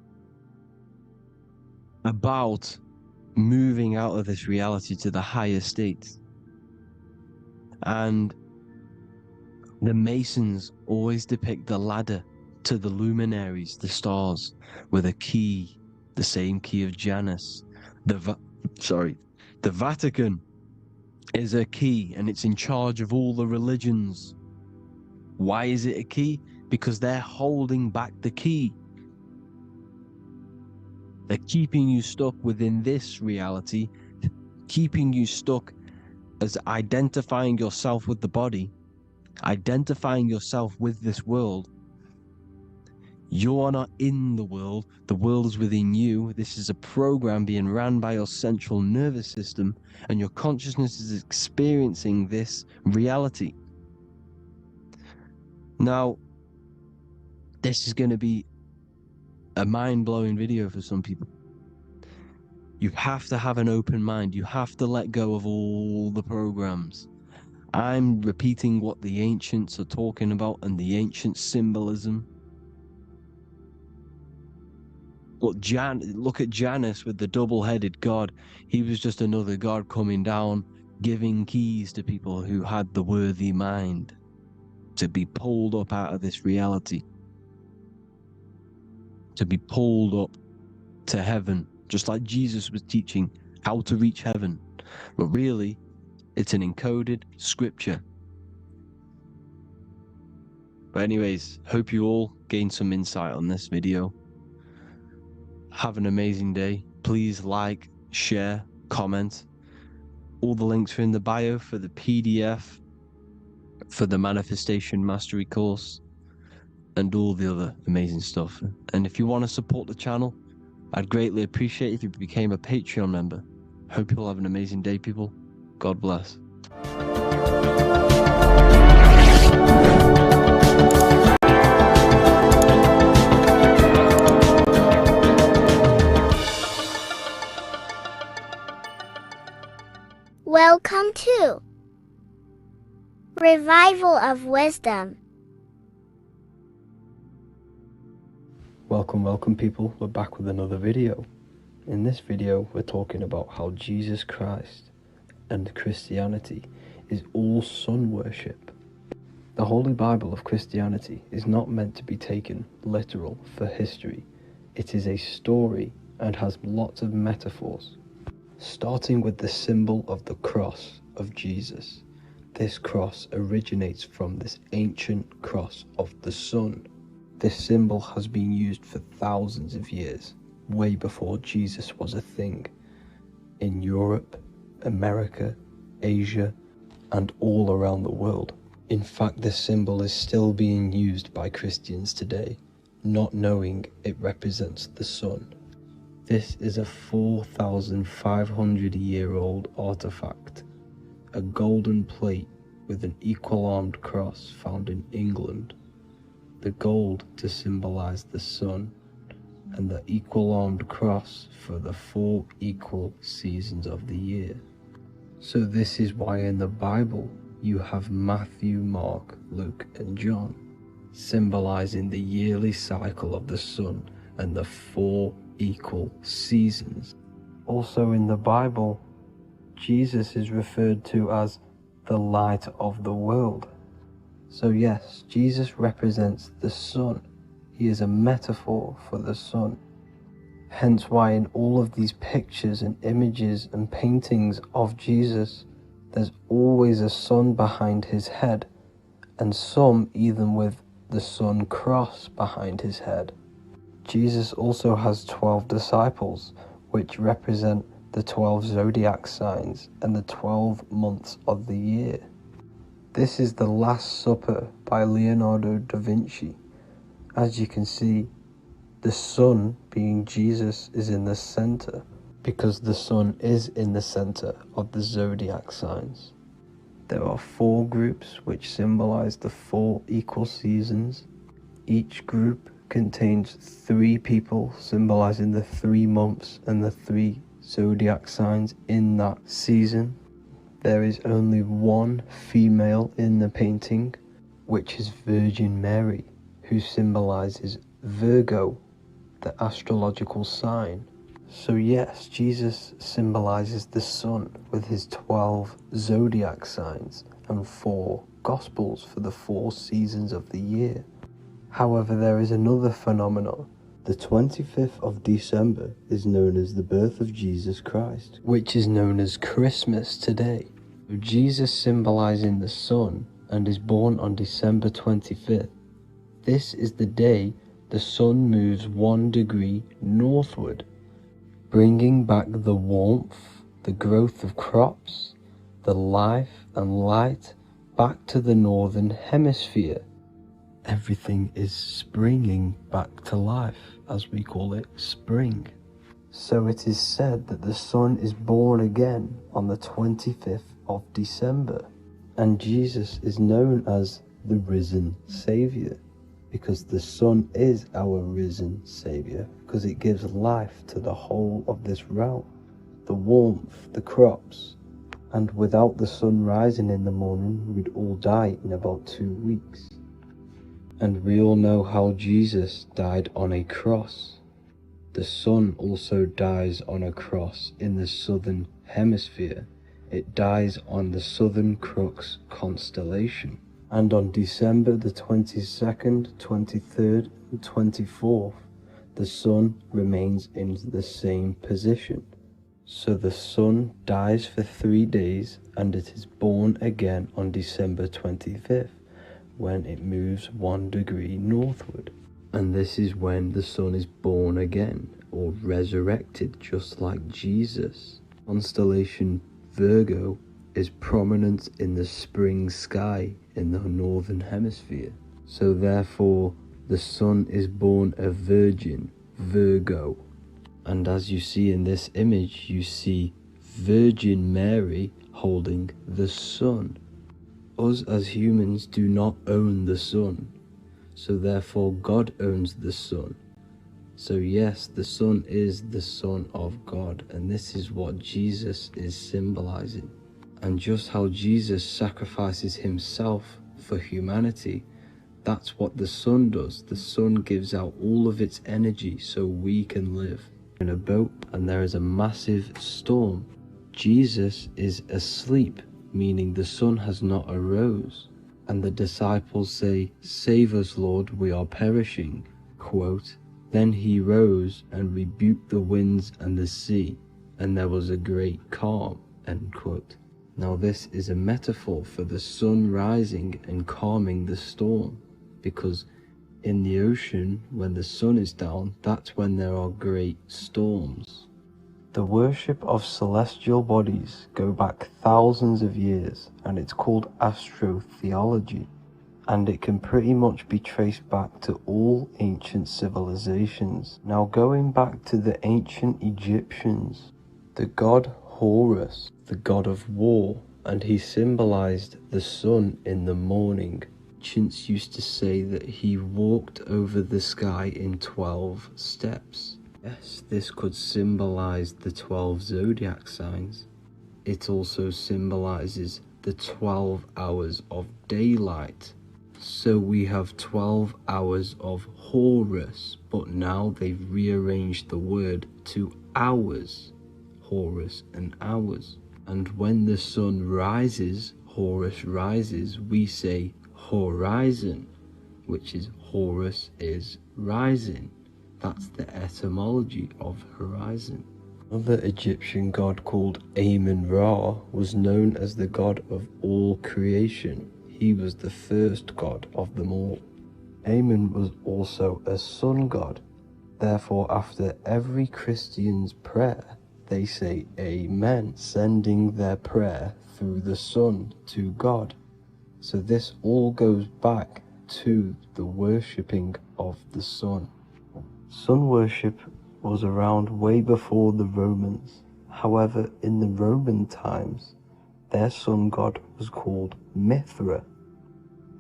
about moving out of this reality to the higher states. And the Masons always depict the ladder to the luminaries, the stars, with a key, the same key of Janus. The Vatican is a key, and it's in charge of all the religions. Why is it a key? Because they're holding back the key. They're keeping you stuck within this reality, keeping you stuck as identifying yourself with the body, identifying yourself with this world. You are not in the world is within you. This is a program being ran by your central nervous system, and your consciousness is experiencing this reality. Now, this is going to be a mind-blowing video for some people. You have to have an open mind. You have to let go of all the programs. I'm repeating what the ancients are talking about and the ancient symbolism. Look at Janus with the double-headed god. He was just another god coming down, giving keys to people who had the worthy mind to be pulled up out of this reality, to be pulled up to heaven, just like Jesus was teaching how to reach heaven. But really, it's an encoded scripture. But anyways, hope you all gained some insight on this video. Have an amazing day. Please like, share, comment. All the links are in the bio for the PDF, for the Manifestation Mastery course, and all the other amazing stuff. And if you want to support the channel, I'd greatly appreciate it if you became a Patreon member. Hope you all have an amazing day, people. God bless. Welcome to Revival of Wisdom. Welcome people, we're back with another video. In this video we're talking about how Jesus Christ and Christianity is all sun worship. The Holy Bible of Christianity is not meant to be taken literal for history. It is a story and has lots of metaphors. Starting with the symbol of the cross of Jesus. This cross originates from this ancient cross of the sun. This symbol has been used for thousands of years, way before Jesus was a thing, in Europe, America, Asia, and all around the world. In fact, this symbol is still being used by Christians today, not knowing it represents the sun. This is a 4,500-year-old artifact, a golden plate with an equal-armed cross found in England. The gold to symbolize the sun, and the equal-armed cross for the 4 equal seasons of the year. So this is why in the Bible you have Matthew, Mark, Luke, and John, symbolizing the yearly cycle of the sun and the 4 equal seasons. Also in the Bible, Jesus is referred to as the light of the world. So yes, Jesus represents the sun. He is a metaphor for the sun. Hence why in all of these pictures and images and paintings of Jesus, there's always a sun behind his head, and some even with the sun cross behind his head. Jesus also has 12 disciples, which represent the 12 zodiac signs and the 12 months of the year. This is the Last Supper by Leonardo da Vinci. As you can see, The sun, being Jesus, is in the center, because the sun is in the center of the zodiac signs. There are 4 groups which symbolize the 4 equal seasons. Each group contains 3 people symbolizing the 3 months and the 3 zodiac signs in that season. There is only 1 female in the painting, which is Virgin Mary, who symbolizes Virgo, the astrological sign. So yes, Jesus symbolizes the sun with his 12 zodiac signs and 4 gospels for the 4 seasons of the year. However, there is another phenomenon. The 25th of December is known as the birth of Jesus Christ, which is known as Christmas today. Jesus symbolizing the sun and is born on December 25th. This is the day the sun moves 1 degree northward, bringing back the warmth, the growth of crops, the life and light back to the northern hemisphere. Everything is springing back to life, as we call it, spring. So it is said that the sun is born again on the 25th of December, and Jesus is known as the risen Saviour, because the sun is our risen Saviour, because it gives life to the whole of this realm, the warmth, the crops, and without the sun rising in the morning, we'd all die in about 2 weeks. And we all know how Jesus died on a cross. The sun also dies on a cross in the southern hemisphere. It dies on the Southern Crux constellation. And on December the 22nd, 23rd and 24th, the sun remains in the same position. So the sun dies for 3 days and it is born again on December 25th, when it moves 1 degree northward. And this is when the sun is born again, or resurrected, just like Jesus. Constellation Virgo is prominent in the spring sky in the northern hemisphere. So therefore, the sun is born a virgin, Virgo. And as you see in this image, you see Virgin Mary holding the sun. Us as humans do not own the sun, so therefore God owns the sun. So yes, the sun is the Son of God, and this is what Jesus is symbolizing. And just how Jesus sacrifices himself for humanity, that's what the sun does. The sun gives out all of its energy so we can live. In a boat and there is a massive storm, Jesus is asleep, meaning the sun has not arose. And the disciples say, "Save us, Lord, we are perishing." Quote, "Then he rose and rebuked the winds and the sea, and there was a great calm." End quote. Now this is a metaphor for the sun rising and calming the storm, because in the ocean, when the sun is down, that's when there are great storms. The worship of celestial bodies go back thousands of years, and it's called astrotheology, and it can pretty much be traced back to all ancient civilizations. Now going back to the ancient Egyptians, the god Horus, the god of war, and he symbolized the sun in the morning. Ancients used to say that he walked over the sky in 12 steps. Yes, this could symbolize the 12 zodiac signs. It also symbolizes the 12 hours of daylight. So we have 12 hours of Horus, but now they've rearranged the word to hours. Horus and hours. And when the sun rises, Horus rises, we say horizon, which is Horus is rising. That's the etymology of horizon. Another Egyptian god called Amun-Ra was known as the god of all creation. He was the first god of them all. Amun was also a sun god. Therefore, after every Christian's prayer, they say Amen, sending their prayer through the sun to God. So this all goes back to the worshipping of the sun. Sun worship was around way before the Romans. However, in the Roman times, their sun god was called Mithra.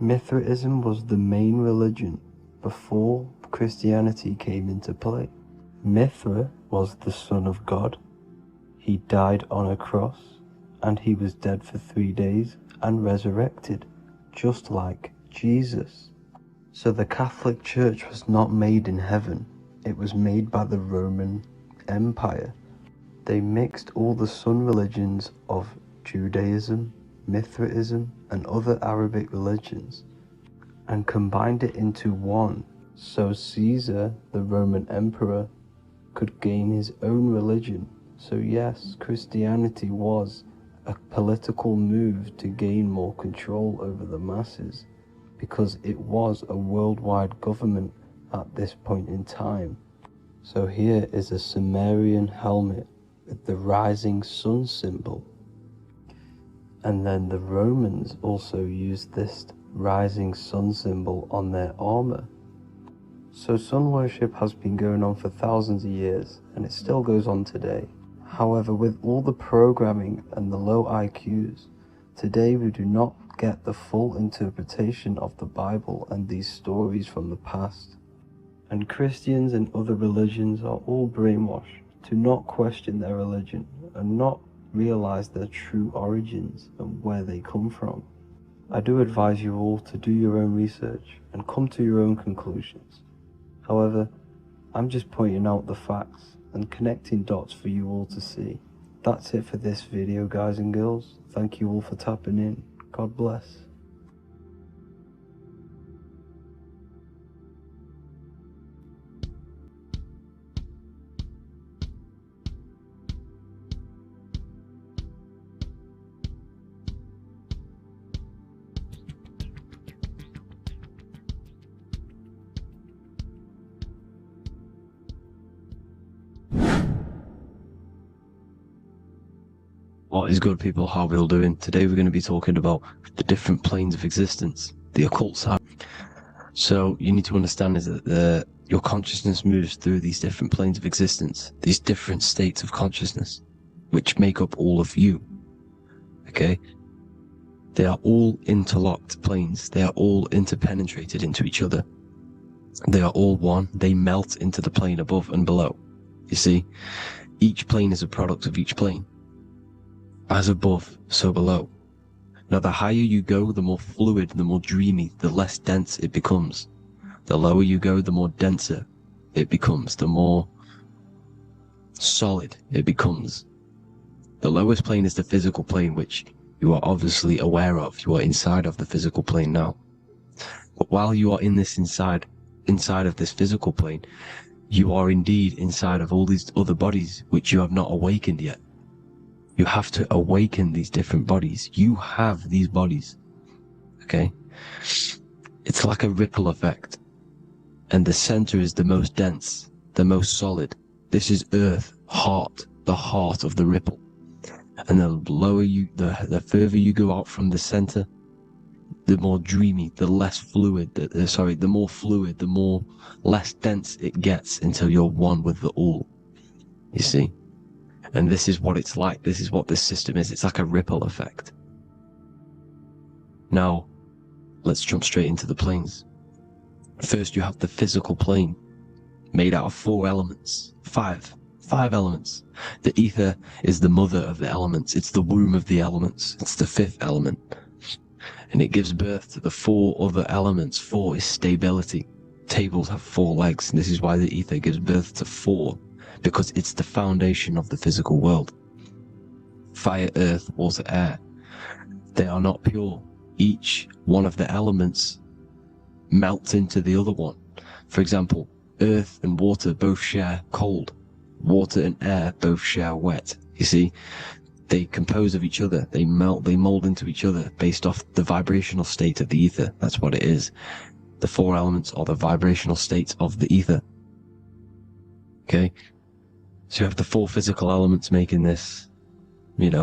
Mithraism was the main religion before Christianity came into play. Mithra was the son of God. He died on a cross, and he was dead for 3 days and resurrected, just like Jesus. So the Catholic Church was not made in heaven, it was made by the Roman Empire. They mixed all the sun religions of Judaism, Mithraism, and other Arabic religions, and combined it into one, so Caesar, the Roman emperor, could gain his own religion. So yes, Christianity was a political move to gain more control over the masses, because it was a worldwide government at this point in time. So here is a Sumerian helmet with the rising sun symbol. And then the Romans also used this rising sun symbol on their armor. So sun worship has been going on for thousands of years, and it still goes on today. However, with all the programming and the low IQs, today we do not get the full interpretation of the Bible and these stories from the past. And Christians and other religions are all brainwashed to not question their religion and not realize their true origins and where they come from. I do advise you all to do your own research and come to your own conclusions. However, I'm just pointing out the facts and connecting dots for you all to see. That's it for this video, guys and girls. Thank you all for tapping in. God bless. What is good, people? How are we all doing? Today we're going to be talking about the different planes of existence, the occult side. So you need to understand is that your consciousness moves through these different planes of existence, these different states of consciousness, which make up all of you. Okay? They are all interlocked planes. They are all interpenetrated into each other. They are all one. They melt into the plane above and below. You see? Each plane is a product of each plane. As above, so below. Now, the higher you go, the more fluid, the more dreamy, the less dense it becomes. The lower you go, the more denser it becomes, the more solid it becomes. The lowest plane is the physical plane, which you are obviously aware of. You are inside of the physical plane now. But while you are in this inside of this physical plane, you are indeed inside of all these other bodies, which you have not awakened yet. You have to awaken these different bodies. You have these bodies, okay? It's like a ripple effect. And the center is the most dense, the most solid. This is Earth, heart, the heart of the ripple. And the lower you, the further you go out from the center, the more dreamy, the less fluid, the more fluid, the more less dense it gets until you're one with the all, you see? And this is what it's like. This is what this system is. It's like a ripple effect. Now, let's jump straight into the planes. First, you have the physical plane, made out of 4 elements. Five elements. The ether is the mother of the elements. It's the womb of the elements. It's the 5th element. And it gives birth to the 4 other elements. 4 is stability. Tables have 4 legs, and this is why the ether gives birth to 4. Because it's the foundation of the physical world. Fire, earth, water, air. They are not pure. Each one of the elements melts into the other one. For example, earth and water both share cold. Water and air both share wet. You see, they compose of each other. They melt, they mold into each other based off the vibrational state of the ether. That's what it is. The 4 elements are the vibrational states of the ether. Okay? So you have the 4 physical elements making this,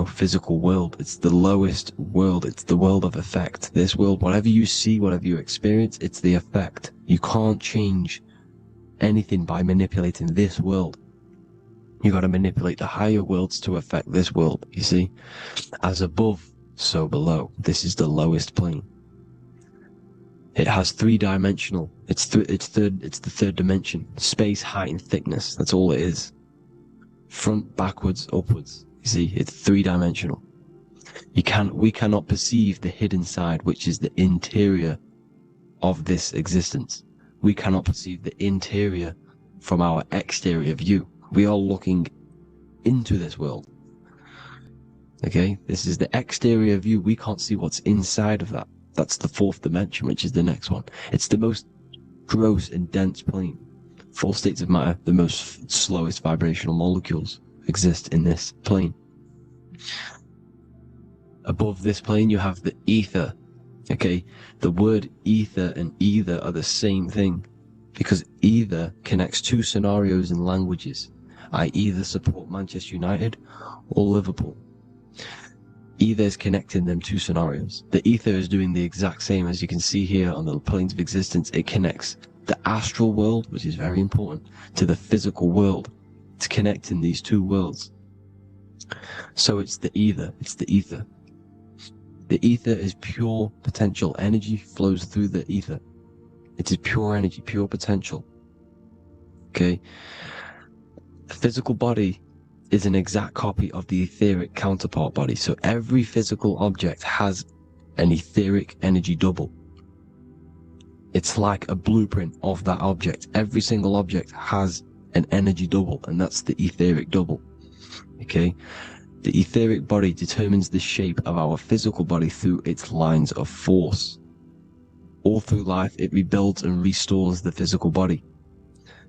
physical world. It's the lowest world. It's the world of effect. This world, whatever you see, whatever you experience, it's the effect. You can't change anything by manipulating this world. You got to manipulate the higher worlds to affect this world, you see. As above, so below. This is the lowest plane. It has three-dimensional. It's the third dimension. Space, height, and thickness. That's all it is. Front, backwards, upwards. You see, it's three-dimensional. We cannot perceive the hidden side, which is the interior of this existence. We cannot perceive the interior from our exterior view. We are looking into this world. Okay, this is the exterior view. We can't see what's inside of that. That's the fourth dimension, which is the next one. It's the most gross and dense plane. Four states of matter, the most slowest vibrational molecules exist in this plane. Above this plane, you have the ether. Okay, the word ether and either are the same thing, because either connects two scenarios in languages. I either support Manchester United or Liverpool. Either is connecting them two scenarios. The ether is doing the exact same, as you can see here on the planes of existence. It connects the astral world, which is very important, to the physical world. It's connecting these two worlds. So it's the ether. It's the ether. The ether is pure potential. Energy flows through the ether. It is pure energy, pure potential. Okay? The physical body is an exact copy of the etheric counterpart body. So every physical object has an etheric energy double. It's like a blueprint of that object. Every single object has an energy double, and that's the etheric double. Okay? The etheric body determines the shape of our physical body through its lines of force. All through life, it rebuilds and restores the physical body.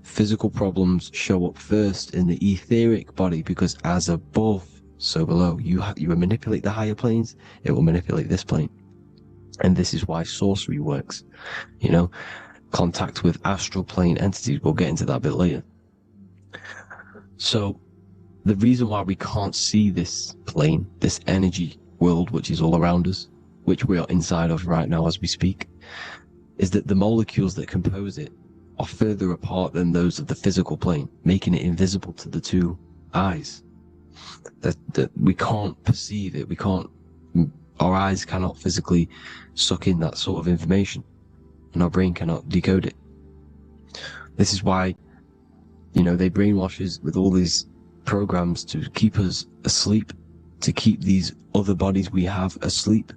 Physical problems show up first in the etheric body, because as above, so below. You manipulate the higher planes, it will manipulate this plane. And this is why sorcery works. You know, contact with astral plane entities. We'll get into that a bit later. So, the reason why we can't see this plane, this energy world, which is all around us, which we are inside of right now as we speak, is that the molecules that compose it are further apart than those of the physical plane, making it invisible to the two eyes. That we can't perceive it. Our eyes cannot physically suck in that sort of information, and our brain cannot decode it. This is why, you know, they brainwash us with all these programs to keep us asleep, to keep these other bodies we have asleep,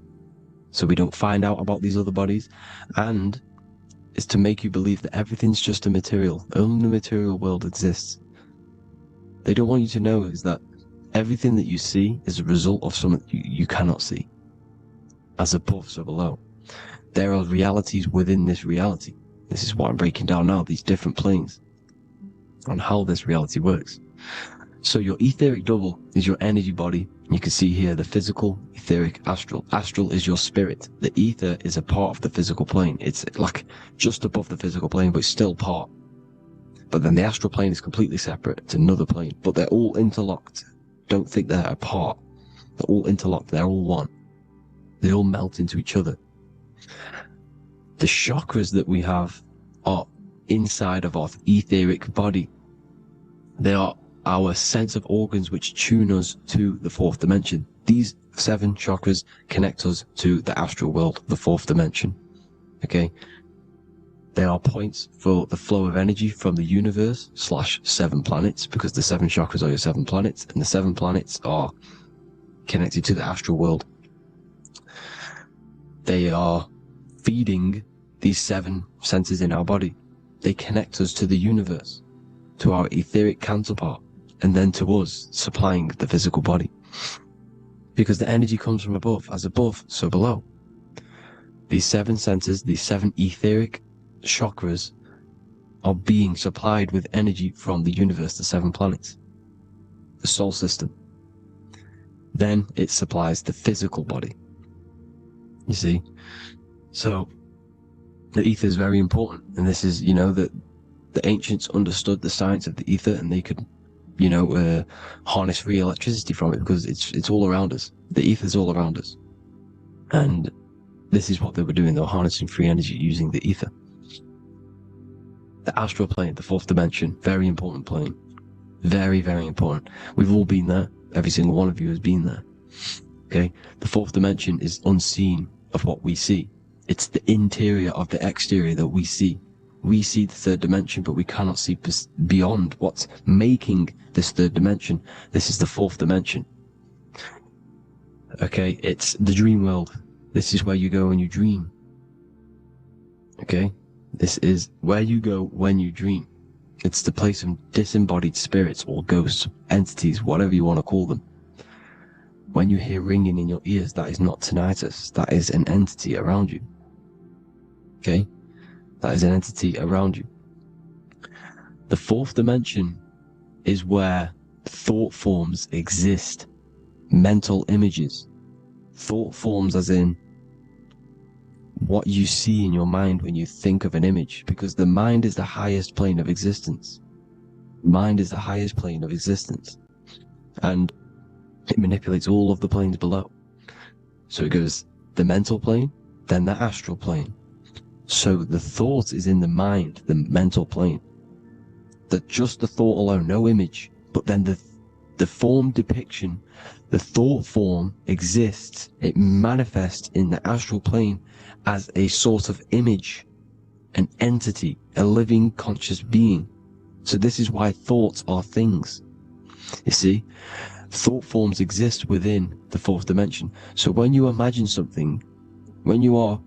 so we don't find out about these other bodies, and is to make you believe that everything's just a material. Only the material world exists. They don't want you to know is that everything that you see is a result of something you cannot see. As above, so below. There are realities within this reality. This is what I'm breaking down now, these different planes, on how this reality works. So your etheric double is your energy body. You can see here the physical, etheric, astral. Astral is your spirit. The ether is a part of the physical plane. It's like just above the physical plane, but it's still part. But then the astral plane is completely separate. It's another plane, but they're all interlocked. Don't think they're apart. They're all interlocked. They're all one. They all melt into each other. The chakras that we have are inside of our etheric body. They are our sense of organs which tune us to the fourth dimension. These 7 chakras connect us to the astral world, the fourth dimension. Okay? They are points for the flow of energy from the universe / 7 planets, because the 7 chakras are your 7 planets, and the 7 planets are connected to the astral world. They are feeding these 7 centers in our body. They connect us to the universe, to our etheric counterpart, and then to us, supplying the physical body. Because the energy comes from above. As above, so below. These 7 centers, these 7 etheric chakras, are being supplied with energy from the universe, the 7 planets, the solar system. Then it supplies the physical body. You see? So, the ether is very important. And this is, you know, that the ancients understood the science of the ether, and they could, you know, harness free electricity from it, because it's all around us. The ether is all around us. And this is what they were doing. They were harnessing free energy using the ether. The astral plane, the fourth dimension, very important plane. Very, very important. We've all been there. Every single one of you has been there. Okay? The fourth dimension is unseen of what we see. It's the interior of the exterior that we see. We see the third dimension, but we cannot see beyond what's making this third dimension. This is the fourth dimension. Okay? It's the dream world. This is where you go when you dream. Okay? This is where you go when you dream. It's the place of disembodied spirits or ghosts, entities, whatever you want to call them. When you hear ringing in your ears, that is not tinnitus. That is an entity around you. Okay? That is an entity around you. The fourth dimension is where thought forms exist. Mental images. Thought forms as in what you see in your mind when you think of an image, because the mind is the highest plane of existence. Mind is the highest plane of existence, and it manipulates all of the planes below. So it goes the mental plane, then the astral plane. So the thought is in the mind, the mental plane. That just the thought alone, no image, but then the form depiction, the thought form exists. It manifests in the astral plane as a sort of image, an entity, a living conscious being. So this is why thoughts are things. You see, thought forms exist within the fourth dimension. So when you imagine something, when you are,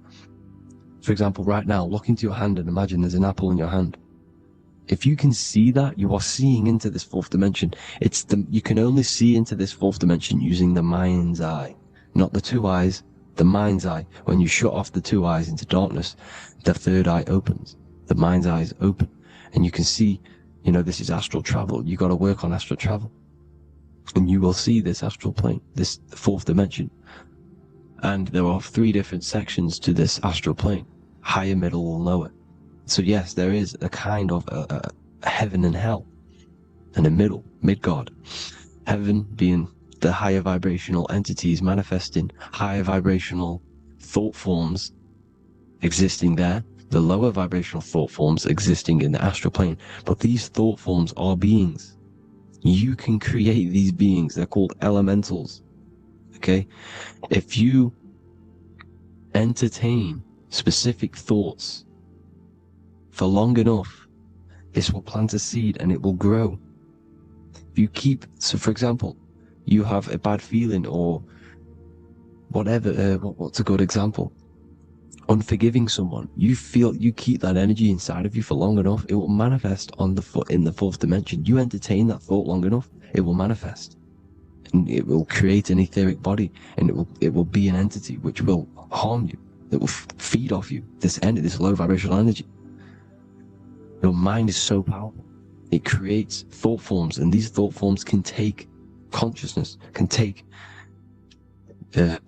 for example, right now, look into your hand and imagine there's an apple in your hand. If you can see that, you are seeing into this fourth dimension. You can only see into this fourth dimension using the mind's eye, not the two eyes, the mind's eye. When you shut off the two eyes into darkness, the third eye opens. The mind's eye is open, and you can see, this is astral travel. You got to work on astral travel, and you will see this astral plane, this fourth dimension. And there are 3 different sections to this astral plane: higher, middle, or lower. So yes, there is a kind of a heaven and hell, and a mid-God. Heaven being the higher vibrational entities manifesting higher vibrational thought forms existing there, the lower vibrational thought forms existing in the astral plane. But these thought forms are beings. You can create these beings. They're called elementals. Okay? If you entertain specific thoughts for long enough, this will plant a seed and it will grow. If you so for example, you have a bad feeling or whatever, what's a good example? Unforgiving someone. You keep that energy inside of you for long enough, it will manifest in the fourth dimension. You entertain that thought long enough, it will manifest. And it will create an etheric body, and it will be an entity which will harm you. It will feed off you, this low vibrational energy. Your mind is so powerful. It creates thought forms, and these thought forms can take consciousness, can take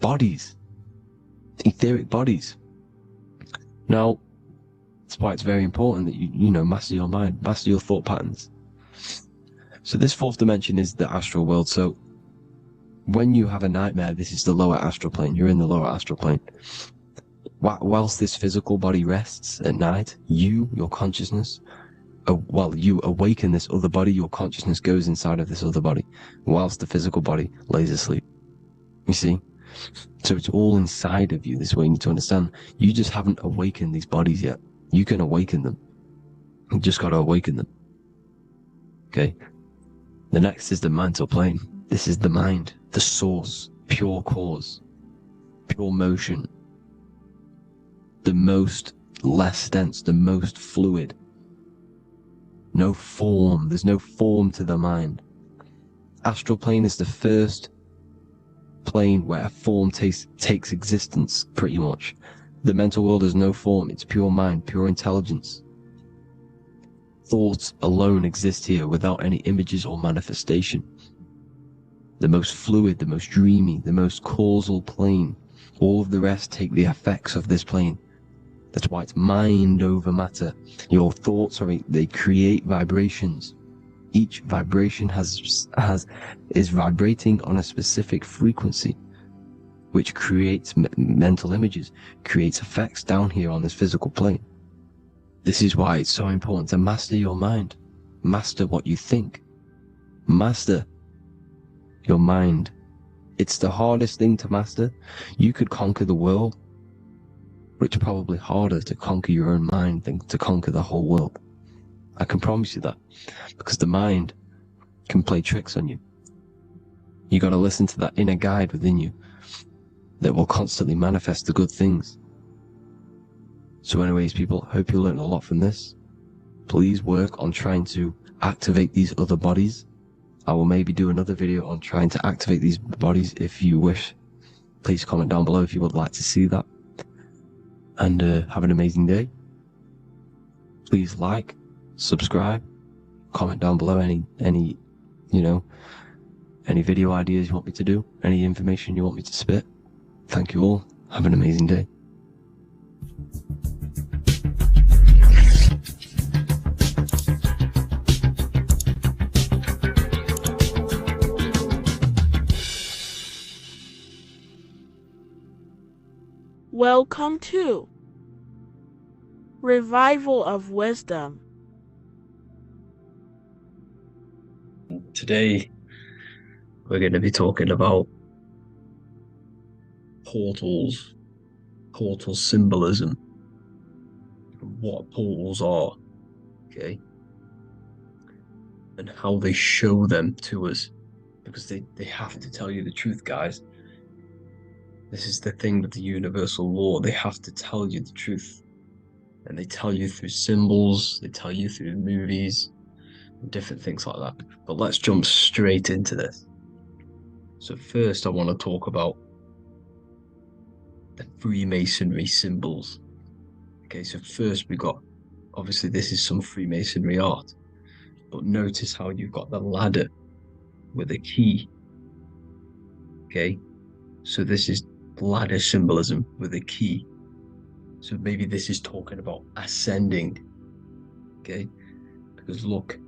bodies, etheric bodies. Now, that's why it's very important that you master your mind, master your thought patterns. So this fourth dimension is the astral world. So when you have a nightmare, this is the lower astral plane. You're in the lower astral plane. Whilst this physical body rests at night, your consciousness, you awaken this other body, your consciousness goes inside of this other body, whilst the physical body lays asleep. You see? So it's all inside of you. This way you need to understand. You just haven't awakened these bodies yet. You can awaken them. You just got to awaken them. Okay? The next is the mental plane. This is the mind, the source, pure cause, pure motion. The most less dense, the most fluid. No form. There's no form to the mind. Astral plane is the first plane where form takes existence, pretty much. The mental world has no form. It's pure mind, pure intelligence. Thoughts alone exist here without any images or manifestation. The most fluid, the most dreamy, the most causal plane. All of the rest take the effects of this plane. That's why it's mind over matter. Your thoughts they create vibrations. Each vibration is vibrating on a specific frequency, which creates mental images, creates effects down here on this physical plane. This is why it's so important to master your mind. Master what you think. Master your mind. It's the hardest thing to master. You could conquer the world, but it's probably harder to conquer your own mind than to conquer the whole world. I can promise you that, because the mind can play tricks on you. You got to listen to that inner guide within you that will constantly manifest the good things. So anyways, people, hope you learned a lot from this. Please work on trying to activate these other bodies. I will maybe do another video on trying to activate these bodies if you wish. Please comment down below if you would like to see that. And have an amazing day. Please like, subscribe, comment down below any video ideas you want me to do, any information you want me to spit. Thank you all. Have an amazing day. Welcome to Revival of Wisdom. Today, we're going to be talking about portals, portal symbolism, what portals are, okay, and how they show them to us, because they have to tell you the truth, guys. This is the thing with the universal law. They have to tell you the truth. And they tell you through symbols, they tell you through movies, and different things like that. But let's jump straight into this. So first I want to talk about the Freemasonry symbols. Okay, so first we got, obviously this is some Freemasonry art, but notice how you've got the ladder with a key. Okay, so this is ladder symbolism with a key. So maybe this is talking about ascending. Okay, because look,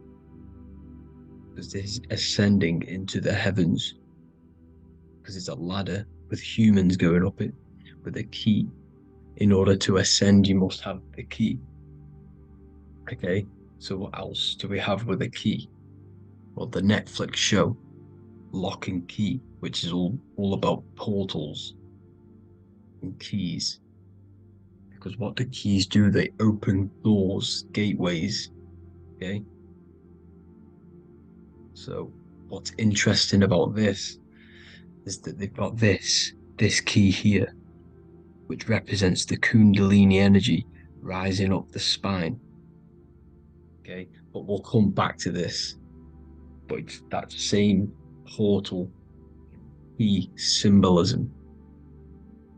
because this is ascending into the heavens, because it's a ladder with humans going up it with a key. In order to ascend, you must have the key. Okay, so what else do we have with a key? Well, the Netflix show Lock and Key, which is all about portals and keys. Because what do keys do? They open doors, gateways. Okay, so what's interesting about this is that they've got this key here, which represents the Kundalini energy rising up the spine. Okay, but we'll come back to this. But it's that same portal key symbolism.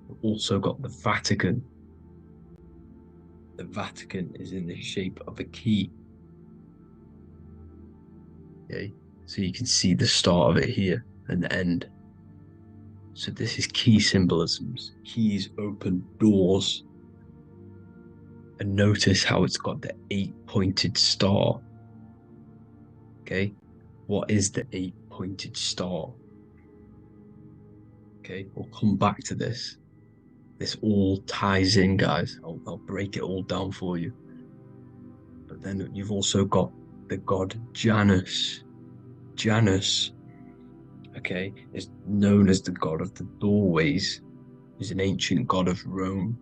We've also got the Vatican. The Vatican is in the shape of a key. Okay, so you can see the start of it here and the end. So this is key symbolisms. Keys open doors. And notice how it's got the 8-pointed star. Okay, what is the 8-pointed star? Okay, we'll come back to this. This all ties in, guys. I'll break it all down for you. But then you've also got the god Janus. Janus, okay, is known as the god of the doorways. He's an ancient god of Rome,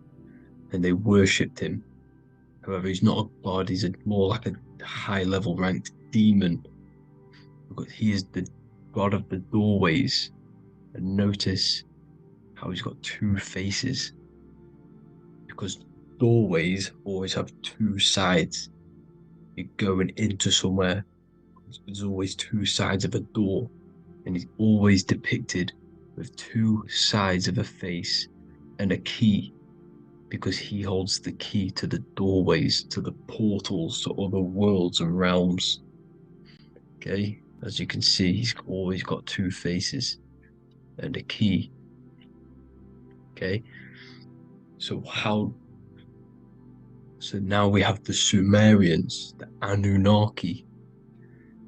and they worshipped him. However, he's not a god, he's more like a high-level ranked demon, because he is the god of the doorways. And notice how he's got two faces, because doorways always have two sides. You're going into somewhere, there's always two sides of a door, and he's always depicted with two sides of a face and a key, because he holds the key to the doorways, to the portals, to other worlds and realms. Okay, as you can see, he's always got two faces and a key. Okay, so now we have the Sumerians, the Anunnaki,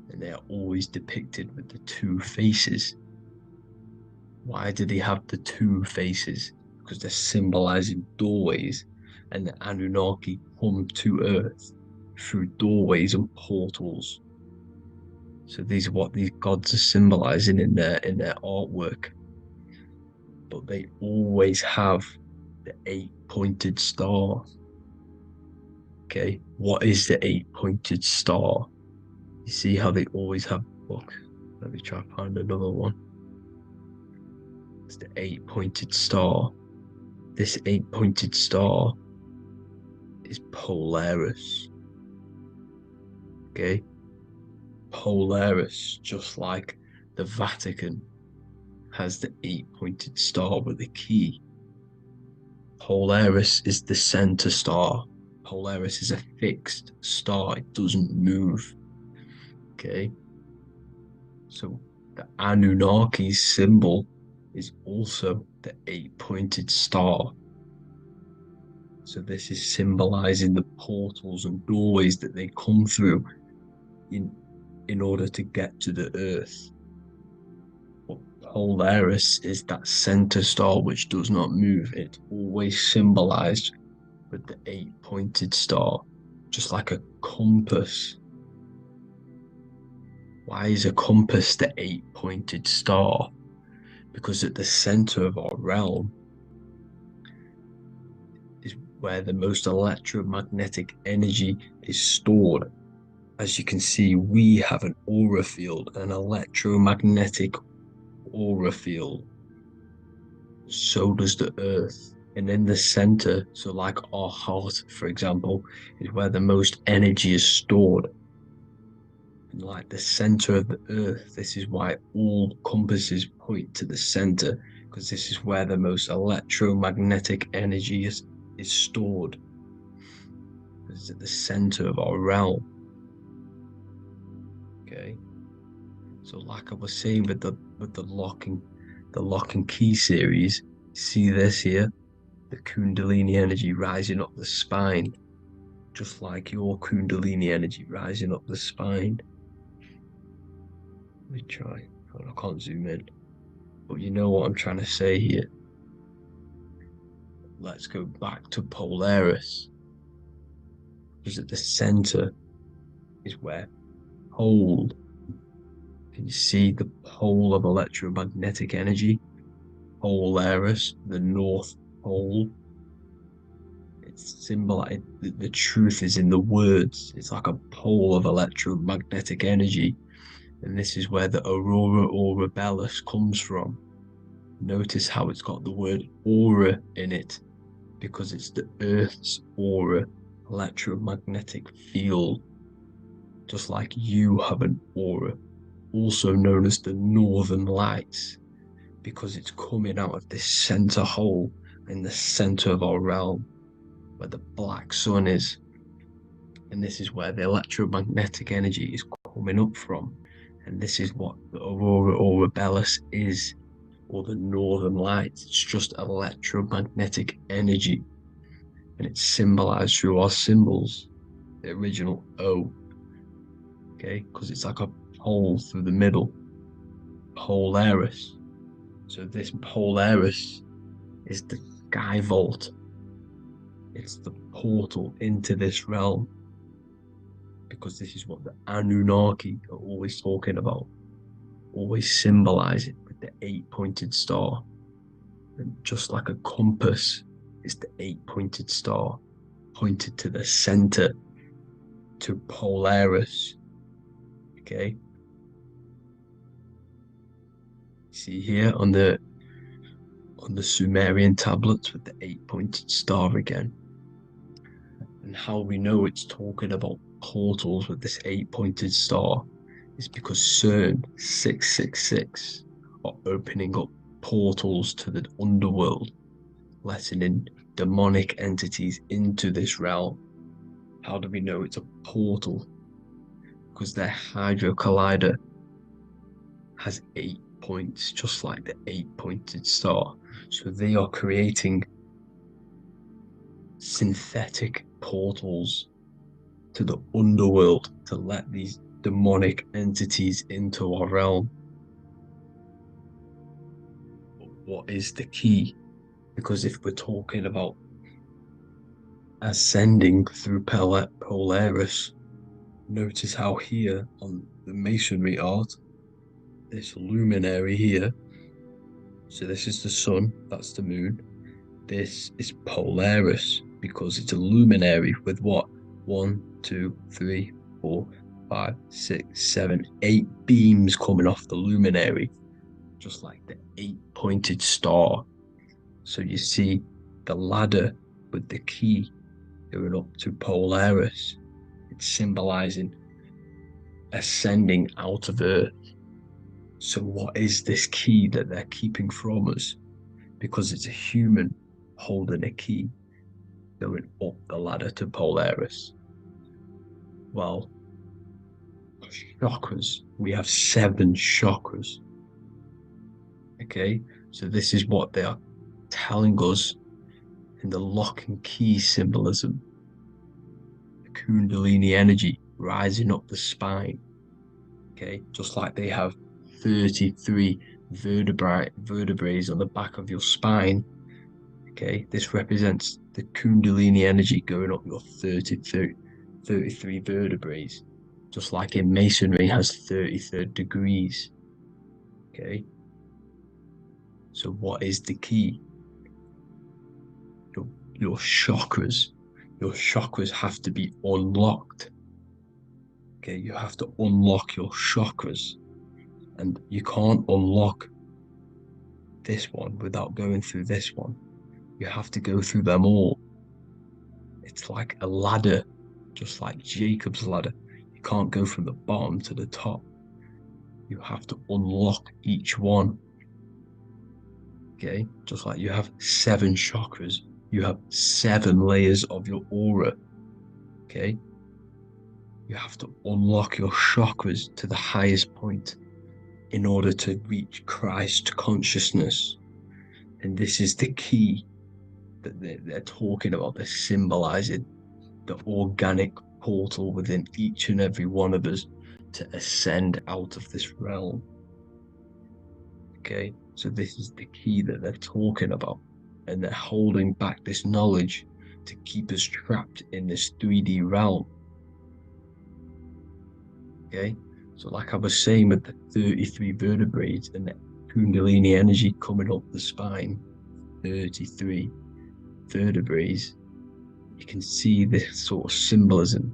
and they are always depicted with the two faces. Why do they have the two faces? Because they're symbolizing doorways, and the Anunnaki come to Earth through doorways and portals. So these are what these gods are symbolizing in their artwork. But they always have the 8-pointed star. Okay, what is the 8-pointed star? You see how they always have. Look, let me try to find another one. It's the 8-pointed star. This 8-pointed star is Polaris. Okay, Polaris, just like the Vatican has the 8-pointed star with a key. Polaris is the center star. Polaris is a fixed star, it doesn't move. Okay, so the Anunnaki's symbol is also the 8-pointed star. So this is symbolizing the portals and doorways that they come through in order to get to the Earth. But Polaris is that center star which does not move. It's always symbolized with the 8-pointed star, just like a compass. Why is a compass the 8-pointed star? Because at the center of our realm is where the most electromagnetic energy is stored. As you can see, we have an aura field, an electromagnetic aura field. So does the Earth. And in the center, so like our heart, for example, is where the most energy is stored. And like the center of the Earth, this is why all compasses point to the center, because this is where the most electromagnetic energy is stored. It's at the center of our realm. Okay. So like I was saying with the lock and key series, see this here? The Kundalini energy rising up the spine, just like your Kundalini energy rising up the spine. Let me try. I can't zoom in, but you know what I'm trying to say here. Let's go back to Polaris, because at the center is where pole. Can you see the pole of electromagnetic energy? Polaris, the North Pole. It's symbolized. The truth is in the words. It's like a pole of electromagnetic energy. And this is where the aurora borealis comes from. Notice how it's got the word aura in it, because it's the Earth's aura, electromagnetic field. Just like you have an aura, also known as the northern lights, because it's coming out of this center hole in the center of our realm, where the black sun is. And this is where the electromagnetic energy is coming up from. And this is what the aurora borealis is, or the northern lights. It's just electromagnetic energy. And it's symbolized through our symbols, the original O. Okay, because it's like a hole through the middle. Polaris. So this Polaris is the sky vault. It's the portal into this realm, because this is what the Anunnaki are always talking about, always symbolize it with the 8-pointed star. And just like a compass is the 8-pointed star, pointed to the center, to Polaris. Okay, see here on the Sumerian tablets with the 8-pointed star again. And how we know it's talking about portals with this 8-pointed star is because CERN 666 are opening up portals to the underworld, letting in demonic entities into this realm. How do we know it's a portal? Because their Hydro Collider has 8 points, just like the 8-pointed star. So they are creating synthetic portals to the underworld to let these demonic entities into our realm. But what is the key? Because if we're talking about ascending through Polaris. Notice how here on the masonry art, this luminary here, so this is the sun, that's the moon. This is Polaris because it's a luminary with what? 1, 2, 3, 4, 5, 6, 7, 8 beams coming off the luminary, just like the 8-pointed star. So you see the ladder with the key going up to Polaris. It's symbolizing ascending out of Earth. So what is this key that they're keeping from us? Because it's a human holding a key going up the ladder to Polaris. Well, chakras, we have 7 chakras. Okay, so this is what they are telling us in the lock and key symbolism. The Kundalini energy rising up the spine. Okay, just like they have 33 vertebrae on the back of your spine. Okay, this represents the Kundalini energy going up your 33 vertebrae, just like in Masonry has 33rd degrees. Okay, so what is the key? Your chakras. Your chakras have to be unlocked. Okay, you have to unlock your chakras, and you can't unlock this one without going through this one. You have to go through them all. It's like a ladder, just like Jacob's ladder. You can't go from the bottom to the top. You have to unlock each one. Okay, just like you have 7 chakras, you have 7 layers of your aura. Okay, you have to unlock your chakras to the highest point in order to reach Christ consciousness. And this is the key that they're talking about. They're symbolizing the organic portal within each and every one of us to ascend out of this realm. Okay, so this is the key that they're talking about, and they're holding back this knowledge to keep us trapped in this 3D realm. Okay, so like I was saying with the 33 vertebrae and the Kundalini energy coming up the spine, 33 vertebrae, you can see this sort of symbolism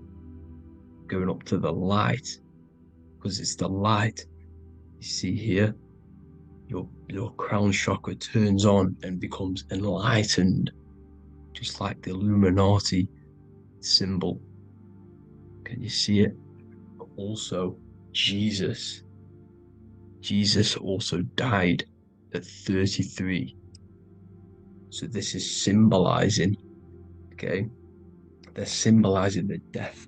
going up to the light, because it's the light. You see here, your crown chakra turns on and becomes enlightened, just like the Illuminati symbol. Can you see it? But also Jesus also died at 33. So this is symbolizing, okay, they're symbolizing the death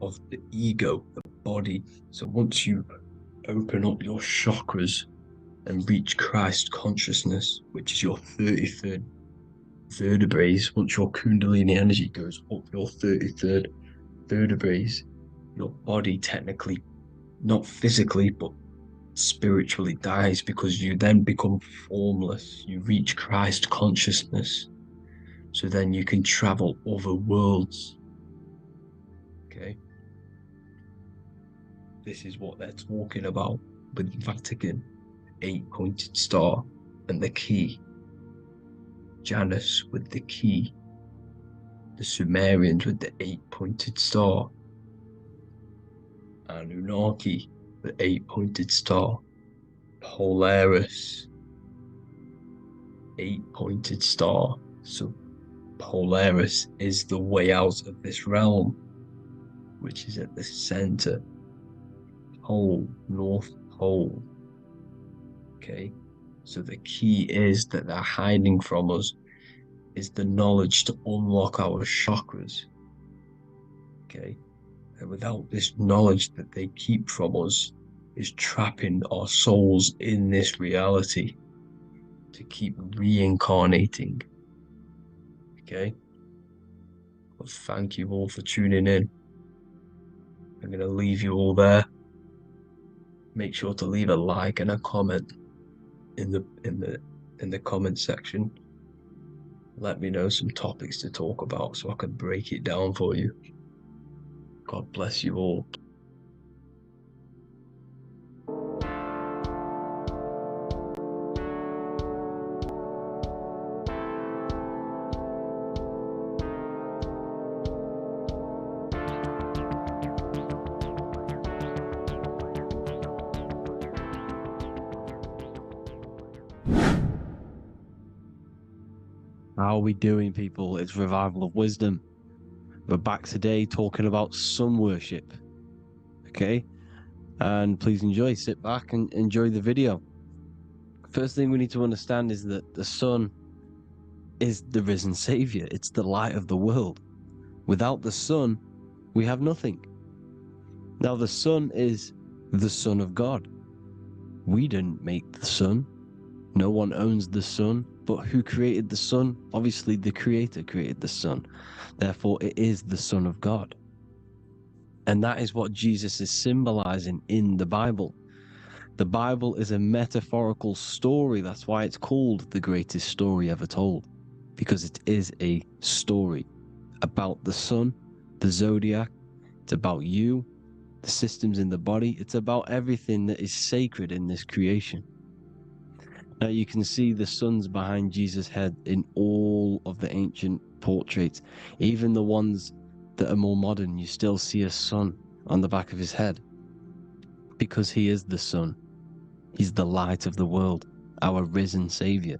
of the ego, the body. So once you open up your chakras and reach Christ consciousness, which is your 33rd vertebrae, once your Kundalini energy goes up your 33rd vertebrae, your body technically, not physically, but spiritually dies, because you then become formless. You reach Christ consciousness. So then you can travel other worlds. Okay. This is what they're talking about with Vatican, 8-pointed star, and the key. Janus with the key. The Sumerians with the 8-pointed star. Anunnaki, the 8-pointed star. Polaris, 8-pointed star. So Polaris is the way out of this realm, which is at the center. Pole, North Pole. Okay, so the key is that they're hiding from us is the knowledge to unlock our chakras. Okay, and without this knowledge that they keep from us is trapping our souls in this reality to keep reincarnating. Okay, well, thank you all for tuning in. I'm going to leave you all there. Make sure to leave a like and a comment in the comment section. let me know some topics to talk about so I can break it down for you. God bless you all. How are we doing, people? It's Revival of Wisdom. We're back today talking about sun worship. Okay? And please enjoy, sit back and enjoy the video. First thing we need to understand is that the sun is the risen savior. It's the light of the world. Without the sun, we have nothing. Now, the sun is the Son of God. We didn't make the sun. No one owns the sun. But who created the sun? Obviously, the Creator created the sun. Therefore, it is the Son of God. And that is what Jesus is symbolizing in the Bible. The Bible is a metaphorical story. That's why it's called the greatest story ever told. Because it is a story about the sun, the zodiac. It's about you, the systems in the body. It's about everything that is sacred in this creation. Now you can see the suns behind Jesus' head in all of the ancient portraits. Even the ones that are more modern, you still see a sun on the back of his head. Because he is the sun. He's the light of the world, our risen savior.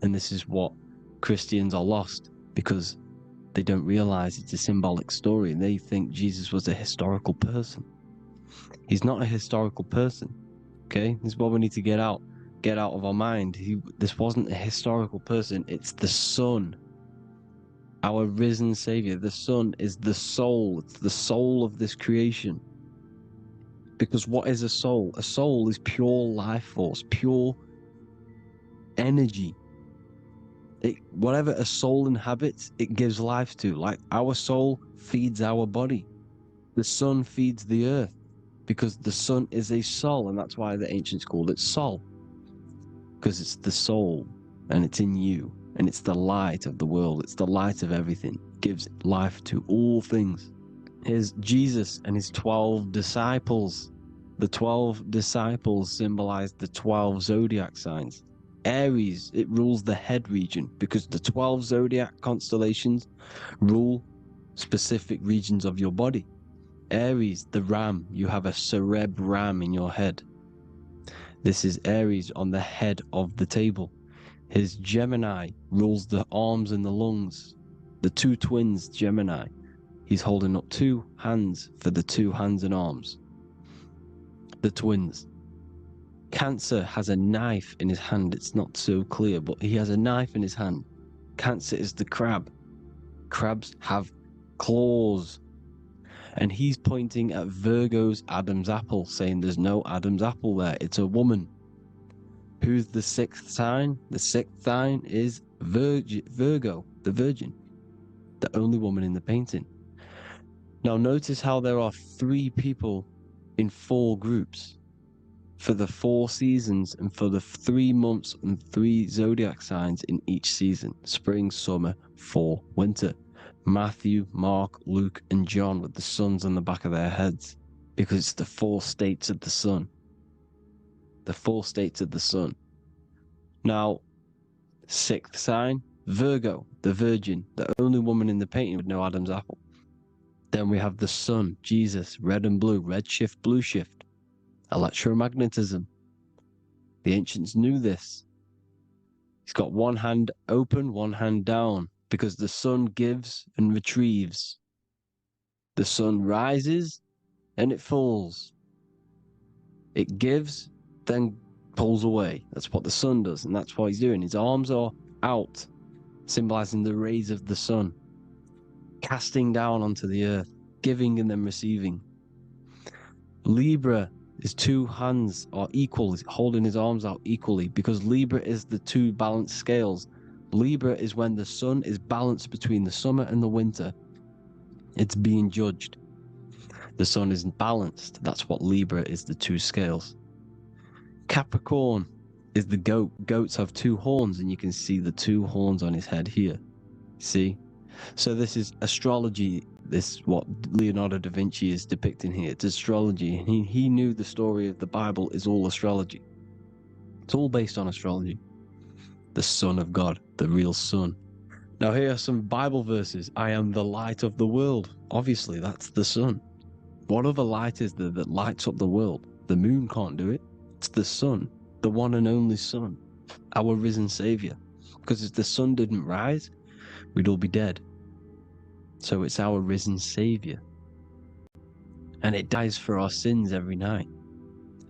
And this is what Christians are lost, because they don't realize it's a symbolic story. And they think Jesus was a historical person. He's not a historical person. Okay? This is what we need to get out of our mind. This wasn't a historical person. It's the sun, our risen savior. The sun is the soul. It's the soul of this creation. Because what is a soul? A soul is pure life force, pure energy. Whatever a soul inhabits, it gives life to. Like our soul feeds our body. The sun feeds the earth, because the sun is a soul, and that's why the ancients called it Sol. Because it's the soul, and it's in you, and it's the light of the world. It's the light of everything. It gives life to all things. Here's Jesus and his 12 disciples. The 12 disciples symbolize the 12 zodiac signs. Aries, it rules the head region, because the 12 zodiac constellations rule specific regions of your body. Aries, the ram, you have a cerebrum in your head. This is Aries on the head of the table. His Gemini rules the arms and the lungs. The two twins, Gemini. He's holding up 2 hands for the 2 hands and arms. The twins. Cancer has a knife in his hand. It's not so clear, but he has a knife in his hand. Cancer is the crab. Crabs have claws. And he's pointing at Virgo's Adam's apple, saying there's no Adam's apple there. It's a woman. Who's the 6th sign? The 6th sign is Virgo, the Virgin. The only woman in the painting. Now notice how there are 3 people in 4 groups. For the 4 seasons and for the 3 months and 3 zodiac signs in each season. Spring, summer, fall, winter. Matthew, Mark, Luke, and John with the suns on the back of their heads, because it's the 4 states of the sun. The 4 states of the sun. Now, 6th sign, Virgo, the Virgin, the only woman in the painting with no Adam's apple. Then we have the sun, Jesus, red and blue, red shift, blue shift. Electromagnetism. The ancients knew this. He's got one hand open, one hand down, because the sun gives and retrieves. The sun rises and it falls. It gives, then pulls away. That's what the sun does, and that's what he's doing. His arms are out, symbolizing the rays of the sun, casting down onto the earth, giving and then receiving. Libra, his 2 hands are equal, he's holding his arms out equally, because Libra is the 2 balanced scales. Libra is when the sun is balanced between the summer and the winter. It's being judged. The sun isn't balanced. That's what Libra is, the 2 scales. Capricorn is the goat. Goats have two horns, and you can see the two horns on his head here. See? So this is astrology. This what Leonardo da Vinci is depicting here. It's astrology. He knew the story of the Bible is all astrology. It's all based on astrology. The Son of God, the real Son. Now here are some Bible verses. I am the light of the world. Obviously, that's the sun. What other light is there that lights up the world? The moon can't do it. It's the sun, the one and only Son, our risen Savior. Because if the sun didn't rise, we'd all be dead. So it's our risen Savior. And it dies for our sins every night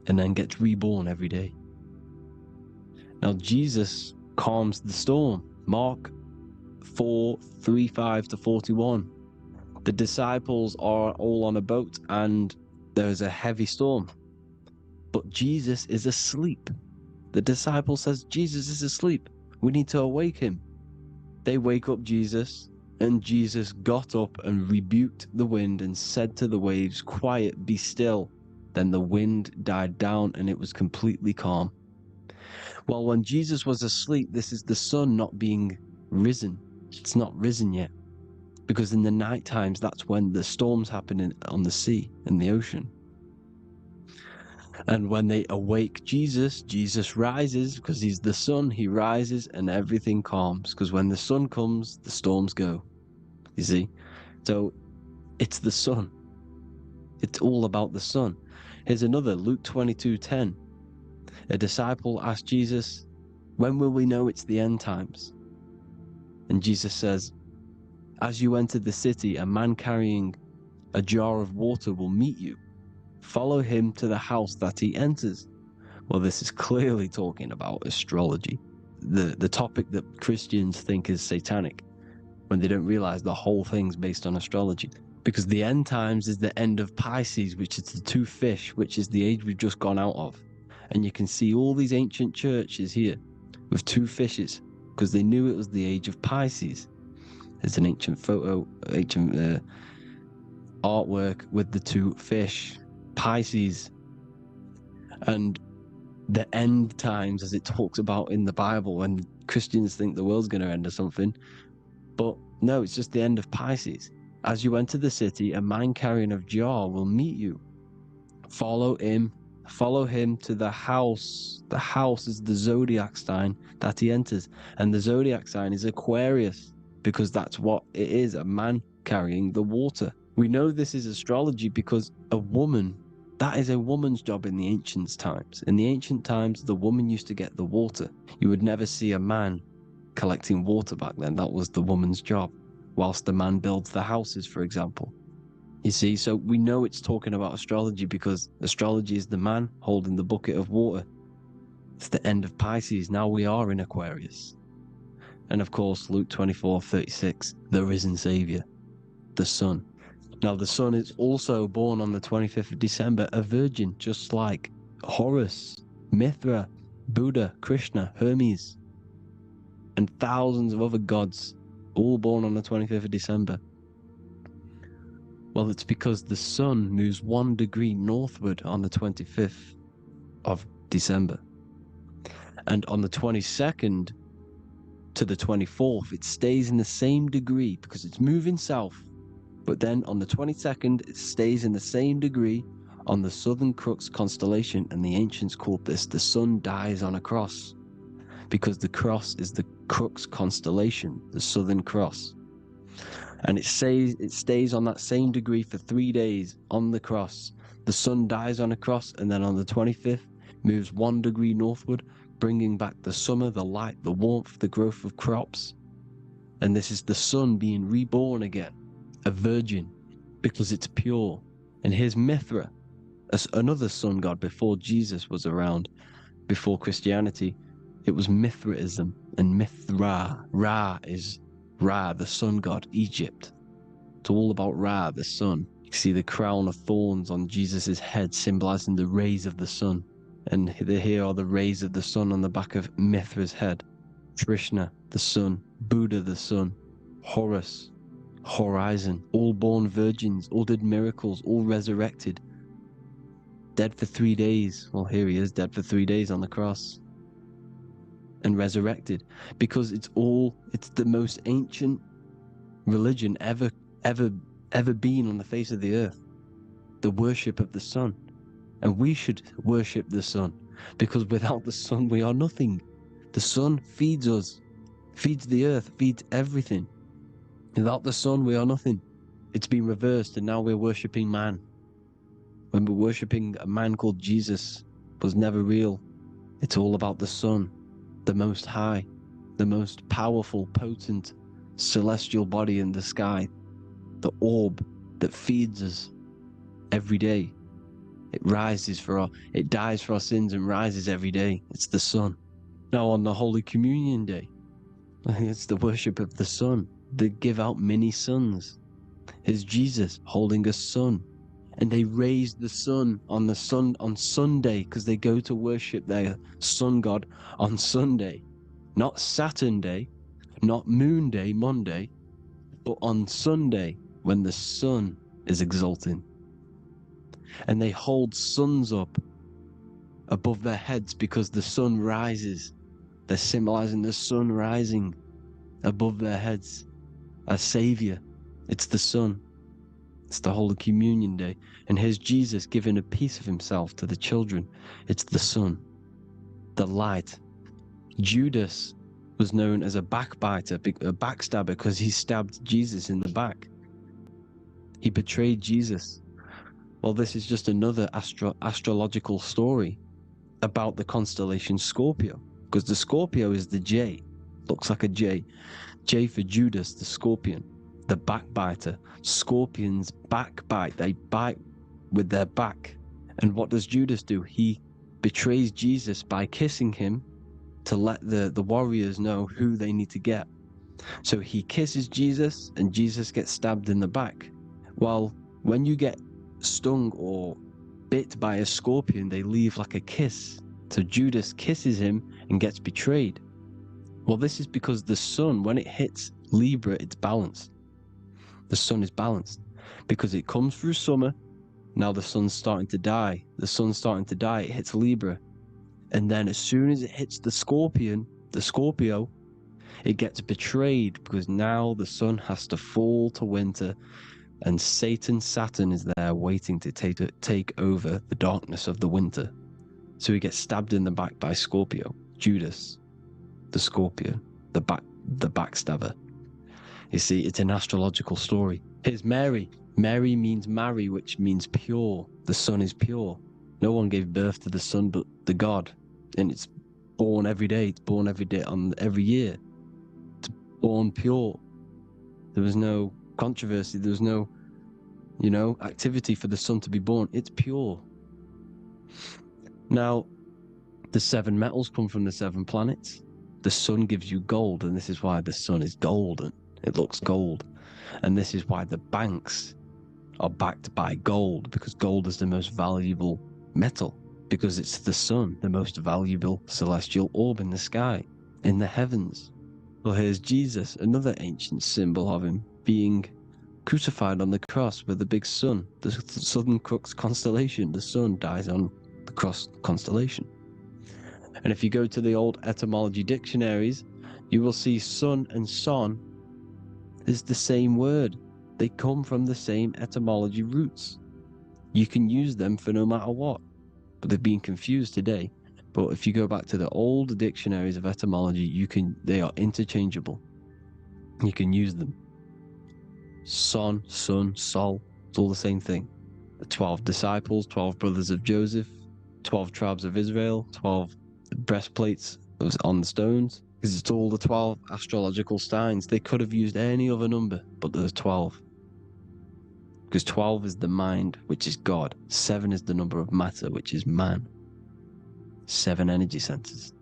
and then gets reborn every day. Now Jesus calms the storm. Mark 4:35-41. The disciples are all on a boat and there's a heavy storm. But Jesus is asleep. The disciple says, Jesus is asleep. We need to awake him. They wake up Jesus, and Jesus got up and rebuked the wind and said to the waves, quiet, be still. Then the wind died down and it was completely calm. Well, when Jesus was asleep, this is the sun not being risen. It's not risen yet. Because in the night times, that's when the storms happen on the sea and the ocean. And when they awake Jesus, Jesus rises because he's the sun. He rises and everything calms. Because when the sun comes, the storms go. You see? So it's the sun. It's all about the sun. Here's another, Luke 22:10. A disciple asked Jesus, when will we know it's the end times? And Jesus says, as you enter the city, a man carrying a jar of water will meet you. Follow him to the house that he enters. Well, this is clearly talking about astrology, the topic that Christians think is satanic, when they don't realize the whole thing's based on astrology. Because the end times is the end of Pisces, which is the two fish, which is the age we've just gone out of. And you can see all these ancient churches here with two fishes, because they knew it was the age of Pisces. There's an ancient photo, ancient artwork with the two fish, Pisces. And the end times, as it talks about in the Bible, when Christians think the world's going to end or something. But no, it's just the end of Pisces. As you enter the city, a man carrying a jar will meet you. Follow him to the house. The house is the zodiac sign that he enters. And the zodiac sign is Aquarius, because that's what it is, a man carrying the water. We know this is astrology because a woman, that is a woman's job in the ancient times. In the ancient times, the woman used to get the water. You would never see a man collecting water back then. That was the woman's job, whilst the man builds the houses, for example. You see, so we know it's talking about astrology because astrology is the man holding the bucket of water. It's the end of Pisces. Now we are in Aquarius. And of course, Luke 24:36, the risen Savior, the Son. Now the Son is also born on the 25th of December, a virgin, just like Horus, Mithra, Buddha, Krishna, Hermes, and thousands of other gods, all born on the 25th of December. Well, it's because the sun moves 1 degree northward on the 25th of December. And on the 22nd to the 24th, it stays in the same degree because it's moving south. But then on the 22nd, it stays in the same degree on the Southern Crux constellation. And the ancients called this the sun dies on a cross, because the cross is the Crux constellation, the Southern Cross. And it stays on that same degree for 3 days on the cross. The sun dies on a cross, and then on the 25th moves 1 degree northward, bringing back the summer, the light, the warmth, the growth of crops. And this is the sun being reborn again, a virgin, because it's pure. And here's Mithra, another sun god before Jesus was around, before Christianity. It was Mithraism, and Mithra, Ra is Ra, the sun god, Egypt. It's all about Ra, the sun. You see the crown of thorns on Jesus' head, symbolizing the rays of the sun. And here are the rays of the sun on the back of Mithra's head. Krishna, the sun. Buddha, the sun. Horus, horizon. All born virgins, all did miracles, all resurrected. Dead for 3 days. Well, here he is, dead for 3 days on the cross. and resurrected, because it's the most ancient religion ever been on the face of the earth, the worship of the sun. And we should worship the sun, because without the sun we are nothing. The sun feeds us, feeds the earth, feeds everything. Without the sun we are nothing. It's been reversed, and now we're worshipping man. When we're worshipping a man called Jesus, was never real. It's all about the sun, the most high, the most powerful, potent, celestial body in the sky, the orb that feeds us every day. It dies for our sins and rises every day. It's the sun. Now on the Holy Communion Day, it's the worship of the sun. They give out mini suns. It's Jesus holding a sun. And they raise the sun on Sunday, because they go to worship their sun god on Sunday. Not Saturn Day, not Moon Day, Monday, but on Sunday when the sun is exalting. And they hold suns up above their heads because the sun rises. They're symbolizing the sun rising above their heads as savior. It's the sun. It's the Holy Communion Day. And here's Jesus giving a piece of himself to the children. It's the sun, the light. Judas was known as a backbiter, a backstabber, because he stabbed Jesus in the back. He betrayed Jesus. Well, this is just another astrological story about the constellation Scorpio, because the Scorpio is the J. Looks like a J. J for Judas, the scorpion, the backbiter. Scorpions backbite. They bite with their back. And what does Judas do? He betrays Jesus by kissing him to let the warriors know who they need to get. So he kisses Jesus, and Jesus gets stabbed in the back. Well, when you get stung or bit by a scorpion, they leave like a kiss. So Judas kisses him and gets betrayed. Well, this is because the sun, when it hits Libra, it's balanced. The sun is balanced because it comes through summer. Now the sun's starting to die. The sun's starting to die. It hits Libra. And then as soon as it hits the Scorpio, it gets betrayed, because now the sun has to fall to winter, and Saturn is there waiting to take over the darkness of the winter. So he gets stabbed in the back by Scorpio, Judas, the Scorpion, the backstabber. You see, it's an astrological story. Here's Mary. Mary means marry, which means pure. The sun is pure. No one gave birth to the sun but the God. And it's born every day. It's born every day on every year. It's born pure. There was no controversy. There was no, activity for the sun to be born. It's pure. Now, the 7 metals come from the 7 planets. The sun gives you gold, and this is why the sun is golden. It looks gold. And this is why the banks are backed by gold, because gold is the most valuable metal, because it's the sun, the most valuable celestial orb in the sky, in the heavens. Well, here's Jesus, another ancient symbol of him being crucified on the cross with the big sun, the Southern Crux constellation. The sun dies on the cross constellation. And if you go to the old etymology dictionaries, you will see sun and son is the same word. They come from the same etymology roots. You can use them for no matter what, but they've been confused today. But if you go back to the old dictionaries of etymology, they are interchangeable. You can use them. Son, sun, sol, it's all the same thing. The 12 disciples, 12 brothers of Joseph, 12 tribes of Israel, 12 breastplates on the stones, because it's all the 12 astrological signs. They could have used any other number, but there's 12. Because 12 is the mind, which is God. 7 is the number of matter, which is man. 7 energy centers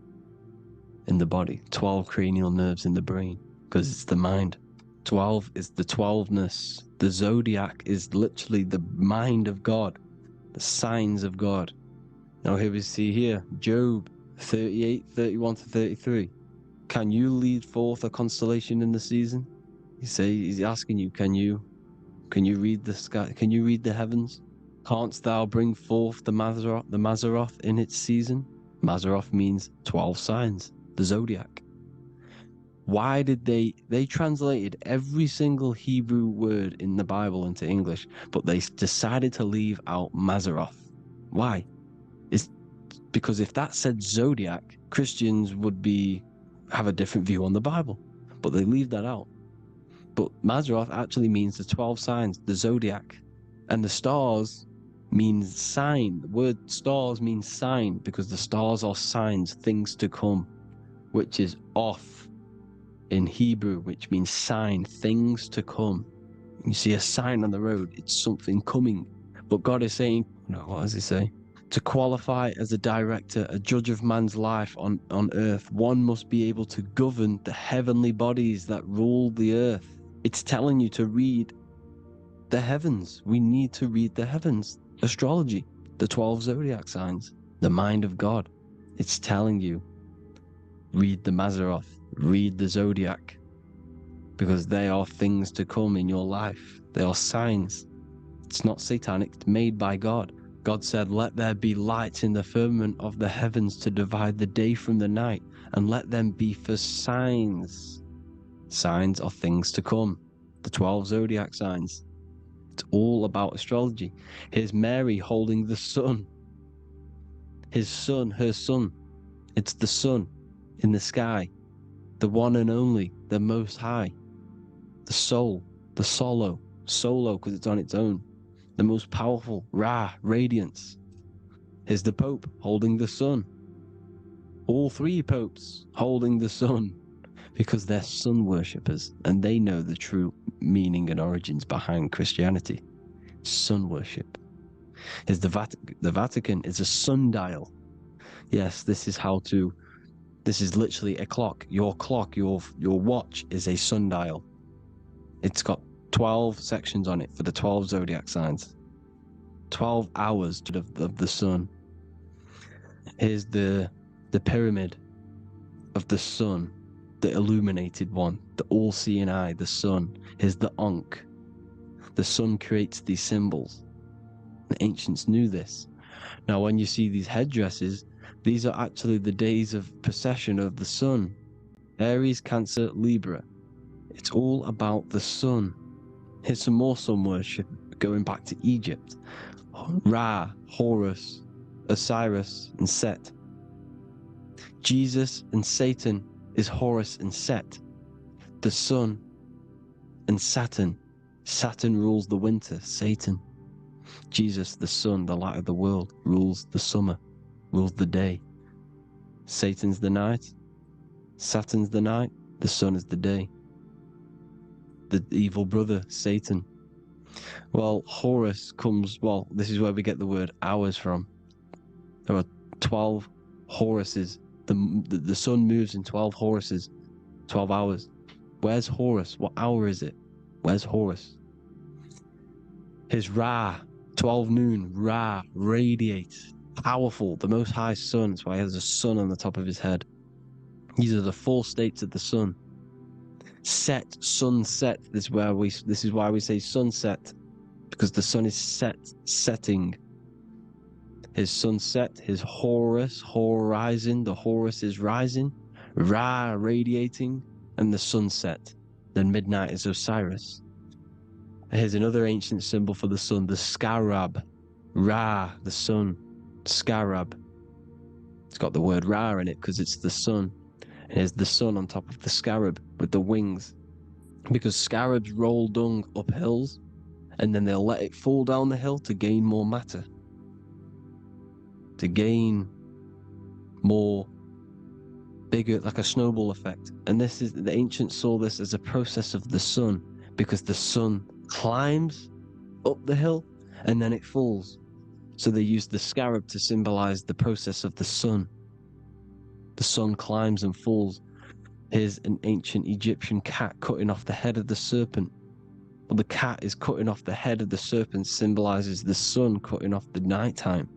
in the body. 12 cranial nerves in the brain, because it's the mind. 12 is the 12ness. The zodiac is literally the mind of God, the signs of God. Now here we see here, Job 38, 31 to 33. Can you lead forth a constellation in the season? He's asking you, can you read the sky? Can you read the heavens? Canst thou bring forth the Mazzaroth in its season? Mazzaroth means 12 signs. the zodiac. Why did they translated every single Hebrew word in the Bible into English, but they decided to leave out Mazzaroth? Why? It's because if that said zodiac, Christians would have a different view on the Bible, but they leave that out. But Mazzaroth actually means the 12 signs, the zodiac, and the stars means sign. The word stars means sign because the stars are signs, things to come, which is off in Hebrew, which means sign, things to come. You see a sign on the road, it's something coming. But God is saying, no, what does he say? To qualify as a director, a judge of man's life on earth, one must be able to govern the heavenly bodies that rule the earth. It's telling you to read the heavens. We need to read the heavens. Astrology, the 12 zodiac signs, the mind of God. It's telling you, read the Mazzaroth, read the zodiac, because they are things to come in your life. They are signs. It's not satanic, it's made by God. God said, let there be lights in the firmament of the heavens to divide the day from the night, and let them be for signs. Signs are things to come. The 12 zodiac signs. It's all about astrology. Here's Mary holding the sun. His son, her son. It's the sun in the sky. The one and only, the most high. The soul, the solo because it's on its own. The most powerful, Ra, radiance. Here's the Pope holding the sun. All three popes holding the sun because they're sun worshippers and they know the true meaning and origins behind Christianity. Sun worship. Here's the Vatican is a sundial. Yes, this is literally a clock. Your clock, your watch is a sundial. It's got 12 sections on it for the 12 zodiac signs. 12 hours of the sun. Here's the pyramid of the sun, the illuminated one, the all-seeing eye, the sun. Here's the Ankh. The sun creates these symbols. The ancients knew this. Now, when you see these headdresses, these are actually the days of precession of the sun. Aries, Cancer, Libra. It's all about the sun. Here's some more sun worship going back to Egypt. Ra, Horus, Osiris, and Set. Jesus and Satan is Horus and Set. The sun and Saturn. Saturn rules the winter, Satan. Jesus, the sun, the light of the world, rules the summer, rules the day. Satan's the night, Saturn's the night, the sun is the day. The evil brother, Satan. Well, Horus comes, this is where we get the word hours from. There are 12 Horuses. The sun moves in 12 Horuses, 12 hours. Where's Horus? What hour is it? Where's Horus? His Ra, 12 noon, Ra, radiates, powerful, the most high sun. That's why he has a sun on the top of his head. These are the 4 states of the sun. Set, sunset. This is why we say sunset, because the sun is setting. His sunset, his Horus, horizon. The Horus is rising, Ra radiating, and the sunset. Then midnight is Osiris. Here's another ancient symbol for the sun, the scarab. Ra, the sun, scarab. It's got the word Ra in it because it's the sun. And here's the sun on top of the scarab with the wings. Because scarabs roll dung up hills, and then they'll let it fall down the hill to gain more matter. To gain more, bigger, like a snowball effect. And the ancients saw this as a process of the sun, because the sun climbs up the hill and then it falls. So they used the scarab to symbolize the process of the sun. The sun climbs and falls. Here's an ancient Egyptian cat cutting off the head of the serpent. Well, the cat is cutting off the head of the serpent, symbolizes the sun cutting off the nighttime.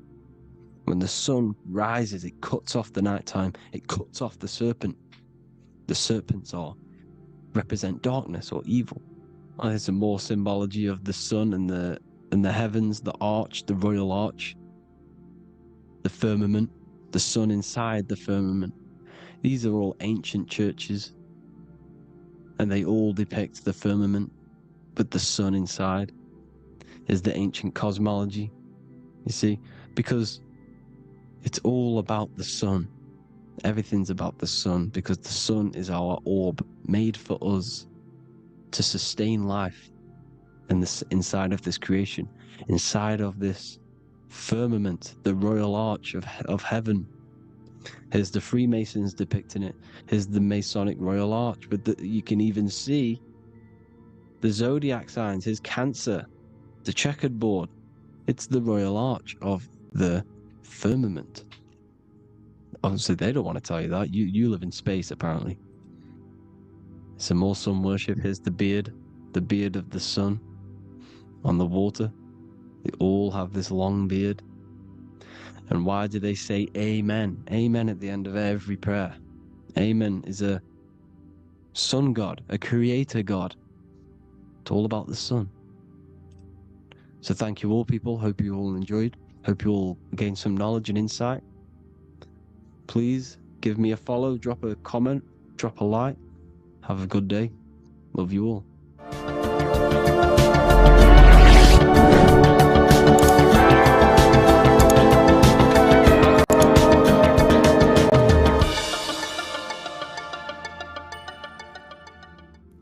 When the sun rises, it cuts off the nighttime. It cuts off the serpent. The serpents represent darkness or evil. Oh, there's some more symbology of the sun and the heavens, the arch, the royal arch, the firmament, the sun inside the firmament. These are all ancient churches, and they all depict the firmament with the sun inside. Is the ancient cosmology, you see, because it's all about the sun. Everything's about the sun, because the sun is our orb made for us to sustain life and this inside of this creation, inside of this firmament, the royal arch of heaven. Here's the Freemasons depicting it. Here's the Masonic royal arch, but you can even see the zodiac signs. Here's Cancer, the checkered board. It's the royal arch of the firmament. Obviously, they don't want to tell you that. You live in space, apparently. Some more sun worship. Here's the beard of the sun on the water. They all have this long beard. And why do they say amen? Amen at the end of every prayer. Amen is a sun god, a creator god. It's all about the sun. So thank you all, people. Hope you all enjoyed. Hope you all gained some knowledge and insight. Please give me a follow, drop a comment, drop a like. Have a good day. Love you all.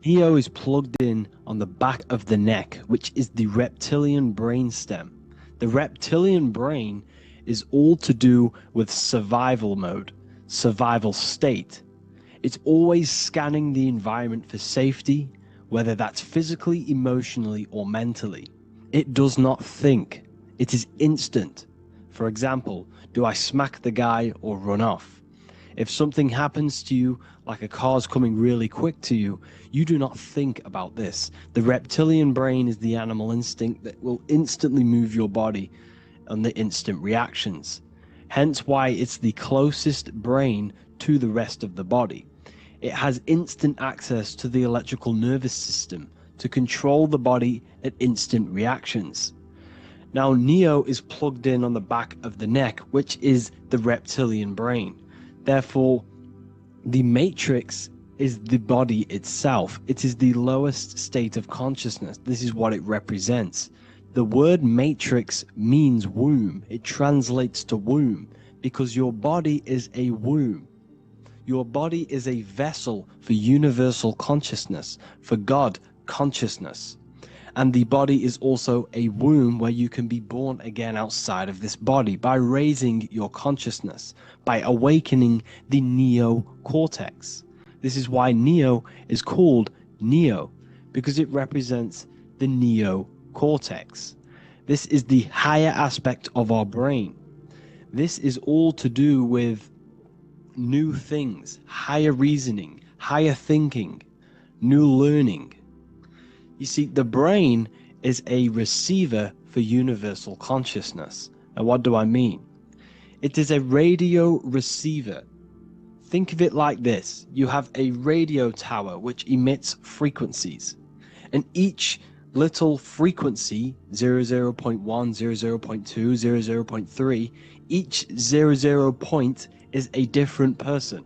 Neo is plugged in on the back of the neck, which is the reptilian brainstem. The reptilian brain is all to do with survival mode, survival state. It's always scanning the environment for safety, whether that's physically, emotionally, or mentally. It does not think. It is instant. For example, do I smack the guy or run off? If something happens to you, like a car's coming really quick to you, you do not think about this. The reptilian brain is the animal instinct that will instantly move your body and the instant reactions. Hence why it's the closest brain to the rest of the body. It has instant access to the electrical nervous system to control the body at instant reactions. Now, Neo is plugged in on the back of the neck, which is the reptilian brain. Therefore, the matrix is the body itself. It is the lowest state of consciousness. This is what it represents. The word matrix means womb. It translates to womb because your body is a womb. Your body is a vessel for universal consciousness, for God consciousness. And the body is also a womb where you can be born again outside of this body by raising your consciousness, by awakening the neocortex. This is why Neo is called Neo, because it represents the neocortex. This is the higher aspect of our brain. This is all to do with new things, higher reasoning, higher thinking, new learning. You see, the brain is a receiver for universal consciousness. And what do I mean? It is a radio receiver. Think of it like this. You have a radio tower which emits frequencies. And each little frequency, 00.1, 00.2, 00.3, each 00 point is a different person.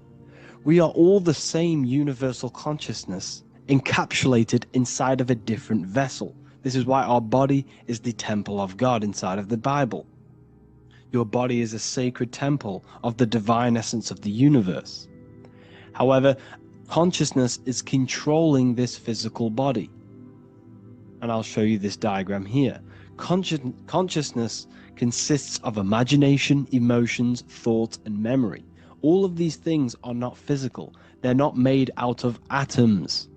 We are all the same universal consciousness, encapsulated inside of a different vessel. This is why our body is the temple of God inside of the Bible. Your body is a sacred temple of the divine essence of the universe. However, consciousness is controlling this physical body. And I'll show you this diagram here. Consciousness consists of imagination, emotions, thought, and memory. All of these things are not physical. They're not made out of atoms.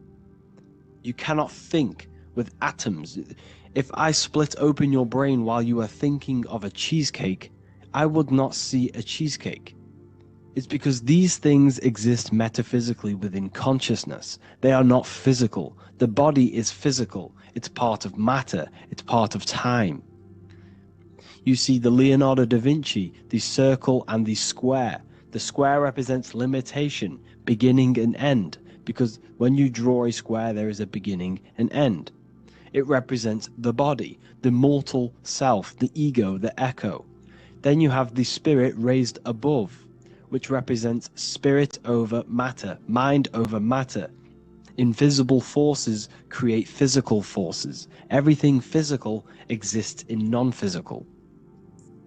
You cannot think with atoms. If I split open your brain while you are thinking of a cheesecake, I would not see a cheesecake. It's because these things exist metaphysically within consciousness. They are not physical. The body is physical. It's part of matter. It's part of time. You see the Leonardo da Vinci, the circle and the square. The square represents limitation, beginning and end, because when you draw a square, there is a beginning and end. It represents the body, the mortal self, the ego, the echo. Then you have the spirit raised above, which represents spirit over matter, mind over matter. Invisible forces create physical forces. Everything physical exists in non-physical.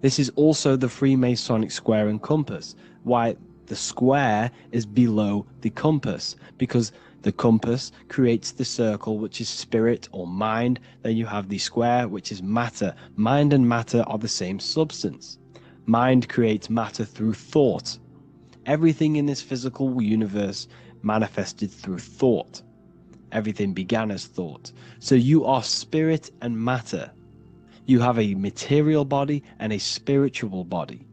This is also the Freemasonic square and compass, why the square is below the compass, because the compass creates the circle, which is spirit or mind. Then you have the square, which is matter. Mind and matter are the same substance. Mind creates matter through thought. Everything in this physical universe manifested through thought. Everything began as thought. So you are spirit and matter. You have a material body and a spiritual body.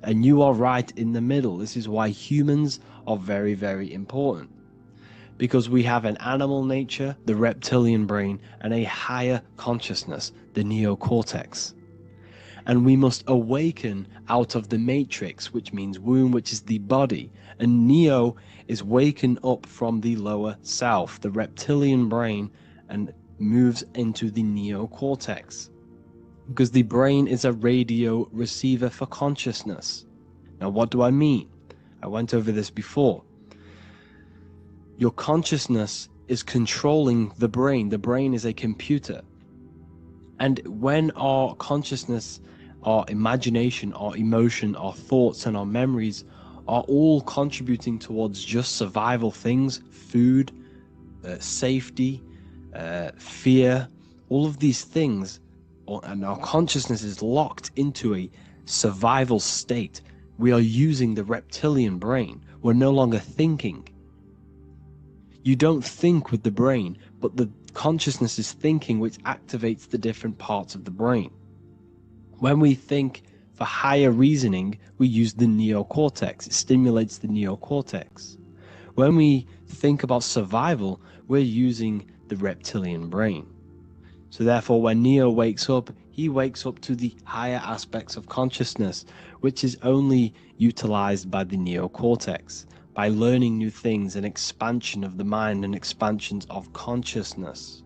And you are right in the middle. This is why humans are very, very important. Because we have an animal nature, the reptilian brain, and a higher consciousness, the neocortex. And we must awaken out of the matrix, which means womb, which is the body. And neo is waken up from the lower self, the reptilian brain, and moves into the neocortex. Because the brain is a radio receiver for consciousness. Now, what do I mean? I went over this before. Your consciousness is controlling the brain. The brain is a computer. And when our consciousness, our imagination, our emotion, our thoughts, and our memories are all contributing towards just survival things, food, safety, fear, all of these things, and our consciousness is locked into a survival state, we are using the reptilian brain. We're no longer thinking. You don't think with the brain, but the consciousness is thinking, which activates the different parts of the brain. When we think for higher reasoning, we use the neocortex. It stimulates the neocortex. When we think about survival, we're using the reptilian brain. So therefore, when Neo wakes up, he wakes up to the higher aspects of consciousness, which is only utilized by the neocortex, by learning new things and expansion of the mind and expansions of consciousness.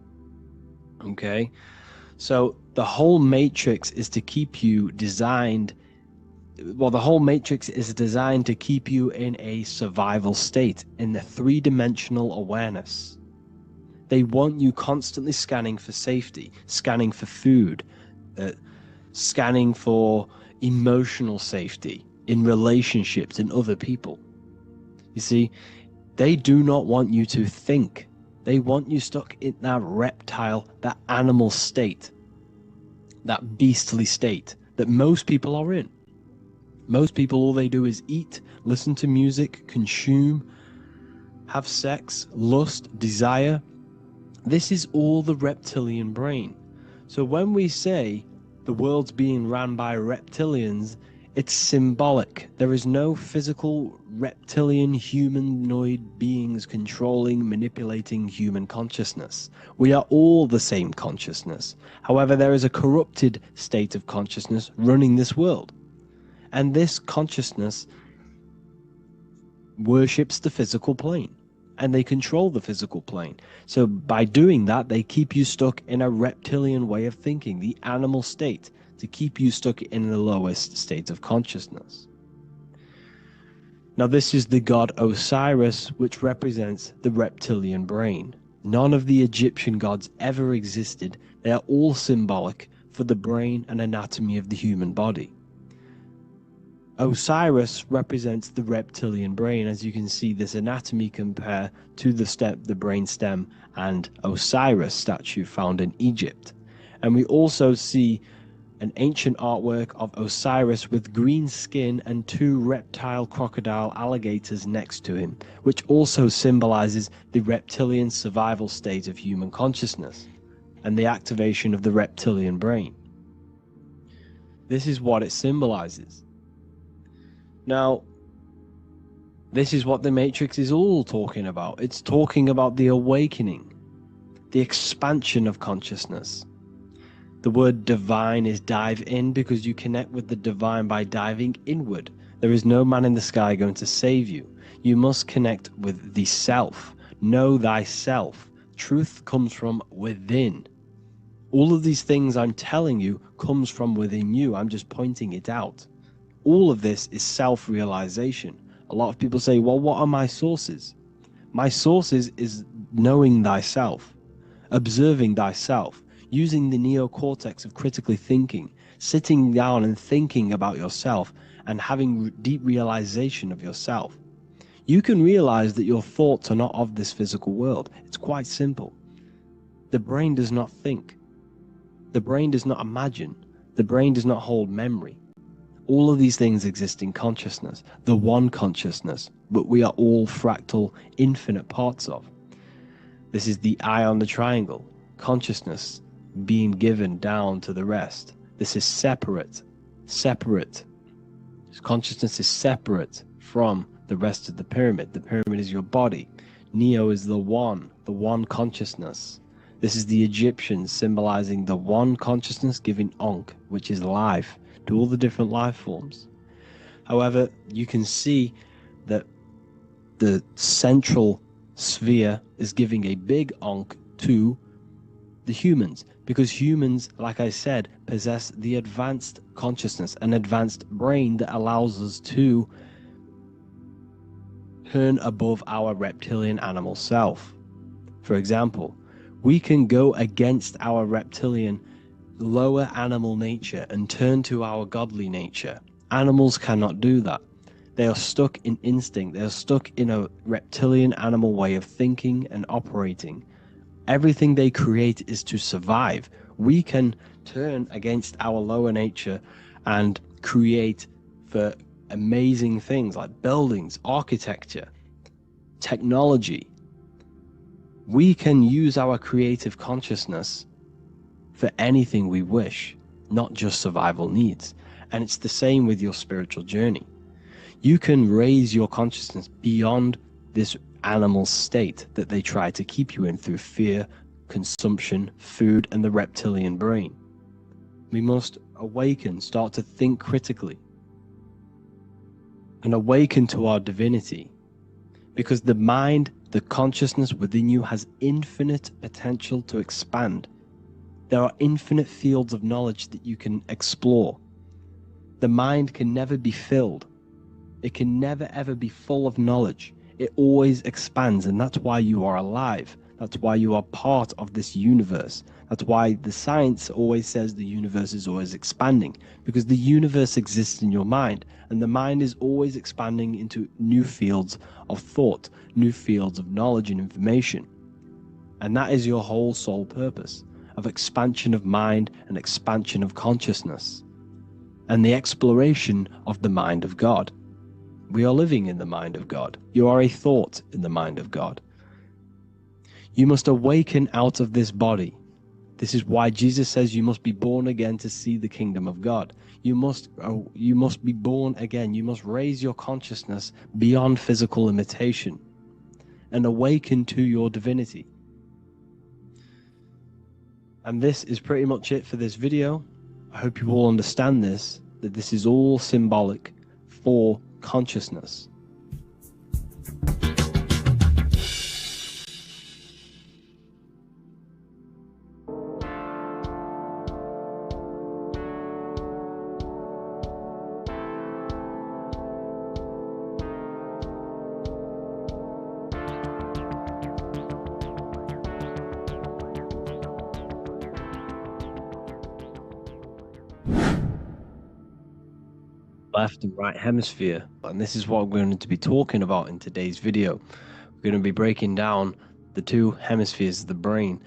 Okay? So the whole matrix is to keep you designed, well, the whole matrix is designed to keep you in a survival state, in the three-dimensional awareness. They want you constantly scanning for safety, scanning for food, scanning for emotional safety in relationships and other people. You see, they do not want you to think. They want you stuck in that reptile, that animal state, that beastly state that most people are in. Most people, all they do is eat, listen to music, consume, have sex, lust, desire. This is all the reptilian brain. So when we say the world's being ran by reptilians, it's symbolic. There is no physical reptilian humanoid beings controlling, manipulating human consciousness. We are all the same consciousness. However, there is a corrupted state of consciousness running this world. And this consciousness worships the physical plane. And they control the physical plane. So by doing that, they keep you stuck in a reptilian way of thinking, the animal state, to keep you stuck in the lowest state of consciousness. Now this is the god Osiris, which represents the reptilian brain. None of the Egyptian gods ever existed. They are all symbolic for the brain and anatomy of the human body. Osiris represents the reptilian brain. As you can see, this anatomy compare to the brain stem and Osiris statue found in Egypt. And we also see an ancient artwork of Osiris with green skin and two reptile crocodile alligators next to him, which also symbolizes the reptilian survival state of human consciousness and the activation of the reptilian brain. This is what it symbolizes. Now, this is what the Matrix is all talking about. It's talking about the awakening, the expansion of consciousness. The word divine is dive in because you connect with the divine by diving inward. There is no man in the sky going to save you. You must connect with the self. Know thyself. Truth comes from within. All of these things I'm telling you comes from within you. I'm just pointing it out. All of this is self-realization. A lot of people say, well, what are my sources? My sources is knowing thyself, observing thyself, using the neocortex of critically thinking, sitting down and thinking about yourself and having deep realization of yourself. You can realize that your thoughts are not of this physical world. It's quite simple. The brain does not think. The brain does not imagine. The brain does not hold memory. All of these things exist in consciousness, the one consciousness, but we are all fractal, infinite parts of. This is the eye on the triangle, consciousness being given down to the rest. This is separate. Consciousness is separate from the rest of the pyramid. The pyramid is your body. Neo is the one consciousness. This is the Egyptians symbolizing the one consciousness giving Ankh, which is life, to all the different life forms. However, you can see that the central sphere is giving a big Ankh to the humans, because humans, like I said, possess the advanced consciousness, an advanced brain that allows us to turn above our reptilian animal self. For example, we can go against our reptilian lower animal nature and turn to our godly nature. Animals cannot do that. They are stuck in instinct. They are stuck in a reptilian animal way of thinking and operating. Everything they create is to survive. We can turn against our lower nature and create for amazing things like buildings, architecture, technology. We can use our creative consciousness for anything we wish, not just survival needs. And it's the same with your spiritual journey. You can raise your consciousness beyond this animal state that they try to keep you in through fear, consumption, food, and the reptilian brain. We must awaken, start to think critically, and awaken to our divinity, because the mind, the consciousness within you has infinite potential to expand. There are infinite fields of knowledge that you can explore. The mind can never be filled. It can never ever be full of knowledge. It always expands, and that's why you are alive. That's why you are part of this universe. That's why the science always says the universe is always expanding, because the universe exists in your mind, and the mind is always expanding into new fields of thought, new fields of knowledge and information. And that is your whole sole purpose, of expansion of mind and expansion of consciousness, and the exploration of the mind of God. We are living in the mind of God. You are a thought in the mind of God. You must awaken out of this body. This is why Jesus says you must be born again to see the kingdom of God. You must be born again. You must raise your consciousness beyond physical limitation and awaken to your divinity. And this is pretty much it for this video. I hope you all understand this, that this is all symbolic for consciousness. Left and right hemisphere, and this is what we're going to be talking about in today's video. We're going to be breaking down the two hemispheres of the brain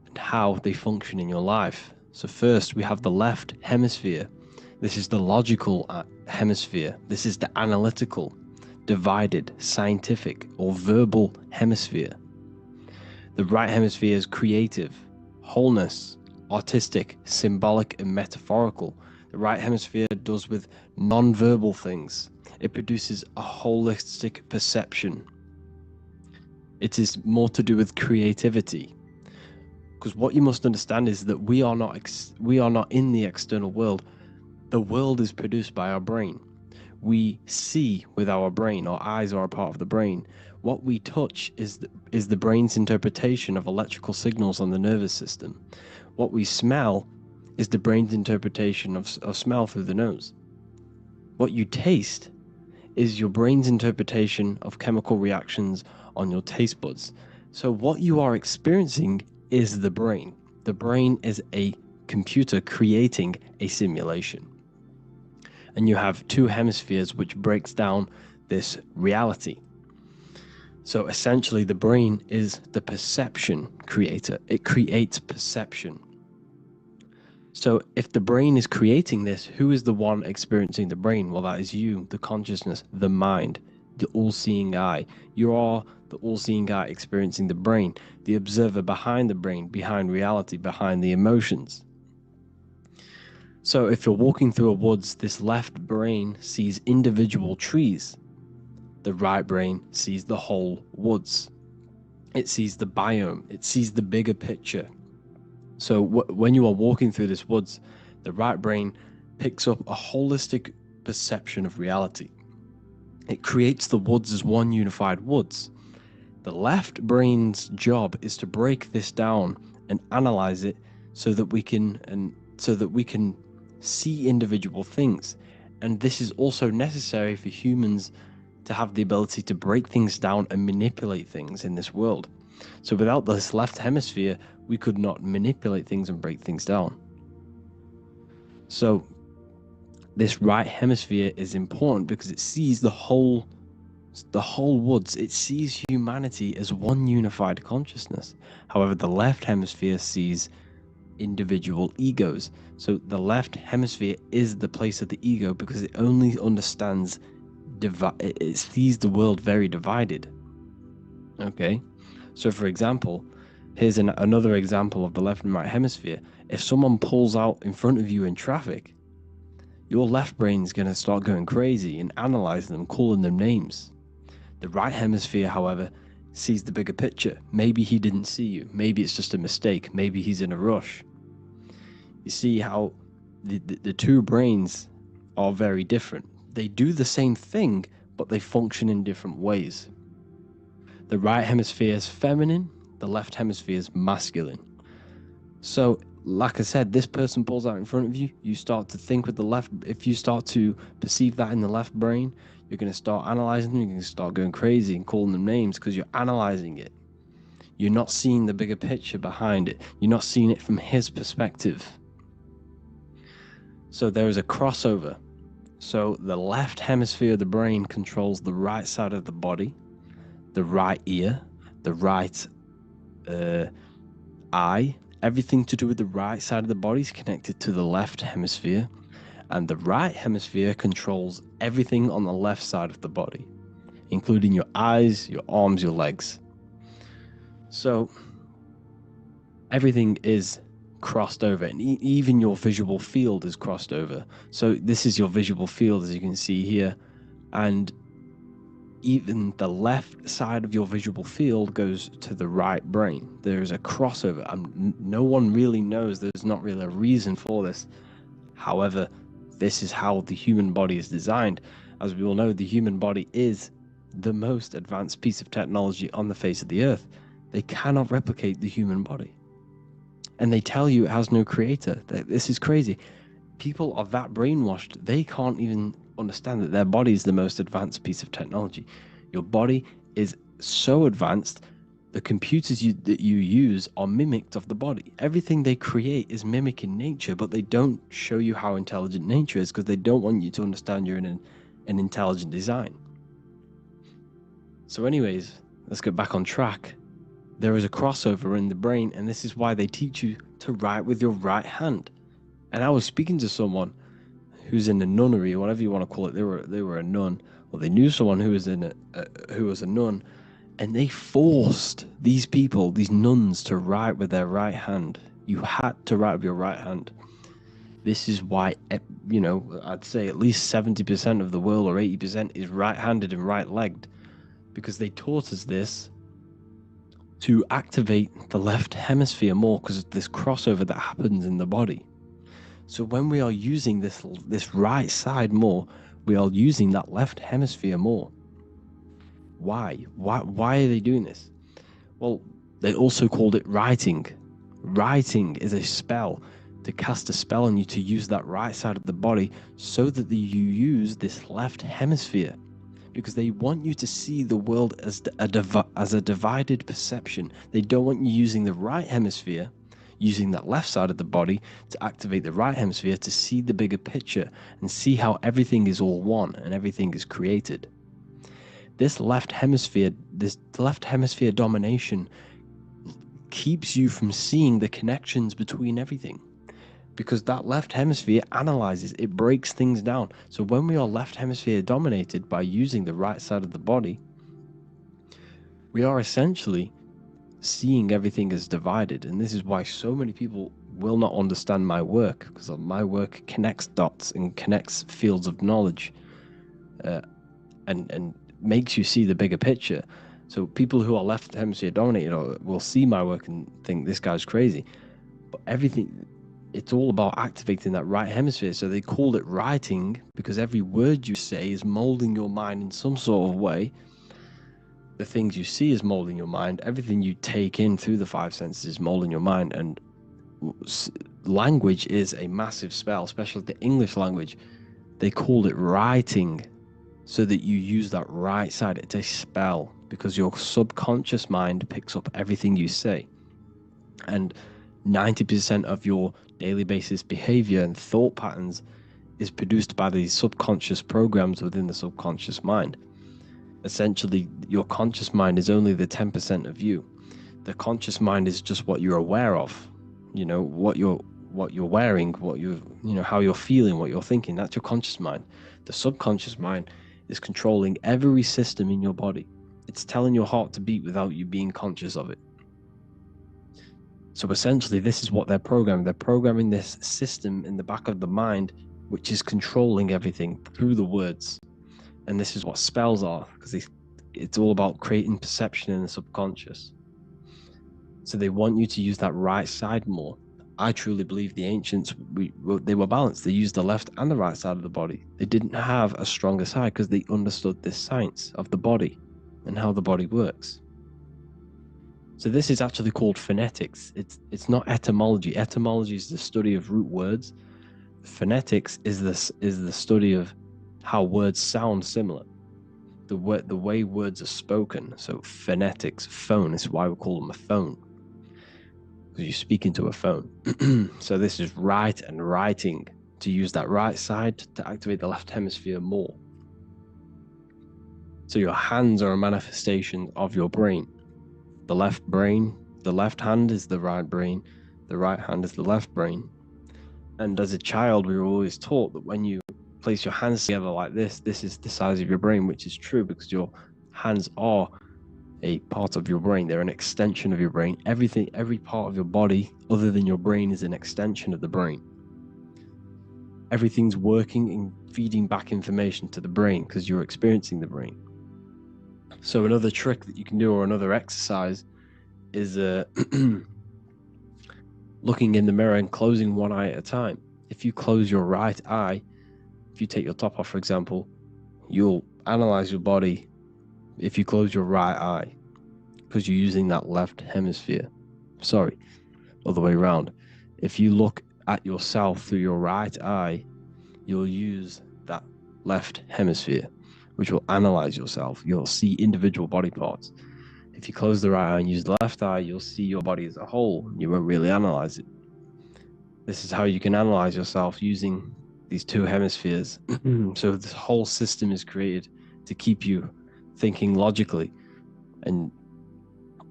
and how they function in your life. So first we have the left hemisphere. This is the logical hemisphere. This is the analytical, divided, scientific or verbal hemisphere. The right hemisphere is creative, wholeness, artistic, symbolic and metaphorical. The right hemisphere does with non-verbal things. It produces a holistic perception. It is more to do with creativity. Because what you must understand is that we are not in the external world. The world is produced by our brain. We see with our brain. Our eyes are a part of the brain. What we touch is the brain's interpretation of electrical signals on the nervous system. What we smell is the brain's interpretation of smell through the nose. What you taste is your brain's interpretation of chemical reactions on your taste buds. So what you are experiencing is the brain. The brain is a computer creating a simulation. And you have two hemispheres which breaks down this reality. So essentially the brain is the perception creator. It creates perception. So if the brain is creating this, who is the one experiencing the brain? Well, that is you, the consciousness, the mind, the all-seeing eye. You are the all-seeing eye experiencing the brain, the observer behind the brain, behind reality, behind the emotions. So if you're walking through a woods, this left brain sees individual trees. The right brain sees the whole woods. It sees the biome. It sees the bigger picture. So when you are walking through this woods, the right brain picks up a holistic perception of reality. It creates the woods as one unified woods. The left brain's job is to break this down and analyze it so that we can see individual things. And this is also necessary for humans to have the ability to break things down and manipulate things in this world. So without this left hemisphere, we could not manipulate things and break things down. So this right hemisphere is important because it sees the whole woods. It sees humanity as one unified consciousness. However, the left hemisphere sees individual egos. So the left hemisphere is the place of the ego because it only understands, it sees the world very divided. Okay, so for example, here's another example of the left and right hemisphere. If someone pulls out in front of you in traffic, your left brain's going to start going crazy and analyzing them, calling them names. The right hemisphere, however, sees the bigger picture. Maybe he didn't see you. Maybe it's just a mistake. Maybe he's in a rush. You see how the two brains are very different. They do the same thing, but they function in different ways. The right hemisphere is feminine. The left hemisphere is masculine. So, like I said, this person pulls out in front of you. You start to think with the left. If you start to perceive that in the left brain, you're going to start analyzing them. You're going to start going crazy and calling them names because you're analyzing it. You're not seeing the bigger picture behind it. You're not seeing it from his perspective. So there is a crossover. So the left hemisphere of the brain controls the right side of the body, the right ear, the right eye. Everything to do with the right side of the body is connected to the left hemisphere, and the right hemisphere controls everything on the left side of the body, including your eyes, your arms, your legs. So everything is crossed over, and even your visual field is crossed over. So this is your visual field, as you can see here, and even the left side of your visual field goes to the right brain. There is a crossover. No one really knows. There's not really a reason for this. However, this is how the human body is designed. As we all know, the human body is the most advanced piece of technology on the face of the earth. They cannot replicate the human body. And they tell you it has no creator. This is crazy. People are that brainwashed, they can't even understand that their body is the most advanced piece of technology. Your body is so advanced, the computers that you use are mimicked of the body. Everything they create is mimicking nature, but they don't show you how intelligent nature is because they don't want you to understand you're in an intelligent design. So anyways, let's get back on track. There is a crossover in the brain, and this is why they teach you to write with your right hand. And I was speaking to someone who's in a nunnery, or whatever you want to call it. They were a nun, or they knew someone who was a nun, and they forced these people, these nuns, to write with their right hand. You had to write with your right hand. This is why, I'd say at least 70% of the world, or 80%, is right-handed and right-legged, because they taught us this to activate the left hemisphere more because of this crossover that happens in the body. So when we are using this right side more, we are using that left hemisphere more. Why? Why are they doing this? Well, they also called it writing. Writing is a spell. to cast a spell on you to use that right side of the body so that you use this left hemisphere, because they want you to see the world as a divided perception. They don't want you using the right hemisphere, using that left side of the body to activate the right hemisphere to see the bigger picture and see how everything is all one and everything is created. This left hemisphere domination keeps you from seeing the connections between everything, because that left hemisphere analyzes, it breaks things down. So when we are left hemisphere dominated by using the right side of the body, we are essentially seeing everything as divided. And this is why so many people will not understand my work, because my work connects dots and connects fields of knowledge, and makes you see the bigger picture. So people who are left hemisphere dominated will see my work and think this guy's crazy. But it's all about activating that right hemisphere. So they called it writing, because every word you say is molding your mind in some sort of way. The things you see is molding your mind. Everything you take in through the five senses is molding your mind. And language is a massive spell, especially the English language. They called it writing so that you use that right side. It's a spell, because your subconscious mind picks up everything you say. And 90% of your daily basis behavior and thought patterns is produced by these subconscious programs within the subconscious mind. Essentially, your conscious mind is only the 10% of you. The conscious mind is just what you're aware of, what you're wearing, how you're feeling, what you're thinking. That's your conscious mind. The subconscious mind is controlling every system in your body. It's telling your heart to beat without you being conscious of it. So essentially, this is what they're programming. They're programming this system in the back of the mind, which is controlling everything through the words. And this is what spells are, because it's all about creating perception in the subconscious. So they want you to use that right side more. I truly believe the ancients, they were balanced. They used the left and the right side of the body. They didn't have a stronger side because they understood this science of the body and how the body works. So this is actually called phonetics. It's not etymology. Etymology is the study of root words. Phonetics is the study of how words sound similar. The way words are spoken. So phonetics, phone, is why we call them a phone, because you speak into a phone. So this is write and writing, to use that right side to activate the left hemisphere more. So your hands are a manifestation of your brain. The left hand is the right brain, the right hand is the left brain. And as a child, we were always taught that when you place your hands together like this is the size of your brain, which is true, because your hands are a part of your brain. They're an extension of your brain. Every part of your body other than your brain is an extension of the brain. Everything's working and feeding back information to the brain because you're experiencing the brain. So another trick that you can do, or another exercise, is looking in the mirror and closing one eye at a time. If you close your right eye, if you take your top off, for example, you'll analyze your body if you close your right eye, because you're using that left hemisphere. Sorry, other way around. If you look at yourself through your right eye, you'll use that left hemisphere, which will analyze yourself. You'll see individual body parts. If you close the right eye and use the left eye, you'll see your body as a whole. You won't really analyze it. This is how you can analyze yourself, using these two hemispheres. So this whole system is created to keep you thinking logically and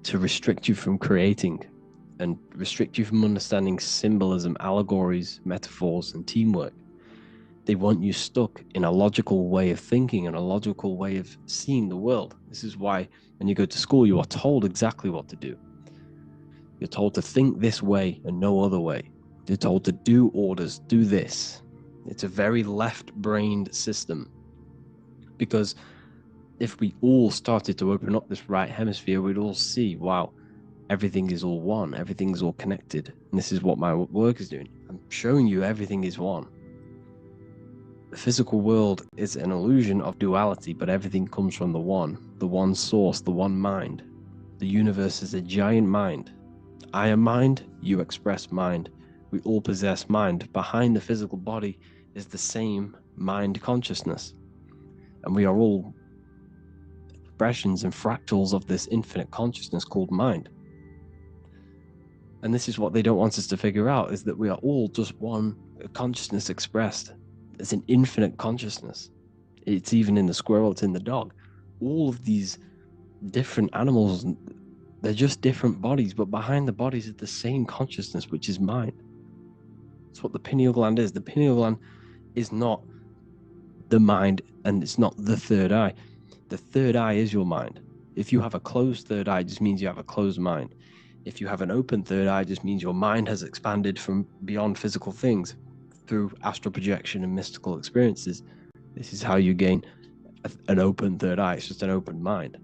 to restrict you from creating and restrict you from understanding symbolism, allegories, metaphors, and teamwork. They want you stuck in a logical way of thinking and a logical way of seeing the world. This is why when you go to school, you are told exactly what to do. You're told to think this way and no other way. You're told to do orders, do this. It's a very left-brained system, because if we all started to open up this right hemisphere, we'd all see, wow, everything is all one, everything's all connected. And this is what my work is doing. I'm showing you everything is one. The physical world is an illusion of duality, but everything comes from the one source, the one mind. The universe is a giant mind. I am mind, you express mind. We all possess mind. Behind the physical body is the same mind consciousness. And we are all expressions and fractals of this infinite consciousness called mind. And this is what they don't want us to figure out, is that we are all just one consciousness expressed. It's an infinite consciousness. It's even in the squirrel, it's in the dog. All of these different animals, they're just different bodies, but behind the bodies is the same consciousness, which is mind. That's what the pineal gland is. The pineal gland is not the mind, and it's not the third eye. The third eye is your mind. If you have a closed third eye, it just means you have a closed mind. If you have an open third eye, it just means your mind has expanded from beyond physical things through astral projection and mystical experiences. This is how you gain an open third eye. It's just an open mind.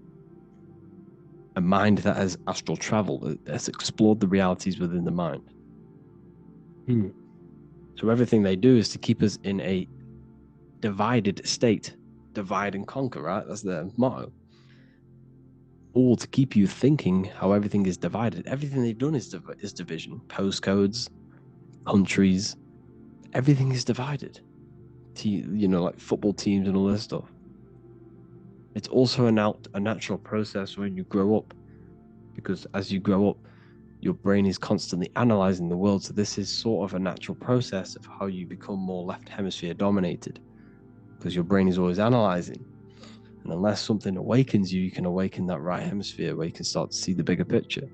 A mind that has astral travel, that has explored the realities within the mind. So everything they do is to keep us in a divided state. Divide and conquer, right? That's their motto. All to keep you thinking how everything is divided. Everything they've done is division. Postcodes, countries, everything is divided. Like football teams and all this stuff. It's also a natural process when you grow up, because as you grow up, your brain is constantly analyzing the world. So this is sort of a natural process of how you become more left hemisphere dominated, because your brain is always analyzing. And unless something awakens you, you can awaken that right hemisphere where you can start to see the bigger picture.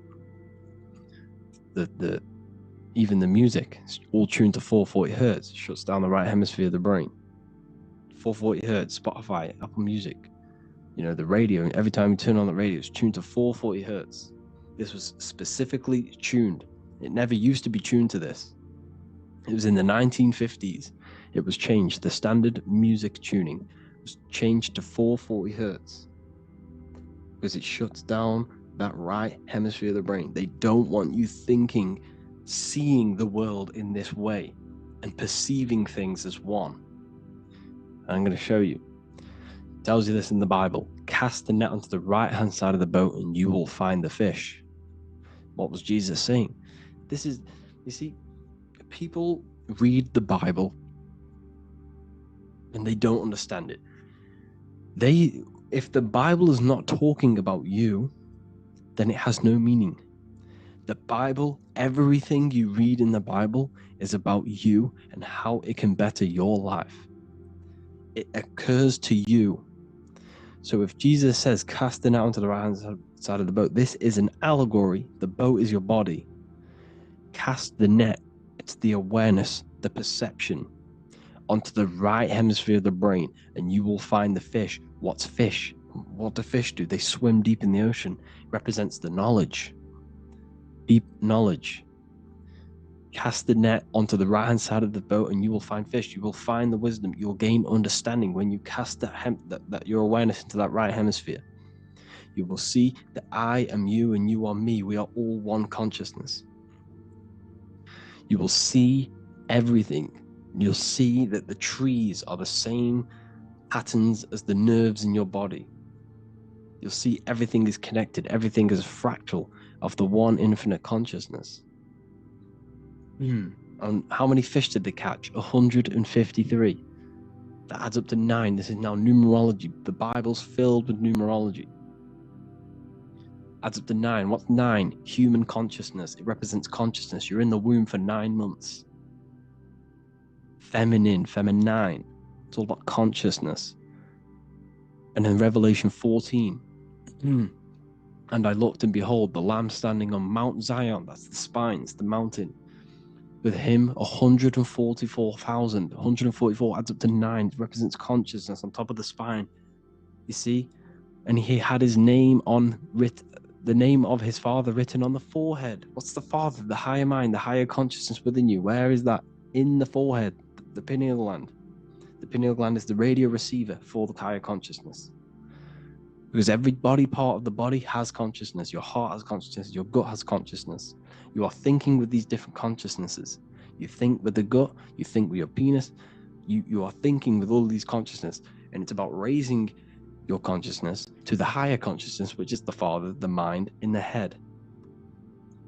Even the music, it's all tuned to 440 hertz, shuts down the right hemisphere of the brain. 440 hertz, Spotify, Apple Music, the radio, every time you turn on the radio, it's tuned to 440 hertz. This was specifically tuned. It never used to be tuned to this. It was in the 1950s. It was changed. The standard music tuning was changed to 440 hertz because it shuts down that right hemisphere of the brain. They don't want you thinking, seeing the world in this way and perceiving things as one. And I'm going to show you. It tells you this in the Bible. Cast the net onto the right hand side of the boat and you will find the fish. What was Jesus saying? This is, you see, people read the Bible and they don't understand it. If the Bible is not talking about you, then it has no meaning. The Bible, everything you read in the Bible is about you and how it can better your life. It occurs to you. So if Jesus says, cast the net onto the right hand side of the boat, this is an allegory. The boat is your body. Cast the net, it's the awareness, the perception, onto the right hemisphere of the brain, and you will find the fish. What's fish? What do fish do? They swim deep in the ocean. It represents the knowledge. Deep knowledge. Cast the net onto the right hand side of the boat and you will find fish. You will find the wisdom. You will gain understanding when you cast that your awareness into that right hemisphere. You will see that I am you and you are me. We are all one consciousness. You will see everything. You'll see that the trees are the same patterns as the nerves in your body. You'll see everything is connected. Everything is a fractal of the one infinite consciousness. And how many fish did they catch? 153. That adds up to 9. This is now numerology. The Bible's filled with numerology. Adds up to 9. What's 9? Human consciousness. It represents consciousness. You're in the womb for 9 months. Feminine. It's all about consciousness. And in Revelation 14, and I looked and behold, the Lamb standing on Mount Zion, that's the spines, the mountain. With him, 144,000. 144 adds up to 9. It represents consciousness on top of the spine. You see? And he had his name the name of his Father written on the forehead. What's the Father? The higher mind, the higher consciousness within you. Where is that? In the forehead, the pineal gland. The pineal gland is the radio receiver for the higher consciousness. Because every body part of the body has consciousness. Your heart has consciousness. Your gut has consciousness. You are thinking with these different consciousnesses. You think with the gut. You think with your penis. You are thinking with all of these consciousness. And it's about raising your consciousness to the higher consciousness, which is the Father, the mind, in the head.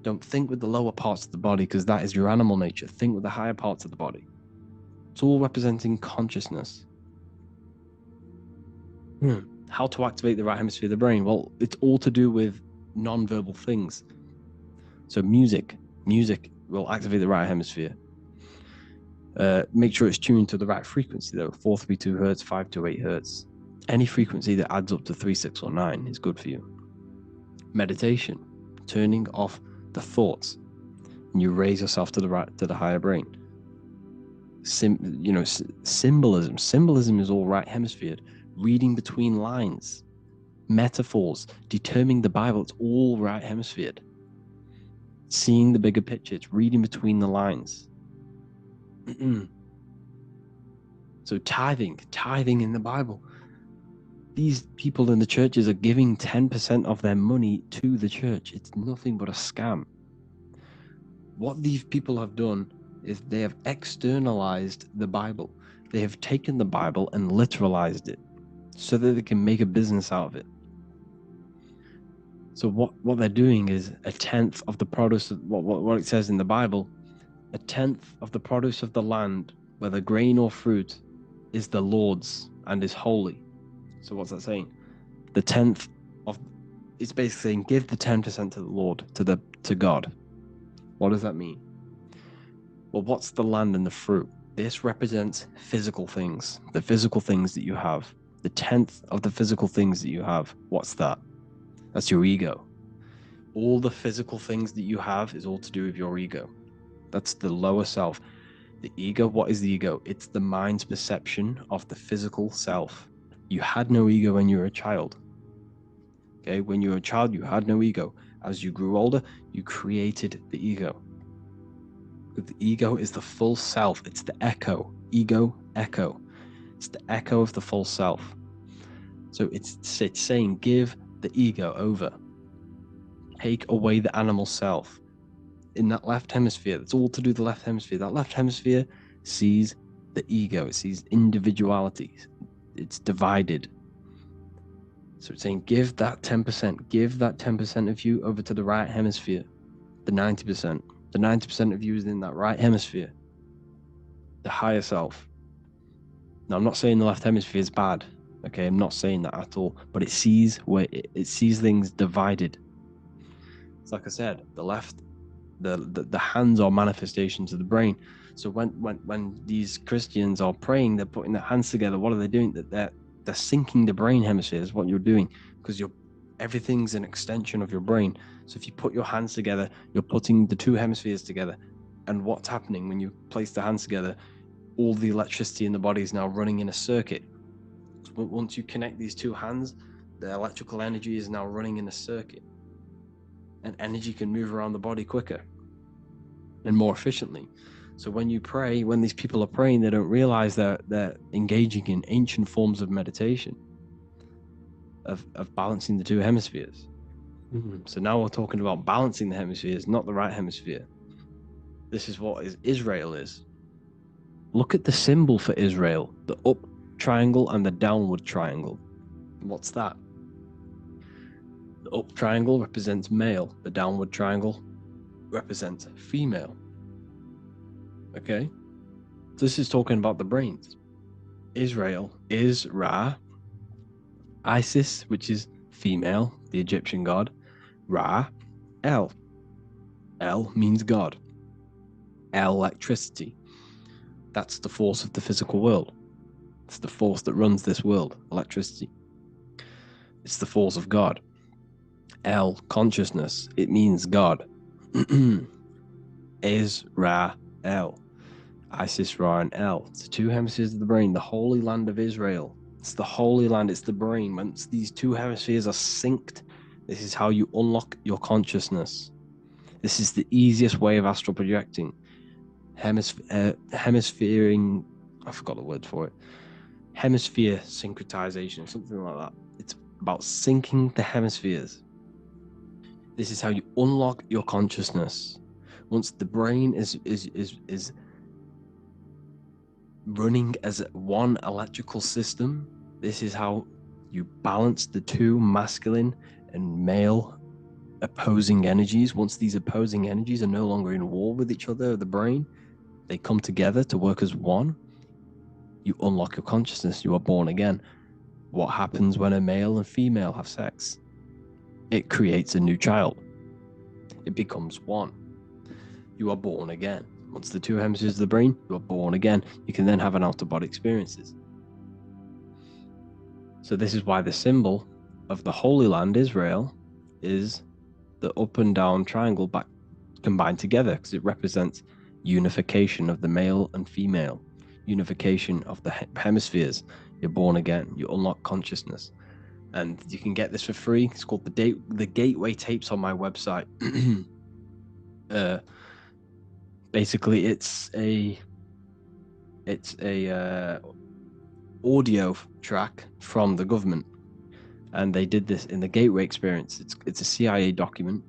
Don't think with the lower parts of the body, because that is your animal nature. Think with the higher parts of the body. It's all representing consciousness. How to activate the right hemisphere of the brain? Well, it's all to do with non-verbal things. So music will activate the right hemisphere. Make sure it's tuned to the right frequency though. 432 hertz, 528 hertz. Any frequency that adds up to 3, 6, or 9 is good for you. Meditation, turning off the thoughts, and you raise yourself to the higher brain. Symbolism. Symbolism is all right hemisphered. Reading between lines, metaphors, determining the Bible, it's all right hemisphered. Seeing the bigger picture, it's reading between the lines. So tithing in the Bible. These people in the churches are giving 10% of their money to the church. It's nothing but a scam. What these people have done is they have externalized the Bible. They have taken the Bible and literalized it so that they can make a business out of it. So what they're doing is 1/10 of the produce of what it says in the Bible, 1/10 of the produce of the land, whether grain or fruit, is the Lord's and is holy. So what's that saying? The 10th of, it's basically saying give the 10% to the Lord, to God. What does that mean? Well, what's the land and the fruit? This represents physical things, the physical things that you have. The 10th of the physical things that you have, what's that? That's your ego. All the physical things that you have is all to do with your ego. That's the lower self. The ego, what is the ego? It's the mind's perception of the physical self. You had no ego when you were a child. Okay, when you were a child, you had no ego. As you grew older, you created the ego. The ego is the full self. It's the echo. Ego, echo. It's the echo of the full self. So it's saying give the ego over. Take away the animal self. In that left hemisphere, that's all to do with the left hemisphere. That left hemisphere sees the ego. It sees individuality. It's divided. So it's saying give that 10%. Give that 10% of you over to the right hemisphere. The 90%. The 90% of you is in that right hemisphere. The higher self. Now, I'm not saying the left hemisphere is bad. Okay, I'm not saying that at all. But it sees it sees things divided. It's like I said, the left, the hands are manifestations of the brain. So when these Christians are praying, they're putting their hands together. What are they doing? They're syncing the brain hemisphere is what you're doing, because everything's an extension of your brain. So if you put your hands together, you're putting the two hemispheres together. And what's happening when you place the hands together? All the electricity in the body is now running in a circuit. So once you connect these two hands, the electrical energy is now running in a circuit. And energy can move around the body quicker and more efficiently. So when you pray, when these people are praying, they don't realize that they're engaging in ancient forms of meditation, of balancing the two hemispheres. So now we're talking about balancing the hemispheres, not the right hemisphere. This is what Israel is. Look at the symbol for Israel, the up triangle and the downward triangle. What's that? The up triangle represents male. The downward triangle represents female. Okay? This is talking about the brains. Israel is Ra. Isis, which is female, the Egyptian god. Ra. El. El means God. Electricity. That's the force of the physical world. It's the force that runs this world. Electricity. It's the force of God. El, consciousness. It means God. Israel. Isis, Ra, and El. It's the two hemispheres of the brain, the holy land of Israel. It's the holy land, it's the brain. Once these two hemispheres are synced, this is how you unlock your consciousness. This is the easiest way of astral projecting. Hemisphering, I forgot the word for it. Hemisphere syncretization, something like that. It's about syncing the hemispheres. This is how you unlock your consciousness. Once the brain is running as one electrical system, this is how you balance the two masculine and male opposing energies, once these opposing energies are no longer in war with each other, the brain, they come together to work as one. You unlock your consciousness. You are born again. What happens when a male and female have sex? It creates a new child. It becomes one. You are born again. Once the two hemispheres of the brain, you are born again. You can then have an out-of-body experiences. So this is why the symbol of the Holy Land, Israel, is the up and down triangle back combined together, because it represents unification of the male and female, unification of the hemispheres. You're born again. You unlock consciousness. And you can get this for free. It's called the Gateway Tapes on my website. Basically, it's a audio track from the government, and they did this in the Gateway Experience. It's a CIA document,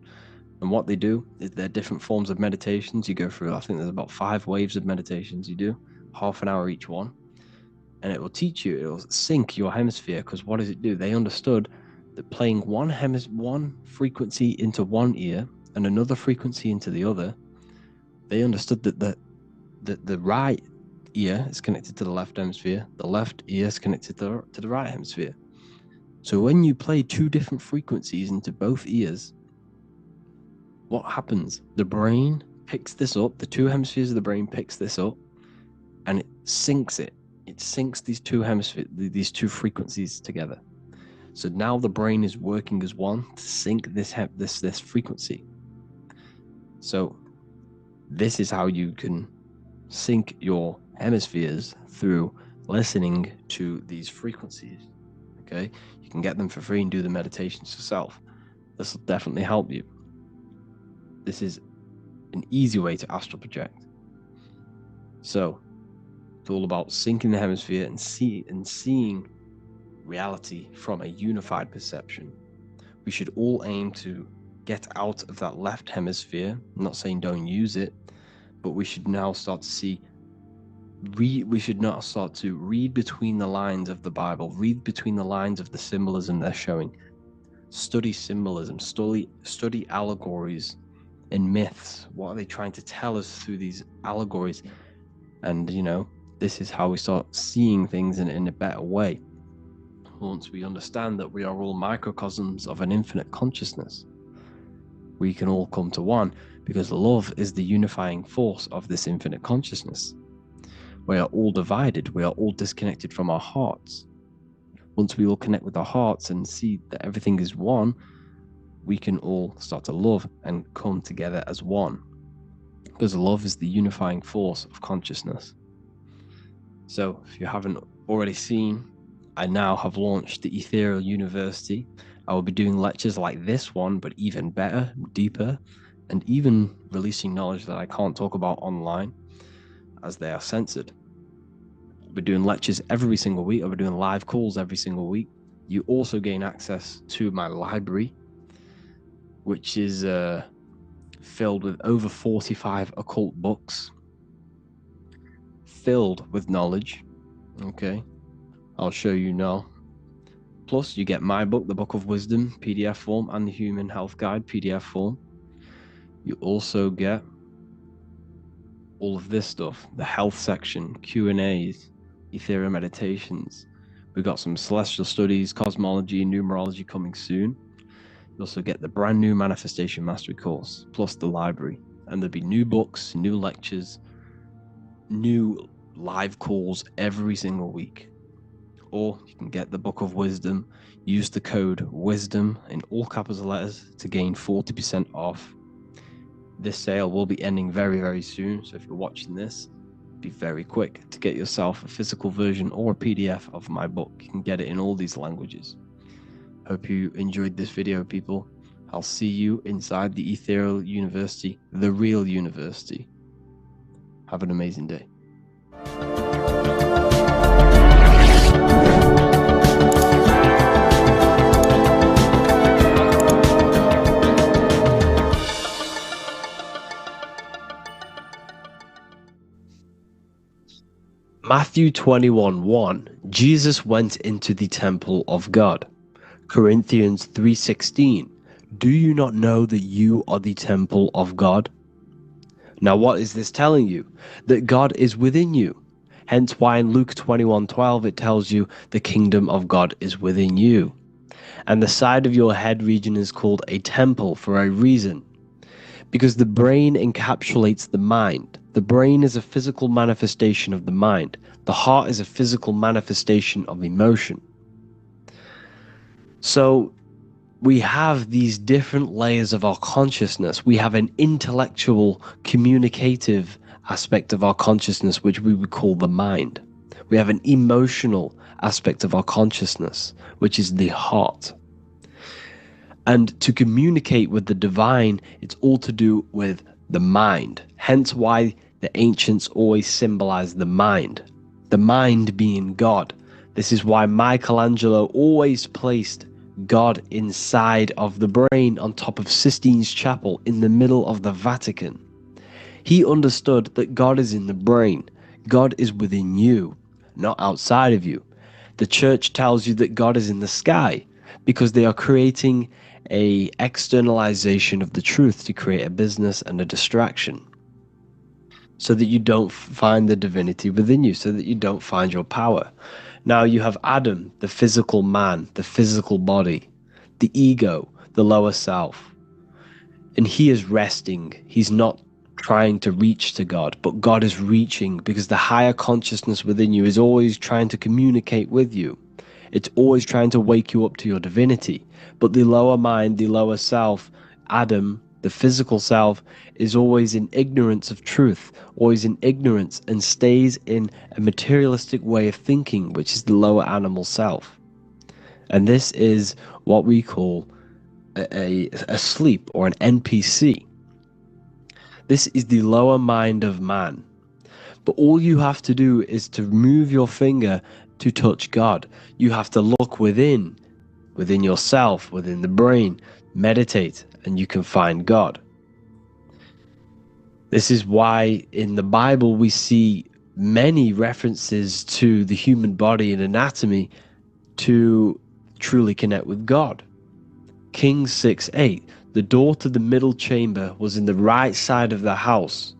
and what they do is there are different forms of meditations you go through. I think there's about 5 waves of meditations you do, half an hour each one. And it will teach you, it will sync your hemisphere, because what does it do? They understood that playing one frequency into one ear and another frequency into the other, they understood that the right ear is connected to the left hemisphere, the left ear is connected to the right hemisphere. So when you play 2 different frequencies into both ears, what happens? The brain picks this up, the 2 hemispheres of the brain picks this up, and it syncs it. It syncs these 2 hemispheres, these 2 frequencies together. So now the brain is working as one to sync this frequency. So this is how you can sync your hemispheres, through listening to these frequencies. Okay, you can get them for free and do the meditations yourself. This will definitely help you. This is an easy way to astral project. So it's all about syncing the hemisphere and seeing reality from a unified perception. We should all aim to get out of that left hemisphere. I'm not saying don't use it, but we should now start to we should not start to read between the lines of the Bible, read between the lines of the symbolism they're showing. Study symbolism, study allegories and myths. What are they trying to tell us through these allegories? And, this is how we start seeing things in a better way. Once we understand that we are all microcosms of an infinite consciousness, we can all come to one, because love is the unifying force of this infinite consciousness. We are all divided. We are all disconnected from our hearts. Once we all connect with our hearts and see that everything is one, we can all start to love and come together as one, because love is the unifying force of consciousness. So if you haven't already seen, I now have launched the Ethereal University. I will be doing lectures like this one, but even better, deeper, and even releasing knowledge that I can't talk about online, as they are censored. We're doing lectures every single week. I'll be doing live calls every single week. You also gain access to my library, which is filled with over 45 occult books, filled with knowledge. Okay, I'll show you now. Plus, you get my book, The Book of Wisdom, PDF form, and the Human Health Guide, PDF form. You also get all of this stuff, the health section, Q&As, ethereal meditations. We've got some celestial studies, cosmology, numerology coming soon. You also get the brand new Manifestation Mastery course, plus the library. And there'll be new books, new lectures, new live calls every single week. Or you can get the Book of Wisdom, use the code WISDOM in all capital letters to gain 40% off. This sale will be ending very, very soon. So if you're watching this, be very quick to get yourself a physical version or a PDF of my book. You can get it in all these languages. Hope you enjoyed this video, people. I'll see you inside the Ethereal University, the real university. Have an amazing day. Matthew 21:1, Jesus went into the temple of God. Corinthians 3:16, Do you not know that you are the temple of God? Now, what is this telling you? That God is within you. Hence why in Luke 21:12 it tells you the kingdom of God is within you. And the side of your head region is called a temple for a reason. Because the brain encapsulates the mind. The brain is a physical manifestation of the mind. The heart is a physical manifestation of emotion. So we have these different layers of our consciousness. We have an intellectual, communicative aspect of our consciousness, which we would call the mind. We have an emotional aspect of our consciousness, which is the heart. And to communicate with the divine, it's all to do with the mind. Hence why the ancients always symbolize the mind being God. This is why Michelangelo always placed God inside of the brain on top of Sistine Chapel in the middle of the Vatican. He understood that God is in the brain. God is within you, not outside of you. The church tells you that God is in the sky because they are creating a externalization of the truth to create a business and a distraction so that you don't find the divinity within you, so that you don't find your power. Now you have Adam, the physical man, the physical body, the ego, the lower self. And he is resting. He's not trying to reach to God, but God is reaching because the higher consciousness within you is always trying to communicate with you. It's always trying to wake you up to your divinity. But the lower mind, the lower self, Adam, the physical self, is always in ignorance of truth, always in ignorance, and stays in a materialistic way of thinking, which is the lower animal self. And this is what we call a sleep, or an NPC. This is the lower mind of man. But all you have to do is to move your finger to touch God. You have to look within yourself, within the brain, meditate, and you can find God. This is why in the Bible we see many references to the human body and anatomy to truly connect with God. Kings 6:8, the door to the middle chamber was in the right side of the house,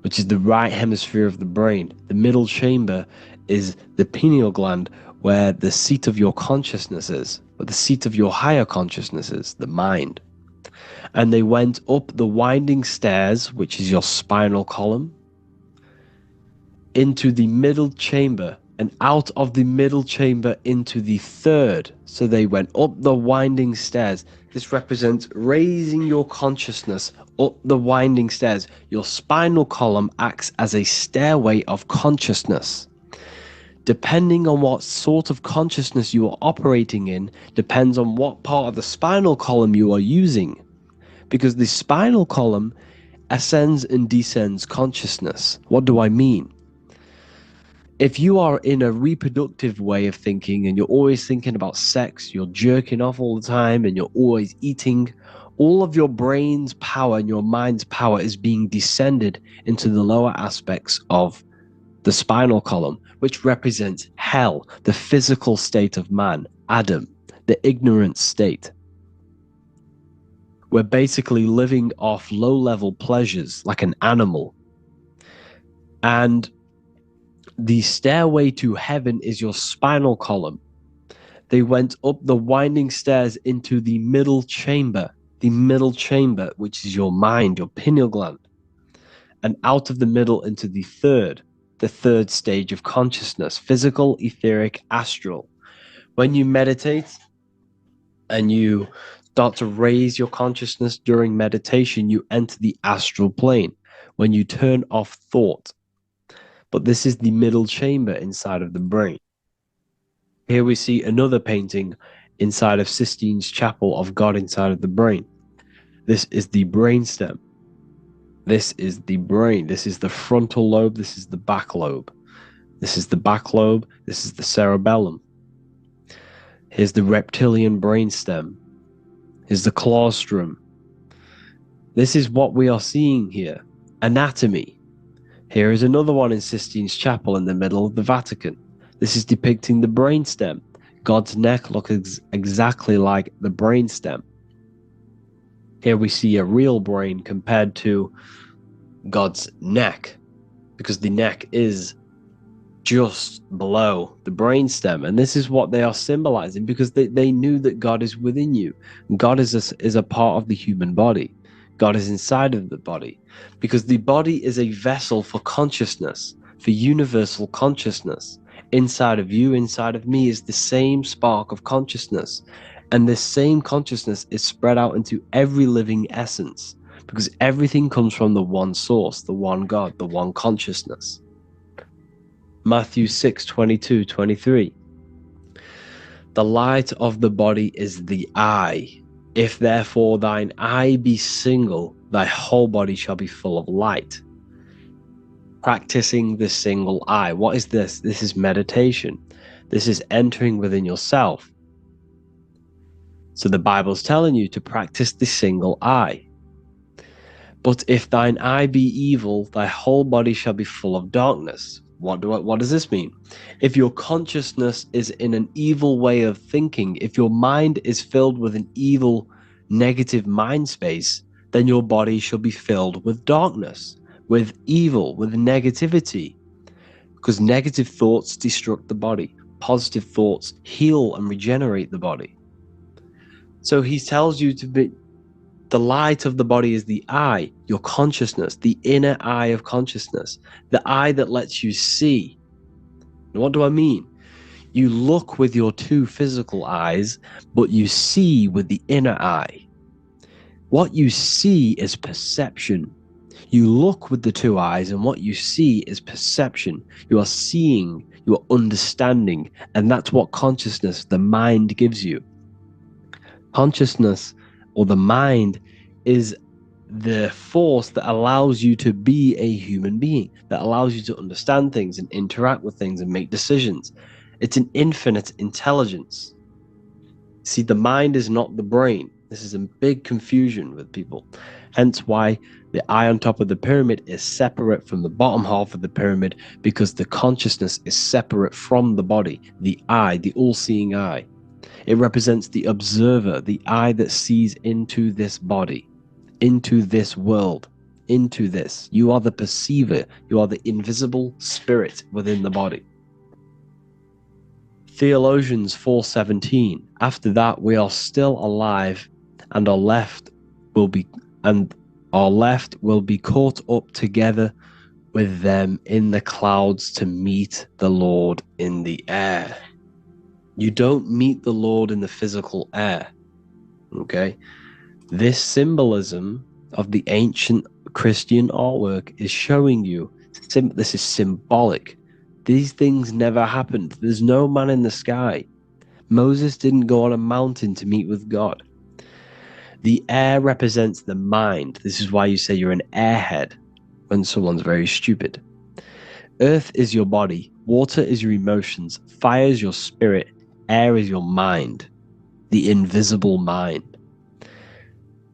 which is the right hemisphere of the brain. The middle chamber is the pineal gland, where the seat of your consciousness is, where the seat of your higher consciousness is, the mind. And they went up the winding stairs, which is your spinal column, into the middle chamber, and out of the middle chamber into the third. So they went up the winding stairs. This represents raising your consciousness up the winding stairs. Your spinal column acts as a stairway of consciousness. Depending on what sort of consciousness you are operating in, depends on what part of the spinal column you are using. Because the spinal column ascends and descends consciousness. What do I mean? If you are in a reproductive way of thinking and you're always thinking about sex, you're jerking off all the time and you're always eating, all of your brain's power and your mind's power is being descended into the lower aspects of the spinal column, which represents hell, the physical state of man, Adam, the ignorant state. We're basically living off low-level pleasures like an animal. And the stairway to heaven is your spinal column. They went up the winding stairs into the middle chamber, which is your mind, your pineal gland, and out of the middle into the third stage of consciousness, physical, etheric, astral. When you meditate and you start to raise your consciousness during meditation, you enter the astral plane when you turn off thought. But this is the middle chamber inside of the brain. Here we see another painting inside of Sistine's Chapel of God inside of the brain. This is the brainstem. This is the brain. This is the frontal lobe. This is the back lobe. This is the back lobe. This is the cerebellum. Here's the reptilian brainstem. Here's the claustrum. This is what we are seeing here. Anatomy. Here is another one in Sistine's Chapel in the middle of the Vatican. This is depicting the brainstem. God's neck looks exactly like the brainstem. Here we see a real brain compared to God's neck, because the neck is just below the brainstem, and this is what they are symbolizing, because they knew that God is within you. God is a part of the human body. God is inside of the body, because the body is a vessel for consciousness, for universal consciousness. Inside of you, inside of me, is the same spark of consciousness, and this same consciousness is spread out into every living essence, because everything comes from the one source, the one God, the one consciousness. Matthew 6:22-23. The light of the body is the eye. If therefore thine eye be single, thy whole body shall be full of light. Practicing the single eye. What is this? This is meditation. This is entering within yourself. So the Bible's telling you to practice the single eye. But if thine eye be evil, thy whole body shall be full of darkness. What does this mean? If your consciousness is in an evil way of thinking, if your mind is filled with an evil, negative mind space, then your body shall be filled with darkness, with evil, with negativity. Because negative thoughts destruct the body. Positive thoughts heal and regenerate the body. So he tells you to be, the light of the body is the eye, your consciousness, the inner eye of consciousness, the eye that lets you see. And what do I mean? You look with your two physical eyes, but you see with the inner eye. What you see is perception. You look with the two eyes, and what you see is perception. You are seeing, you are understanding, and that's what consciousness, the mind, gives you. Consciousness, or the mind, is the force that allows you to be a human being, that allows you to understand things and interact with things and make decisions. It's an infinite intelligence. See, the mind is not the brain. This is a big confusion with people. Hence why the eye on top of the pyramid is separate from the bottom half of the pyramid, because the consciousness is separate from the body, the eye, the all-seeing eye. It represents the observer, the eye that sees into this body, into this world, into this. You are the perceiver. You are the invisible spirit within the body. Theologians 4:17. After that, we are still alive, and our left will be caught up together with them in the clouds to meet the Lord in the air. You don't meet the Lord in the physical air. Okay? This symbolism of the ancient Christian artwork is showing you this is symbolic. These things never happened. There's no man in the sky. Moses didn't go on a mountain to meet with God. The air represents the mind. This is why you say you're an airhead when someone's very stupid. Earth is your body. Water is your emotions. Fire is your spirit. Air is your mind, the invisible mind.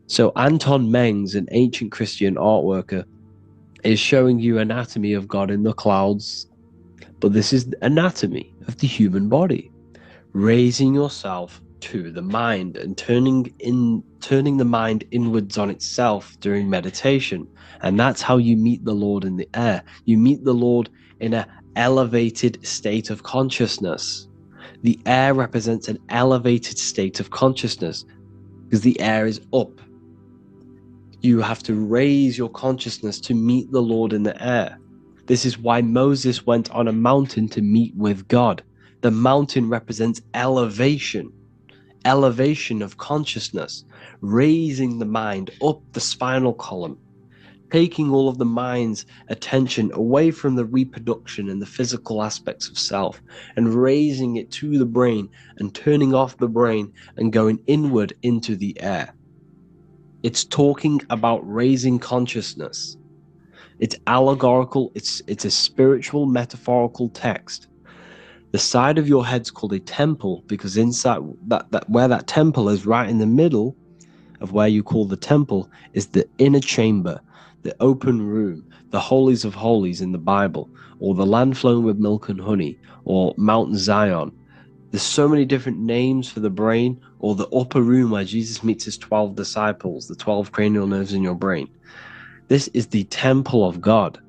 So Anton Mengs, an ancient Christian art worker, is showing you anatomy of God in the clouds, but this is the anatomy of the human body. Raising yourself to the mind and turning the mind inwards on itself during meditation. And that's how you meet the Lord in the air. You meet the Lord in an elevated state of consciousness. The air represents an elevated state of consciousness because the air is up. You have to raise your consciousness to meet the Lord in the air. This is why Moses went on a mountain to meet with God. The mountain represents elevation of consciousness, raising the mind up the spinal column, taking all of the mind's attention away from the reproduction and the physical aspects of self and raising it to the brain and turning off the brain and going inward into the air. It's talking about raising consciousness. It's allegorical. It's a spiritual, metaphorical text. The side of your head's called a temple because inside that where that temple is, right in the middle of where you call the temple, is the inner chamber, the open room, the holies of holies in the Bible, or the land flowing with milk and honey, or Mount Zion. There's so many different names for the brain, or the upper room where Jesus meets his 12 disciples, the 12 cranial nerves in your brain. This is the temple of God.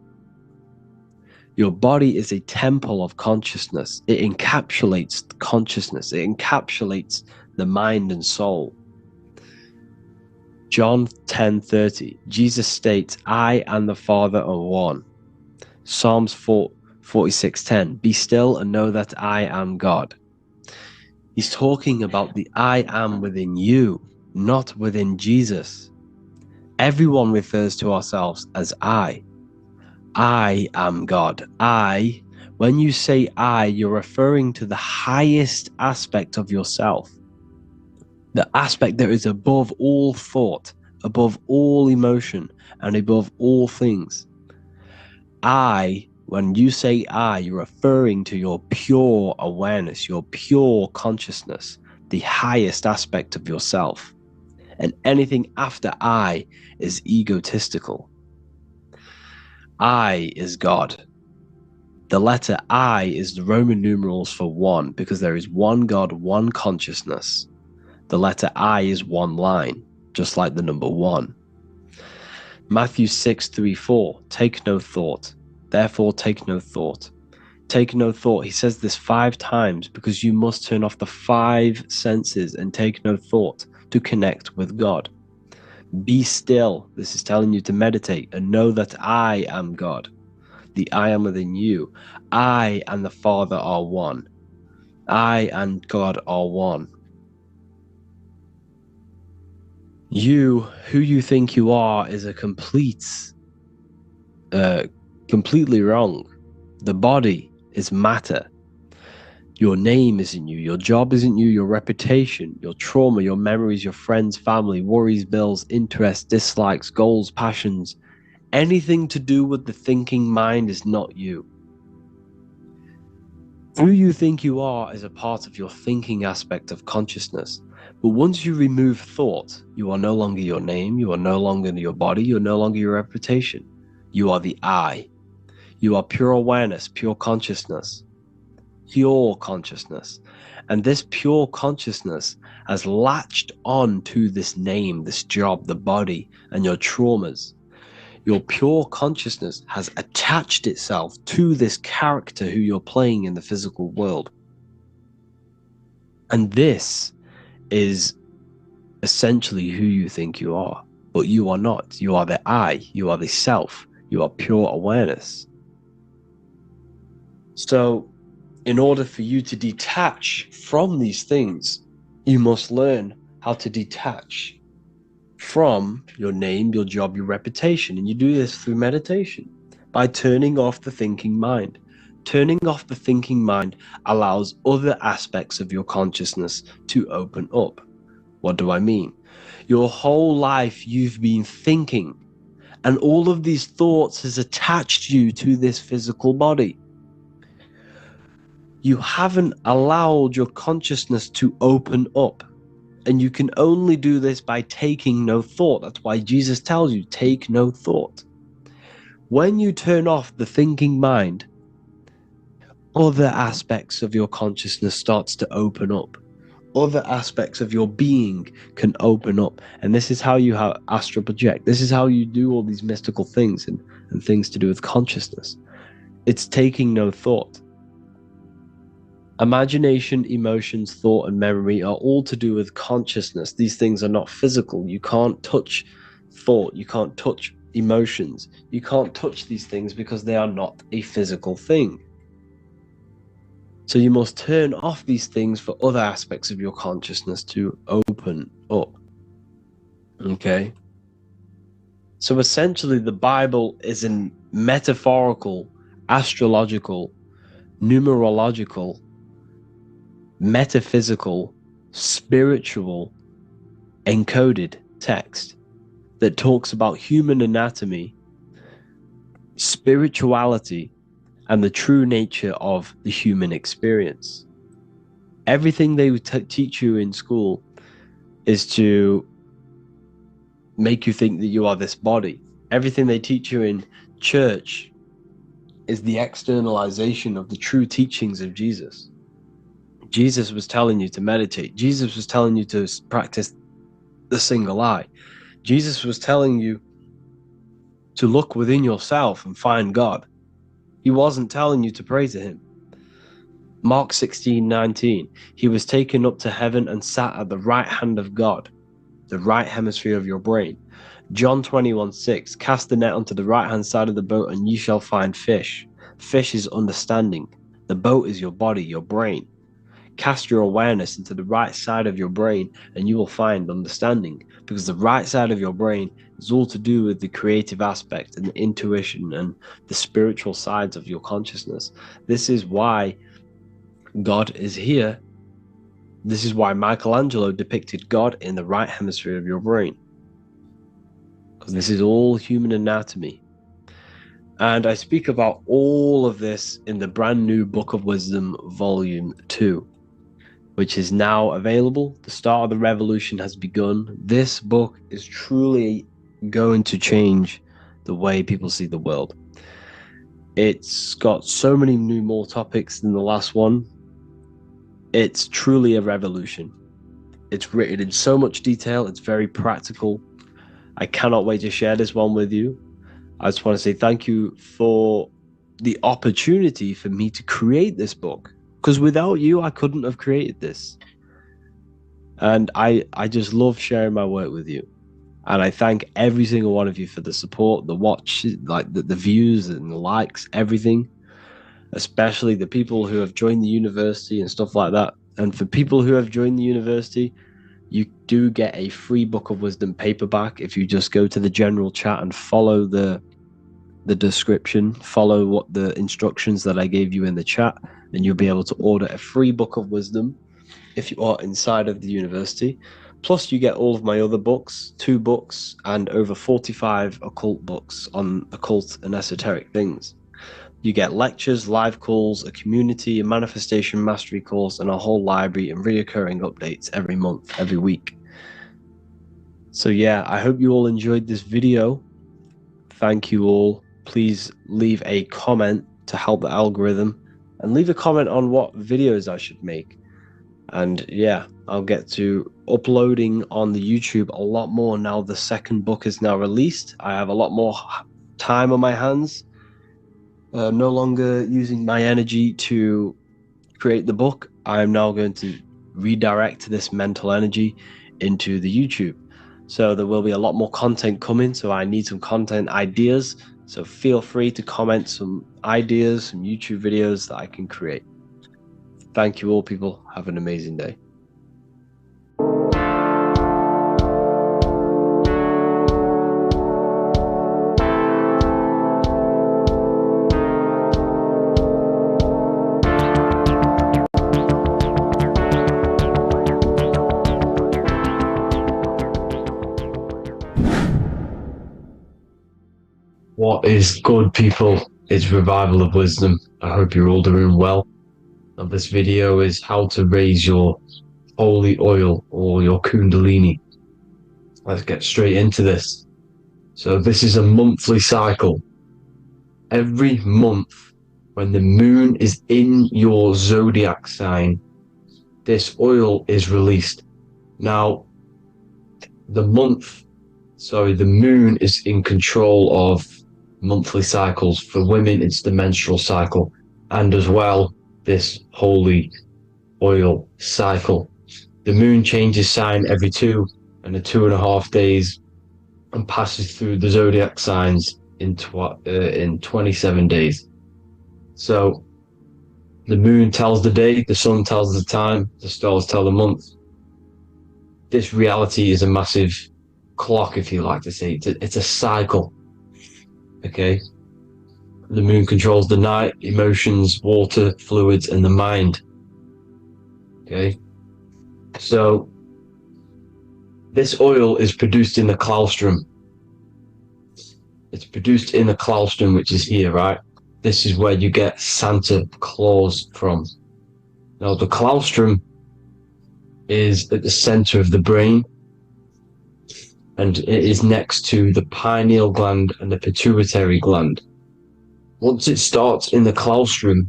Your body is a temple of consciousness. It encapsulates consciousness. It encapsulates the mind and soul. John 10:30, Jesus states, I and the Father are one. Psalms 46:10, be still and know that I am God. He's talking about the I am within you, not within Jesus. Everyone refers to ourselves as I. I am God. When you say I, you're referring to the highest aspect of yourself. The aspect that is above all thought, above all emotion, and above all things. When you say I, you're referring to your pure awareness, your pure consciousness, the highest aspect of yourself. And anything after I is egotistical. I is God. The letter I is the Roman numerals for one, because there is one God, one consciousness. The letter I is one line, just like the number 1. Matthew 6:3-4, take no thought. Therefore, take no thought. Take no thought. He says this 5 times because you must turn off the 5 senses and take no thought to connect with God. Be still. This is telling you to meditate and know that I am God. The I am within you. I and the Father are one. I and God are one. You, who you think you are, is a completely wrong. The body is matter. Your name isn't you. Your job isn't you. Your reputation, your trauma, your memories, your friends, family, worries, bills, interests, dislikes, goals, passions. Anything to do with the thinking mind is not you. Who you think you are is a part of your thinking aspect of consciousness. But once you remove thought, you are no longer your name, you are no longer your body, you're no longer your reputation. You are the I. You are pure awareness, pure consciousness. Pure consciousness. And this pure consciousness has latched on to this name, this job, the body, and your traumas. Your pure consciousness has attached itself to this character who you're playing in the physical world. And this is essentially who you think you are. But you are not. You are the I. You are the self. You are pure awareness. So, in order for you to detach from these things, you must learn how to detach from your name, your job, your reputation. And you do this through meditation, by turning off the thinking mind. Turning off the thinking mind allows other aspects of your consciousness to open up. What do I mean? Your whole life you've been thinking, and all of these thoughts has attached you to this physical body. You haven't allowed your consciousness to open up. And you can only do this by taking no thought. That's why Jesus tells you, take no thought. When you turn off the thinking mind, other aspects of your consciousness starts to open up. Other aspects of your being can open up. And this is how you astral project. This is how you do all these mystical things and things to do with consciousness. It's taking no thought. Imagination, emotions, thought, and memory are all to do with consciousness. These things are not physical. You can't touch thought. You can't touch emotions. You can't touch these things because they are not a physical thing. So you must turn off these things for other aspects of your consciousness to open up. Okay? So essentially, the Bible is a metaphorical, astrological, numerological, metaphysical, spiritual, encoded text that talks about human anatomy, spirituality, and the true nature of the human experience. Everything they teach you in school is to make you think that you are this body. Everything they teach you in church is the externalization of the true teachings of Jesus. Jesus was telling you to meditate. Jesus was telling you to practice the single eye. Jesus was telling you to look within yourself and find God. He wasn't telling you to pray to him. Mark 16:19, he was taken up to heaven and sat at the right hand of God, the right hemisphere of your brain. John 21:6, cast the net onto the right hand side of the boat and ye shall find fish. Fish is understanding. The boat is your body, your brain. Cast your awareness into the right side of your brain and you will find understanding, because the right side of your brain is all to do with the creative aspect and the intuition and the spiritual sides of your consciousness. This is why God is here. This is why Michelangelo depicted God in the right hemisphere of your brain, because this is all human anatomy. And I speak about all of this in the brand new Book of Wisdom, Volume 2, which is now available. The start of the revolution has begun. This book is truly going to change the way people see the world. It's got so many more topics than the last one. It's truly a revolution. It's written in so much detail. It's very practical. I cannot wait to share this one with you. I just want to say thank you for the opportunity for me to create this book, because without you, I couldn't have created this. And I just love sharing my work with you. And I thank every single one of you for the support, the watch, like the views and the likes, everything. Especially the people who have joined the university and stuff like that. And for people who have joined the university, you do get a free Book of Wisdom paperback if you just go to the general chat and follow the description, follow what the instructions that I gave you in the chat, and you'll be able to order a free Book of Wisdom if you are inside of the university. Plus you get all of my other books, 2 books, and over 45 occult books on occult and esoteric things. You get lectures, live calls, a community, a manifestation mastery course, and a whole library and reoccurring updates every month, every week. So yeah, I hope you all enjoyed this video. Thank you all. Please leave a comment to help the algorithm, and leave a comment on what videos I should make. And yeah, I'll get to uploading on the YouTube a lot more now the second book is now released. I have a lot more time on my hands. No longer using my energy to create the book. I'm now going to redirect this mental energy into the YouTube. So there will be a lot more content coming. So I need some content ideas. So feel free to comment some ideas, some YouTube videos that I can create. Thank you all, people. Have an amazing day. What is good, people? It's Revival of Wisdom. I hope you're all doing well. And this video is how to raise your holy oil or your Kundalini. Let's get straight into this. So this is a monthly cycle. Every month, when the moon is in your zodiac sign, this oil is released. Now, the moon is in control of monthly cycles. For women, it's the menstrual cycle, and as well, this holy oil cycle. The moon changes sign every 2.5 days and passes through the zodiac signs in 27 days. So the moon tells the day, the sun tells the time, the stars tell the month. This reality is a massive clock, if you like to say. It's a cycle. Okay? The moon controls the night, emotions, water, fluids, and the mind. Okay? So this oil is produced in the claustrum. It's produced in the claustrum, which is here, right? This is where you get Santa Claus from. Now, the claustrum is at the center of the brain, and it is next to the pineal gland and the pituitary gland. Once it starts in the claustrum,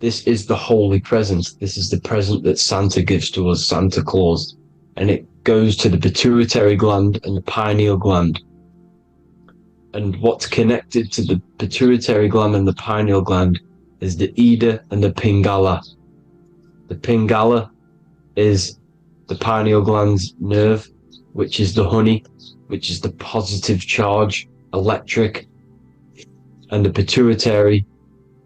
This is the holy present. This is the present that Santa gives to us, Santa Claus. And it goes to the pituitary gland and the pineal gland. And what's connected to the pituitary gland and the pineal gland is the Ida and the Pingala. The Pingala is the pineal gland's nerve, which is the honey, which is the positive charge, electric. And the pituitary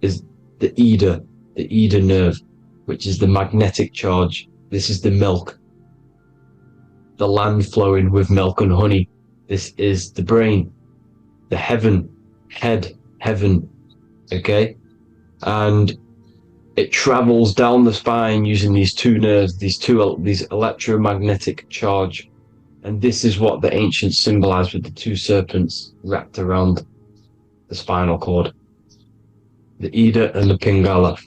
is the Ida nerve, which is the magnetic charge. This is the milk, the land flowing with milk and honey. This is the brain, the heaven, heaven, okay? And it travels down the spine using these two nerves, these electromagnetic charge. And this is what the ancients symbolized with the two serpents wrapped around the spinal cord, the Ida and the Pingala.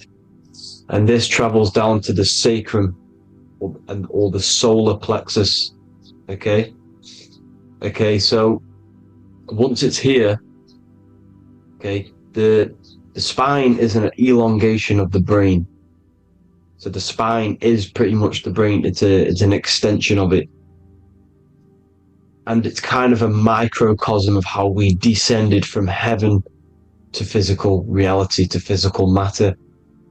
And this travels down to the sacrum or the solar plexus. Okay, so once it's here, okay, the spine is an elongation of the brain. So the spine is pretty much the brain. It's an extension of it. And it's kind of a microcosm of how we descended from heaven to physical reality, to physical matter,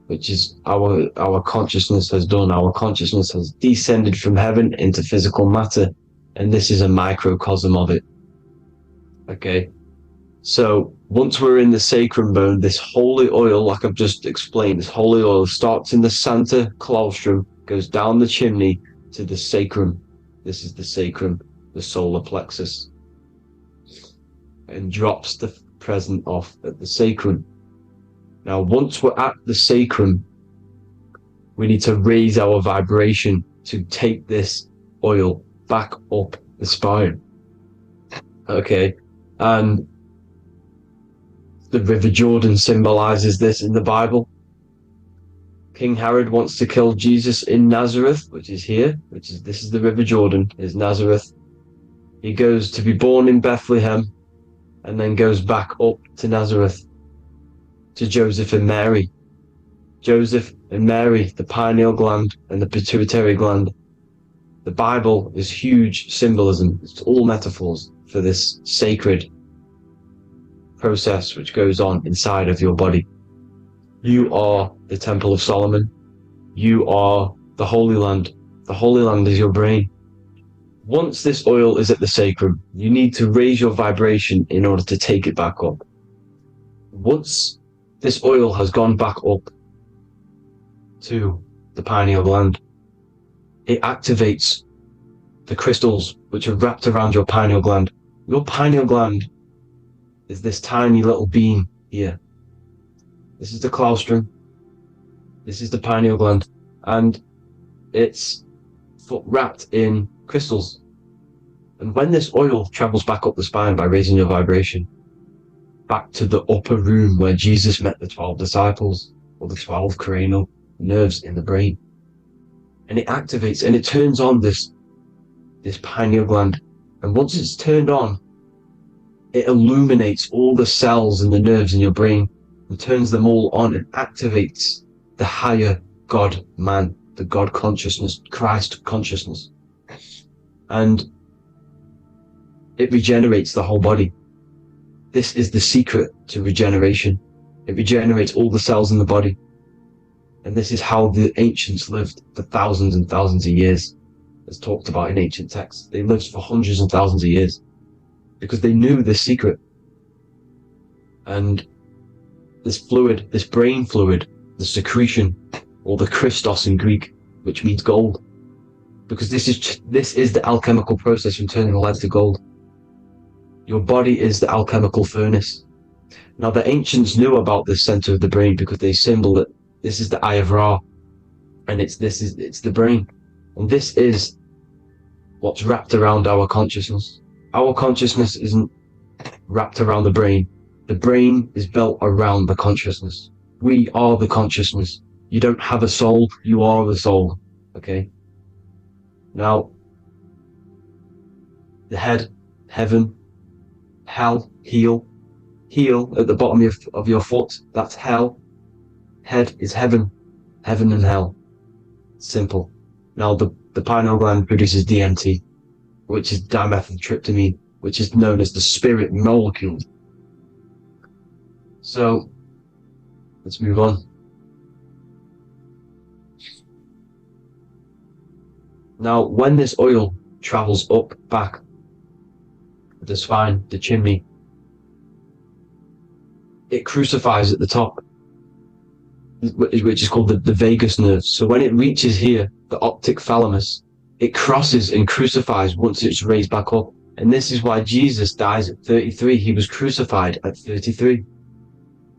which is our consciousness has done. Our consciousness has descended from heaven into physical matter, and this is a microcosm of it. Okay, so once we're in the sacrum bone, this holy oil, like I've just explained, this holy oil starts in the Santa claustrum, goes down the chimney to the sacrum. This is the sacrum, the solar plexus, and drops the present off at the sacrum. Now, once we're at the sacrum, we need to raise our vibration to take this oil back up the spine. Okay, and the River Jordan symbolizes this in the Bible. King Herod wants to kill Jesus in Nazareth, which is here, this is the River Jordan, is Nazareth. He goes to be born in Bethlehem and then goes back up to Nazareth, to Joseph and Mary. Joseph and Mary, the pineal gland and the pituitary gland. The Bible is huge symbolism. It's all metaphors for this sacred process which goes on inside of your body. You are the Temple of Solomon. You are the Holy Land. The Holy Land is your brain. Once this oil is at the sacrum, you need to raise your vibration in order to take it back up. Once this oil has gone back up to the pineal gland, it activates the crystals which are wrapped around your pineal gland. Your pineal gland is this tiny little beam here. This is the claustrum. This is the pineal gland. And it's wrapped in crystals. And when this oil travels back up the spine by raising your vibration, back to the upper room where Jesus met the 12 disciples, or the 12 cranial nerves in the brain, and it activates and it turns on this pineal gland. And once it's turned on, it illuminates all the cells and the nerves in your brain and turns them all on and activates the higher God man, the God consciousness, Christ consciousness. And it regenerates the whole body. This is the secret to regeneration. It regenerates all the cells in the body. And this is how the ancients lived for thousands and thousands of years, as talked about in ancient texts. They lived for hundreds and thousands of years because they knew this secret. And this fluid, this brain fluid, the secretion, or the Christos in Greek, which means gold, because this is the alchemical process from turning lead to gold. Your body is the alchemical furnace. Now the ancients knew about this center of the brain because they symboled it. This is the Eye of Ra, and it's the brain, and this is what's wrapped around our consciousness. Our consciousness isn't wrapped around the brain. The brain is built around the consciousness. We are the consciousness. You don't have a soul, you are the soul. Okay? Now, the head, heaven, hell, heel at the bottom of your foot, that's hell. head is heaven and hell. Simple. Now the pineal gland produces DMT, which is dimethyltryptamine, which is known as the spirit molecule. So let's move on. Now, when this oil travels up, back, the spine, the chimney, it crucifies at the top, which is called the vagus nerve. So when it reaches here, the optic thalamus, it crosses and crucifies once it's raised back up. And this is why Jesus dies at 33. He was crucified at 33.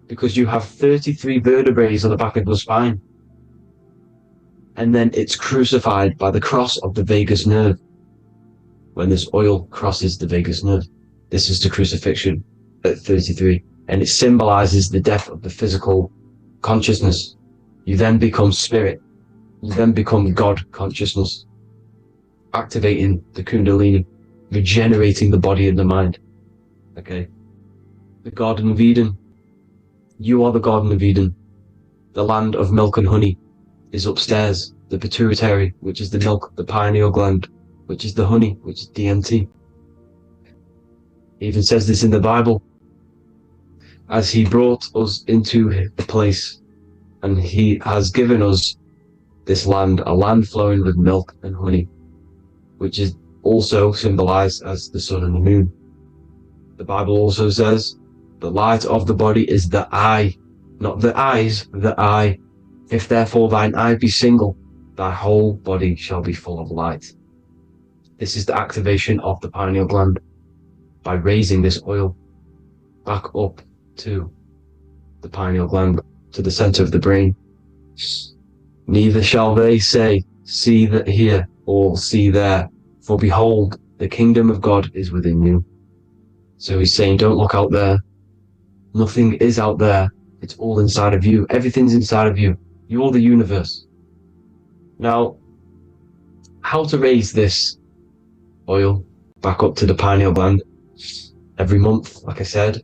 Because you have 33 vertebrae on the back of the spine. And then it's crucified by the cross of the vagus nerve. When this oil crosses the vagus nerve, this is the crucifixion at 33. And it symbolizes the death of the physical consciousness. You then become spirit. You then become God consciousness, activating the Kundalini, regenerating the body and the mind. Okay? The Garden of Eden. You are the Garden of Eden. The land of milk and honey is upstairs. The pituitary, which is the milk, the pineal gland, which is the honey, which is DMT. It even says this in the Bible. As he brought us into the place, and he has given us this land, a land flowing with milk and honey, which is also symbolized as the sun and the moon. The Bible also says, the light of the body is the eye, not the eyes, the eye. If therefore thine eye be single, thy whole body shall be full of light. This is the activation of the pineal gland by raising this oil back up to the pineal gland, to the center of the brain. Neither shall they say, see that here, or see there, for behold, the kingdom of God is within you. So he's saying, don't look out there. Nothing is out there. It's all inside of you. Everything's inside of you. You're the universe. Now, how to raise this oil back up to the pineal gland? Every month, like I said.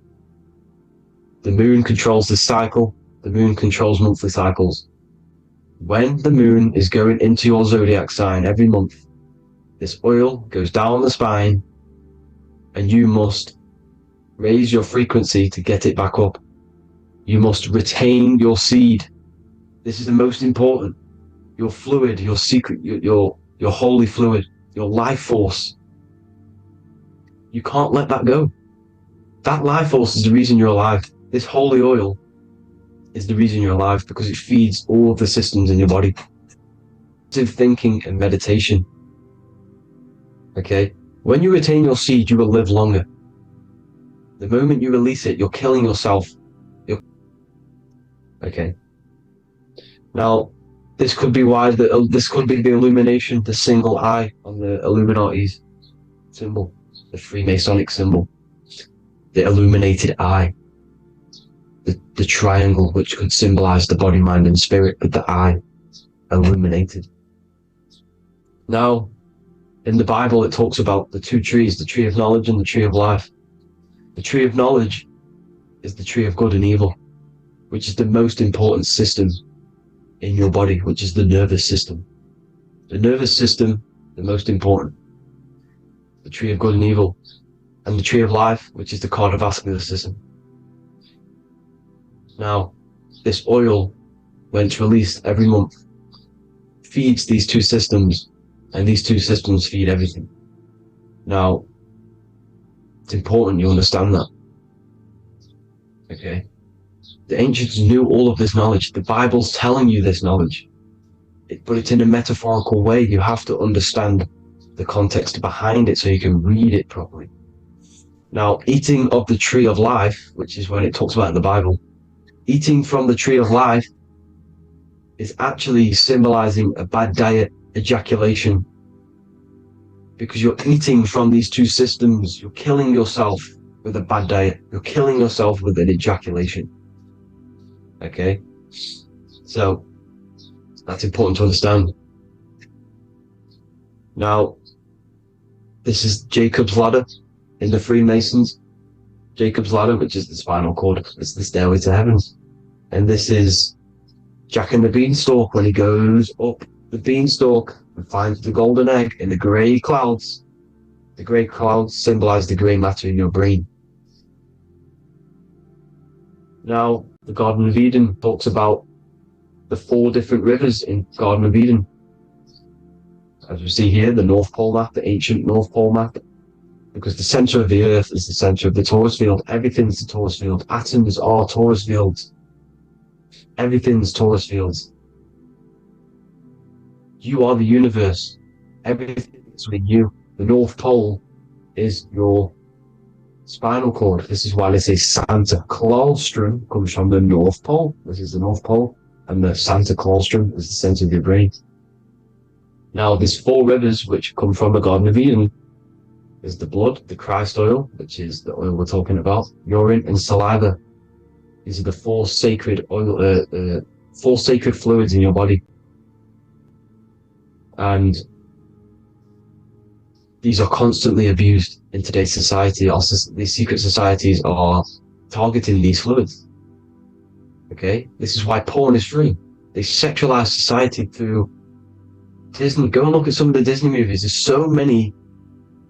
The moon controls the cycle. The moon controls monthly cycles. When the moon is going into your zodiac sign every month, this oil goes down the spine, and you must raise your frequency to get it back up. You must retain your seed. This is the most important. Your fluid, your secret, your holy fluid, your life force. You can't let that go. That life force is the reason you're alive. This holy oil is the reason you're alive, because it feeds all of the systems in your body. Positive thinking and meditation. Okay? When you retain your seed, you will live longer. The moment you release it, you're killing yourself. Okay. Now, this could be why this could be the illumination, the single eye on the Illuminati's symbol, the Freemasonic symbol, the illuminated eye, the triangle, which could symbolize the body, mind, and spirit, but the eye illuminated. Now, in the Bible, it talks about the two trees, the tree of knowledge and the tree of life. The tree of knowledge is the tree of good and evil, which is the most important system in your body, which is the nervous system. The nervous system, the most important. The tree of good and evil. And the tree of life, which is the cardiovascular system. Now, this oil, when it's released every month, feeds these two systems, and these two systems feed everything. Now, it's important you understand that. Okay? The ancients knew all of this knowledge. The Bible's telling you this knowledge. But it's in a metaphorical way. You have to understand the context behind it so you can read it properly. Now, eating of the tree of life, which is when it talks about in the Bible, eating from the tree of life is actually symbolizing a bad diet, ejaculation. Because you're eating from these two systems, you're killing yourself with a bad diet. You're killing yourself with an ejaculation. Okay? So, that's important to understand. Now, this is Jacob's ladder in the Freemasons. Jacob's ladder, which is the spinal cord, it's the stairway to heaven. And this is Jack and the Beanstalk, when he goes up the beanstalk and finds the golden egg in the grey clouds. The grey clouds symbolize the grey matter in your brain. Now, the Garden of Eden talks about the 4 different rivers in Garden of Eden. As we see here, the North Pole map, the ancient North Pole map, because the center of the earth is the center of the Taurus field. Everything's the Taurus field. Atoms are Taurus fields. Everything's Taurus fields. You are the universe. Everything is within you. The North Pole is your spinal cord. This is why they say Santa Claustrum comes from the North Pole. This is the North Pole. And the Santa Claustrum is the center of your brain. Now, these 4 rivers which come from the Garden of Eden is the blood, the Christ oil, which is the oil we're talking about, urine, and saliva. These are the 4 sacred oil, 4 sacred fluids in your body. And these are constantly abused in today's society. These secret societies are targeting these fluids. Okay? This is why porn is free. They sexualize society through Disney. Go and look at some of the Disney movies. There's so many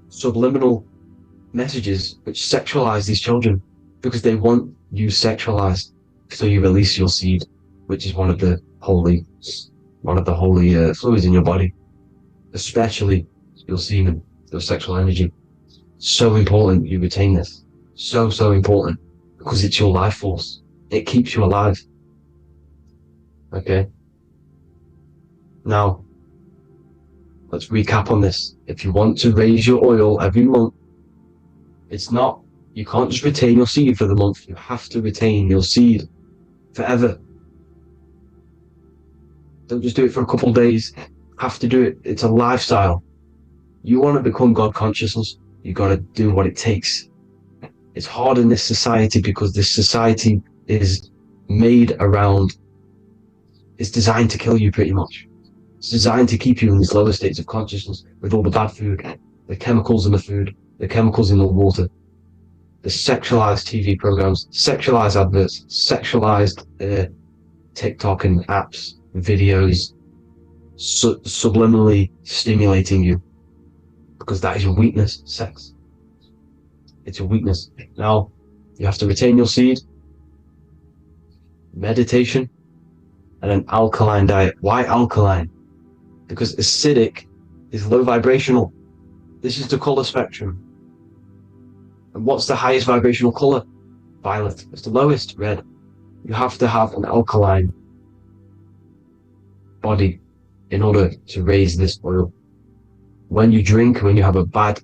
subliminal messages which sexualize these children because they want you sexualized. So you release your seed, which is one of the holy fluids in your body, especially your semen, your sexual energy. So important you retain this. So important, because it's your life force. It keeps you alive. Okay. Now, let's recap on this. If you want to raise your oil every month, you can't just retain your seed for the month. You have to retain your seed forever. Don't just do it for a couple of days. You have to do it. It's a lifestyle. You want to become God consciousness, you got to do what it takes. It's hard in this society because this society is made around, it's designed to kill you pretty much. It's designed to keep you in these lower states of consciousness with all the bad food, the chemicals in the food, the chemicals in the water, the sexualized TV programs, sexualized adverts, sexualized TikTok and apps, videos, subliminally stimulating you. Because that is your weakness, sex. It's your weakness. Now, you have to retain your seed, meditation, and an alkaline diet. Why alkaline? Because acidic is low vibrational. This is the color spectrum. And what's the highest vibrational color? Violet. It's the lowest, red. You have to have an alkaline body in order to raise this oil. When you drink, when you have a bad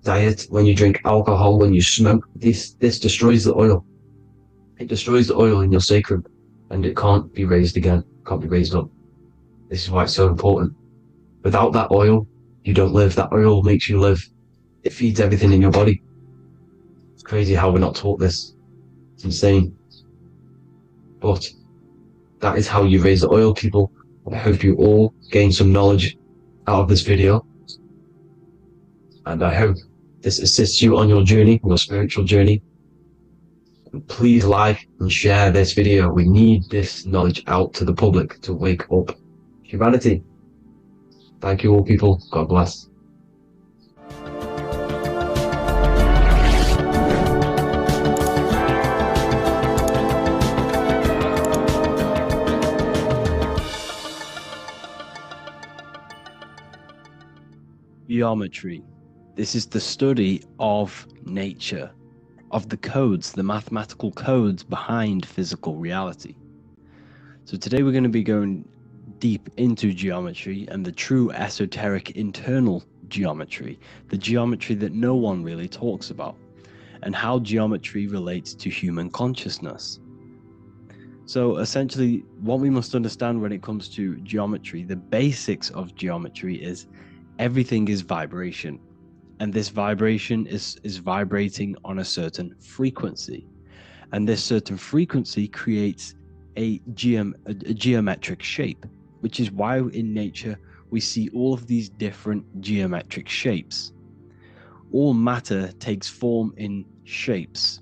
diet, when you drink alcohol, when you smoke, this destroys the oil. It destroys the oil in your sacrum, and it can't be raised again, can't be raised up. This is why it's so important. Without that oil, you don't live. That oil makes you live. It feeds everything in your body. It's crazy how we're not taught this. It's insane. But that is how you raise the oil, people. I hope you all gain some knowledge out of this video. And I hope this assists you on your journey, your spiritual journey. And please like and share this video. We need this knowledge out to the public to wake up humanity. Thank you all, people. God bless. Geometry. This is the study of nature, of the codes, the mathematical codes behind physical reality. So today we're going to be going deep into geometry and the true esoteric internal geometry, the geometry that no one really talks about, and how geometry relates to human consciousness. So essentially, what we must understand when it comes to geometry, the basics of geometry is everything is vibration. And this vibration is vibrating on a certain frequency. And this certain frequency creates a geometric shape, which is why in nature we see all of these different geometric shapes. All matter takes form in shapes.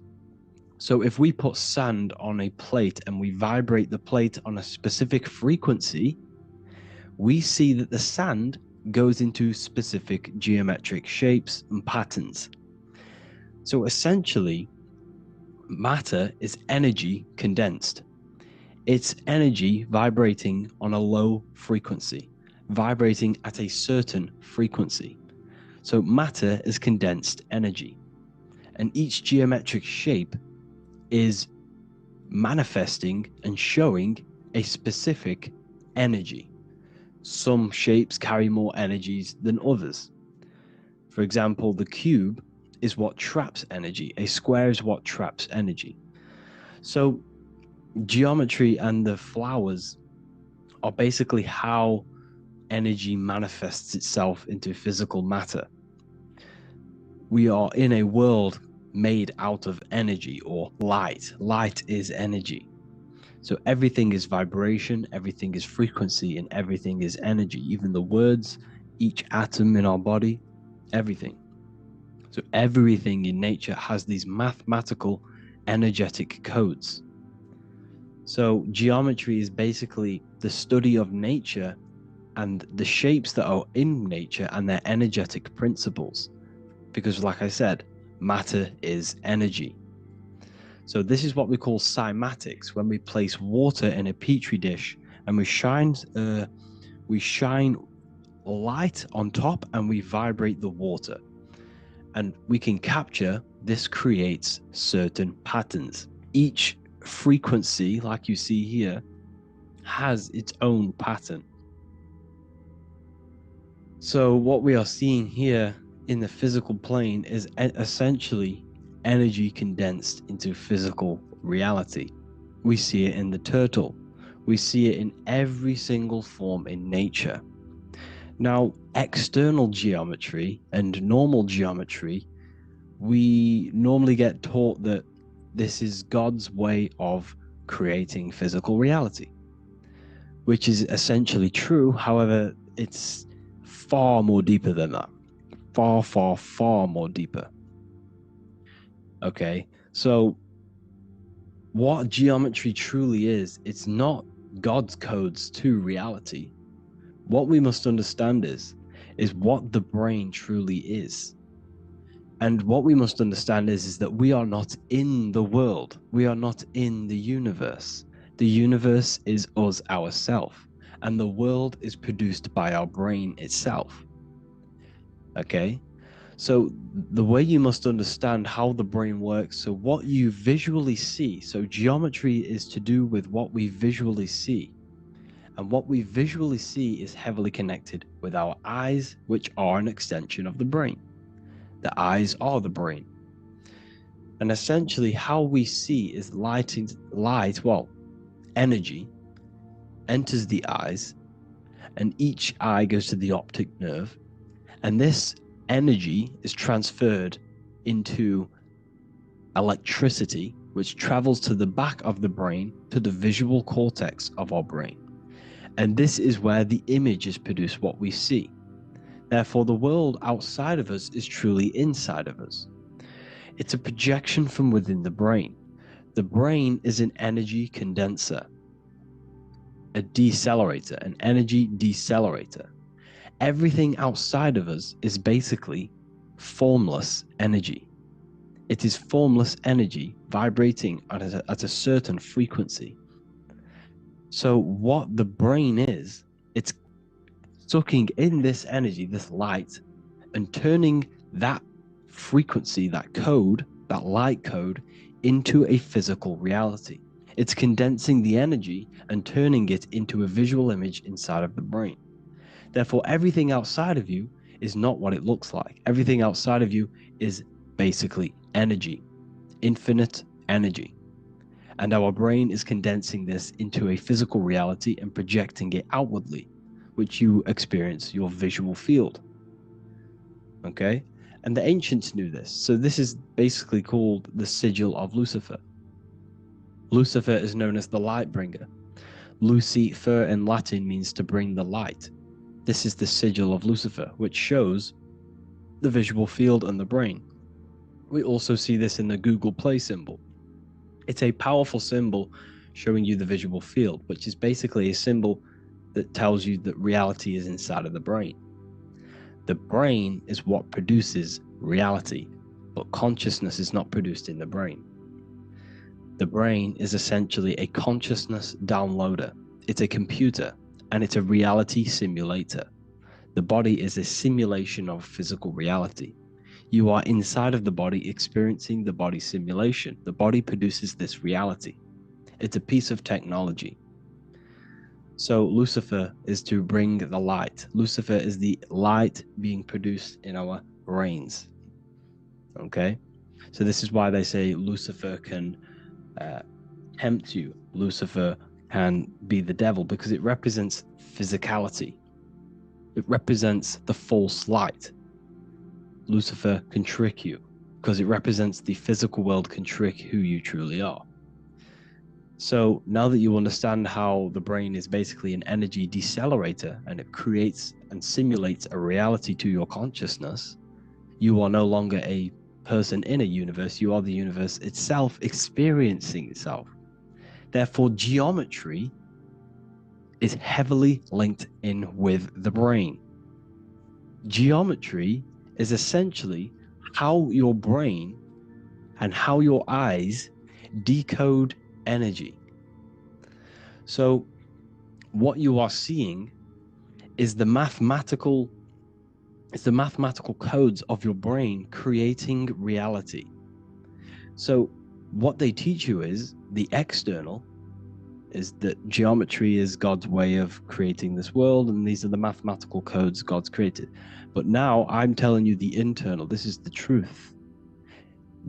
So if we put sand on a plate and we vibrate the plate on a specific frequency, we see that the sand goes into specific geometric shapes and patterns. So essentially, matter is energy condensed. It's energy vibrating on a low frequency, vibrating at a certain frequency. So matter is condensed energy, and each geometric shape is manifesting and showing a specific energy. Some shapes carry more energies than others. For example, the cube is what traps energy. A square is what traps energy. So geometry and the flowers are basically how energy manifests itself into physical matter. We are in a world made out of energy or light. Light is energy. So everything is vibration, everything is frequency, and everything is energy. Even the words, each atom in our body, everything. So everything in nature has these mathematical, energetic codes. So geometry is basically the study of nature and the shapes that are in nature and their energetic principles. Because like I said, matter is energy. So this is what we call cymatics, when we place water in a petri dish and we shine light on top and we vibrate the water. And we can capture, this creates certain patterns. Each frequency, like you see here, has its own pattern. So what we are seeing here in the physical plane is essentially energy condensed into physical reality. We see it in the turtle. We see it in every single form in nature. Now, external geometry and normal geometry, we normally get taught that this is God's way of creating physical reality, which is essentially true. However, it's far more deeper than that. Far, far, far more deeper. Okay, so what geometry truly is, it's not God's codes to reality. What we must understand is what the brain truly is. And what we must understand is that we are not in the world. We are not in the universe. The universe is us ourselves, and the world is produced by our brain itself. Okay? So the way you must understand how the brain works, so what you visually see, so geometry is to do with what we visually see. And what we visually see is heavily connected with our eyes, which are an extension of the brain. The eyes are the brain. And essentially how we see is energy enters the eyes, and each eye goes to the optic nerve, and this energy is transferred into electricity, which travels to the back of the brain, to the visual cortex of our brain. And this is where the image is produced, what we see. Therefore, the world outside of us is truly inside of us. It's a projection from within the brain. The brain is an energy condenser, a decelerator, an energy decelerator. Everything outside of us is basically formless energy. It is formless energy vibrating at a certain frequency. So what the brain is, it's sucking in this energy, this light, and turning that frequency, that code, that light code, into a physical reality. It's condensing the energy and turning it into a visual image inside of the brain. Therefore, everything outside of you is not what it looks like. Everything outside of you is basically energy, infinite energy. And our brain is condensing this into a physical reality and projecting it outwardly, which you experience your visual field. Okay? And the ancients knew this. So this is basically called the sigil of Lucifer. Lucifer is known as the light bringer. Lucifer in Latin means to bring the light. This is the sigil of Lucifer, which shows the visual field and the brain. We also see this in the Google Play symbol. It's a powerful symbol showing you the visual field, which is basically a symbol that tells you that reality is inside of the brain. The brain is what produces reality, but consciousness is not produced in the brain. The brain is essentially a consciousness downloader. It's a computer, and it's a reality simulator. The body is a simulation of physical reality. You are inside of the body experiencing the body simulation. The body produces this reality. It's a piece of technology. So Lucifer is to bring the light. Lucifer is the light being produced in our brains. Okay? So this is why they say Lucifer can tempt you. Lucifer can be the devil, because it represents physicality. It represents the false light. Lucifer can trick you because it represents the physical world can trick who you truly are. So now that you understand how the brain is basically an energy decelerator and it creates and simulates a reality to your consciousness, you are no longer a person in a universe. You are the universe itself experiencing itself. Therefore, geometry is heavily linked in with the brain. Geometry is essentially how your brain and how your eyes decode energy. So what you are seeing is the mathematical codes of your brain creating reality. So what they teach you is the external is that geometry is God's way of creating this world, and these are the mathematical codes God's created. But now I'm telling you the internal. This is the truth.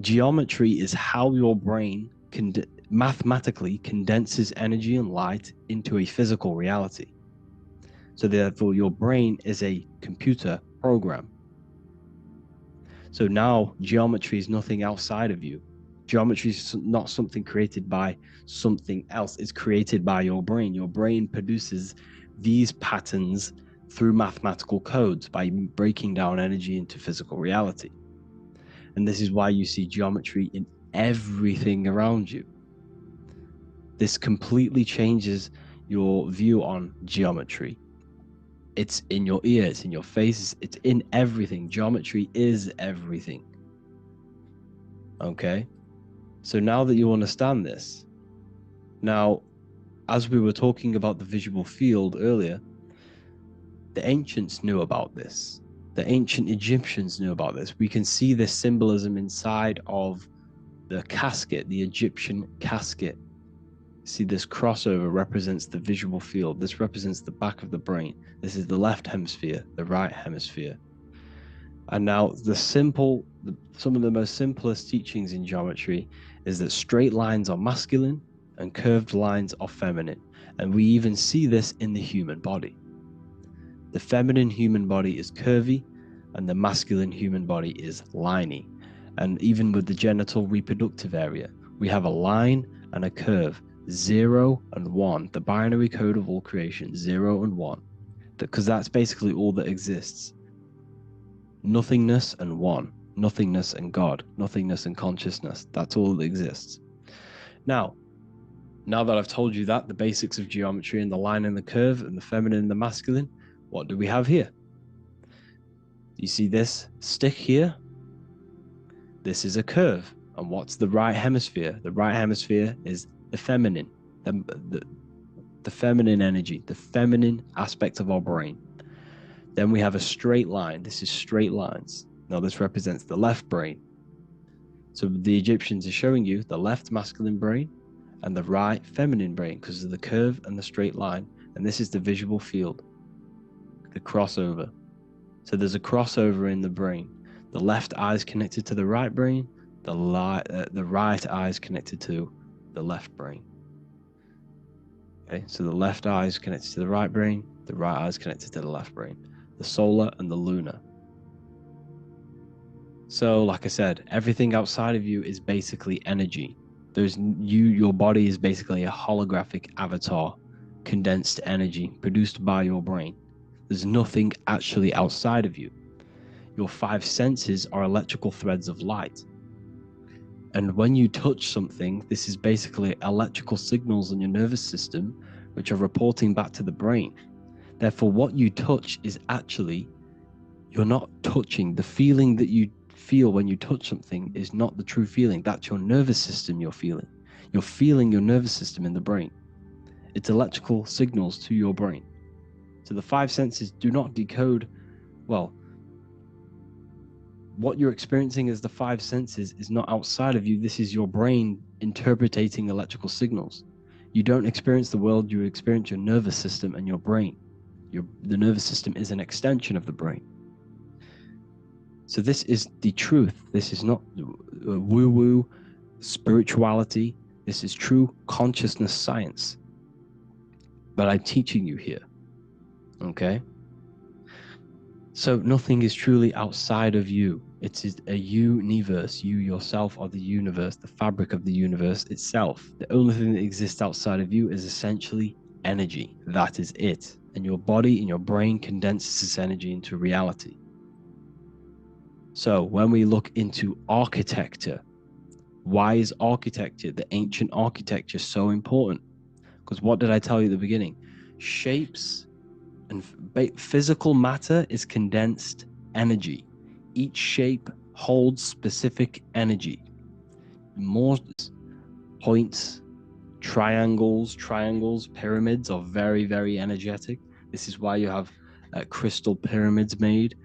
Geometry is how your brain mathematically condenses energy and light into a physical reality. So therefore, your brain is a computer program. So now geometry is nothing outside of you. Geometry is not something created by something else. It's created by your brain. Your brain produces these patterns through mathematical codes by breaking down energy into physical reality. And this is why you see geometry in everything around you. This completely changes your view on geometry. It's in your ear, it's in your face, it's in everything. Geometry is everything. Okay? So now that you understand this, now, as we were talking about the visual field earlier, the ancients knew about this. The ancient Egyptians knew about this. We can see this symbolism inside of the casket, the Egyptian casket. See, this crossover represents the visual field. This represents the back of the brain. This is the left hemisphere, the right hemisphere. And now some of the most simplest teachings in geometry is that straight lines are masculine and curved lines are feminine. And we even see this in the human body. The feminine human body is curvy and the masculine human body is liney. And even with the genital reproductive area, we have a line and a curve, 0 and 1, the binary code of all creation, 0 and 1, because that's basically all that exists. Nothingness and one, nothingness and God, nothingness and consciousness. That's all that exists. Now that I've told you that, the basics of geometry and the line and the curve and the feminine and the masculine, what do we have here? You see this stick here? This is a curve. And what's the right hemisphere? The right hemisphere is the feminine, the feminine energy, the feminine aspect of our brain. Then we have a straight line. This is straight lines. Now this represents the left brain. So the Egyptians are showing you the left masculine brain and the right feminine brain because of the curve and the straight line. And this is the visual field, the crossover. So there's a crossover in the brain. The left eye is connected to the right brain. The right eye is connected to the left brain. Okay, so the left eye is connected to the right brain. The right eye is connected to the left brain. The solar and the lunar. So, like I said, everything outside of you is basically energy. Your body is basically a holographic avatar, condensed energy produced by your brain. There's nothing actually outside of you. Your 5 senses are electrical threads of light. And when you touch something, this is basically electrical signals in your nervous system, which are reporting back to the brain. Therefore, what you touch is actually, you're not touching. The feeling that you feel when you touch something is not the true feeling. That's your nervous system you're feeling. You're feeling your nervous system in the brain. It's electrical signals to your brain. So the five senses do not decode, well, what you're experiencing as the five senses is not outside of you. This is your brain interpreting electrical signals. You don't experience the world, you experience your nervous system and your brain. The nervous system is an extension of the brain. So this is the truth. This is not woo-woo spirituality. This is true consciousness science that I'm teaching you here. Okay? So nothing is truly outside of you. It is a universe. You yourself are the universe, the fabric of the universe itself. The only thing that exists outside of you is essentially energy. That is it. And your body and your brain condenses this energy into reality. So when we look into architecture, why is architecture, the ancient architecture, so important? Because what did I tell you at the beginning? Shapes and physical matter is condensed energy. Each shape holds specific energy. More points, triangles, pyramids are very, very energetic. This is why you have crystal pyramids made,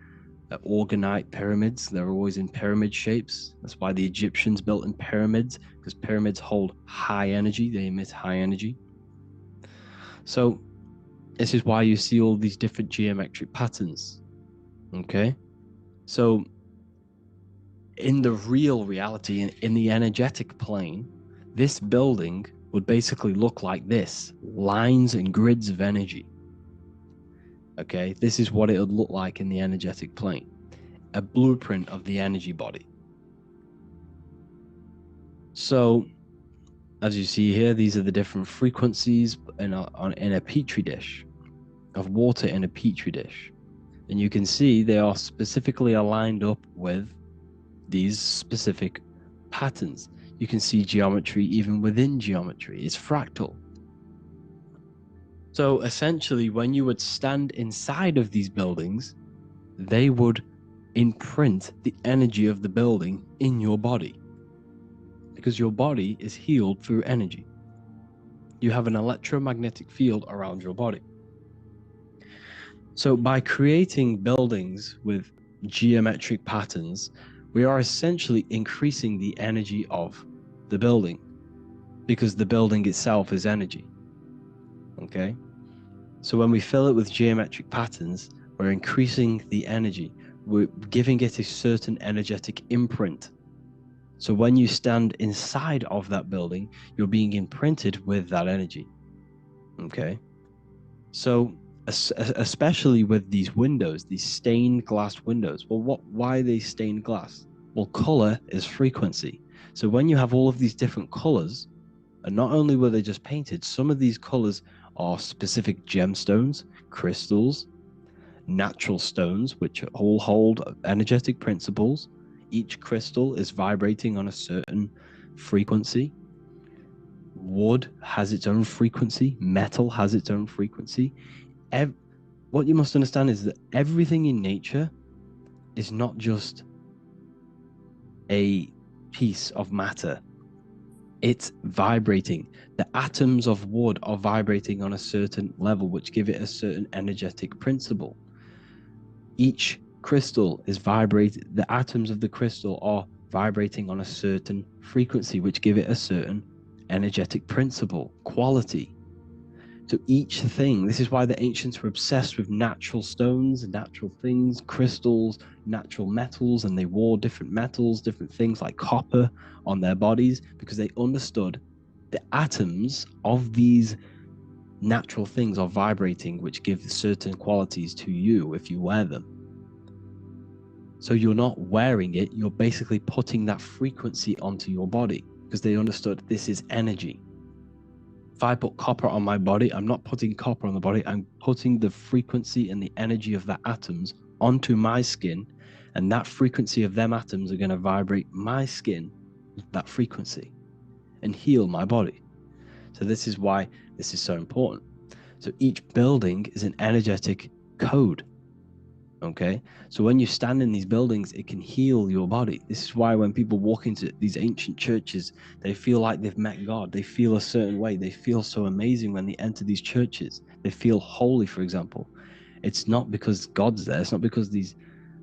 organite pyramids. They're always in pyramid shapes. That's why the Egyptians built in pyramids, because pyramids hold high energy. They emit high energy. So this is why you see all these different geometric patterns. Okay? So in the real reality, in the energetic plane, this building would basically look like this. Lines and grids of energy. Okay? This is what it would look like in the energetic plane. A blueprint of the energy body. So, as you see here, these are the different frequencies in a petri dish, of water in a petri dish. And you can see they are specifically aligned up with these specific patterns. You can see geometry even within geometry. It's fractal. So essentially, when you would stand inside of these buildings, they would imprint the energy of the building in your body. Because your body is healed through energy. You have an electromagnetic field around your body. So by creating buildings with geometric patterns, we are essentially increasing the energy of the building, because the building itself is energy. Okay? So when we fill it with geometric patterns, we're increasing the energy. We're giving it a certain energetic imprint. So when you stand inside of that building, you're being imprinted with that energy. Okay? So especially with these windows, these stained glass windows. Well, why are they stained glass? Well, color is frequency. So when you have all of these different colors, and not only were they just painted, some of these colors are specific gemstones, crystals, natural stones, which all hold energetic principles. Each crystal is vibrating on a certain frequency. Wood has its own frequency. Metal has its own frequency. What you must understand is that everything in nature is not just a piece of matter. It's vibrating. The atoms of wood are vibrating on a certain level, which give it a certain energetic principle. Each crystal is vibrating. The atoms of the crystal are vibrating on a certain frequency, which give it a certain energetic principle, quality. So each thing, this is why the ancients were obsessed with natural stones, natural things, crystals, natural metals, and they wore different metals, different things like copper on their bodies, because they understood the atoms of these natural things are vibrating, which give certain qualities to you if you wear them. So you're not wearing it, you're basically putting that frequency onto your body, because they understood this is energy. If I put copper on my body, I'm not putting copper on the body, I'm putting the frequency and the energy of the atoms onto my skin, and that frequency of them atoms are going to vibrate my skin that frequency and heal my body. So this is why this is so important. So each building is an energetic code. Okay, so when you stand in these buildings, it can heal your body. This is why when people walk into these ancient churches, they feel like they've met God. They feel a certain way. They feel so amazing when they enter these churches. They feel holy, for example. It's not because God's there. It's not because these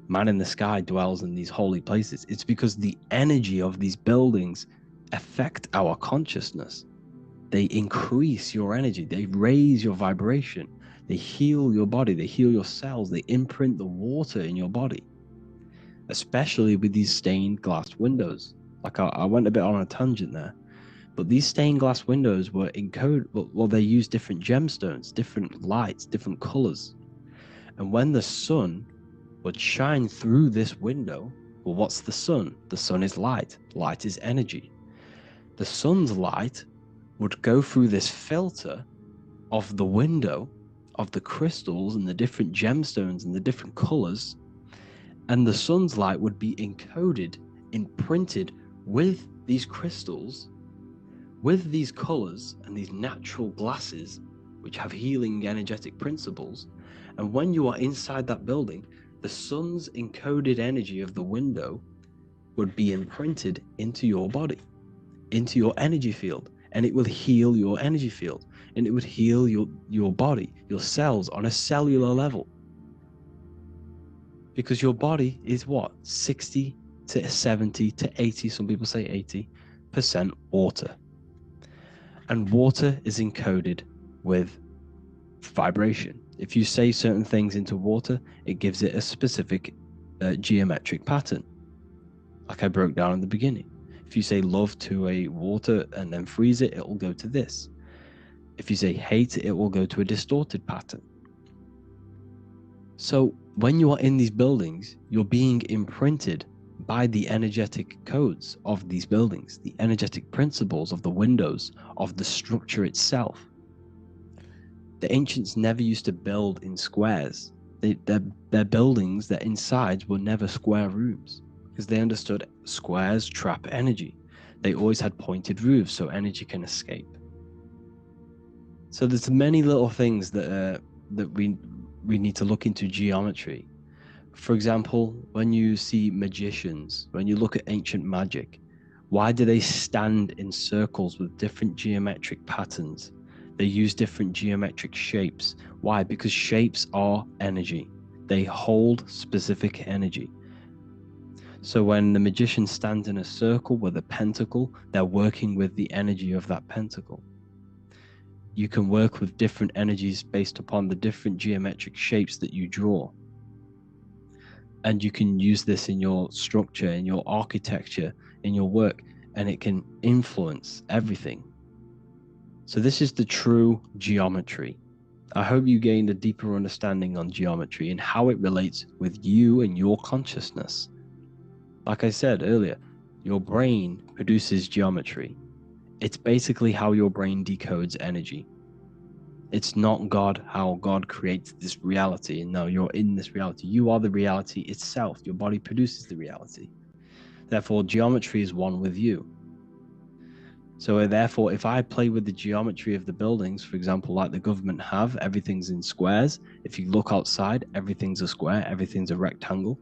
man in the sky dwells in these holy places. It's because the energy of these buildings affect our consciousness. They increase your energy. They raise your vibration. They heal your body. They heal your cells. They imprint the water in your body, especially with these stained glass windows. Like I went a bit on a tangent there, but these stained glass windows were encoded. Well, they use different gemstones, different lights, different colors. And when the sun would shine through this window, well, what's the sun? The sun is light. Light is energy. The sun's light would go through this filter of the window, of the crystals and the different gemstones and the different colors, and the sun's light would be encoded, imprinted with these crystals, with these colors and these natural glasses which have healing energetic principles. And when you are inside that building, the sun's encoded energy of the window would be imprinted into your body, into your energy field, and it will heal your energy field, and it would heal your body, your cells on a cellular level. Because your body is what? 60 to 70 to 80, some people say 80% water. And water is encoded with vibration. If you say certain things into water, it gives it a specific geometric pattern, like I broke down in the beginning. If you say love to a water and then freeze it, it will go to this. If you say hate, it will go to a distorted pattern. So when you are in these buildings, you're being imprinted by the energetic codes of these buildings, the energetic principles of the windows, of the structure itself. The ancients never used to build in squares. Their buildings, their insides were never square rooms, because they understood squares trap energy. They always had pointed roofs so energy can escape. So there's many little things that we need to look into geometry. For example, when you see magicians, when you look at ancient magic, why do they stand in circles with different geometric patterns? They use different geometric shapes. Why? Because shapes are energy. They hold specific energy. So when the magician stands in a circle with a pentacle, they're working with the energy of that pentacle. You can work with different energies based upon the different geometric shapes that you draw. And you can use this in your structure, in your architecture, in your work, and it can influence everything. So this is the true geometry. I hope you gained a deeper understanding on geometry and how it relates with you and your consciousness. Like I said earlier, your brain produces geometry. It's basically how your brain decodes energy. It's not God, how God creates this reality. And no, you're in this reality. You are the reality itself. Your body produces the reality. Therefore, geometry is one with you. So therefore, if I play with the geometry of the buildings, for example, like the government have, everything's in squares. If you look outside, everything's a square, everything's a rectangle.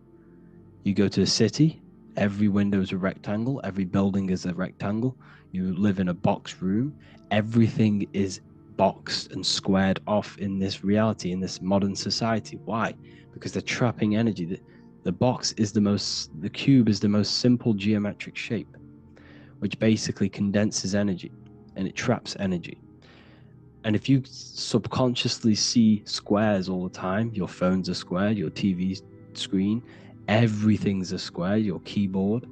You go to a city, every window is a rectangle, every building is a rectangle. You live in a box room, everything is boxed and squared off in this reality, in this modern society. Why? Because they're trapping energy. The box is the cube is the most simple geometric shape, which basically condenses energy and it traps energy. And if you subconsciously see squares all the time, your phone's a square, your TV screen, everything's a square, your keyboard,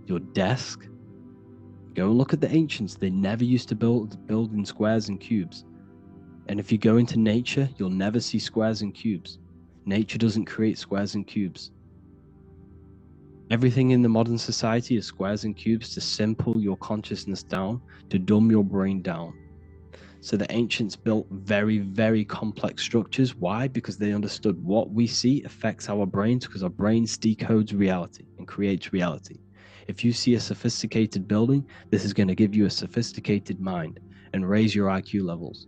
your desk. Go and look at the ancients. They never used to build in squares and cubes. And if you go into nature, you'll never see squares and cubes. Nature doesn't create squares and cubes. Everything in the modern society is squares and cubes to simple your consciousness down, to dumb your brain down. So the ancients built very, very complex structures. Why? Because they understood what we see affects our brains, because our brains decodes reality and creates reality. If you see a sophisticated building, this is going to give you a sophisticated mind and raise your IQ levels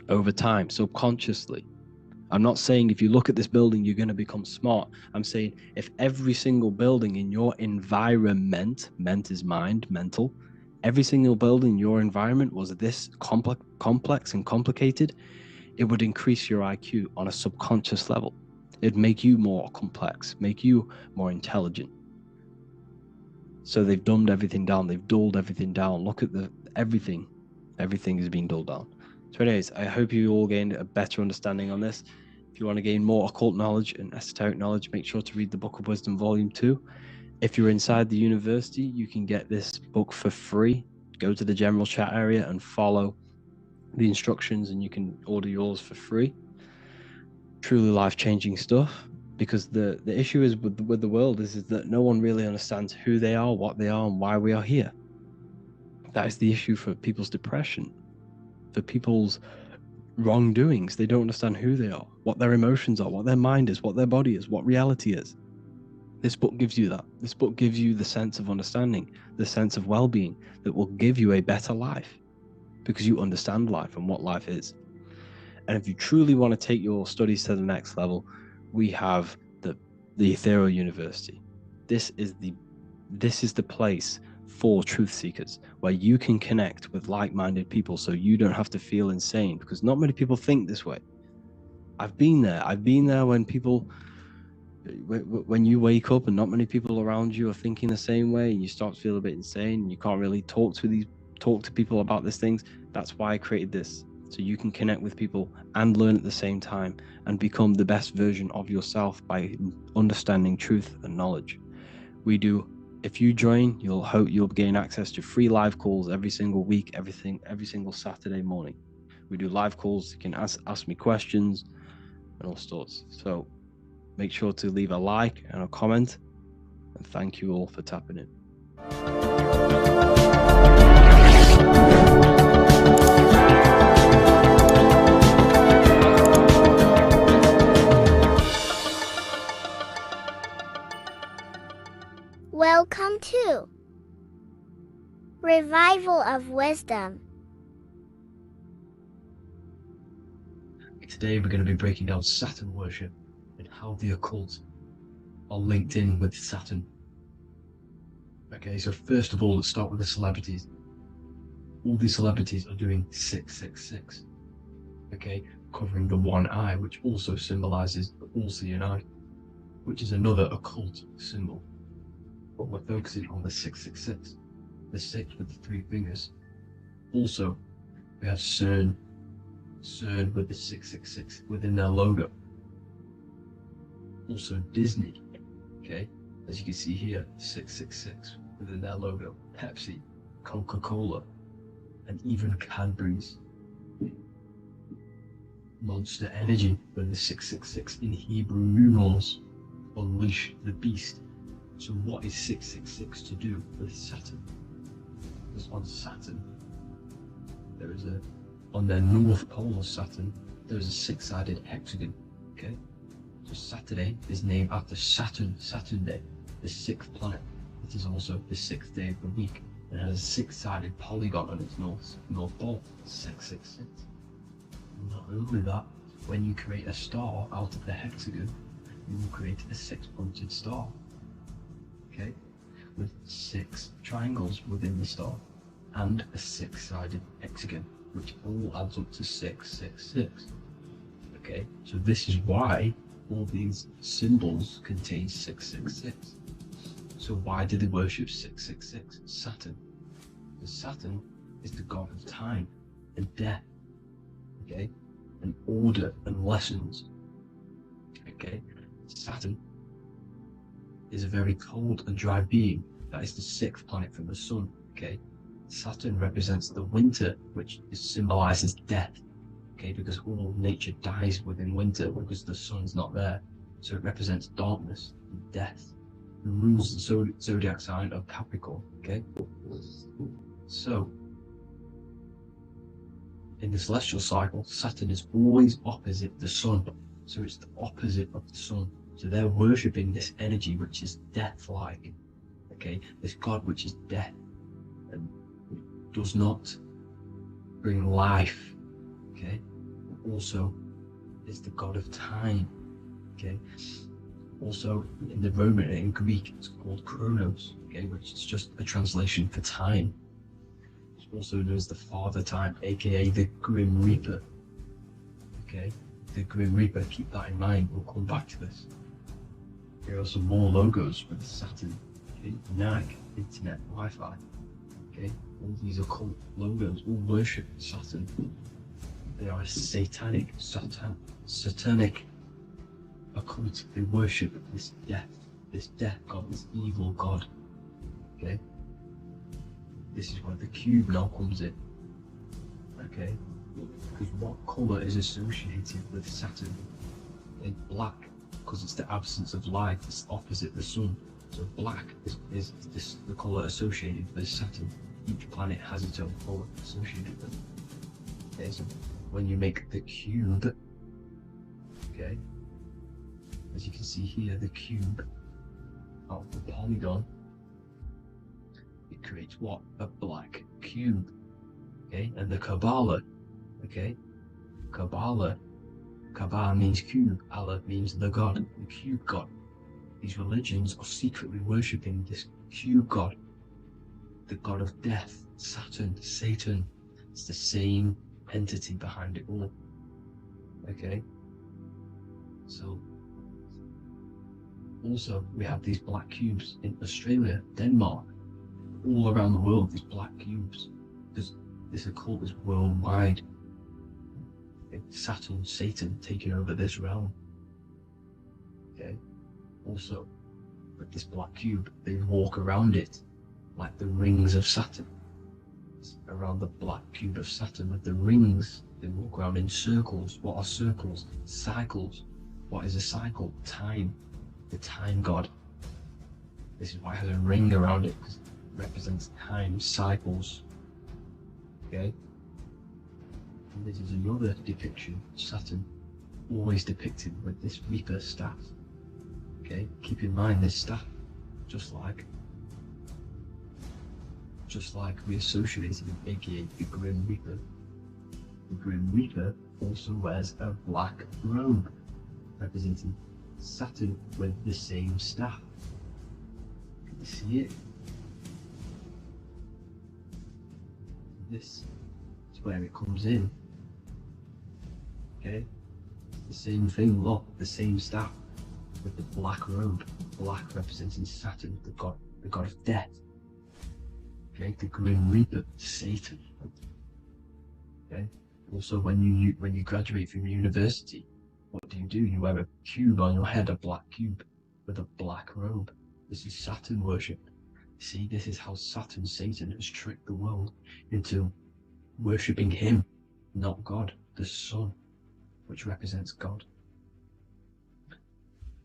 over time, subconsciously. I'm not saying if you look at this building, you're going to become smart. I'm saying if every single building in your environment, ment is mind, mental, every single building in your environment was this complex and complicated, it would increase your IQ on a subconscious level. It'd make you more complex, make you more intelligent. So they've dumbed everything down. They've dulled everything down. Look at everything. Everything is being dulled down. So anyways, I hope you all gained a better understanding on this. If you want to gain more occult knowledge and esoteric knowledge, make sure to read the Book of Wisdom Volume 2. If you're inside the university, you can get this book for free. Go to the general chat area and follow the instructions and you can order yours for free. Truly life-changing stuff, because the issue is with the world is that no one really understands who they are, what they are, and why we are here. That is the issue for people's depression, for people's wrongdoings. They don't understand who they are, what their emotions are, what their mind is, what their body is, what reality is. This book gives you that. This book gives you the sense of understanding, the sense of well-being that will give you a better life, because you understand life and what life is. And if you truly want to take your studies to the next level, we have the Ethereal University. This is the place for truth seekers, where you can connect with like-minded people so you don't have to feel insane, because not many people think this way. I've been there when you wake up and not many people around you are thinking the same way, and you start to feel a bit insane and you can't really talk to people about these things. That's why I created this, so you can connect with people and learn at the same time and become the best version of yourself by understanding truth and knowledge. If you join, you'll gain access to free live calls every single week, every single Saturday morning. We do live calls. You can ask me questions and all sorts. So make sure to leave a like and a comment, and thank you all for tapping in. Welcome to Revival of Wisdom. Today we're going to be breaking down Saturn worship and how the occult are linked in with Saturn. Okay, so first of all, let's start with the celebrities. All these celebrities are doing 666. Okay, covering the one eye, which also symbolizes the all-seeing eye, which is another occult symbol. But we're focusing on the 666, the 6 with the 3 fingers. Also, we have CERN with the 666 within their logo. Also Disney, okay, as you can see here, 666 within their logo. Pepsi, Coca-Cola, and even Cadbury's. Monster Energy with the 666 in Hebrew numerals. Unleash the beast. So what is 666 to do with Saturn? Because on Saturn, on the north pole of Saturn, there is a 6-sided hexagon, okay? So Saturday is named after Saturn Day, the 6th planet. It is also the 6th day of the week, and has a 6-sided polygon on its north pole, 666. Not only that, when you create a star out of the hexagon, you will create a 6-pointed star. Okay, with 6 triangles within the star and a 6-sided hexagon, which all adds up to 666. Okay, so this is why all these symbols contain 666. So why do they worship 666? Saturn. Because Saturn is the god of time and death. Okay, and order and lessons. Okay, Saturn is a very cold and dry being. That is the 6th planet from the sun. Okay, Saturn represents the winter, which symbolizes death. Okay, because all nature dies within winter because the sun's not there. So it represents darkness and death. It rules the zodiac sign of Capricorn. Okay, so in the celestial cycle, Saturn is always opposite the sun. So it's the opposite of the sun. So they're worshipping this energy which is death-like. Okay. okay? This God which is death and does not bring life, okay? Also is the God of time, okay? Also in the Roman and in Greek it's called Chronos, okay, which is just a translation for time. It's also known as the Father Time, aka the Grim Reaper, okay? The Grim Reaper, keep that in mind, we'll come back to this. Here are some more logos with Saturn, okay? NAG, Internet, Wi-Fi, okay? All these occult logos all worship Saturn. They are satanic, satanic occult. They worship this death god, this evil god, okay? This is where the cube now comes in, okay? Because what colour is associated with Saturn? In black, because it's the absence of light, it's opposite the sun. So black is the colour associated with Saturn. Each planet has its own colour associated with it. Okay, so when you make the cube, okay, as you can see here, the cube out of the polygon, it creates what? A black cube, okay? And the Kabbalah, okay? Kabbalah means cube, Allah means the God, the cube God. These religions are secretly worshipping this cube God, the God of death, Saturn, Satan. It's the same entity behind it all, okay? So also we have these black cubes in Australia, Denmark, all around the world, these black cubes, because this occult is worldwide. Saturn, Satan taking over this realm, okay? Also with this black cube, they walk around it like the rings of Saturn. It's around the black cube of Saturn with the rings, they walk around in circles. What are circles? Cycles. What is a cycle? Time. The time god. This is why it has a ring around it, because it represents time, cycles, okay? And this is another depiction, Saturn, always depicted with this Reaper staff, okay? Keep in mind this staff, just like we associated with aka the Grim Reaper. The Grim Reaper also wears a black robe, representing Saturn with the same staff. Can you see it? This is where it comes in. Okay? The same thing, look, the same staff with the black robe. Black representing Saturn, the god of death. Okay, the Grim Reaper, Satan. Okay? Also when you graduate from university, what do? You wear a cube on your head, a black cube with a black robe. This is Saturn worship. See, this is how Saturn, Satan, has tricked the world into worshipping him, not God, the sun, which represents God.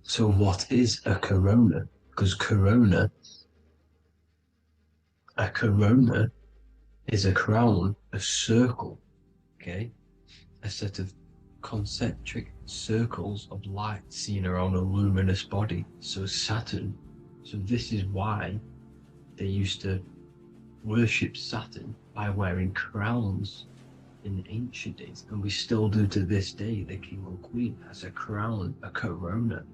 So what is a corona? Because a corona is a crown, a circle, okay? A set of concentric circles of light seen around a luminous body. So Saturn, so this is why they used to worship Saturn by wearing crowns in ancient days, and we still do to this day. The king or queen has a crown, a corona.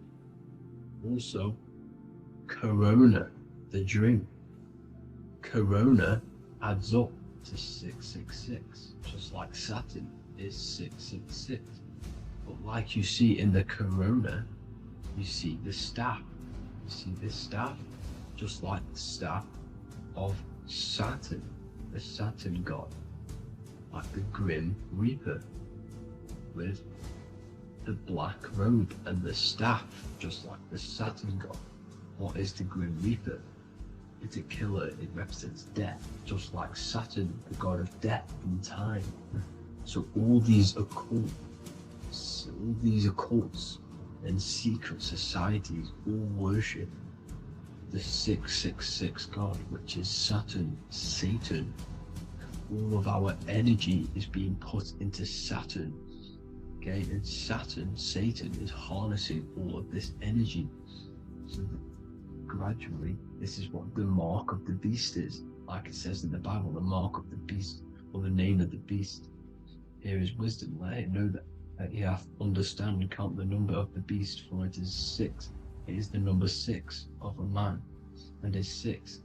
Also, corona, the drink, corona adds up to 666, just like Saturn is 666. But like you see in the corona, you see the staff. You see this staff, just like the staff of Saturn, the Saturn god, like the Grim Reaper, with the black robe and the staff, just like the Saturn god. What is the Grim Reaper? It's a killer. It represents death, just like Saturn, the god of death and time. So all these occults and secret societies all worship the 666 god, which is Saturn, Satan. All of our energy is being put into Saturn, okay? And Saturn, Satan, is harnessing all of this energy. So the gradually, this is what the mark of the beast is. Like it says in the Bible, the mark of the beast, or the name of the beast. Here is wisdom, let it know that you have to understand and count the number of the beast, for it is 6. It is the number 6 of a man, and is 6.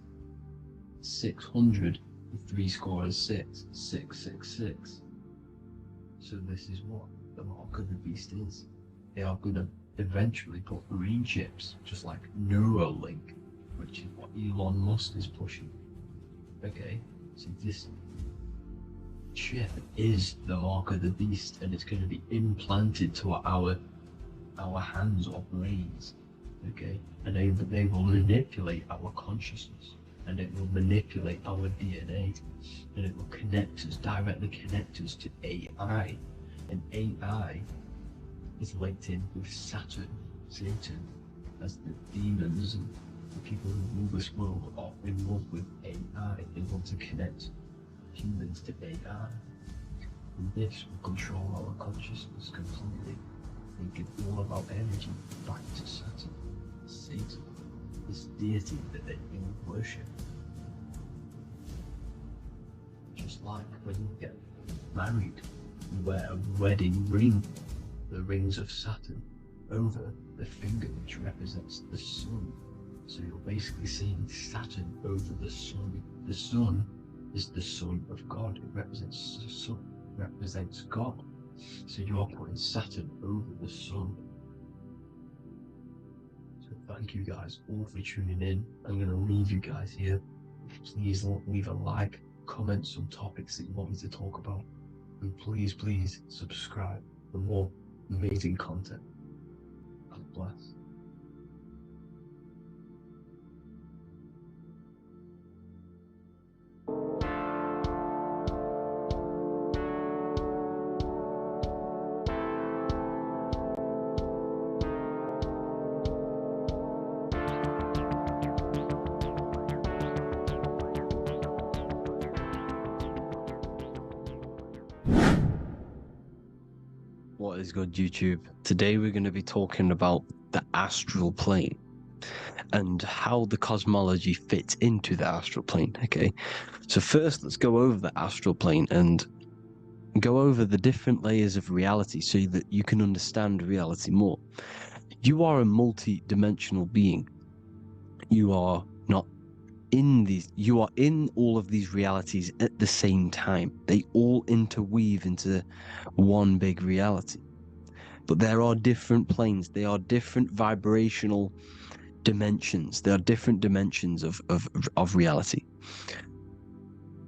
600, 666, 666. So this is what the mark of the beast is. They are going to eventually put green chips, just like Neuralink, which is what Elon Musk is pushing. Okay, so this chip is the mark of the beast, and it's going to be implanted to our hands or brains. Okay, and they will manipulate our consciousness, and it will manipulate our DNA, and it will directly connect us to AI, and AI is linked in with Saturn, Satan, as the demons and the people who rule this world are in love with AI. They want to connect humans to AI, and this will control our consciousness completely and give all of our energy back to Saturn, Satan, this deity that they all worship. Just like when you get married, you wear a wedding ring, the rings of Saturn, over the finger, which represents the sun. So you're basically seeing Saturn over the sun. The sun is the Son of God. It represents the sun, represents God. So you are putting Saturn over the sun. So thank you guys all for tuning in. I'm going to leave you guys here. Please leave a like, comment some topics that you want me to talk about, and please subscribe for more amazing content. God bless. What is good, YouTube? Today we're going to be talking about the astral plane and how the cosmology fits into the astral plane. Okay, so first let's go over the astral plane and go over the different layers of reality so that you can understand reality more. You are a multi-dimensional being. You are not in these, you are in all of these realities at the same time. They all interweave into one big reality. But there are different planes, they are different vibrational dimensions, there are different dimensions of reality.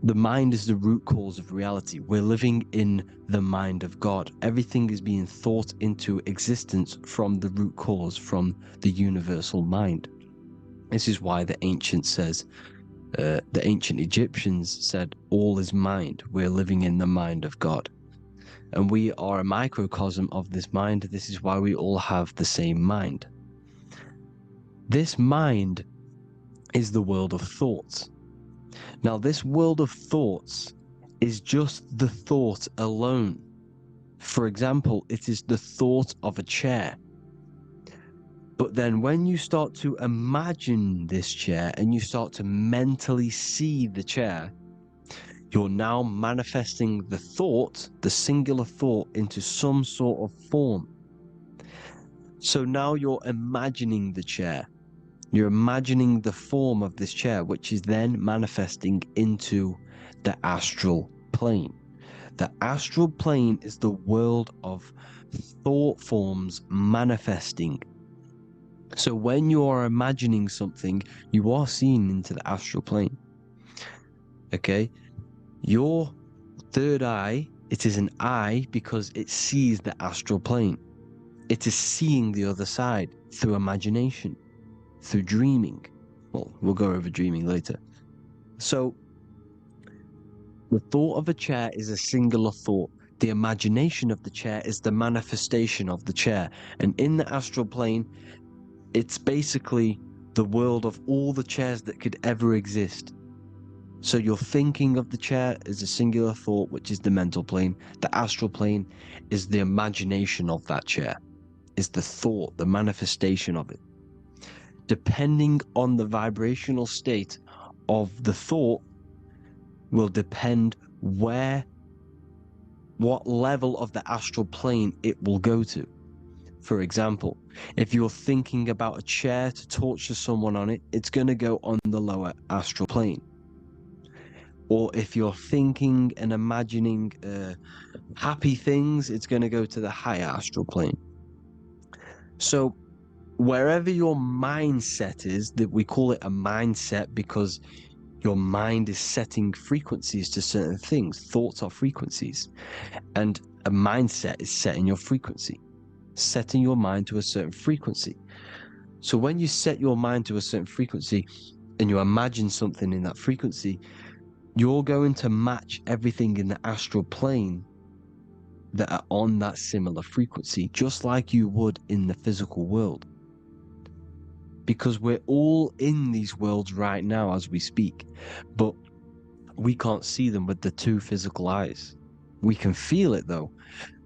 The mind is the root cause of reality. We're living in the mind of God. Everything is being thought into existence from the root cause, from the universal mind. This is why the ancient Egyptians said, all is mind. We're living in the mind of God. And we are a microcosm of this mind. This is why we all have the same mind. This mind is the world of thoughts. Now, this world of thoughts is just the thought alone. For example, it is the thought of a chair. But then when you start to imagine this chair and you start to mentally see the chair, you're now manifesting the thought, the singular thought, into some sort of form. So now you're imagining the chair. You're imagining the form of this chair, which is then manifesting into the astral plane. The astral plane is the world of thought forms manifesting. So when you are imagining something, you are seeing into the astral plane. Okay? Your third eye, it is an eye because it sees the astral plane. It is seeing the other side through imagination, through dreaming. Well, we'll go over dreaming later. So the thought of a chair is a singular thought. The imagination of the chair is the manifestation of the chair. And in the astral plane, it's basically the world of all the chairs that could ever exist. So you're thinking of the chair as a singular thought, which is the mental plane. The astral plane is the imagination of that chair, is the thought, the manifestation of it. depending on the vibrational state of the thought, will depend what level of the astral plane it will go to. For example, if you're thinking about a chair to torture someone on it, it's going to go on the lower astral plane. Or if you're thinking and imagining happy things, it's going to go to the higher astral plane. So wherever your mindset is, that we call it a mindset because your mind is setting frequencies to certain things. Thoughts are frequencies. And a mindset is setting your frequency, setting your mind to a certain frequency. So when you set your mind to a certain frequency and you imagine something in that frequency, you're going to match everything in the astral plane that are on that similar frequency, just like you would in the physical world. Because we're all in these worlds right now as we speak, but we can't see them with the two physical eyes. We can feel it though.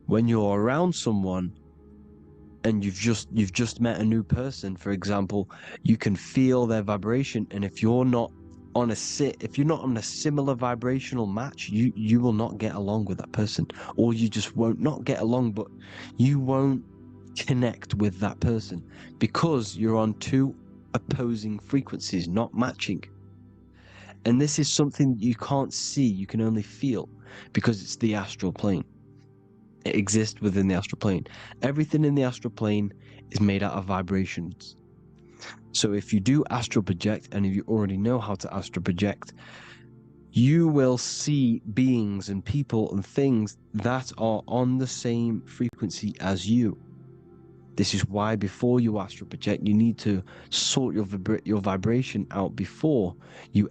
When you're around someone and you've just met a new person, for example, you can feel their vibration, and if you're not on a similar vibrational match, you will not get along with that person, or you just won't not get along, but you won't connect with that person because you're on two opposing frequencies, not matching. And this is something you can't see, you can only feel, because it's the astral plane. It exists within the astral plane. Everything in the astral plane is made out of vibrations. So if you do astral project, and if you already know how to astral project, you will see beings and people and things that are on the same frequency as you. This is why before you astral project, you need to sort your vibration out before you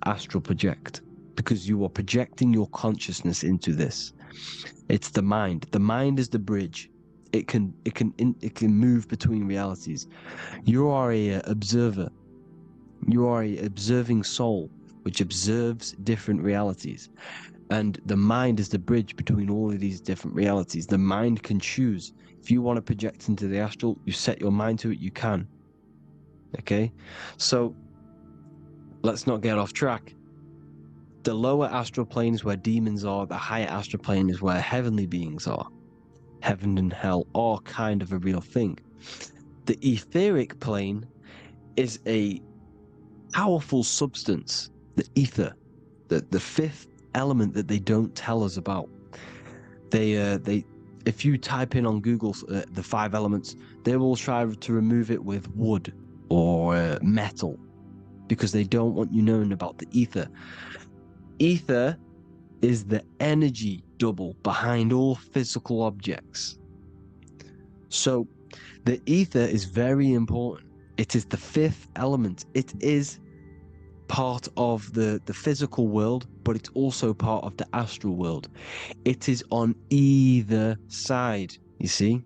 astral project, because you are projecting your consciousness into this. It's the mind. The mind is the bridge. It can move between realities. You are a observer. You are a observing soul which observes different realities. And the mind is the bridge between all of these different realities. The mind can choose. If you want to project into the astral, you set your mind to it, you can. Okay? So let's not get off track. The lower astral plane is where demons are. The higher astral plane is where heavenly beings are. Heaven and hell are kind of a real thing. The etheric plane is a powerful substance, the ether, the fifth element that they don't tell us about. If you type in on Google the 5 elements, they will try to remove it with wood or metal, because they don't want you knowing about the ether. Ether is the energy double behind all physical objects. So the ether is very important. It is the 5th element. It is part of the physical world, but it's also part of the astral world. It is on either side. You see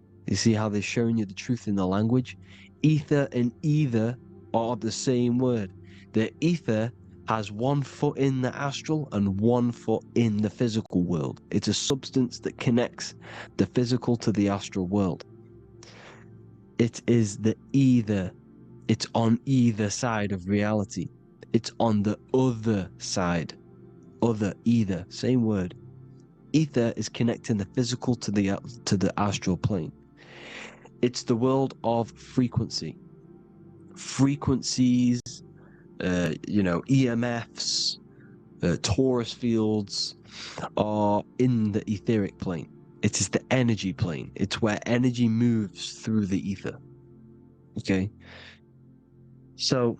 how they're showing you the truth in the language? Ether and either are the same word. The ether has 1 foot in the astral and 1 foot in the physical world. It's a substance that connects the physical to the astral world. It is the either. It's on either side of reality. It's on the other side. Other, either, same word. Ether is connecting the physical to the astral plane. It's the world of frequency. Frequencies, EMFs, Taurus fields are in the etheric plane. It is the energy plane. It's where energy moves through the ether. Okay? So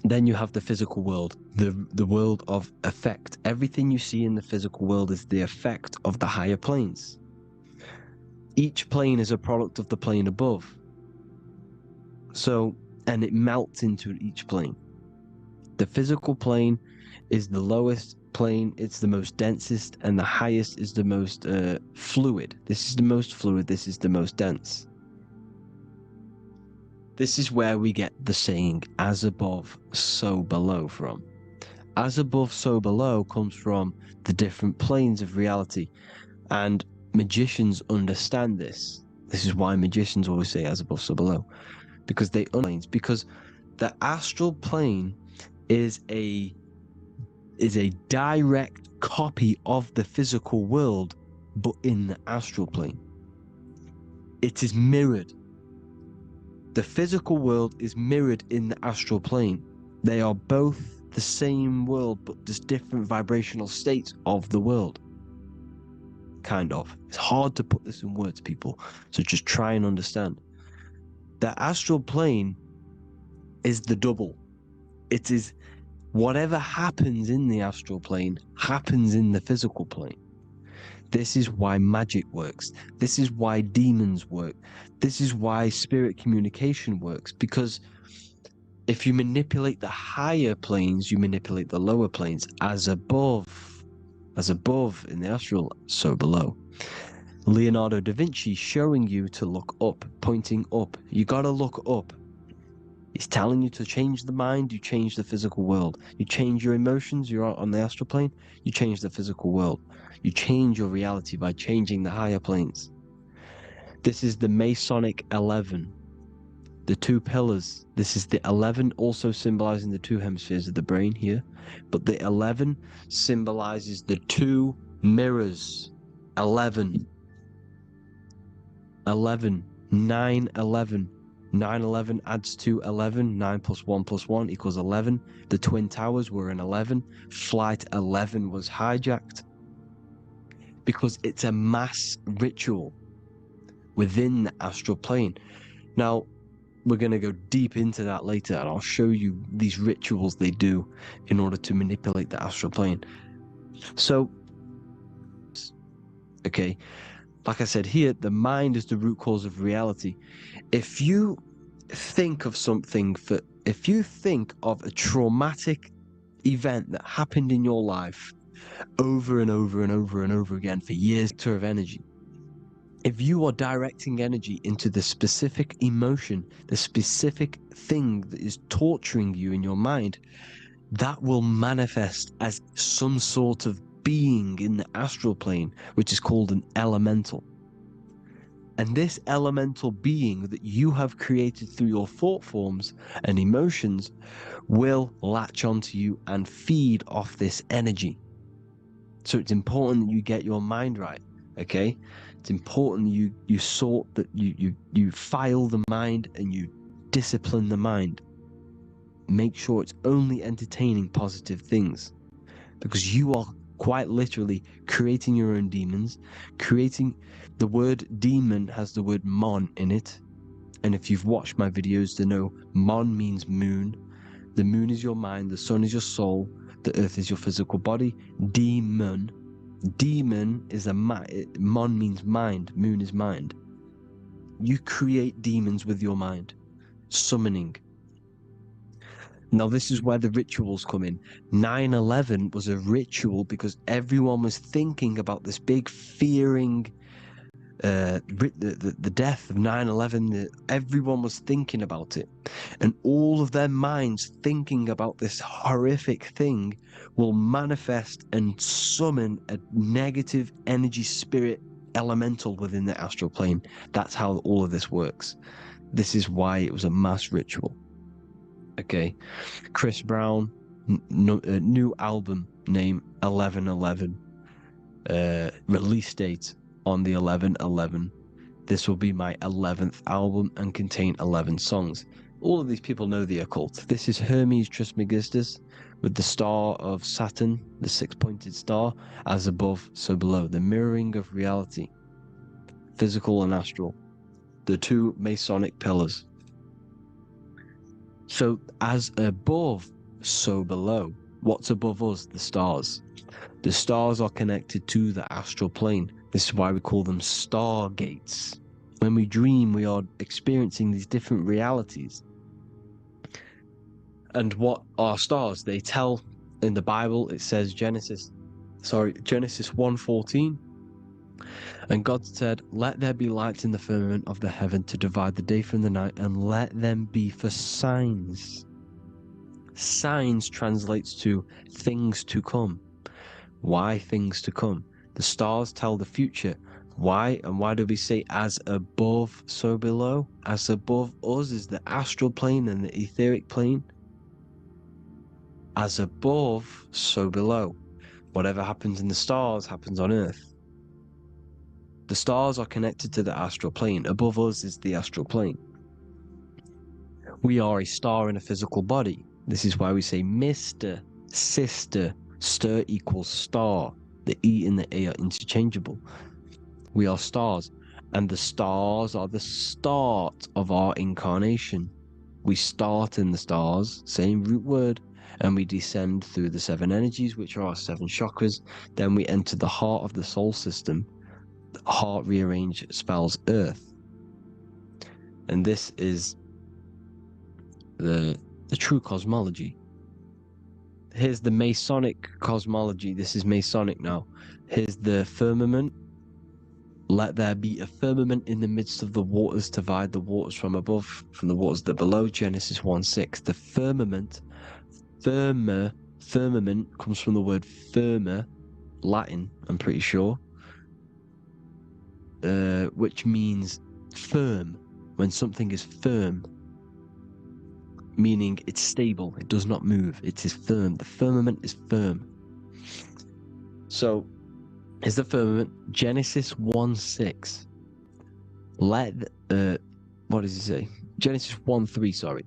then you have the physical world, the world of effect. Everything you see in the physical world is the effect of the higher planes. Each plane is a product of the plane above. So, and it melts into each plane. The physical plane is the lowest plane, it's the most densest, and the highest is the most fluid. This is the most fluid, this is the most dense. This is where we get the saying, as above, so below from. As above, so below comes from the different planes of reality. And magicians understand this. This is why magicians always say as above, so below, because they unplanes. Because the astral plane is a direct copy of the physical world, but in the astral plane. It is mirrored. The physical world is mirrored in the astral plane. They are both the same world, but just different vibrational states of the world. Kind of. It's hard to put this in words, people. So just try and understand. The astral plane is the double. It is whatever happens in the astral plane happens in the physical plane. This is why magic works. This is why demons work. This is why spirit communication works. Because if you manipulate the higher planes, you manipulate the lower planes. As above in the astral, so below. Leonardo da Vinci showing you to look up, pointing up. You gotta look up. He's telling you to change the mind, you change the physical world. You change your emotions, you're on the astral plane, you change the physical world. You change your reality by changing the higher planes. This is the Masonic 11. The two pillars. This is the 11, also symbolizing the two hemispheres of the brain here. But the 11 symbolizes the two mirrors. 11. 11. 9, 11. 9, 11 adds to 11. 9 plus 1 plus 1 equals 11. The Twin Towers were in 11. Flight 11 was hijacked. Because it's a mass ritual within the astral plane. Now, we're going to go deep into that later, and I'll show you these rituals they do in order to manipulate the astral plane. So, okay, like I said here, the mind is the root cause of reality. If you think of something, if you think of a traumatic event that happened in your life over and over and over and over again for years of energy, if you are directing energy into the specific emotion, the specific thing that is torturing you in your mind, that will manifest as some sort of being in the astral plane, which is called an elemental. And this elemental being that you have created through your thought forms and emotions will latch onto you and feed off this energy. So it's important that you get your mind right, okay? It's important you sort that you file the mind and you discipline the mind. Make sure it's only entertaining positive things, because you are quite literally creating your own demons. The word demon has the word mon in it, and if you've watched my videos to know mon means moon. The moon is your mind, the sun is your soul, the earth is your physical body. Demon is mon means mind, moon is mind. You create demons with your mind, summoning. Now this is where the rituals come in. 9/11 was a ritual because everyone was thinking about this big fearing, the death of 9/11. Everyone was thinking about it, and all of their minds thinking about this horrific thing will manifest and summon a negative energy spirit elemental within the astral plane. That's how all of this works. This is why it was a mass ritual. Okay, Chris Brown, new album name 11/11, release date on the 11/11. This will be my 11th album and contain 11 songs. All of these people know the occult. This is Hermes Trismegistus with the star of Saturn, the six-pointed star, as above, so below. The mirroring of reality, physical and astral, the two Masonic pillars. So as above, so below. What's above us? The stars. The stars are connected to the astral plane. This is why we call them stargates. When we dream, we are experiencing these different realities. And what are stars? They tell in the Bible, it says Genesis 1:14. And God said, "Let there be lights in the firmament of the heaven to divide the day from the night, and let them be for signs." Signs translates to things to come. Why things to come? The stars tell the future. Why? And why do we say as above, so below? As above us is the astral plane and the etheric plane. As above, so below. Whatever happens in the stars happens on Earth. The stars are connected to the astral plane. Above us is the astral plane. We are a star in a physical body. This is why we say Mr., sister, stir equals star. The E and the A are interchangeable. We are stars, and the stars are the start of our incarnation. We start in the stars, same root word, and we descend through the 7 energies, which are our 7 chakras. Then we enter the heart of the soul system. The heart rearranged spells Earth. And this is the true cosmology. Here's the Masonic cosmology. This is Masonic now. Here's the firmament. Let there be a firmament in the midst of the waters to divide the waters from above from the waters that below. Genesis 1:6. The firmament, firmament comes from the word firma, Latin, I'm pretty sure, which means firm. When something is firm, meaning it's stable, it does not move, it is firm. The firmament is firm. So, is the firmament Genesis 1:6. What does it say? Genesis 1:3, sorry.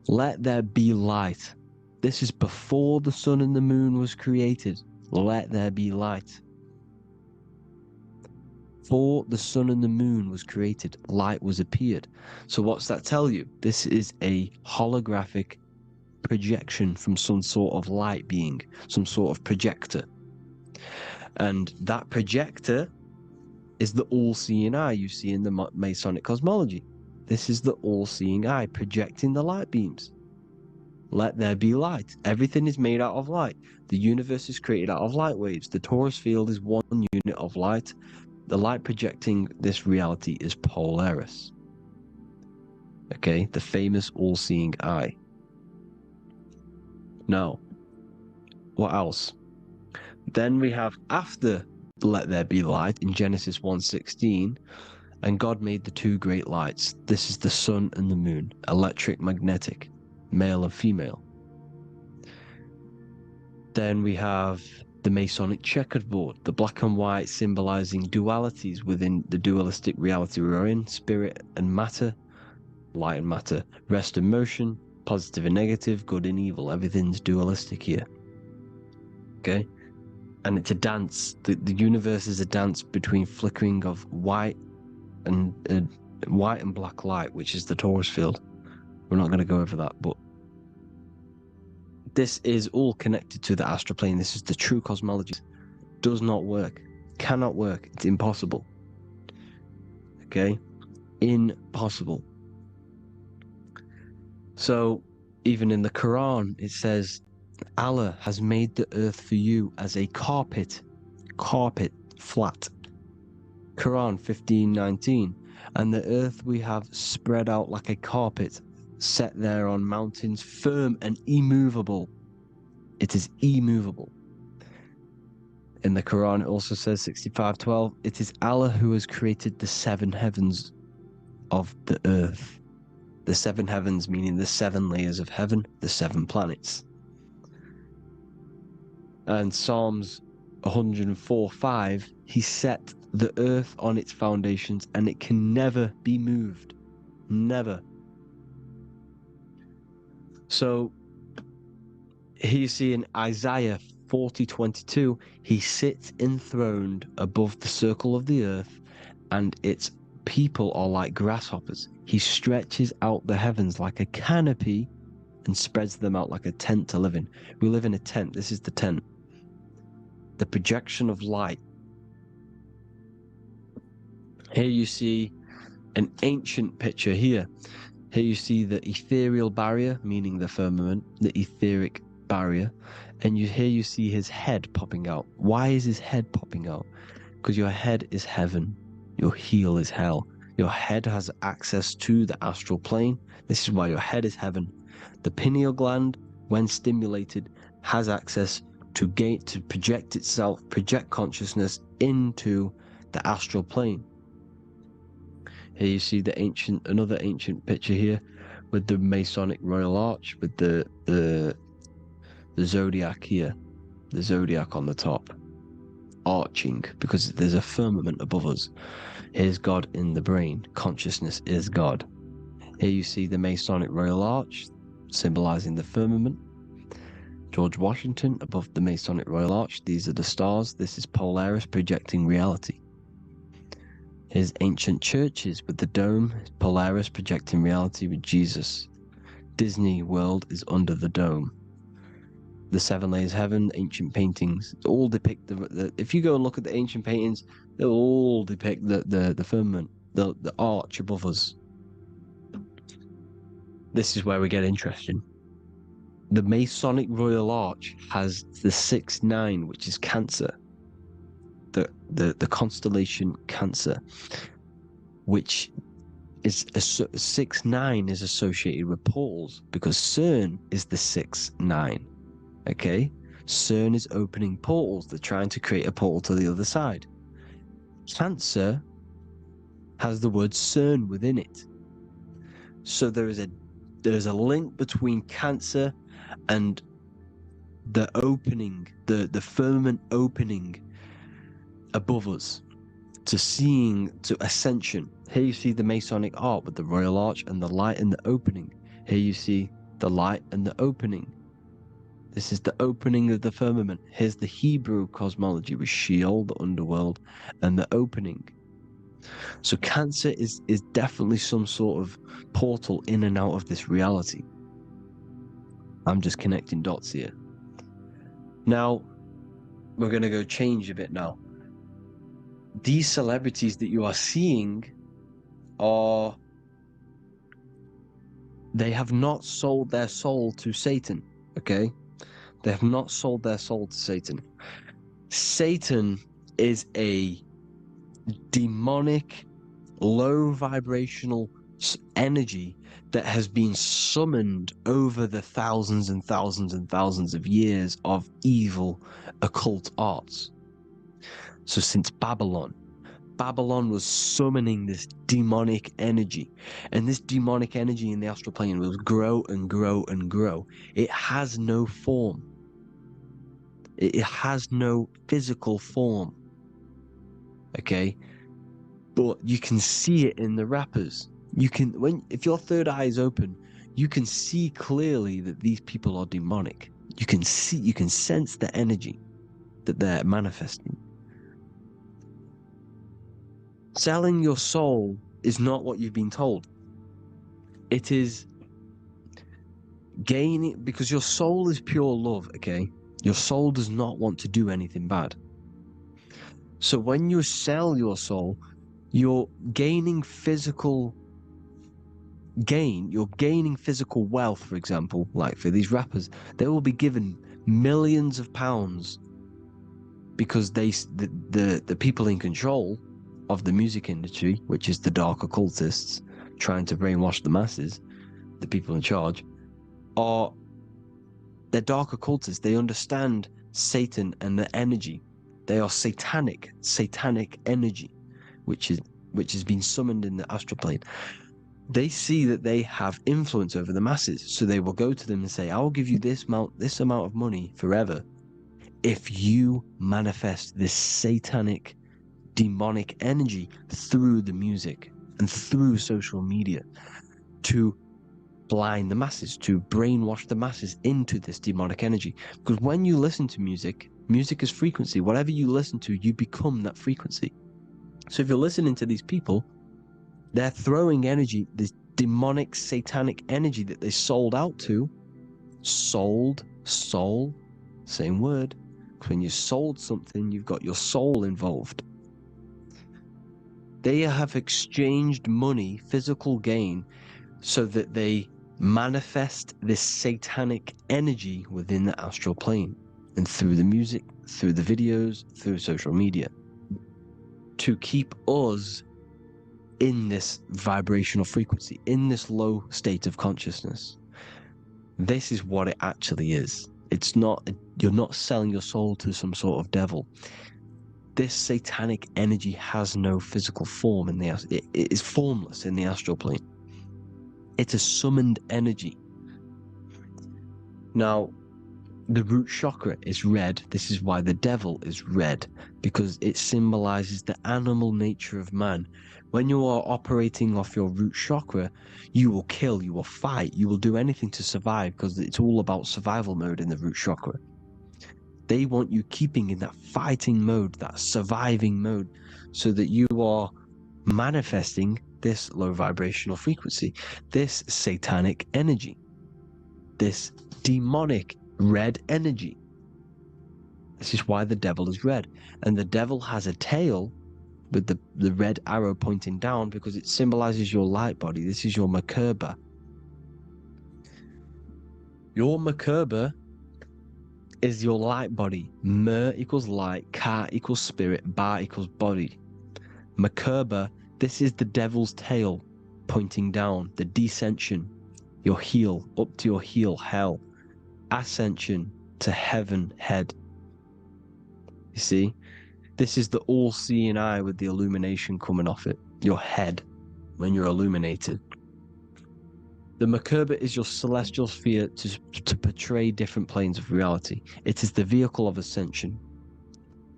Let there be light. This is before the sun and the moon was created. Let there be light. Before the sun and the moon was created, light was appeared. So what's that tell you? This is a holographic projection from some sort of light being, some sort of projector. And that projector is the all-seeing eye you see in the Masonic cosmology. This is the all-seeing eye projecting the light beams. Let there be light. Everything is made out of light. The universe is created out of light waves. The Taurus field is one unit of light. The light projecting this reality is Polaris. Okay, the famous all-seeing eye. Now, what else? Then we have after let there be light in Genesis 1:16, and God made the 2 great lights. This is the sun and the moon, electric, magnetic, male and female. Then we have the Masonic checkerboard, the black and white symbolizing dualities within the dualistic reality we're in, spirit and matter, light and matter, rest and motion, positive and negative, good and evil. Everything's dualistic here. Okay? And it's a dance. The universe is a dance between flickering of white and black light, which is the Taurus field. We're not going to go over that, but this is all connected to the astral plane. This is the true cosmology. Does not work. Cannot work. It's impossible. Okay? Impossible. So, even in the Quran, it says, Allah has made the earth for you as a carpet, flat. Quran 15:19. And the earth we have spread out like a carpet, set there on mountains, firm and immovable. It is immovable. In the Quran, it also says 65:12, it is Allah who has created the 7 heavens of the earth. The 7 heavens meaning the 7 layers of heaven, the 7 planets. And Psalms 104:5, he set the earth on its foundations and it can never be moved. Never. So here you see in Isaiah 40:22, he sits enthroned above the circle of the earth and its people are like grasshoppers. He stretches out the heavens like a canopy and spreads them out like a tent to live in. We live in a tent. This is the tent. The projection of light. Here you see an ancient picture here. Here you see the ethereal barrier, meaning the firmament, the etheric barrier, and here you see his head popping out. Why is his head popping out? Because your head is heaven, your heel is hell. Your head has access to the astral plane. This is why your head is heaven. The pineal gland, when stimulated, has access to project itself, project consciousness into the astral plane. Here you see another ancient picture here with the Masonic Royal Arch, with the zodiac here, the zodiac on the top, arching, because there's a firmament above us. Here's God in the brain. Consciousness is God. Here you see the Masonic Royal Arch, symbolizing the firmament. George Washington above the Masonic Royal Arch. These are the stars. This is Polaris projecting reality. Here's ancient churches with the dome. Polaris projecting reality with Jesus. Disney World is under the dome. The seven layers of heaven, ancient paintings, all depict if you go and look at the ancient paintings, they'll all depict the firmament, the arch above us. This is where we get interesting. The Masonic Royal Arch has the 6-9, which is Cancer. The constellation Cancer, which is 6-9 is associated with portals, because CERN is the 6-9. Okay, CERN is opening portals. They're trying to create a portal to the other side. Cancer has the word CERN within it, so there is a link between Cancer and the opening, the firmament opening above us, to Ascension. Here you see the Masonic art with the Royal Arch and the light and the opening. Here you see the light and the opening. This is the opening of the firmament. Here's the Hebrew cosmology with Sheol, the underworld, and the opening. So Cancer is definitely some sort of portal in and out of this reality. I'm just connecting dots here. Now, we're going to go change a bit now. These celebrities that you are seeing they have not sold their soul to Satan, okay? They have not sold their soul to Satan. Satan is a demonic, low vibrational energy that has been summoned over the thousands and thousands and thousands of years of evil occult arts. So since Babylon was summoning this demonic energy, and this demonic energy in the astral plane will grow and grow and grow. It has no form. It has no physical form. Okay? But you can see it in the rappers. If your third eye is open, you can see clearly that these people are demonic. You can sense the energy that they're manifesting. Selling your soul is not what you've been told. It is gaining, because your soul is pure love, okay? Your soul does not want to do anything bad. So when you sell your soul, you're gaining physical gain. You're gaining physical wealth, for example. Like for these rappers, they will be given millions of pounds because the people in control of the music industry, which is the dark occultists trying to brainwash the masses, the people in charge, they're dark occultists. They understand Satan and the energy. They are satanic energy, which has been summoned in the astral plane. They see that they have influence over the masses, so they will go to them and say, "I will give you this amount of money forever if you manifest this satanic, demonic energy through the music and through social media to blind the masses, to brainwash the masses into this demonic energy." Because when you listen to music is frequency. Whatever you listen to, you become that frequency. So if you're listening to these people, they're throwing energy, this demonic, satanic energy that they sold out to. Soul, same word. When you sold something, you've got your soul involved. They have exchanged money, physical gain, so that they manifest this satanic energy within the astral plane and through the music, through the videos, through social media, to keep us in this vibrational frequency, in this low state of consciousness. This is what it actually is. It's not, you're not selling your soul to some sort of devil. this satanic energy has no physical form in the it is formless in the astral plane. It's a summoned energy. Now, the root chakra is red. This is why the devil is red, because it symbolizes the animal nature of man. When you are operating off your root chakra, you will kill, you will fight, you will do anything to survive, because it's all about survival mode in the root chakra. They want you keeping in that fighting mode, that surviving mode, so that you are manifesting this low vibrational frequency, this satanic energy, this demonic red energy. This is why the devil is red. And the devil has a tail with the red arrow pointing down, because it symbolizes your light body. This is your Merkaba. Your Merkaba is your light body. Mer equals light, Ka equals spirit, Ba equals body. Merkaba, this is the devil's tail pointing down, the descension, your heel, up to your heel, hell. Ascension, to heaven, head. You see, this is the all-seeing eye with the illumination coming off it, your head, when you're illuminated. The Merkaba is your celestial sphere to portray different planes of reality. It is the vehicle of ascension.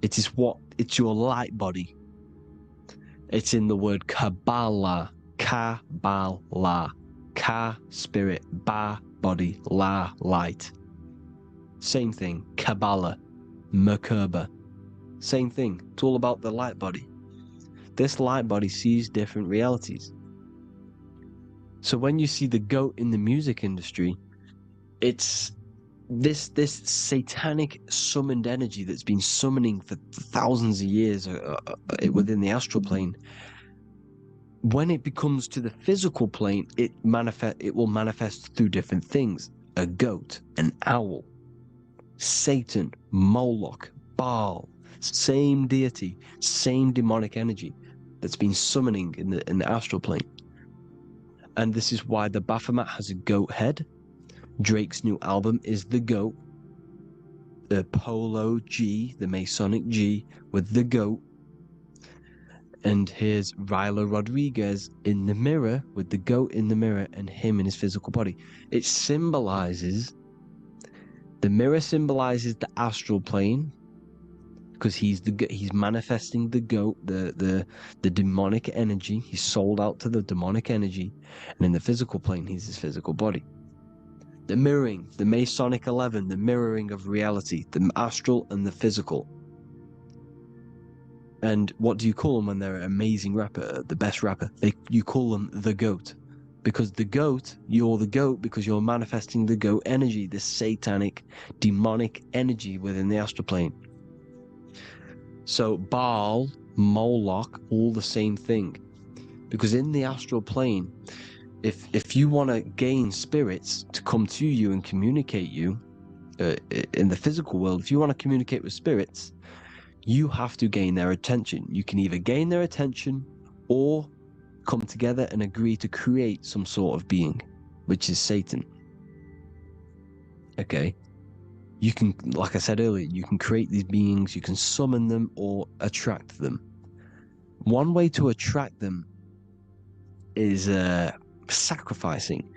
It's your light body. It's in the word Kabbalah, Kabbalah, Ka, spirit, Ba, body, La, light. Same thing, Kabbalah, Merkaba. Same thing, it's all about the light body. This light body sees different realities. So when you see the goat in the music industry, it's this satanic summoned energy that's been summoning for thousands of years within the astral plane. When it becomes to the physical plane, it will manifest through different things. A goat, an owl, Satan, Moloch, Baal, same deity, same demonic energy that's been summoning in the astral plane. And this is why the Baphomet has a goat head. Drake's new album is the goat. The Polo G, the Masonic G, with the goat. And here's Ryla Rodriguez in the mirror, with the goat in the mirror and him in his physical body. It symbolizes, the mirror symbolizes the astral plane, because he's manifesting the goat, the demonic energy. He's sold out to the demonic energy, and in the physical plane, he's his physical body. The mirroring, the Masonic 11, the mirroring of reality, the astral and the physical. And what do you call them when they're an amazing rapper, the best rapper? You call them the goat, because the goat, you're the goat because you're manifesting the goat energy, the satanic, demonic energy within the astral plane. So Baal, Moloch, all the same thing. Because in the astral plane, if you want to gain spirits to come to you and communicate you, in the physical world, if you want to communicate with spirits, you have to gain their attention. You can either gain their attention or come together and agree to create some sort of being, which is Satan. Okay. You can, like I said earlier, you can create these beings, you can summon them or attract them. One way to attract them is sacrificing.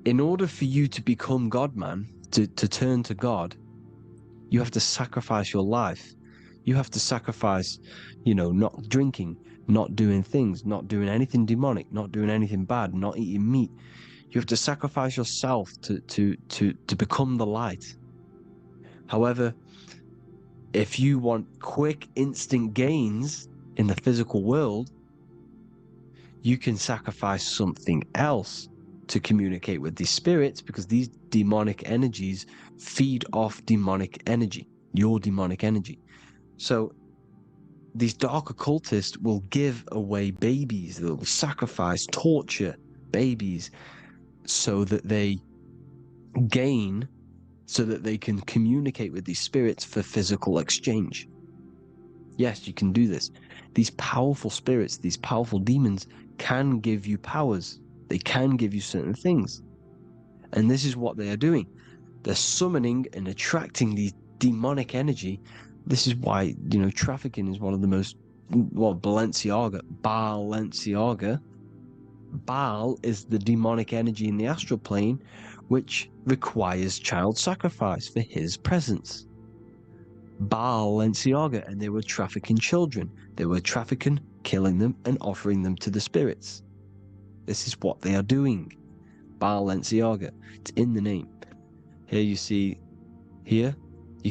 In order for you to become God-man, to turn to God, you have to sacrifice your life. You have to sacrifice, not drinking, not doing things, not doing anything demonic, not doing anything bad, not eating meat. You have to sacrifice yourself to become the light. However, if you want quick, instant gains in the physical world, you can sacrifice something else to communicate with these spirits, because these demonic energies feed off demonic energy, your demonic energy. So these dark occultists will give away babies, they'll sacrifice, torture babies so that they gain, so that they can communicate with these spirits for physical exchange. Yes, you can do this. These powerful spirits, these powerful demons can give you powers. They can give you certain things. And this is what they are doing. They're summoning and attracting these demonic energy This is why, trafficking is one of the most, Balenciaga. Baal is the demonic energy in the astral plane, which requires child sacrifice for his presence. Balenciaga, and they were trafficking children. They were trafficking, killing them, and offering them to the spirits. This is what they are doing. Balenciaga. It's in the name. Here you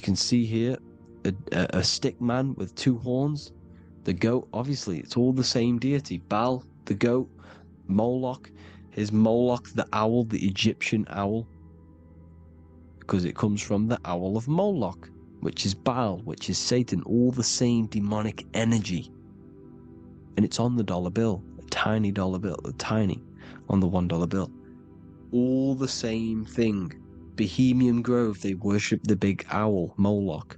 can see here a stick man with two horns. The goat, obviously, it's all the same deity. Baal, the goat. Moloch, the owl, the Egyptian owl, because it comes from the owl of Moloch, which is Baal, which is Satan, all the same demonic energy. And it's on the dollar bill, a tiny dollar bill, on the $1 bill. All the same thing. Bohemian Grove, they worship the big owl, Moloch.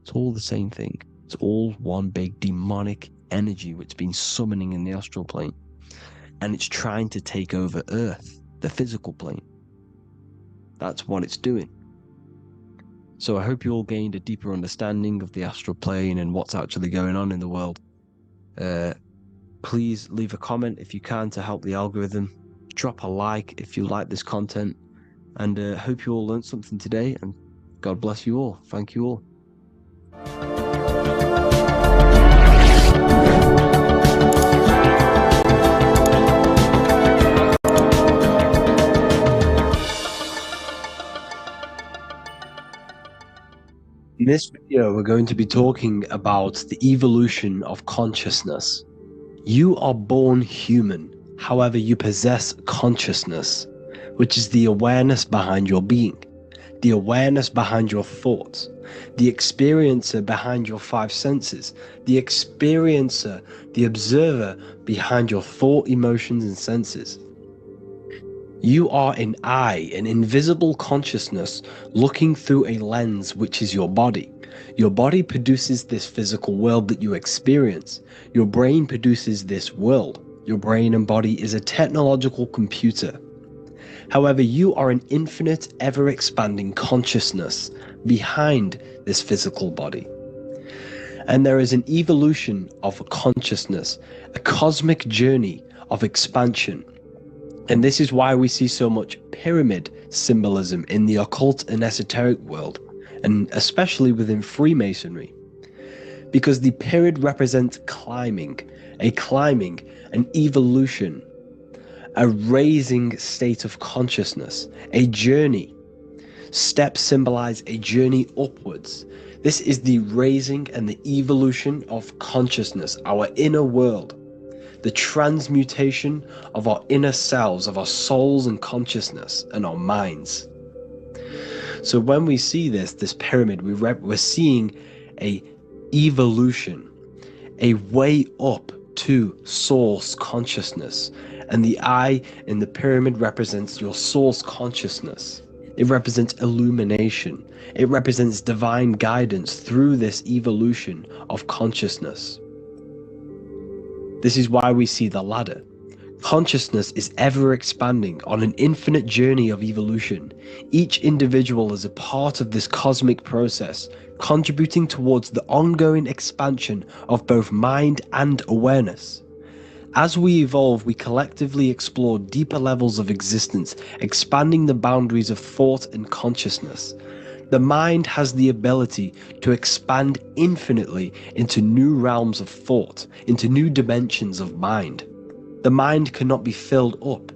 It's all the same thing. It's all one big demonic energy which has been summoning in the astral plane. And it's trying to take over Earth, the physical plane. That's what it's doing. So I hope you all gained a deeper understanding of the astral plane and what's actually going on in the world. Please leave a comment if you can to help the algorithm. Drop a like if you like this content. And hope you all learned something today. And God bless you all. Thank you all. In this video, we're going to be talking about the evolution of consciousness. You are born human, however you possess consciousness, which is the awareness behind your being, the awareness behind your thoughts, the experiencer behind your five senses, the experiencer, the observer behind your thought, emotions, and senses. You are an eye, an invisible consciousness looking through a lens, which is your body. Your body produces this physical world that you experience. Your brain produces this world. Your brain and body is a technological computer. However, you are an infinite, ever-expanding consciousness behind this physical body. And there is an evolution of consciousness, a cosmic journey of expansion. And this is why we see so much pyramid symbolism in the occult and esoteric world, and especially within Freemasonry. Because the pyramid represents climbing, an evolution, a raising state of consciousness, a journey. Steps symbolize a journey upwards. This is the raising and the evolution of consciousness, our inner world. The transmutation of our inner selves, of our souls and consciousness and our minds. So when we see this pyramid, we're seeing a evolution, a way up to source consciousness. And the eye in the pyramid represents your source consciousness. It represents illumination. It represents divine guidance through this evolution of consciousness. This is why we see the ladder. Consciousness is ever expanding on an infinite journey of evolution. Each individual is a part of this cosmic process, contributing towards the ongoing expansion of both mind and awareness. As we evolve, we collectively explore deeper levels of existence, expanding the boundaries of thought and consciousness. The mind has the ability to expand infinitely into new realms of thought, into new dimensions of mind. The mind cannot be filled up.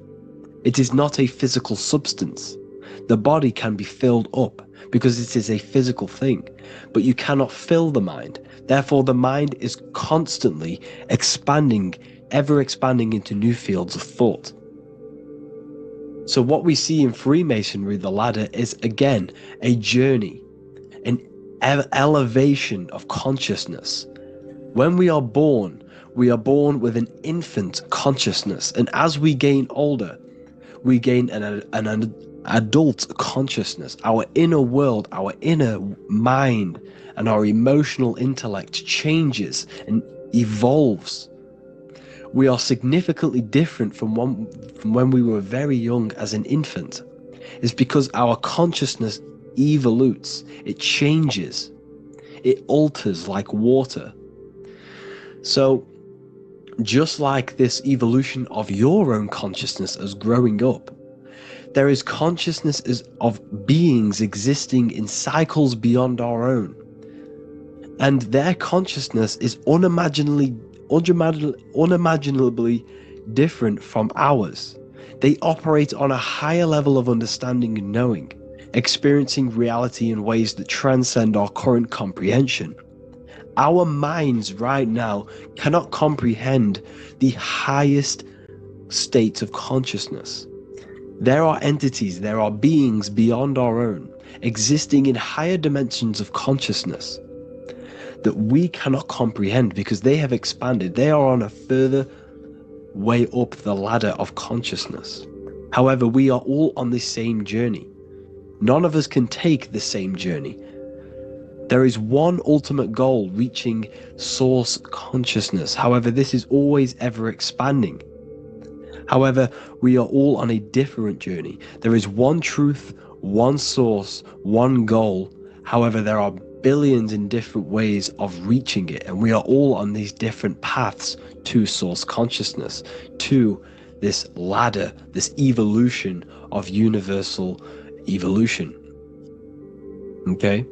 It is not a physical substance. The body can be filled up because it is a physical thing, but you cannot fill the mind. Therefore, the mind is constantly expanding, ever expanding into new fields of thought. So what we see in Freemasonry, the ladder, is again a journey, an elevation of consciousness. When we are born with an infant consciousness, and as we gain older, we gain an adult consciousness. Our inner world, our inner mind, and our emotional intellect changes and evolves. We are significantly different from when we were very young as an infant. It's because our consciousness evolutes, it changes, It alters like water. So just like this evolution of your own consciousness as growing up, there is consciousness of beings existing in cycles beyond our own. And their consciousness is unimaginably different from ours. They operate on a higher level of understanding and knowing, experiencing reality in ways that transcend our current comprehension. Our minds right now cannot comprehend the highest states of consciousness. There are entities, there are beings beyond our own, existing in higher dimensions of consciousness that we cannot comprehend because they have expanded. They are on a further way up the ladder of consciousness. However, we are all on the same journey. None of us can take the same journey. There is one ultimate goal, reaching source consciousness. However, this is always ever expanding. However, we are all on a different journey. There is one truth, one source, one goal. However, there are billions in different ways of reaching it, and we are all on these different paths to source consciousness, to this ladder, this evolution of universal evolution. Okay?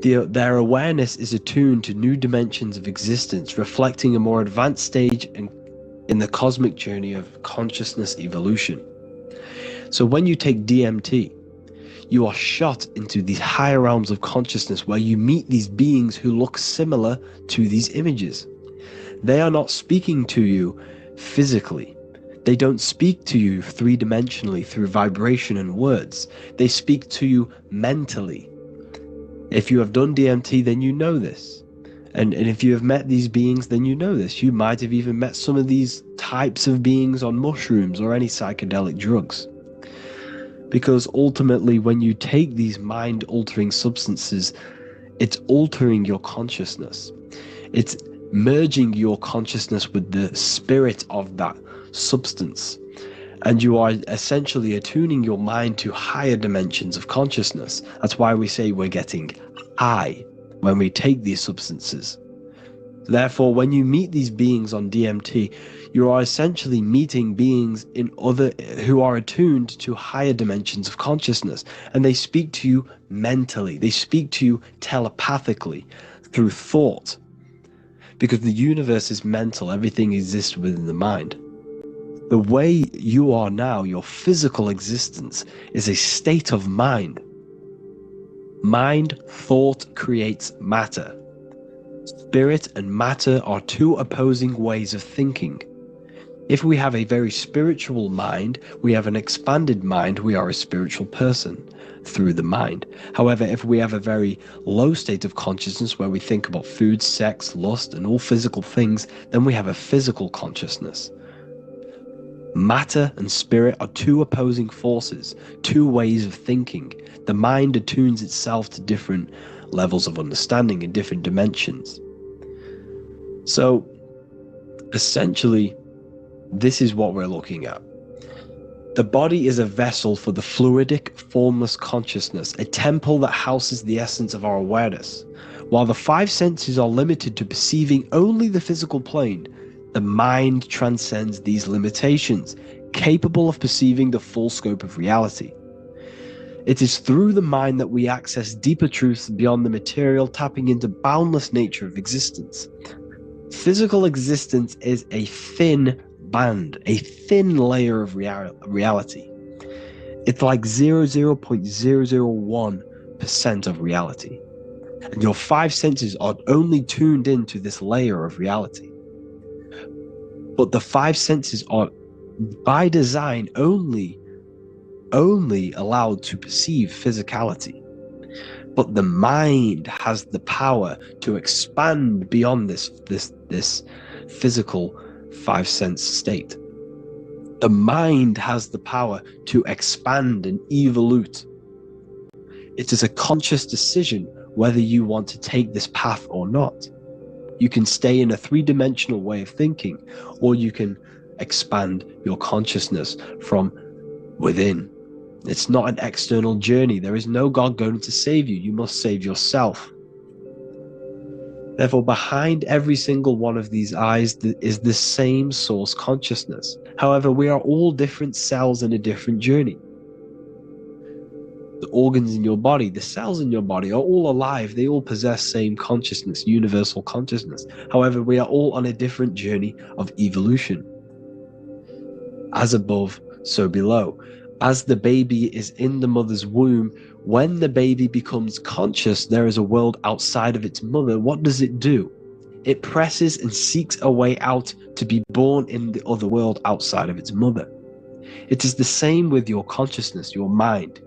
Their awareness is attuned to new dimensions of existence, reflecting a more advanced stage in the cosmic journey of consciousness evolution. So when you take DMT, you are shot into these higher realms of consciousness where you meet these beings who look similar to these images. They are not speaking to you physically. They don't speak to you three-dimensionally through vibration and words. They speak to you mentally. If you have done DMT, then you know this. And if you have met these beings, then you know this. You might have even met some of these types of beings on mushrooms or any psychedelic drugs. Because ultimately, when you take these mind-altering substances, it's altering your consciousness. It's merging your consciousness with the spirit of that substance. And you are essentially attuning your mind to higher dimensions of consciousness. That's why we say we're getting high when we take these substances. Therefore, when you meet these beings on DMT, you are essentially meeting beings who are attuned to higher dimensions of consciousness, and they speak to you mentally. They speak to you telepathically through thought, because the universe is mental. Everything exists within the mind. The way you are now, your physical existence, is a state of mind. Mind, thought creates matter. Spirit and matter are two opposing ways of thinking. If we have a very spiritual mind, we have an expanded mind, we are a spiritual person through the mind. However, if we have a very low state of consciousness where we think about food, sex, lust, and all physical things, then we have a physical consciousness. Matter and spirit are two opposing forces, two ways of thinking. The mind attunes itself to different levels of understanding in different dimensions. So, essentially, this is what we're looking at. The body is a vessel for the fluidic, formless consciousness, a temple that houses the essence of our awareness. While the five senses are limited to perceiving only the physical plane, the mind transcends these limitations, capable of perceiving the full scope of reality. It is through the mind that we access deeper truths beyond the material, tapping into boundless nature of existence. Physical existence is a thin band, a thin layer of reality. It's like 0.001% of reality. And your five senses are only tuned into this layer of reality. But the five senses are, by design, only allowed to perceive physicality. But the mind has the power to expand beyond this physical five-sense state. The mind has the power to expand and evolute. It is a conscious decision whether you want to take this path or not. You can stay in a three-dimensional way of thinking, or you can expand your consciousness from within. It's not an external journey. There is no God going to save you. You must save yourself. Therefore, behind every single one of these eyes is the same source consciousness. However, we are all different cells in a different journey. The organs in your body, the cells in your body are all alive. They all possess same consciousness, universal consciousness. However, we are all on a different journey of evolution. As above, so below. As the baby is in the mother's womb, when the baby becomes conscious, there is a world outside of its mother. What does it do? It presses and seeks a way out to be born in the other world outside of its mother. It is the same with your consciousness, your mind.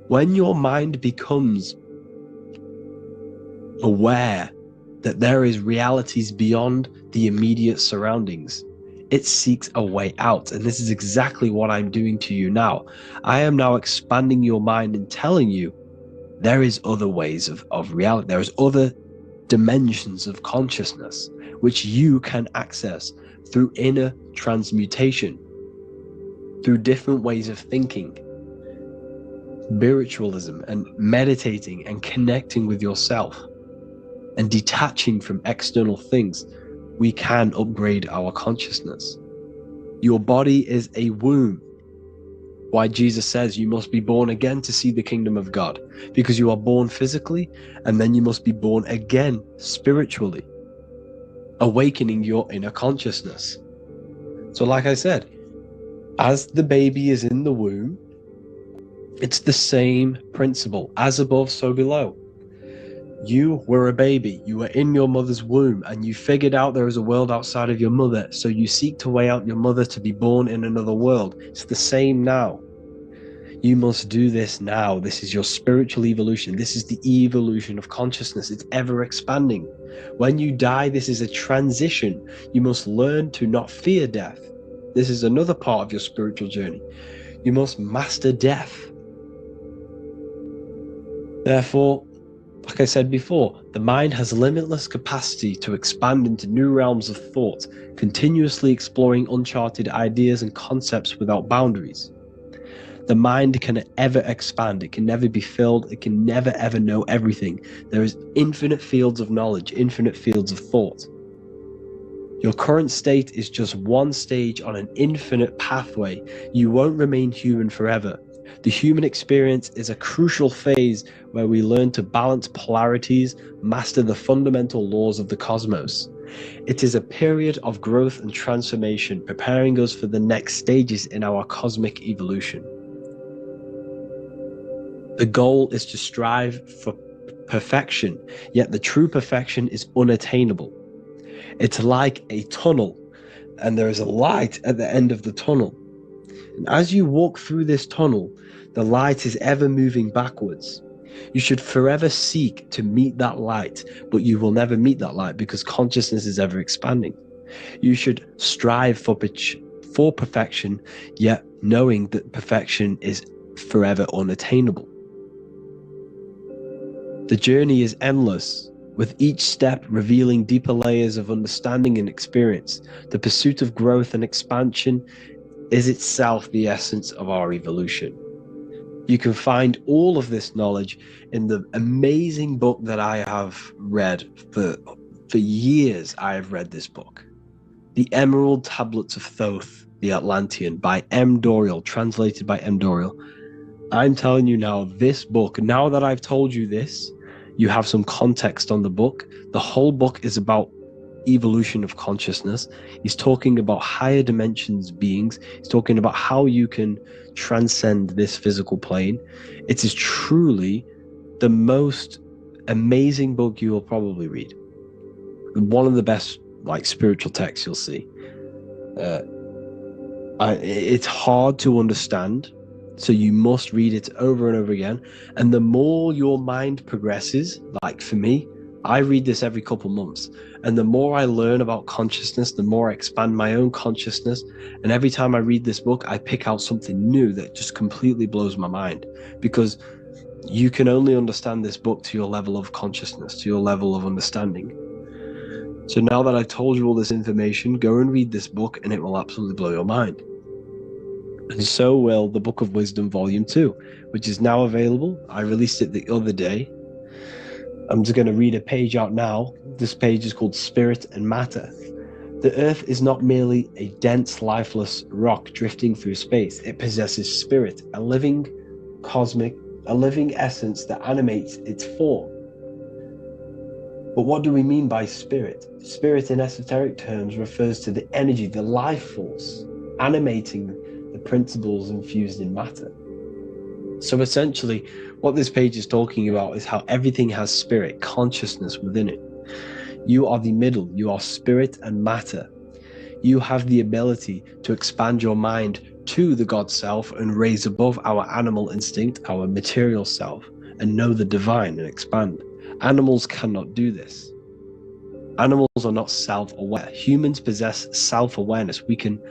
When your mind becomes aware that there is realities beyond the immediate surroundings, it seeks a way out. And this is exactly what I'm doing to you now. I am now expanding your mind and telling you there is other ways of reality. There is other dimensions of consciousness which you can access through inner transmutation, through different ways of thinking, spiritualism, and meditating and connecting with yourself and detaching from external things. We can upgrade our consciousness. Your body is a womb. Why Jesus says you must be born again to see the kingdom of God, because you are born physically and then you must be born again spiritually, awakening your inner consciousness. So like I said, as the baby is in the womb, it's the same principle. As above, so below. You were a baby, you were in your mother's womb, and you figured out there is a world outside of your mother, so you seek to way out your mother to be born in another world. It's the same now. You must do this now. This is your spiritual evolution. This is the evolution of consciousness. It's ever expanding. When you die, this is a transition. You must learn to not fear death. This is another part of your spiritual journey. You must master death. Therefore, like I said before, the mind has limitless capacity to expand into new realms of thought, continuously exploring uncharted ideas and concepts without boundaries. The mind can ever expand. It can never be filled. It can never ever know everything. There is infinite fields of knowledge, infinite fields of thought. Your current state is just one stage on an infinite pathway. You won't remain human forever. The human experience is a crucial phase where we learn to balance polarities, master the fundamental laws of the cosmos. It is a period of growth and transformation, preparing us for the next stages in our cosmic evolution. The goal is to strive for perfection, yet the true perfection is unattainable. It's like a tunnel, and there is a light at the end of the tunnel. And as you walk through this tunnel, the light is ever moving backwards. You should forever seek to meet that light, but you will never meet that light because consciousness is ever expanding. You should strive for perfection, yet knowing that perfection is forever unattainable. The journey is endless, with each step revealing deeper layers of understanding and experience. The pursuit of growth and expansion is itself the essence of our evolution. You can find all of this knowledge in the amazing book that I have read for years. I have read this book, The Emerald Tablets of Thoth, the Atlantean, by M. Dorial, translated by M. Dorial. I'm telling you now, this book, now that I've told you this, you have some context on the book. The whole book is about evolution of consciousness. He's talking about higher dimensions beings. He's talking about how you can transcend this physical plane. It is truly the most amazing book you will probably read. One of the best spiritual texts you'll see. It's hard to understand, so you must read it over and over again. And the more your mind progresses, like for me, I read this every couple months, and the more I learn about consciousness, the more I expand my own consciousness. And every time I read this book, I pick out something new that just completely blows my mind, because you can only understand this book to your level of consciousness, to your level of understanding. So now that I've told you all this information, go and read this book and it will absolutely blow your mind. And so will the Book of Wisdom Volume 2, which is now available. I released it the other day. I'm just going to read a page out now. This page is called Spirit and Matter. The Earth is not merely a dense, lifeless rock drifting through space. It possesses spirit, a living essence that animates its form. But what do we mean by spirit? Spirit in esoteric terms refers to the energy, the life force, animating the principles infused in matter. So essentially, what this page is talking about is how everything has spirit, consciousness within it. You are the middle, you are spirit and matter. You have the ability to expand your mind to the God self and raise above our animal instinct, our material self, and know the divine and expand. Animals cannot do this. Animals are not self-aware. Humans possess self-awareness. We can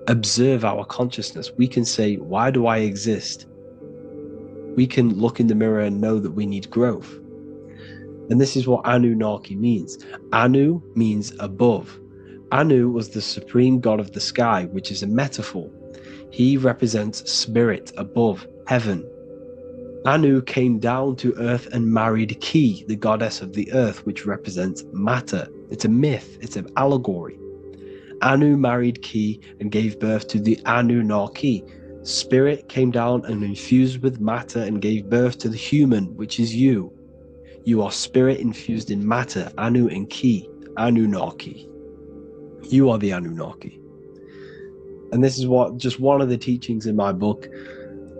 observe our consciousness. We can say, why do I exist? We can look in the mirror and know that we need growth. And this is what Anunnaki means. Anu means above. Anu was the supreme god of the sky, which is a metaphor. He represents spirit above, heaven. Anu came down to earth and married Ki, the goddess of the earth, which represents matter. It's a myth, it's an allegory. Anu married Ki and gave birth to the Anunnaki. Spirit came down and infused with matter and gave birth to the human, which is you. You are spirit infused in matter, Anu and Ki, Anunnaki. You are the Anunnaki. And this is just one of the teachings in my book.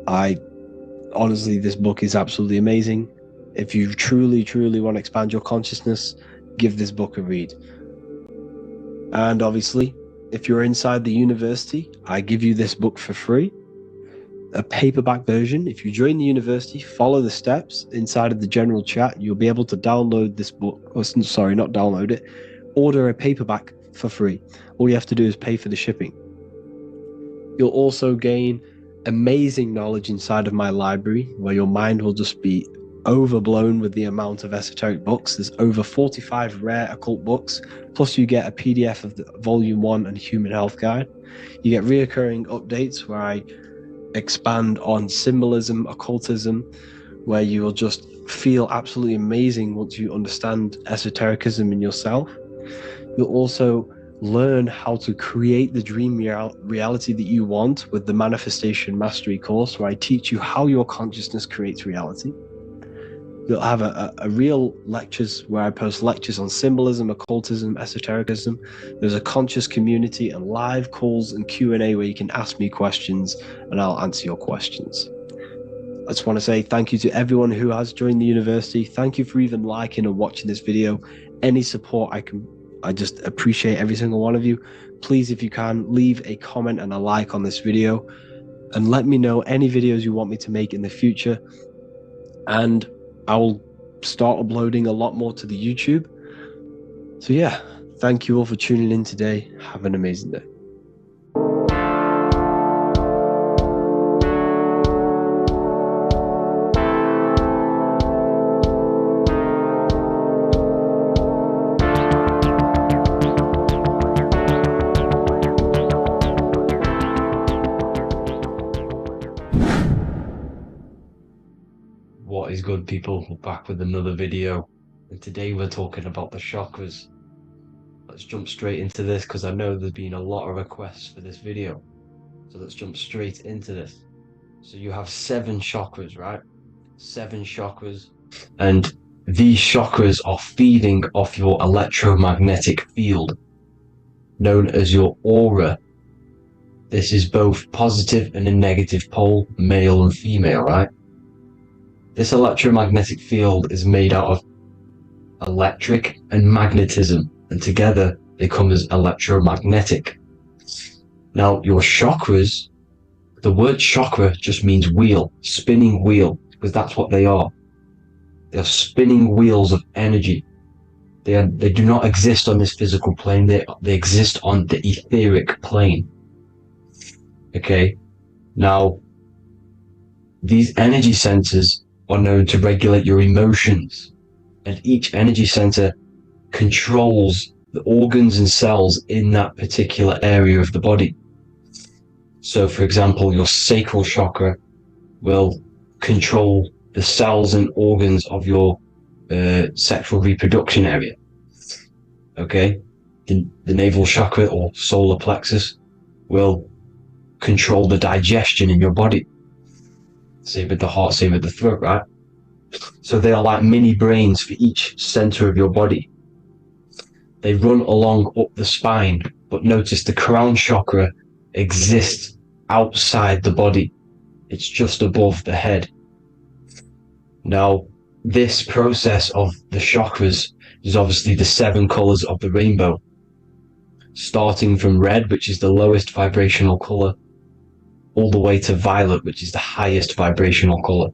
Honestly, this book is absolutely amazing. If you truly, truly want to expand your consciousness, give this book a read. And obviously, if you're inside the university, I give you this book for free. A paperback version. If you join the university, follow the steps inside of the general chat, you'll be able to download this book. Sorry, not download it. Order a paperback for free. All you have to do is pay for the shipping. You'll also gain amazing knowledge inside of my library, where your mind will just be overblown with the amount of esoteric books. There's over 45 rare occult books, plus you get a PDF of the Volume 1 and Human Health Guide. You get reoccurring updates where I expand on symbolism, occultism, where you will just feel absolutely amazing once you understand esotericism in yourself. You'll also learn how to create the dream reality that you want with the Manifestation Mastery course, where I teach you how your consciousness creates reality. You'll have a real lectures where I post lectures on symbolism, occultism, esotericism. There's a conscious community and live calls and Q&A where you can ask me questions and I'll answer your questions. I just want to say thank you to everyone who has joined the university. Thank you for even liking and watching this video. Any support I just appreciate every single one of you. Please, if you can, leave a comment and a like on this video and let me know any videos you want me to make in the future. And I will start uploading a lot more to the YouTube. So yeah, thank you all for tuning in today. Have an amazing day. What is good, people? We're back with another video, and today we're talking about the chakras. Let's jump straight into this because I know there's been a lot of requests for this video. So let's jump straight into this. So you have 7 chakras, right? 7 chakras, and these chakras are feeding off your electromagnetic field, known as your aura. This is both positive and a negative pole, male and female, right? This electromagnetic field is made out of electric and magnetism, and together they come as electromagnetic. Now, your chakras, the word chakra just means wheel, spinning wheel, because that's what they are. They are spinning wheels of energy. They do not exist on this physical plane. They exist on the etheric plane. Okay? Now, these energy centers are known to regulate your emotions, and each energy center controls the organs and cells in that particular area of the body. So for example, your sacral chakra will control the cells and organs of your sexual reproduction area. Okay, the navel chakra or solar plexus will control the digestion in your body. Same with the heart, same with the throat, right? So they are like mini brains for each center of your body. They run along up the spine, but notice the crown chakra exists outside the body. It's just above the head. Now, this process of the chakras is obviously the 7 colors of the rainbow, starting from red, which is the lowest vibrational color, all the way to violet, which is the highest vibrational color.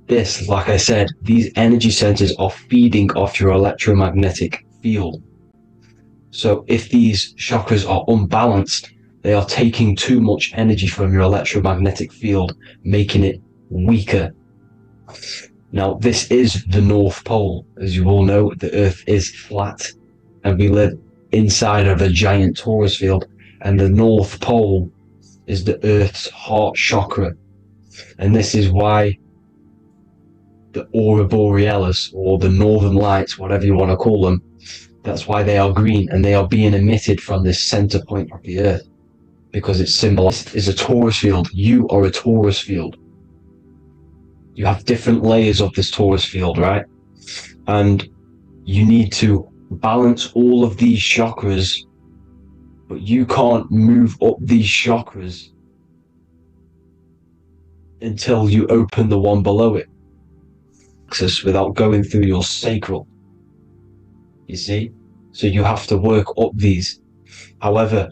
This, like I said, these energy centers are feeding off your electromagnetic field. So if these chakras are unbalanced, they are taking too much energy from your electromagnetic field, making it weaker. Now, this is the North Pole. As you all know, the Earth is flat, and we live inside of a giant Taurus field, and the North Pole is the Earth's heart chakra. And this is why the Aurora Borealis, or the Northern Lights, whatever you want to call them, that's why they are green, and they are being emitted from this center point of the Earth, because it's symbolized as a Taurus field. You are a Taurus field. You have different layers of this Taurus field, right? And you need to balance all of these chakras, but you can't move up these chakras until you open the one below it, without going through your sacral. You see? So you have to work up these. However,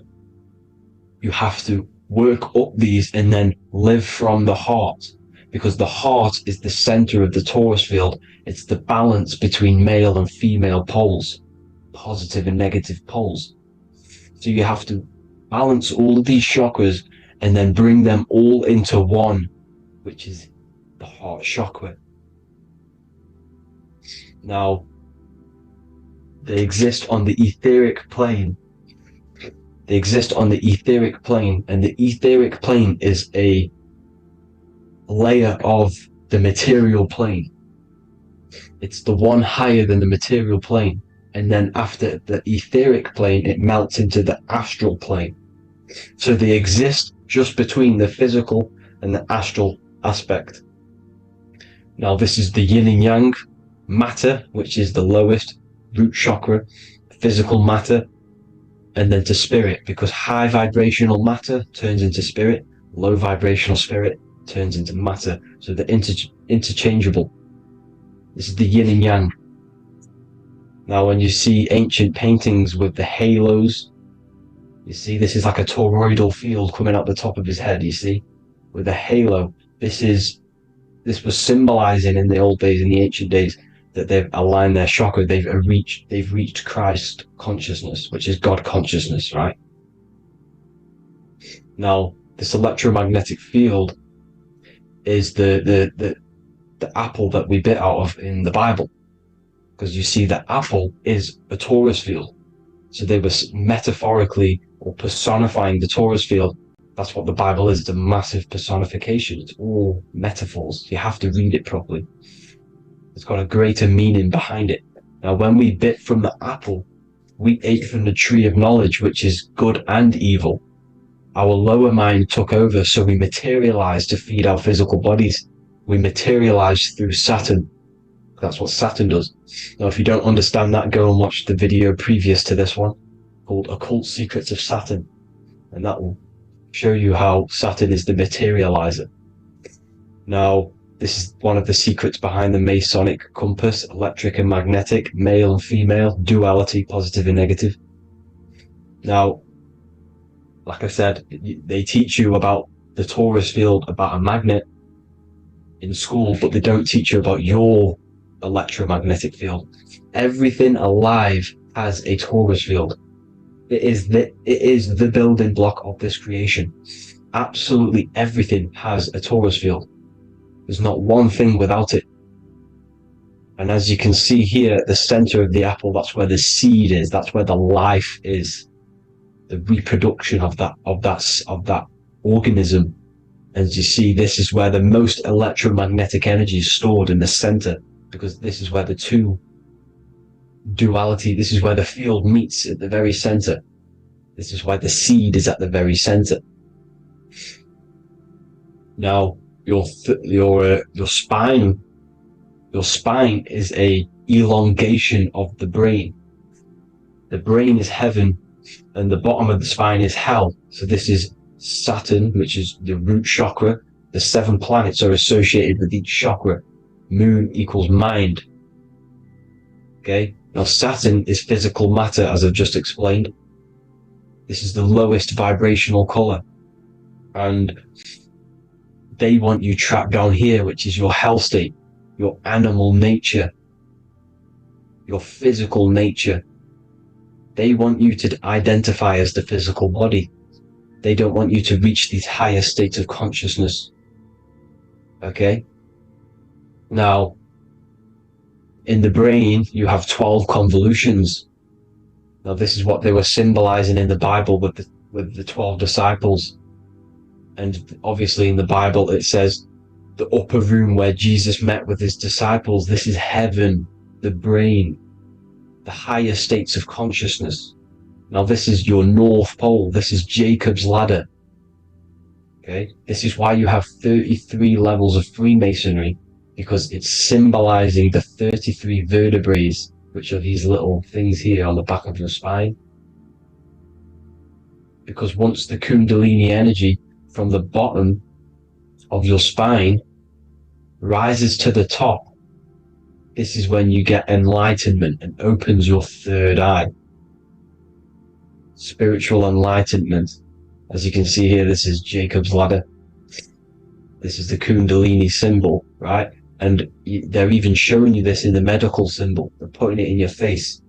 you have to work up these and then live from the heart, because the heart is the center of the Taurus field. It's the balance between male and female poles, positive and negative poles. So you have to balance all of these chakras and then bring them all into one, which is the heart chakra. Now, they exist on the etheric plane. They exist on the etheric plane, and the etheric plane is a layer of the material plane. It's the one higher than the material plane, and then after the etheric plane, it melts into the astral plane. So they exist just between the physical and the astral aspect. Now, this is the yin and yang matter, which is the lowest root chakra, physical matter, and then to spirit, because high vibrational matter turns into spirit, low vibrational spirit turns into matter. So they're interchangeable. This is the yin and yang. Now, when you see ancient paintings with the halos, you see this is like a toroidal field coming out the top of his head, you see, with a halo. This was symbolizing in the old days, in the ancient days, that they've aligned their chakra, they've reached Christ consciousness, which is God consciousness, right? Now, this electromagnetic field is the apple that we bit out of in the Bible, because you see that apple is a Taurus field. So they were metaphorically or personifying the Taurus field. That's what the Bible is. It's a massive personification. It's all metaphors. You have to read it properly. It's got a greater meaning behind it. Now, when we bit from the apple, we ate from the tree of knowledge, which is good and evil. Our lower mind took over, so we materialized to feed our physical bodies. We materialized through Saturn. That's what Saturn does. Now, if you don't understand that, go and watch the video previous to this one called Occult Secrets of Saturn, and that will show you how Saturn is the materializer. Now, this is one of the secrets behind the Masonic compass: electric and magnetic, male and female, duality, positive and negative. Now, like I said, they teach you about the Taurus field, about a magnet in school, but they don't teach you about your electromagnetic field. Everything alive has a Taurus field. It is the building block of this creation. Absolutely everything has a Taurus field. There's not one thing without it. And as you can see here at the center of the apple, that's where the seed is. That's where the life is. The reproduction of that organism As you see, this is where the most electromagnetic energy is stored, in the center, because this is where the two duality, this is where the field meets at the very center. This is why the seed is at the very center. Now, your spine is a elongation of the brain. The brain is heaven, and the bottom of the spine is hell. So this is Saturn, which is the root chakra. The 7 planets are associated with each chakra. Moon equals mind. Okay? Now Saturn is physical matter, as I've just explained. This is the lowest vibrational color. And they want you trapped down here, which is your hell state, your animal nature, your physical nature. They want you to identify as the physical body. They don't want you to reach these higher states of consciousness. Okay? Now, in the brain, you have 12 convolutions. Now, this is what they were symbolizing in the Bible with the 12 disciples. And obviously in the Bible, it says the upper room where Jesus met with his disciples. This is heaven, the brain, the higher states of consciousness. Now, this is your North Pole. This is Jacob's ladder. Okay? This is why you have 33 levels of Freemasonry, because it's symbolizing the 33 vertebrae, which are these little things here on the back of your spine. Because once the Kundalini energy from the bottom of your spine rises to the top, this is when you get enlightenment and opens your third eye. Spiritual enlightenment. As you can see here, this is Jacob's ladder. This is the Kundalini symbol, right? And they're even showing you this in the medical symbol. They're putting it in your face.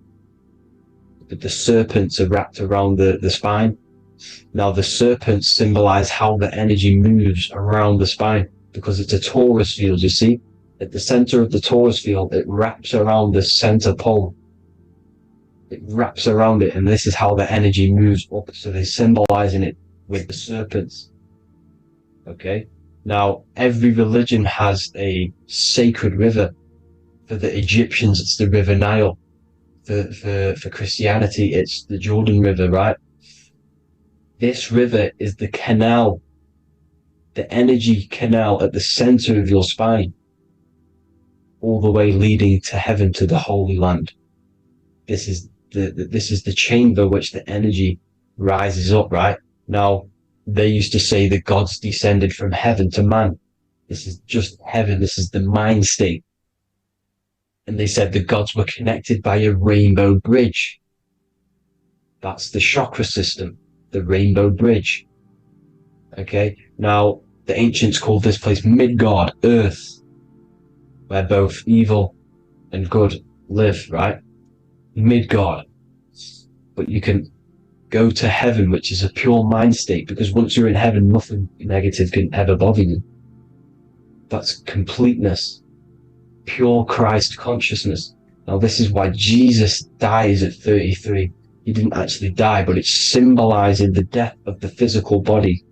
But the serpents are wrapped around the spine. Now, the serpents symbolize how the energy moves around the spine, because it's a Taurus field, you see? At the center of the Taurus field, it wraps around the center pole. It wraps around it, and this is how the energy moves up. So they're symbolizing it with the serpents. Okay? Now, every religion has a sacred river. For the Egyptians, it's the River Nile. For Christianity, it's the Jordan River, right? This river is the canal, the energy canal at the center of your spine, all the way leading to heaven, to the Holy Land. This is the chamber which the energy rises up, right? Now, they used to say the gods descended from heaven to man. This is just heaven. This is the mind state. And they said the gods were connected by a rainbow bridge. That's the chakra system, the rainbow bridge. Okay. Now, the ancients called this place Midgard, Earth, where both evil and good live, right? Midgard. But you can go to heaven, which is a pure mind state, because once you're in heaven, nothing negative can ever bother you. That's completeness, pure Christ consciousness. Now, this is why Jesus dies at 33. He didn't actually die, but it's symbolizing the death of the physical body.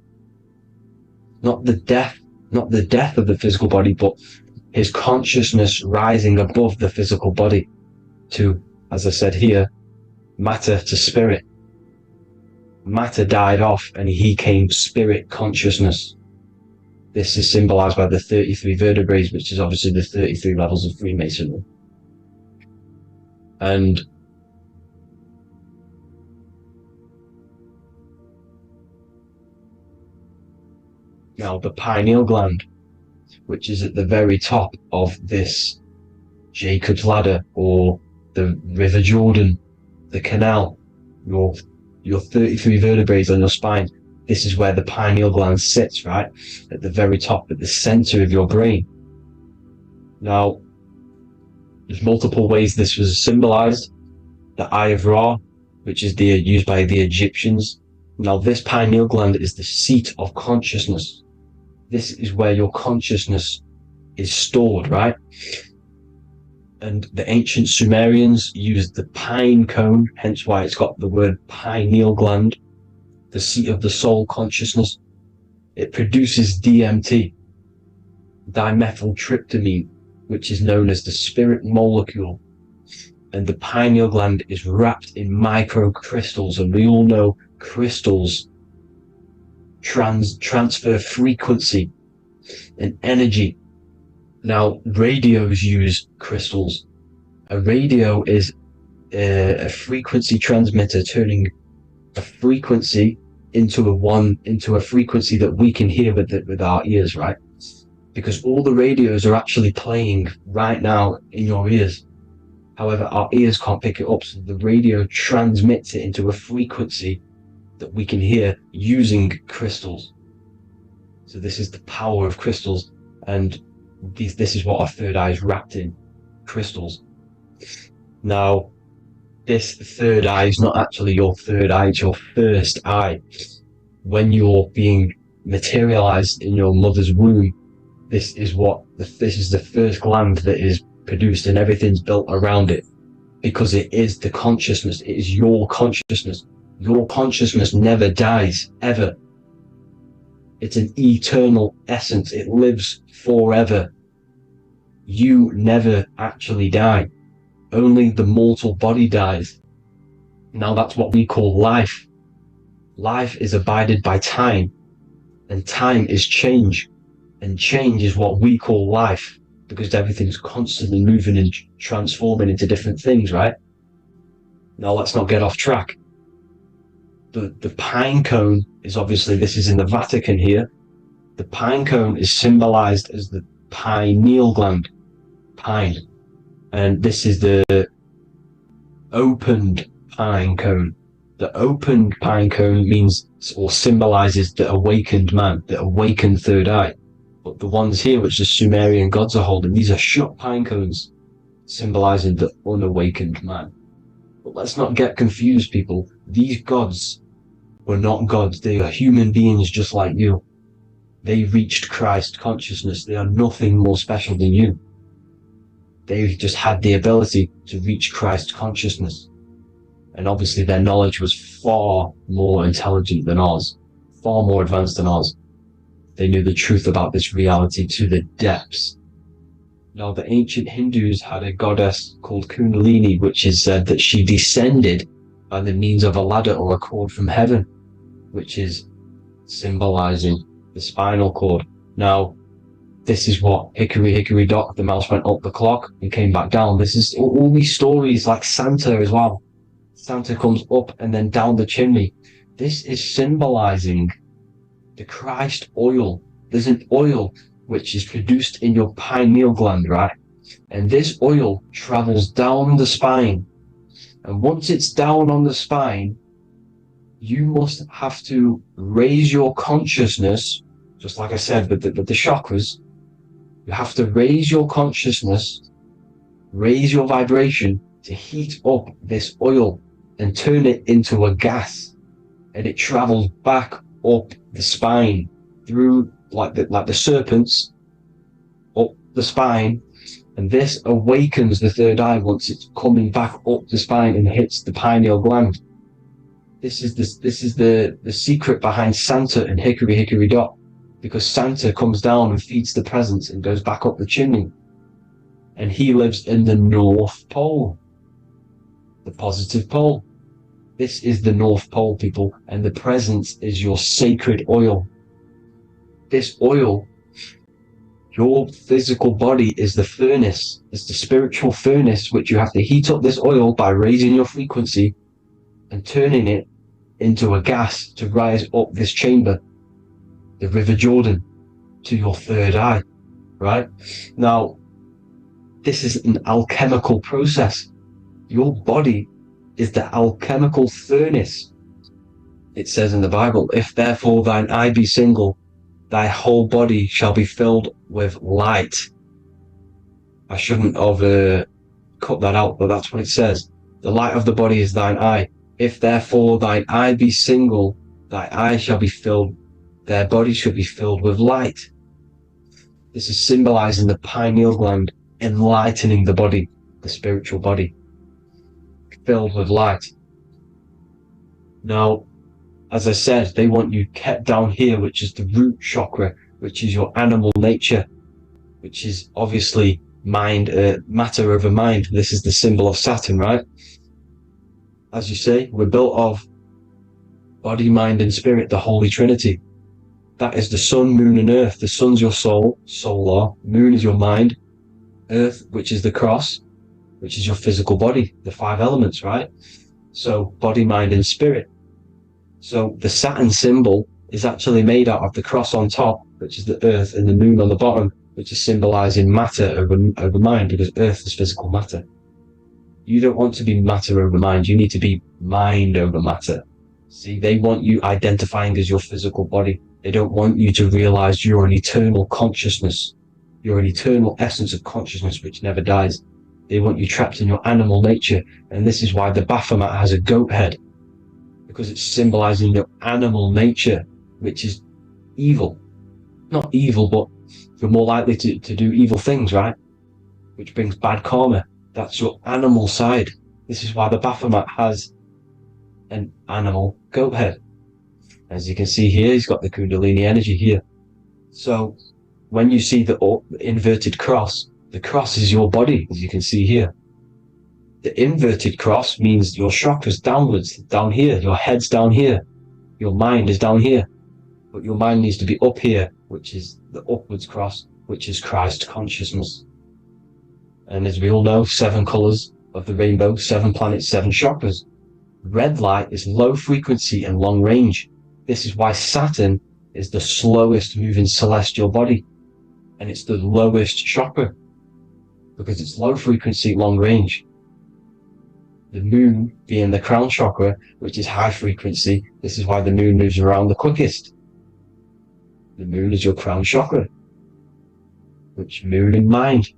Not the death of the physical body, but his consciousness rising above the physical body to, as I said here, matter to spirit. Matter died off and he came spirit consciousness. This is symbolized by the 33 vertebrae, which is obviously the 33 levels of Freemasonry. And now the pineal gland, which is at the very top of this Jacob's ladder, or the River Jordan, the canal, your 33 vertebrae on your spine. This is where the pineal gland sits, right? At the very top, at the center of your brain. Now, there's multiple ways this was symbolized. The Eye of Ra, which is used by the Egyptians. Now, this pineal gland is the seat of consciousness. This is where your consciousness is stored, right? And the ancient Sumerians used the pine cone, hence why it's got the word pineal gland, the seat of the soul consciousness. it produces DMT, dimethyltryptamine, which is known as the spirit molecule. And the pineal gland is wrapped in microcrystals, and we all know crystals transfer frequency and energy. Now, radios use crystals. A radio is a frequency transmitter, turning a frequency into a frequency that we can hear with our ears, right? Because all the radios are actually playing right now in your ears. However, our ears can't pick it up, so the radio transmits it into a frequency that we can hear using crystals. So this is the power of crystals, and this is what our third eye is wrapped in, crystals. Now, this third eye is not actually your third eye, it's your first eye. When you're being materialized in your mother's womb, this is the first gland that is produced, and everything's built around it, because it is the consciousness. It is your consciousness. Your consciousness never dies, ever. It's an eternal essence. It lives forever. You never actually die. Only the mortal body dies. Now that's what we call life. Life is abided by time, and time is change, and change is what we call life, because everything's constantly moving and transforming into different things, right? Now let's not get off track. The pine cone is obviously, this is in the Vatican here. The pine cone is symbolized as the pineal gland, pine. And this is the opened pine cone. The opened pine cone means, or symbolizes, the awakened man, the awakened third eye. But the ones here, which the Sumerian gods are holding, these are shut pine cones, symbolizing the unawakened man. But let's not get confused, people. These gods were not gods. They are human beings just like you. They reached Christ consciousness. They are nothing more special than you. They just had the ability to reach Christ consciousness. And obviously their knowledge was far more intelligent than ours, far more advanced than ours. They knew the truth about this reality to the depths. Now, the ancient Hindus had a goddess called Kundalini, which is said that she descended by the means of a ladder or a cord from heaven, which is symbolizing the spinal cord. Now, this is what hickory hickory dock, the mouse went up the clock and came back down. This is all these stories, like Santa as well. Santa comes up and then down the chimney. This is symbolizing the Christ oil. There's an oil which is produced in your pineal gland, right? And this oil travels down the spine. And once it's down on the spine, you must have to raise your consciousness, just like I said with the chakras. You have to raise your consciousness, raise your vibration to heat up this oil and turn it into a gas. And it travels back up the spine through like the serpents up the spine, and this awakens the third eye once it's coming back up the spine and hits the pineal gland. This is the secret behind Santa and hickory hickory dock, because Santa comes down and feeds the presents and goes back up the chimney, and he lives in the North Pole, the positive pole. This is the North Pole, people, and the presence is your sacred oil. This oil, your physical body is the furnace. It's the spiritual furnace, which you have to heat up this oil by raising your frequency and turning it into a gas to rise up this chamber, the River Jordan, to your third eye, right? Now, this is an alchemical process. Your body is the alchemical furnace. It says in the Bible, if therefore thine eye be single, thy whole body shall be filled with light. I shouldn't have cut that out, but that's what it says. The light of the body is thine eye. If therefore thine eye be single, thy eye shall be filled, their body shall be filled with light. This is symbolizing the pineal gland, enlightening the body, the spiritual body, filled with light. Now, as I said, they want you kept down here, which is the root chakra, which is your animal nature, which is obviously mind, matter over mind. This is the symbol of Saturn, right? As you say, we're built of body, mind, and spirit, the Holy Trinity. That is the sun, moon, and earth. The sun's your soul, solar. Moon is your mind. Earth, which is the cross, which is your physical body, the 5 elements, right? So body, mind, and spirit. So the Saturn symbol is actually made out of the cross on top, which is the earth, and the moon on the bottom, which is symbolizing matter over mind, because earth is physical matter. You don't want to be matter over mind. You need to be mind over matter. See, they want you identifying as your physical body. They don't want you to realize you're an eternal consciousness. You're an eternal essence of consciousness which never dies. They want you trapped in your animal nature. And this is why the Baphomet has a goat head, because it's symbolizing your animal nature, which is evil. Not evil, but you're more likely to do evil things, right? Which brings bad karma. That's your animal side. This is why the Baphomet has an animal goat head. As you can see here, he's got the Kundalini energy here. So when you see the inverted cross, the cross is your body, as you can see here. The inverted cross means your chakras downwards, down here. Your head's down here. Your mind is down here. But your mind needs to be up here, which is the upwards cross, which is Christ consciousness. And as we all know, 7 colors of the rainbow, 7 planets, 7 chakras. Red light is low frequency and long range. This is why Saturn is the slowest moving celestial body. And it's the lowest chakra, because it's low frequency, long range. The moon being the crown chakra, which is high frequency. This is why the moon moves around the quickest. The moon is your crown chakra, which moon in mind.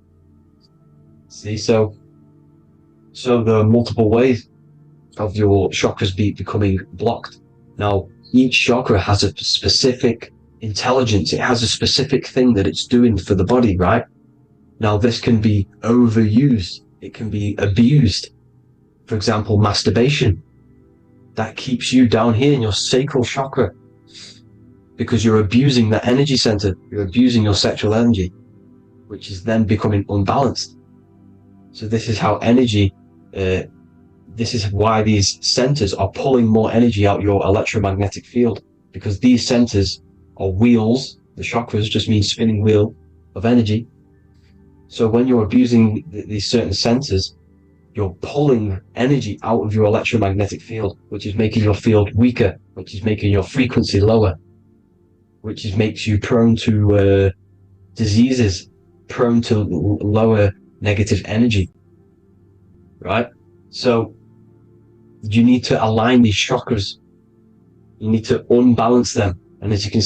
See, so there are multiple ways of your chakras becoming blocked. Now, each chakra has a specific intelligence. It has a specific thing that it's doing for the body, right? Now, this can be overused. It can be abused. For example, masturbation. That keeps you down here in your sacral chakra, because you're abusing that energy center. You're abusing your sexual energy, which is then becoming unbalanced. So this is how energy, this is why these centers are pulling more energy out your electromagnetic field, because these centers are wheels. The chakras just mean spinning wheel of energy. So when you're abusing these certain centers, you're pulling energy out of your electromagnetic field, which is making your field weaker, which is making your frequency lower, which makes you prone to diseases, prone to lower negative energy, right? So you need to align these chakras. You need to unbalance them. And as you can